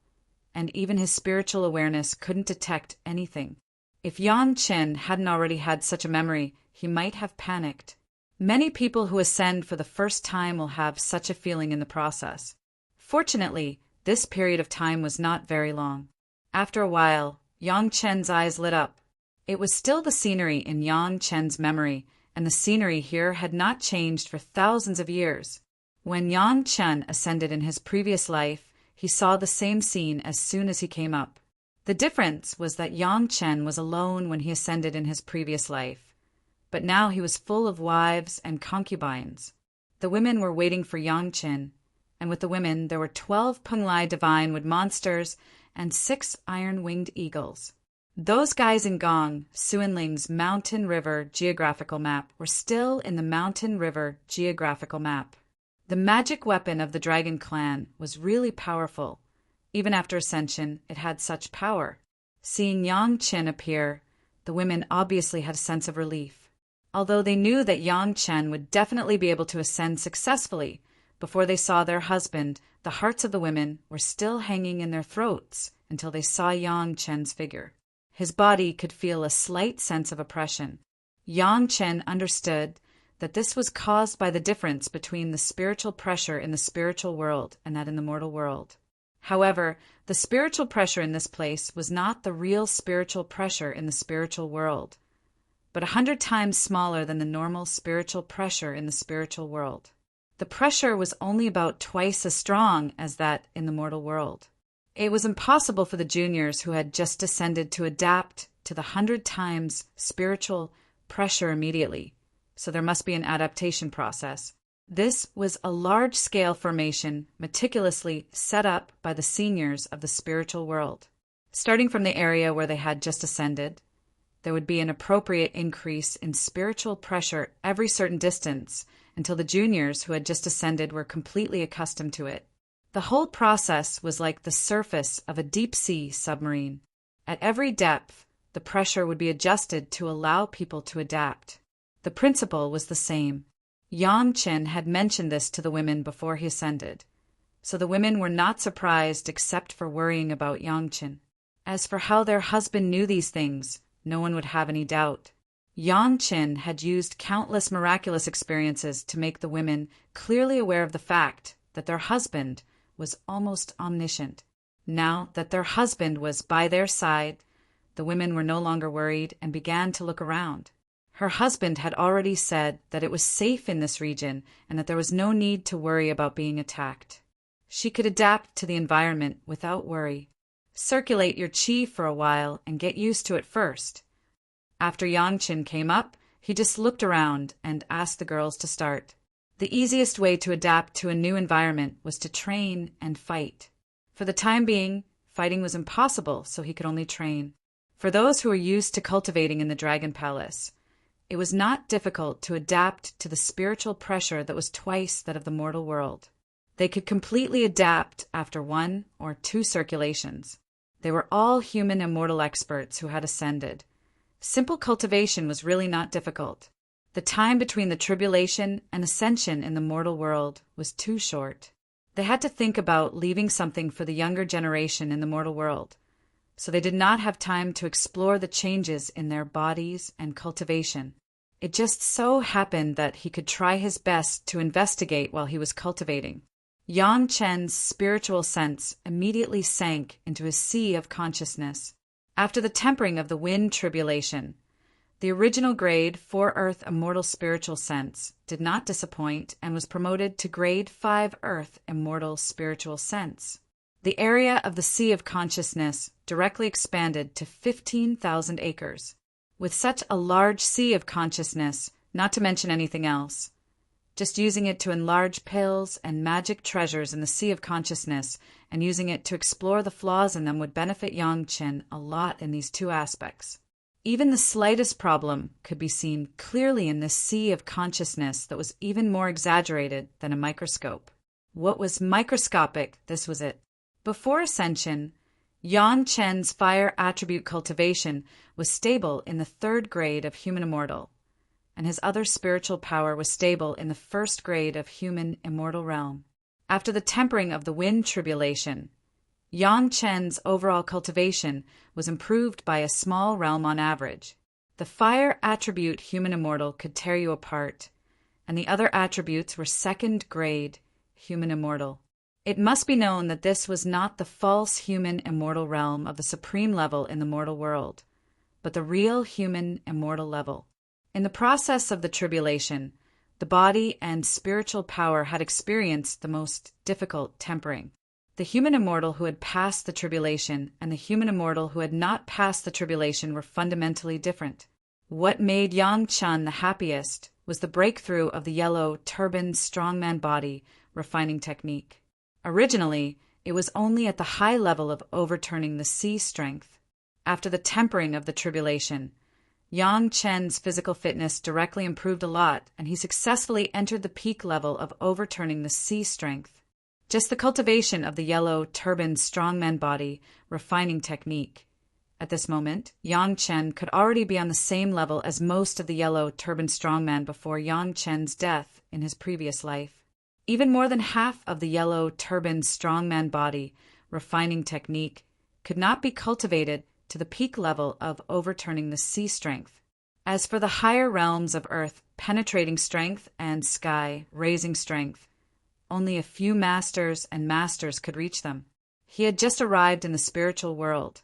and even his spiritual awareness couldn't detect anything. If Yang Chen hadn't already had such a memory, he might have panicked. Many people who ascend for the first time will have such a feeling in the process. Fortunately, this period of time was not very long. After a while, Yang Chen's eyes lit up. It was still the scenery in Yang Chen's memory, and the scenery here had not changed for thousands of years. When Yang Chen ascended in his previous life, he saw the same scene as soon as he came up. The difference was that Yang Chen was alone when he ascended in his previous life, but now he was full of wives and concubines. The women were waiting for Yang Chen, and with the women there were 12 Penglai divine wood monsters and 6 iron-winged eagles. Those guys in Gong Sunling's Mountain River geographical map were still in the Mountain River geographical map. The magic weapon of the Dragon Clan was really powerful. Even after ascension, it had such power. Seeing Yang Chen appear, the women obviously had a sense of relief. Although they knew that Yang Chen would definitely be able to ascend successfully, before they saw their husband, the hearts of the women were still hanging in their throats until they saw Yang Chen's figure. His body could feel a slight sense of oppression. Yang Chen understood that this was caused by the difference between the spiritual pressure in the spiritual world and that in the mortal world. However, the spiritual pressure in this place was not the real spiritual pressure in the spiritual world, but 100 times smaller than the normal spiritual pressure in the spiritual world. The pressure was only about twice as strong as that in the mortal world. It was impossible for the juniors who had just descended to adapt to the 100 times spiritual pressure immediately, so there must be an adaptation process. This was a large-scale formation meticulously set up by the seniors of the spiritual world. Starting from the area where they had just ascended, there would be an appropriate increase in spiritual pressure every certain distance until the juniors who had just ascended were completely accustomed to it. The whole process was like the surface of a deep-sea submarine. At every depth, the pressure would be adjusted to allow people to adapt. The principle was the same. Yang Chen had mentioned this to the women before he ascended, so the women were not surprised except for worrying about Yang Chen. As for how their husband knew these things, no one would have any doubt. Yang Chen had used countless miraculous experiences to make the women clearly aware of the fact that their husband was almost omniscient. Now that their husband was by their side, the women were no longer worried and began to look around. Her husband had already said that it was safe in this region and that there was no need to worry about being attacked. She could adapt to the environment without worry. Circulate your qi for a while and get used to it first. After Yang Chen came up, he just looked around and asked the girls to start. The easiest way to adapt to a new environment was to train and fight. For the time being, fighting was impossible, so he could only train. For those who were used to cultivating in the Dragon Palace, it was not difficult to adapt to the spiritual pressure that was twice that of the mortal world. They could completely adapt after 1 or 2 circulations. They were all human immortal experts who had ascended. Simple cultivation was really not difficult. The time between the tribulation and ascension in the mortal world was too short. They had to think about leaving something for the younger generation in the mortal world, so they did not have time to explore the changes in their bodies and cultivation. It just so happened that he could try his best to investigate while he was cultivating. Yang Chen's spiritual sense immediately sank into a sea of consciousness. After the tempering of the wind tribulation, the original grade 4 Earth Immortal Spiritual Sense did not disappoint and was promoted to grade 5 Earth Immortal Spiritual Sense. The area of the Sea of Consciousness directly expanded to 15,000 acres. With such a large sea of consciousness, not to mention anything else, just using it to enlarge pills and magic treasures in the Sea of Consciousness and using it to explore the flaws in them would benefit Yang Chen a lot in these two aspects. Even the slightest problem could be seen clearly in this sea of consciousness that was even more exaggerated than a microscope. What was microscopic, this was it. Before ascension, Yang Chen's fire attribute cultivation was stable in the 3rd grade of human immortal, and his other spiritual power was stable in the 1st grade of human immortal realm. After the tempering of the wind tribulation, Yang Chen's overall cultivation was improved by a small realm on average. The fire attribute human immortal could tear you apart, and the other attributes were 2nd grade human immortal. It must be known that this was not the false human immortal realm of the supreme level in the mortal world, but the real human immortal level. In the process of the tribulation, the body and spiritual power had experienced the most difficult tempering. The human immortal who had passed the tribulation and the human immortal who had not passed the tribulation were fundamentally different. What made Yang Chen the happiest was the breakthrough of the yellow turbaned strongman body refining technique. Originally, it was only at the high level of overturning the sea strength. After the tempering of the tribulation, Yang Chen's physical fitness directly improved a lot, and he successfully entered the peak level of overturning the sea strength. Just the cultivation of the yellow turbaned strongman body refining technique. At this moment, Yang Chen could already be on the same level as most of the yellow turbaned strongman before Yang Chen's death in his previous life. Even more than half of the yellow turbaned strongman body refining technique could not be cultivated to the peak level of overturning the sea strength. As for the higher realms of earth penetrating strength and sky raising strength, only a few masters and masters could reach them. He had just arrived in the spiritual world,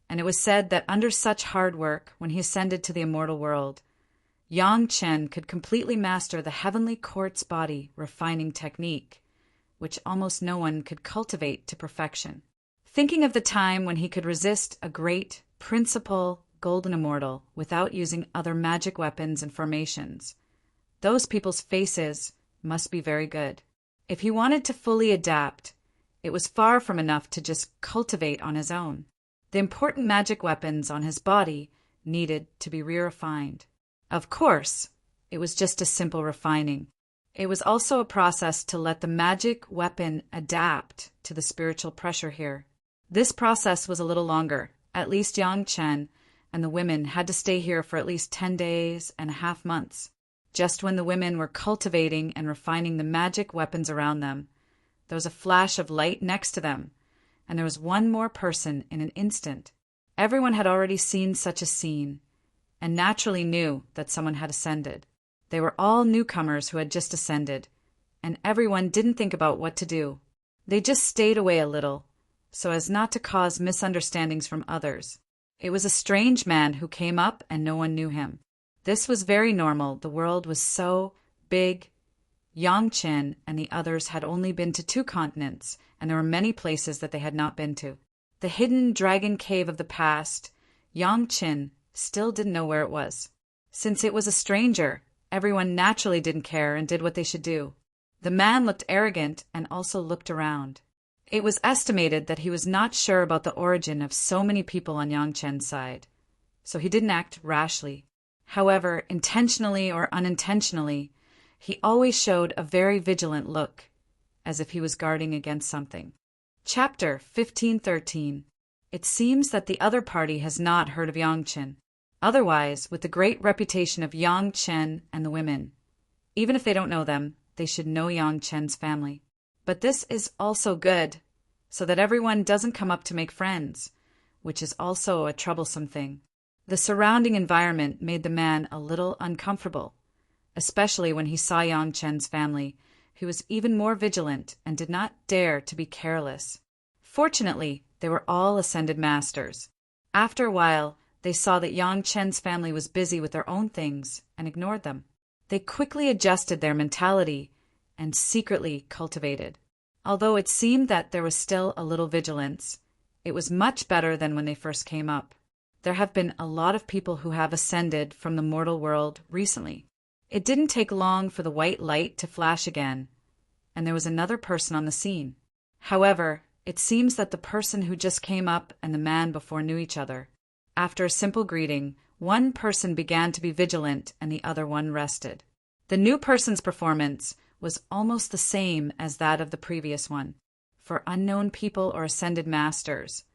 and it was said that under such hard work, when he ascended to the immortal world, Yang Chen could completely master the heavenly quartz body refining technique, which almost no one could cultivate to perfection. Thinking of the time when he could resist a great, principal, golden immortal without using other magic weapons and formations, those people's faces must be very good. If he wanted to fully adapt, it was far from enough to just cultivate on his own. The important magic weapons on his body needed to be re-refined. Of course, it was just a simple refining. It was also a process to let the magic weapon adapt to the spiritual pressure here. This process was a little longer. At least Yang Chen and the women had to stay here for at least 10 days and a half months. Just when the women were cultivating and refining the magic weapons around them, there was a flash of light next to them, and there was one more person in an instant. Everyone had already seen such a scene, and naturally knew that someone had ascended. They were all newcomers who had just ascended, and everyone didn't think about what to do. They just stayed away a little, so as not to cause misunderstandings from others. It was a strange man who came up and no one knew him. This was very normal. The world was so big. Yang Chen and the others had only been to 2 continents, and there were many places that they had not been to. The hidden dragon cave of the past, Yang Chen still didn't know where it was. Since it was a stranger, everyone naturally didn't care and did what they should do. The man looked arrogant and also looked around. It was estimated that he was not sure about the origin of so many people on Yang Chen's side, so he didn't act rashly. However, intentionally or unintentionally, he always showed a very vigilant look, as if he was guarding against something. Chapter 1513. It seems that the other party has not heard of Yang Chen. Otherwise, with the great reputation of Yang Chen and the women, even if they don't know them, they should know Yang Chen's family. But this is also good, so that everyone doesn't come up to make friends. which is also a troublesome thing. The surrounding environment made the man a little uncomfortable, especially when he saw Yang Chen's family, who was even more vigilant and did not dare to be careless. Fortunately, they were all ascended masters. After a while, they saw that Yang Chen's family was busy with their own things and ignored them. They quickly adjusted their mentality and secretly cultivated. Although it seemed that there was still a little vigilance, it was much better than when they first came up. There have been a lot of people who have ascended from the mortal world recently. It didn't take long for the white light to flash again, and there was another person on the scene. However, it seems that the person who just came up and the man before knew each other. After a simple greeting, one person began to be vigilant and the other one rested. The new person's performance was almost the same as that of the previous one. For unknown people or ascended masters,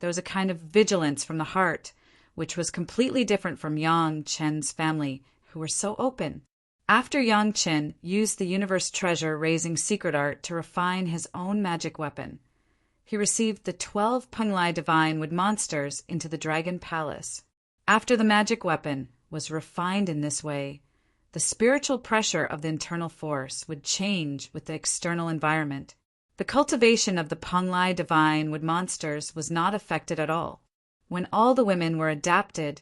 there was a kind of vigilance from the heart, which was completely different from Yang Chen's family, who were so open. After Yang Chen used the universe treasure-raising secret art to refine his own magic weapon, he received the 12 Penglai divine wood monsters into the Dragon Palace. After the magic weapon was refined in this way, the spiritual pressure of the internal force would change with the external environment. The cultivation of the Penglai divine wood monsters was not affected at all. When all the women were adapted,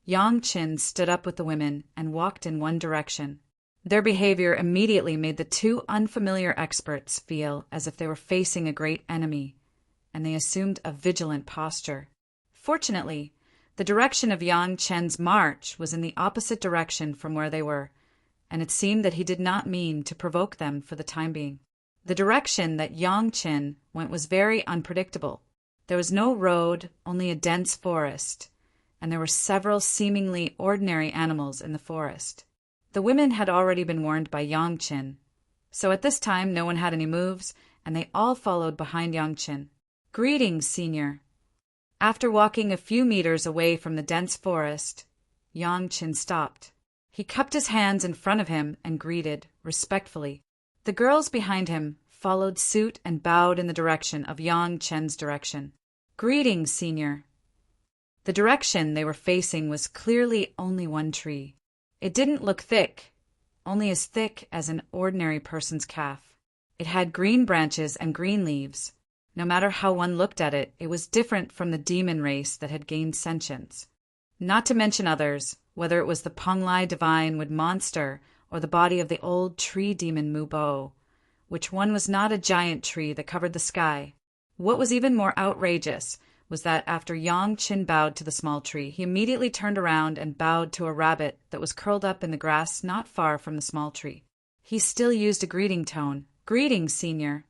Yang Chen stood up with the women and walked in one direction. Their behavior immediately made the two unfamiliar experts feel as if they were facing a great enemy, and they assumed a vigilant posture. Fortunately, the direction of Yang Chen's march was in the opposite direction from where they were, and it seemed that he did not mean to provoke them for the time being. The direction that Yang Chen went was very unpredictable. There was no road, only a dense forest, and there were several seemingly ordinary animals in the forest. The women had already been warned by Yang Chen, so at this time no one had any moves, and they all followed behind Yang Chen. "Greetings, Senior." After walking a few meters away from the dense forest, Yang Chen stopped. He cupped his hands in front of him and greeted respectfully. The girls behind him followed suit and bowed in the direction of Yang Chen's direction. "Greetings, Senior." The direction they were facing was clearly only one tree. It didn't look thick, only as thick as an ordinary person's calf. It had green branches and green leaves. No matter how one looked at it, it was different from the demon race that had gained sentience. Not to mention others, whether it was the Penglai divine wood monster or the body of the old tree demon Mubo, which one was not a giant tree that covered the sky. What was even more outrageous was that after Yang Chen bowed to the small tree, he immediately turned around and bowed to a rabbit that was curled up in the grass not far from the small tree. He still used a greeting tone. "Greetings, Senior."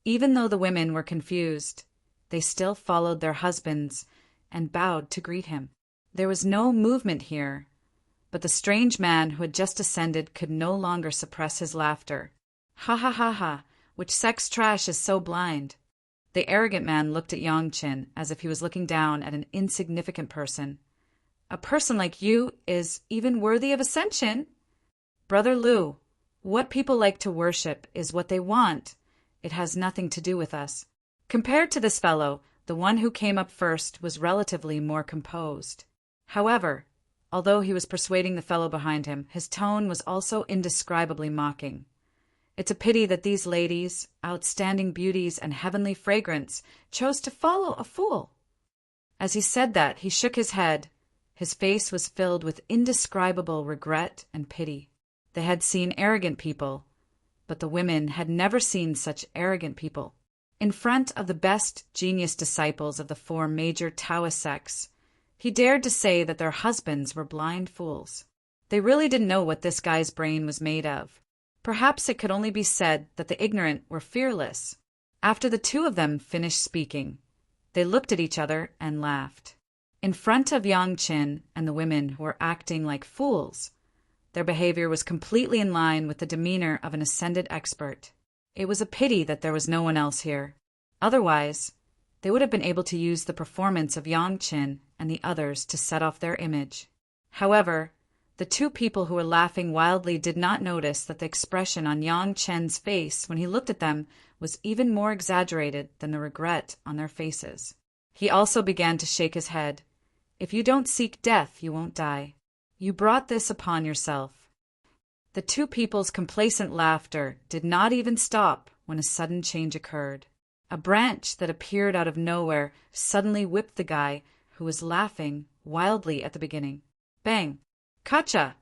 Even though the women were confused, they still followed their husbands and bowed to greet him. There was no movement here, but the strange man who had just ascended could no longer suppress his laughter. "Ha ha ha ha, which sex trash is so blind?" The arrogant man looked at Yang Chen as if he was looking down at an insignificant person. "A person like you is even worthy of ascension?" "Brother Liu, what people like to worship is what they want. It has nothing to do with us." Compared to this fellow, the one who came up first was relatively more composed. However, although he was persuading the fellow behind him, his tone was also indescribably mocking. It's a pity that these ladies, outstanding beauties and heavenly fragrance, chose to follow a fool. As he said that, he shook his head. His face was filled with indescribable regret and pity. They had seen arrogant people, but the women had never seen such arrogant people. In front of the best genius disciples of the four major Taoist sects, he dared to say that their husbands were blind fools. They really didn't know what this guy's brain was made of. Perhaps it could only be said that the ignorant were fearless. After the two of them finished speaking, they looked at each other and laughed. In front of Yang Chen and the women who were acting like fools, their behavior was completely in line with the demeanor of an ascended expert. It was a pity that there was no one else here. Otherwise, they would have been able to use the performance of Yang Chen and the others to set off their image. However, the two people who were laughing wildly did not notice that the expression on Yang Chen's face when he looked at them was even more exaggerated than the regret on their faces. He also began to shake his head. If you don't seek death, you won't die. You brought this upon yourself. The two people's complacent laughter did not even stop when a sudden change occurred. A branch that appeared out of nowhere suddenly whipped the guy who was laughing wildly at the beginning. Bang! Kacha!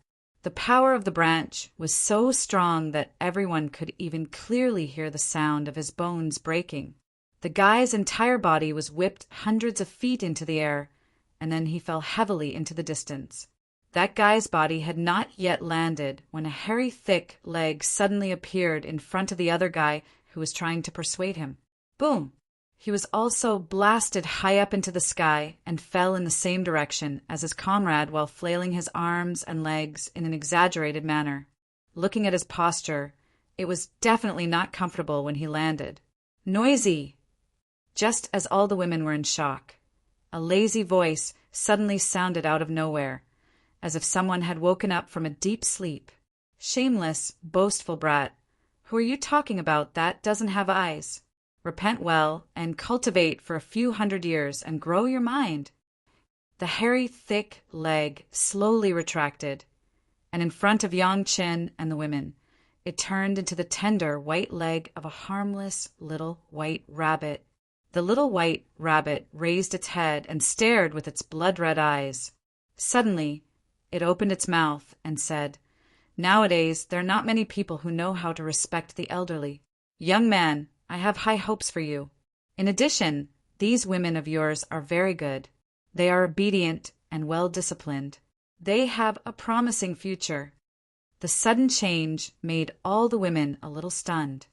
The power of the branch was so strong that everyone could even clearly hear the sound of his bones breaking. The guy's entire body was whipped hundreds of feet into the air, and then he fell heavily into the distance. That guy's body had not yet landed when a hairy, thick leg suddenly appeared in front of the other guy who was trying to persuade him. Boom! He was also blasted high up into the sky and fell in the same direction as his comrade while flailing his arms and legs in an exaggerated manner. Looking at his posture, it was definitely not comfortable when he landed. Noisy! Just as all the women were in shock, a lazy voice suddenly sounded out of nowhere, as if someone had woken up from a deep sleep. Shameless, boastful brat, who are you talking about that doesn't have eyes? Repent well and cultivate for a few hundred years and grow your mind. The hairy, thick leg slowly retracted, and in front of Yang Chen and the women, it turned into the tender white leg of a harmless little white rabbit. The little white rabbit raised its head and stared with its blood-red eyes. Suddenly, it opened its mouth and said, "Nowadays, there are not many people who know how to respect the elderly. Young man, I have high hopes for you. In addition, these women of yours are very good. They are obedient and well-disciplined. They have a promising future." The sudden change made all the women a little stunned.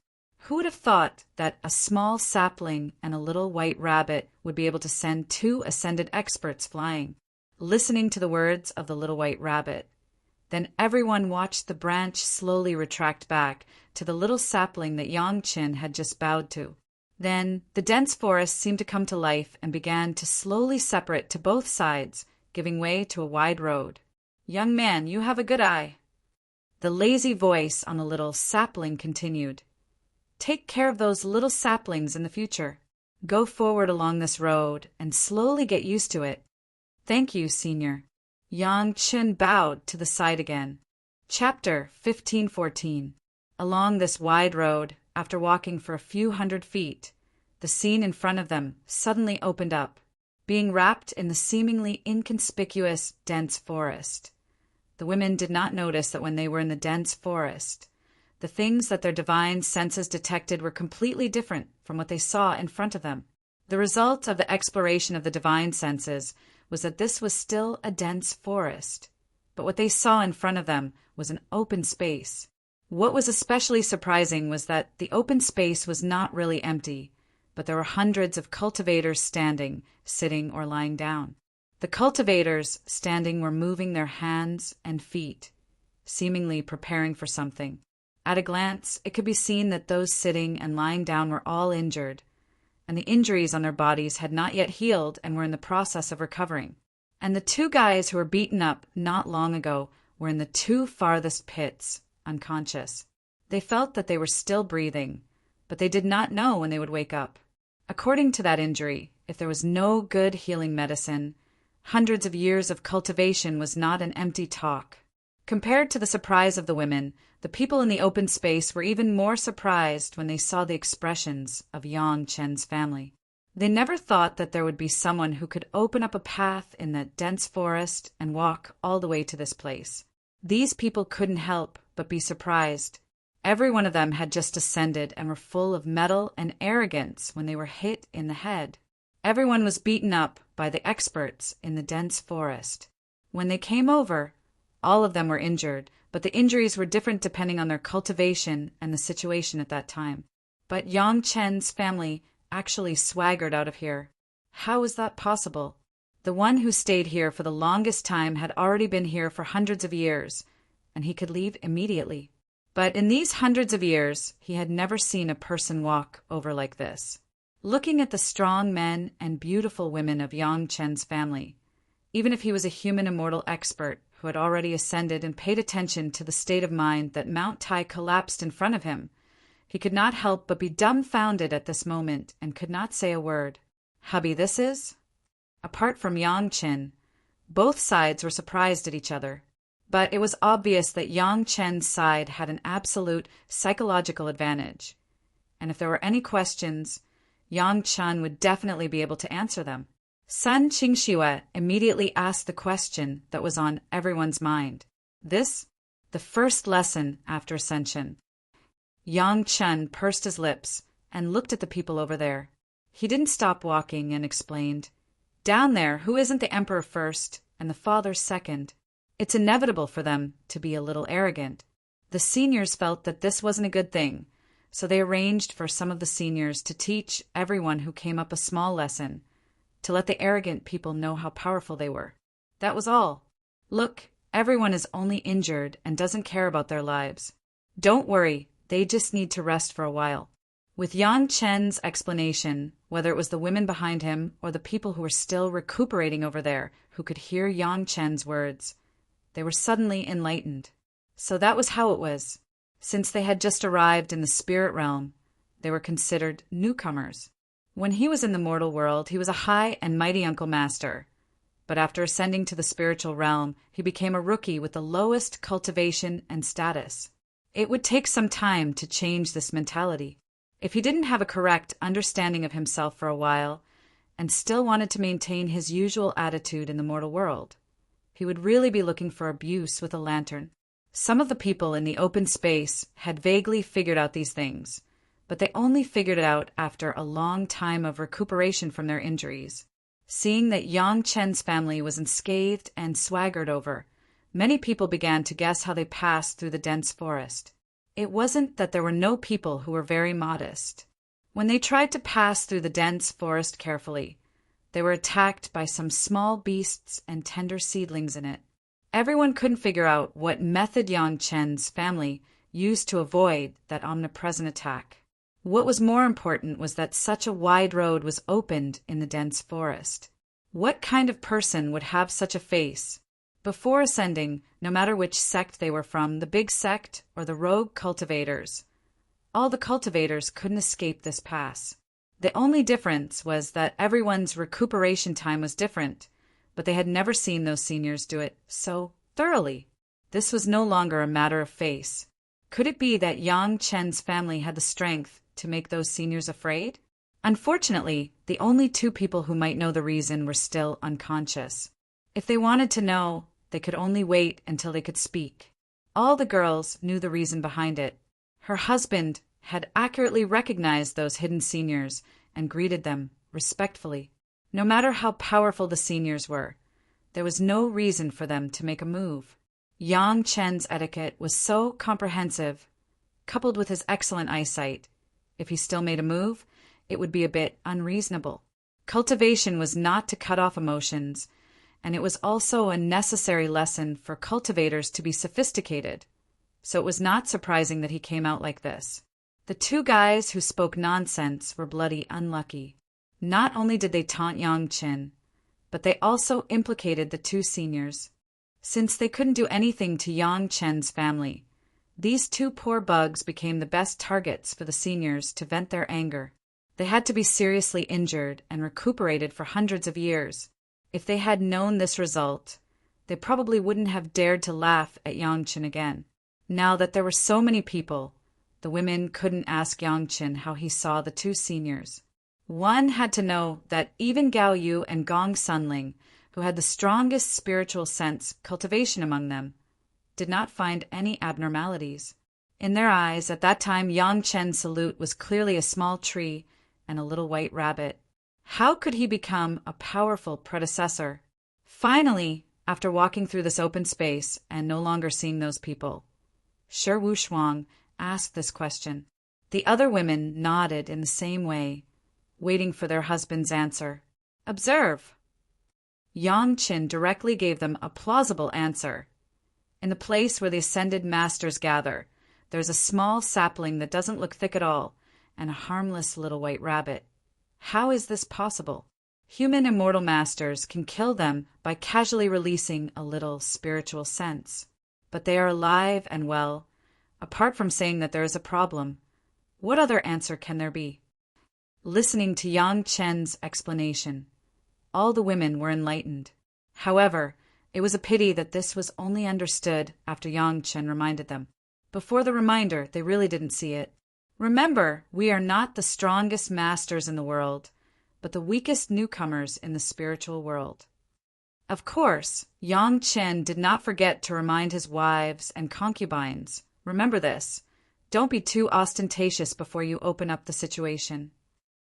Who would have thought that a small sapling and a little white rabbit would be able to send two ascended experts flying? Listening to the words of the little white rabbit, then everyone watched the branch slowly retract back to the little sapling that Yang Chen had just bowed to. Then the dense forest seemed to come to life and began to slowly separate to both sides, giving way to a wide road. "Young man, you have a good eye." The lazy voice on the little sapling continued. "Take care of those little saplings in the future. Go forward along this road and slowly get used to it." "Thank you, Senior." Yang Chen bowed to the side again. Chapter 1514. Along this wide road, after walking for a few hundred feet, the scene in front of them suddenly opened up, being wrapped in the seemingly inconspicuous, dense forest. The women did not notice that when they were in the dense forest, the things that their divine senses detected were completely different from what they saw in front of them. The result of the exploration of the divine senses was that this was still a dense forest, but what they saw in front of them was an open space. What was especially surprising was that the open space was not really empty, but there were hundreds of cultivators standing, sitting, or lying down. The cultivators standing were moving their hands and feet, seemingly preparing for something. At a glance, it could be seen that those sitting and lying down were all injured, and the injuries on their bodies had not yet healed and were in the process of recovering. And the two guys who were beaten up not long ago were in the two farthest pits, unconscious. They felt that they were still breathing, but they did not know when they would wake up. According to that injury, if there was no good healing medicine, hundreds of years of cultivation was not an empty talk. Compared to the surprise of the women, the people in the open space were even more surprised when they saw the expressions of Yang Chen's family. They never thought that there would be someone who could open up a path in that dense forest and walk all the way to this place. These people couldn't help but be surprised. Every one of them had just ascended and were full of mettle and arrogance when they were hit in the head. Everyone was beaten up by the experts in the dense forest. When they came over, all of them were injured, but the injuries were different depending on their cultivation and the situation at that time. But Yang Chen's family actually swaggered out of here. How was that possible? The one who stayed here for the longest time had already been here for hundreds of years, and he could leave immediately. But in these hundreds of years, he had never seen a person walk over like this. Looking at the strong men and beautiful women of Yang Chen's family, even if he was a human immortal expert who had already ascended and paid attention to the state of mind that Mount Tai collapsed in front of him, he could not help but be dumbfounded at this moment and could not say a word. Hubby, this is? Apart from Yang Chen, both sides were surprised at each other. But it was obvious that Yang Chen's side had an absolute psychological advantage. And if there were any questions, Yang Chen would definitely be able to answer them. Sun Qingxue immediately asked the question that was on everyone's mind. This, the first lesson after ascension. Yang Chen pursed his lips and looked at the people over there. He didn't stop walking and explained, "Down there, who isn't the emperor first and the father second? It's inevitable for them to be a little arrogant." The seniors felt that this wasn't a good thing, so they arranged for some of the seniors to teach everyone who came up a small lesson, to let the arrogant people know how powerful they were. That was all. Look, everyone is only injured and doesn't care about their lives. Don't worry, they just need to rest for a while. With Yang Chen's explanation, whether it was the women behind him or the people who were still recuperating over there who could hear Yang Chen's words, they were suddenly enlightened. So that was how it was. Since they had just arrived in the spirit realm, they were considered newcomers. When he was in the mortal world, he was a high and mighty uncle master. But after ascending to the spiritual realm, he became a rookie with the lowest cultivation and status. It would take some time to change this mentality. If he didn't have a correct understanding of himself for a while, and still wanted to maintain his usual attitude in the mortal world, he would really be looking for abuse with a lantern. Some of the people in the open space had vaguely figured out these things, but they only figured it out after a long time of recuperation from their injuries. Seeing that Yang Chen's family was unscathed and swaggered over, many people began to guess how they passed through the dense forest. It wasn't that there were no people who were very modest. When they tried to pass through the dense forest carefully, they were attacked by some small beasts and tender seedlings in it. Everyone couldn't figure out what method Yang Chen's family used to avoid that omnipresent attack. What was more important was that such a wide road was opened in the dense forest. What kind of person would have such a face? Before ascending, no matter which sect they were from, the big sect or the rogue cultivators, all the cultivators couldn't escape this pass. The only difference was that everyone's recuperation time was different, but they had never seen those seniors do it so thoroughly. This was no longer a matter of face. Could it be that Yang Chen's family had the strength to make those seniors afraid? Unfortunately, the only two people who might know the reason were still unconscious. If they wanted to know, they could only wait until they could speak. All the girls knew the reason behind it. Her husband had accurately recognized those hidden seniors and greeted them respectfully. No matter how powerful the seniors were, there was no reason for them to make a move. Yang Chen's etiquette was so comprehensive, coupled with his excellent eyesight. If he still made a move, it would be a bit unreasonable. Cultivation was not to cut off emotions, and it was also a necessary lesson for cultivators to be sophisticated. So it was not surprising that he came out like this. The two guys who spoke nonsense were bloody unlucky. Not only did they taunt Yang Chen, but they also implicated the two seniors. Since they couldn't do anything to Yang Chen's family, these two poor bugs became the best targets for the seniors to vent their anger. They had to be seriously injured and recuperated for hundreds of years. If they had known this result, they probably wouldn't have dared to laugh at Yang Chen again. Now that there were so many people, the women couldn't ask Yang Chen how he saw the two seniors. One had to know that even Gao Yu and Gong Sunling, who had the strongest spiritual sense cultivation among them, did not find any abnormalities. In their eyes, at that time, Yang Chen's salute was clearly a small tree and a little white rabbit. How could he become a powerful predecessor? Finally, after walking through this open space and no longer seeing those people, Shi Wushuang asked this question. The other women nodded in the same way, waiting for their husband's answer. Observe. Yang Chen directly gave them a plausible answer. In the place where the ascended masters gather, there's a small sapling that doesn't look thick at all, and a harmless little white rabbit. How is this possible? Human immortal masters can kill them by casually releasing a little spiritual sense. But they are alive and well. Apart from saying that there is a problem, what other answer can there be? listening to Yang Chen's explanation. All the women were enlightened. However, it was a pity that this was only understood after Yang Chen reminded them. Before the reminder, they really didn't see it. Remember, we are not the strongest masters in the world, but the weakest newcomers in the spiritual world. Of course, Yang Chen did not forget to remind his wives and concubines. Remember this. Don't be too ostentatious before you open up the situation.